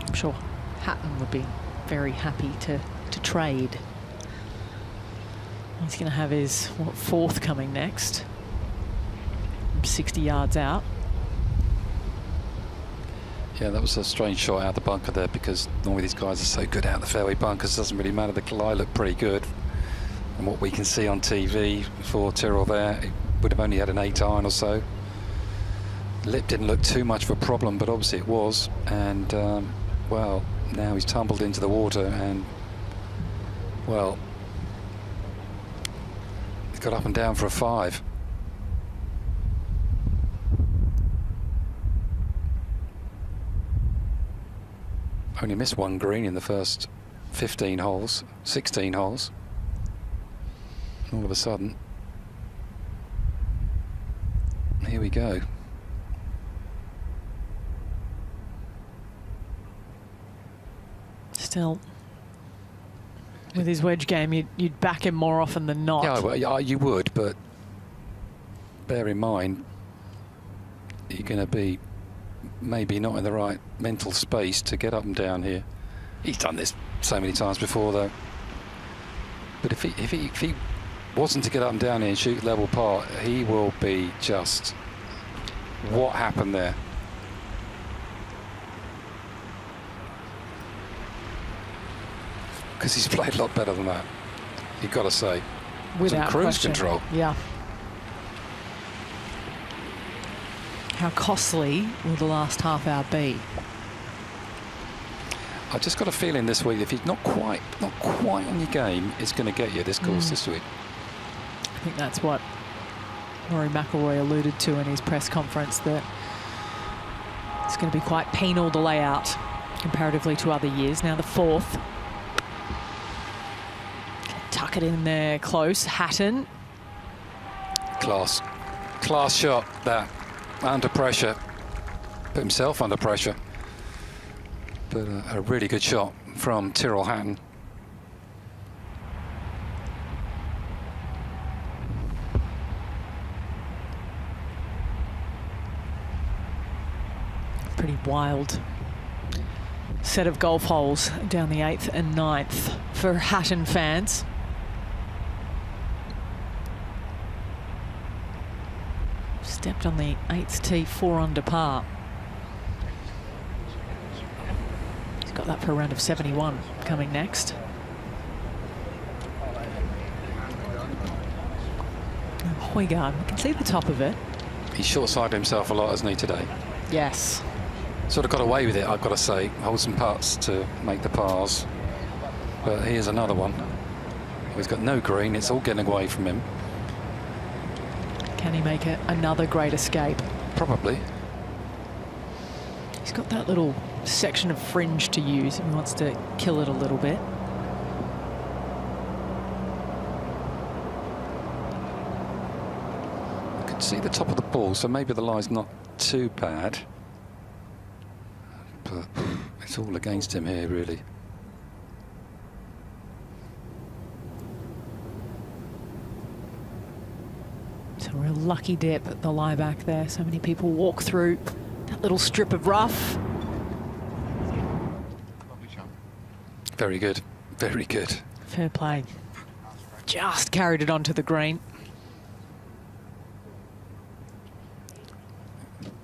I'm sure Hatton would be very happy to trade. He's going to have his, what, 4th coming next. 60 yards out. Yeah, that was a strange shot out the bunker there, because normally these guys are so good out the fairway bunkers. It doesn't really matter. The lie looked pretty good. And what we can see on TV for Tyrrell there, it would have only had an 8 iron or so. Lip didn't look too much of a problem, but obviously it was. And, well, now he's tumbled into the water and, well, he's got up and down for a 5. Only missed 1 green in the first 15 holes, 16 holes. All of a sudden, here we go. Still, with his wedge game, you'd back him more often than not. Yeah, well, yeah, you would, but bear in mind, you're going to be maybe not in the right mental space to get up and down here. He's done this so many times before, though. But if he wasn't to get up and down here and shoot level par, he will be just... What happened there? Because he's played a lot better than that, you've got to say. Without cruise question. control. Yeah. How costly will the last half hour be? I just got a feeling this week, if he's not quite on your game, it's going to get you this course this week. I think that's what Rory McIlroy alluded to in his press conference, that it's going to be quite penal, the layout, comparatively to other years. Now the 4th. Tuck it in there close. Hatton. Class shot, that. Under pressure. Put himself under pressure. But a really good shot from Tyrrell Hatton. Pretty wild set of golf holes down the 8th and 9th for Hatton fans. Stepped on the 8th tee, 4 under par. He's got that for a round of 71 coming next. Højgaard, we can see the top of it. He's short-sided himself a lot, hasn't he, today? Yes. Sort of got away with it, I've got to say. Hold some putts to make the pars. But here's another one. He's got no green, it's all getting away from him. Can he make it another great escape? Probably. He's got that little section of fringe to use and wants to kill it a little bit. I could see the top of the ball, so maybe the lie's not too bad. But it's all against him here, really. It's a real lucky dip at the lie back there. So many people walk through that little strip of rough. Very good, very good. Fair play. Just carried it onto the green.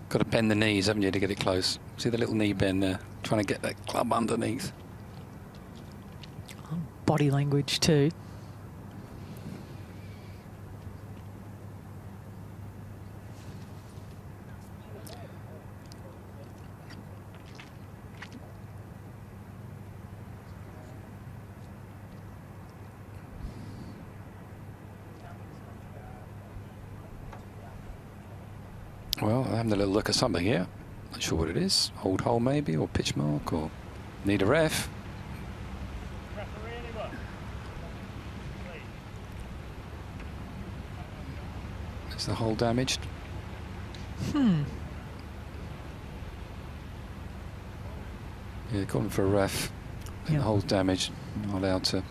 Got to bend the knees, haven't you, to get it close? See the little knee bend there, trying to get that club underneath. Body language too. Well, I'm having a little look at something here. Not sure what it is. Old hole maybe, or pitch mark, or need a ref. Is the hole damaged? Yeah, calling for a ref. And the hole's damaged. Not allowed to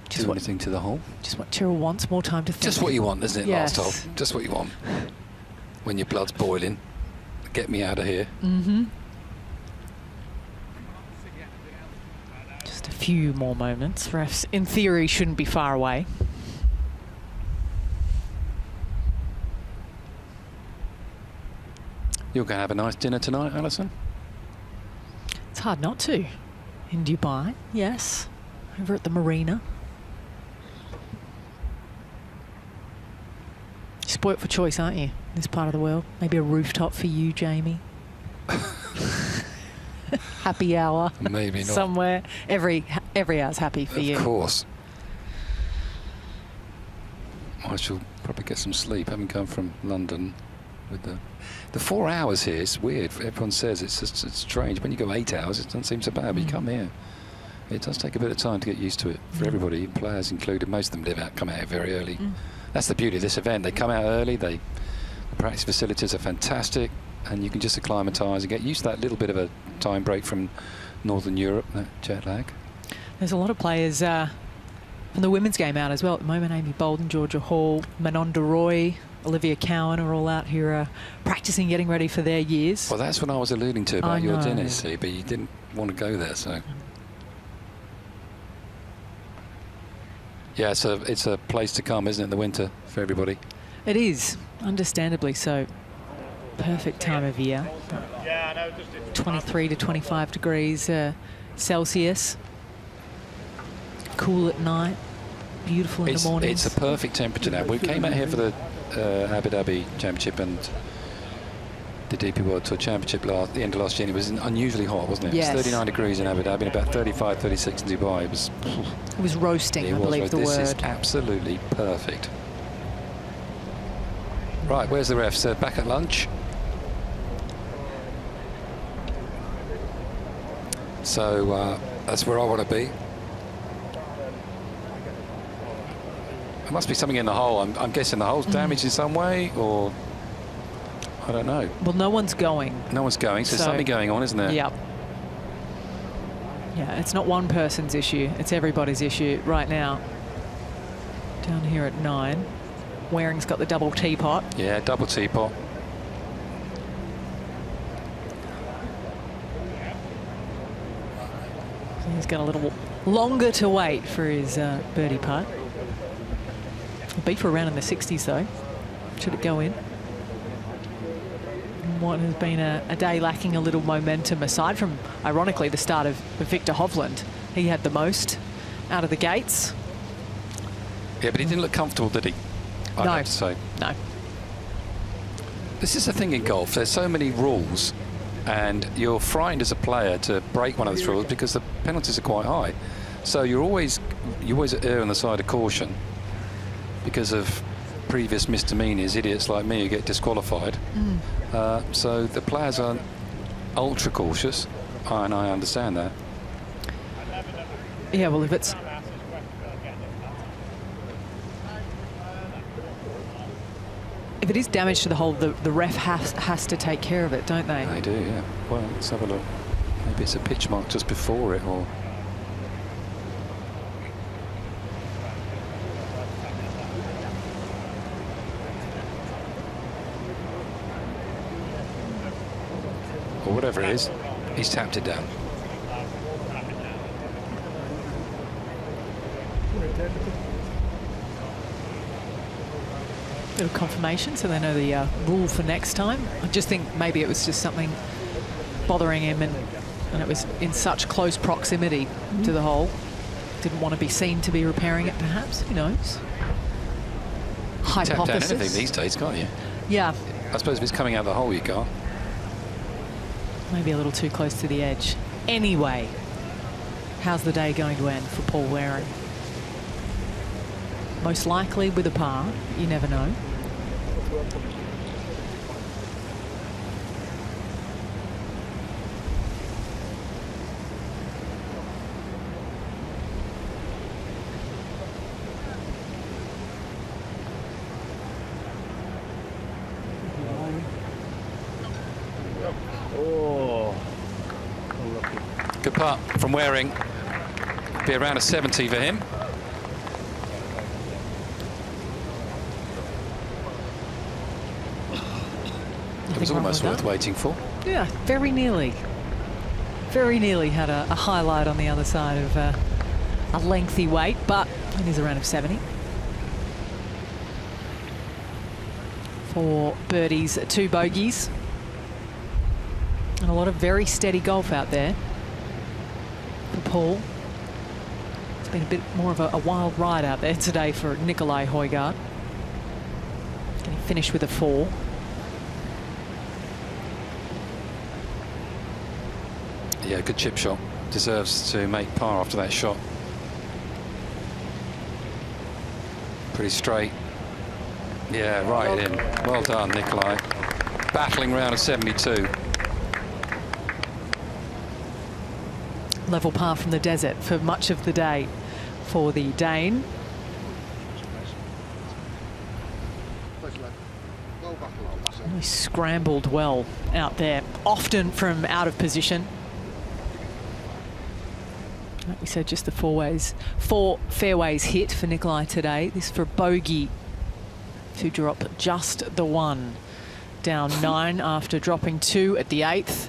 do anything to the hole. Just what Tyrrell wants, more time to think. Just what you want, isn't it? Yes. Last hole. Just what you want. When your blood's boiling. Get me out of here. Just a few more moments. Refs, in theory, shouldn't be far away. You're going to have a nice dinner tonight, Alison? It's hard not to. In Dubai, yes. Over at the marina. Spoilt for choice, aren't you? This part of the world. Maybe a rooftop for you, Jamie. Happy hour. Maybe not. Somewhere. Every hour's happy for you. Of course. I shall probably get some sleep. Having come from London with the 4 hours here is weird. Everyone says it's strange. When you go 8 hours, it doesn't seem so bad. But you come here, it does take a bit of time to get used to it. For everybody, players included, most of them come out very early. That's the beauty of this event. They come out early. The practice facilities are fantastic, and you can just acclimatise and get used to that little bit of a time break from Northern Europe, that jet lag. There's a lot of players from the women's game out as well at the moment. Amy Bolden, Georgia Hall, Manon Roy, Olivia Cowan are all out here practicing, getting ready for their years. Well, that's what I was alluding to about your dinner, see, but you didn't want to go there, so. Yeah, so it's a place to come, isn't it, in the winter for everybody? It is, understandably so. Perfect time of year. 23 to 25 degrees Celsius. Cool at night. Beautiful in the morning. It's a perfect temperature now. We came out here for the Abu Dhabi Championship and the DP World Tour Championship the end of last year. It was unusually hot, wasn't it? Yes. It was 39 degrees in Abu Dhabi and about 35, 36 in Dubai. It was roasting, I believe the word. This is absolutely perfect. Right, where's the ref? So back at lunch. So that's where I want to be. There must be something in the hole. I'm guessing the hole's damaged in some way, or I don't know. Well, no one's going. No one's going, so there's something going on, isn't there? Yep. Yeah, it's not one person's issue. It's everybody's issue right now. Down here at 9. Waring's got the double teapot. Yeah, double teapot. So he's got a little longer to wait for his birdie putt. It'll be for around in the 60s though. Should it go in? What has been a day lacking a little momentum, aside from, ironically, the start of Viktor Hovland. He had the most out of the gates. Yeah, but he didn't look comfortable, did he? I'd have to say. No. This is the thing in golf. There's so many rules, and you're frightened as a player to break one of those rules because the penalties are quite high. So you always err on the side of caution because of previous misdemeanors, idiots like me who get disqualified. So the players are ultra cautious, and I understand that. Yeah, well, if it is damage to the hole, the ref has to take care of it, don't they? They do, yeah. Well, let's have a look. Maybe it's a pitch mark just before it, or... or whatever it is, he's tapped it down. Little confirmation so they know the rule for next time. I just think maybe it was just something bothering him, and it was in such close proximity to the hole. Didn't want to be seen to be repairing it, perhaps. Who knows? Hypothesis. Tap down anything these days, can't you? Yeah. I suppose if it's coming out of the hole, you can't. Maybe a little too close to the edge. Anyway, how's the day going to end for Paul Waring? Most likely with a par. You never know. Good putt from Waring. Be around a 70 for him. It was almost worth waiting for. Yeah, very nearly. Very nearly had a highlight on the other side of a lengthy wait, but it is around a 70. For birdies, 2 bogeys. And a lot of very steady golf out there for Paul. It's been a bit more of a wild ride out there today for Nicolai Højgaard. Can he finish with a 4? Yeah, good chip shot. Deserves to make par after that shot. Pretty straight. Yeah, right in. Well done, Nicolai. Battling round a 72. Level par from the desert for much of the day for the Dane. He scrambled well out there, often from out of position. Like we said, just the 4 fairways hit for Nicolai today. This for bogey to drop just the 1. Down 9 after dropping 2 at the 8th.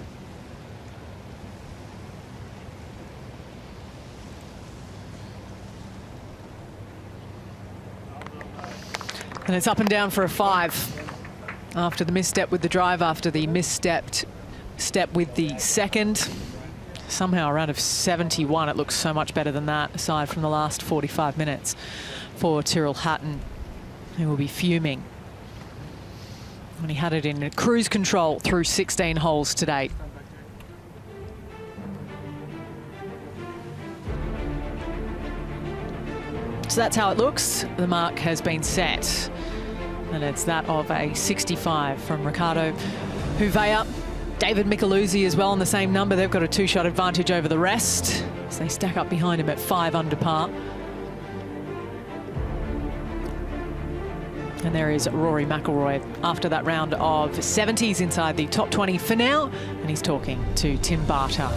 And it's up and down for a 5 after the misstep with the drive, after the misstepped step with the second. Somehow a round of 71. It looks so much better than that, aside from the last 45 minutes for Tyrrell Hatton, who will be fuming when he had it in cruise control through 16 holes to date. So that's how it looks. The mark has been set, and it's that of a 65 from Ricardo Huvea. David Micheluzzi as well on the same number. They've got a 2-shot advantage over the rest, so they stack up behind him at 5 under par. And there is Rory McIlroy after that round of 70s inside the top 20 for now, and he's talking to Tim Barter.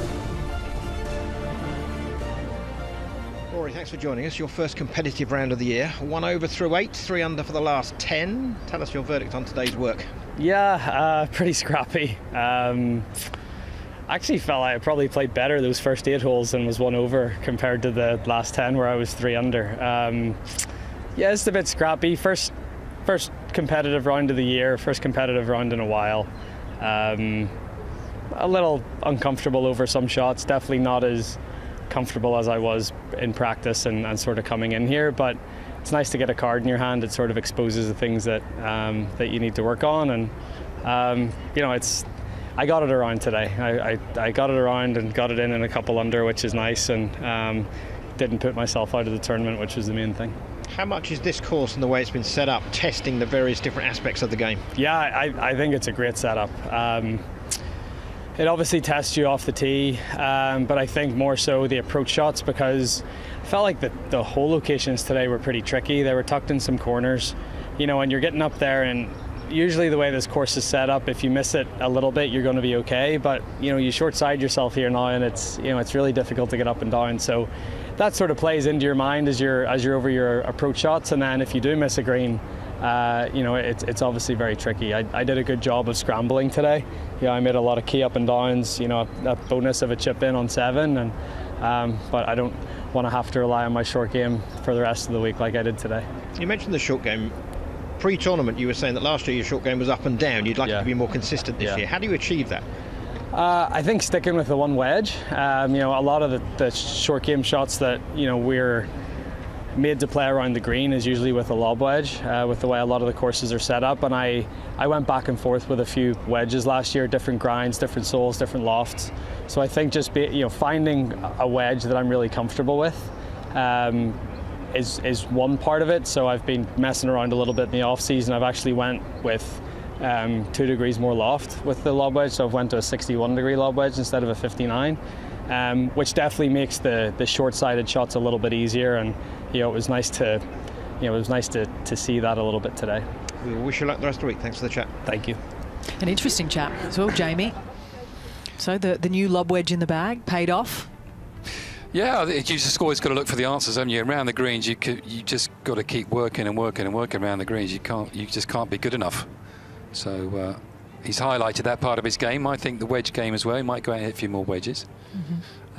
Rory, thanks for joining us. Your first competitive round of the year. 1 over through 8, 3 under for the last 10. Tell us your verdict on today's work. Yeah, pretty scrappy. Actually felt like I probably played better those first 8 holes and was 1 over compared to the last 10 where I was 3 under. Yeah, it's a bit scrappy. First competitive round of the year, first competitive round in a while. A little uncomfortable over some shots, definitely not as comfortable as I was in practice and sort of coming in here, but it's nice to get a card in your hand. It sort of exposes the things that that you need to work on, and you know, I got it around today. I got it around and got it in a couple under, which is nice, and didn't put myself out of the tournament, which was the main thing. How much is this course and the way it's been set up testing the various different aspects of the game? Yeah, I think it's a great setup. It obviously tests you off the tee, but I think more so the approach shots, because I felt like the hole locations today were pretty tricky. They were tucked in some corners, you know, and you're getting up there, and usually the way this course is set up, if you miss it a little bit, you're going to be okay. But you know, you short side yourself here now, and it's really difficult to get up and down. So that sort of plays into your mind as you're over your approach shots, and then if you do miss a green, you know, it's obviously very tricky. I did a good job of scrambling today. Yeah, I made a lot of key up and downs, you know, a bonus of a chip in on 7, and but I don't want to have to rely on my short game for the rest of the week like I did today. You mentioned the short game. Pre-tournament, you were saying that last year your short game was up and down. You'd like it to be more consistent this year. How do you achieve that? I think sticking with the one wedge. You know, a lot of the short game shots that, you know, we're made to play around the green is usually with a lob wedge, with the way a lot of the courses are set up. And I went back and forth with a few wedges last year, different grinds, different soles, different lofts. So I think just finding a wedge that I'm really comfortable with is one part of it. So I've been messing around a little bit in the off season. I've actually went with 2 degrees more loft with the lob wedge, so I've went to a 61 degree lob wedge instead of a 59, which definitely makes the short-sided shots a little bit easier. And you know, it was nice to see that a little bit today. We wish you luck the rest of the week. Thanks for the chat. Thank you. An interesting chat as well, Jamie. So the new lob wedge in the bag paid off. Yeah, you just always got to look for the answers, haven't you? Around the greens, you just got to keep working and working and working around the greens. You just can't be good enough. So he's highlighted that part of his game. I think the wedge game as well. He might go out and hit a few more wedges.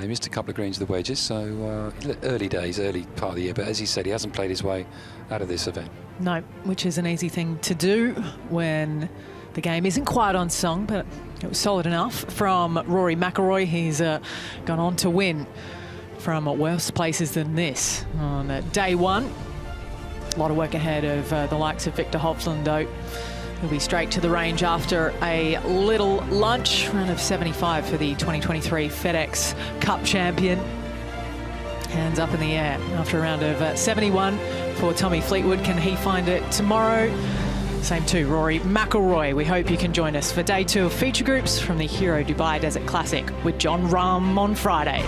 He missed a couple of greens of the wedges, so early days, early part of the year. But as he said, he hasn't played his way out of this event. No, which is an easy thing to do when the game isn't quite on song, but it was solid enough from Rory McIlroy. He's gone on to win from worse places than this on day one. A lot of work ahead of the likes of Viktor Hovland, though. He'll be straight to the range after a little lunch. Round of 75 for the 2023 FedEx Cup champion. Hands up in the air after a round of 71 for Tommy Fleetwood. Can he find it tomorrow? Same to Rory McIlroy. We hope you can join us for day 2 of feature groups from the Hero Dubai Desert Classic with John Rahm on Friday.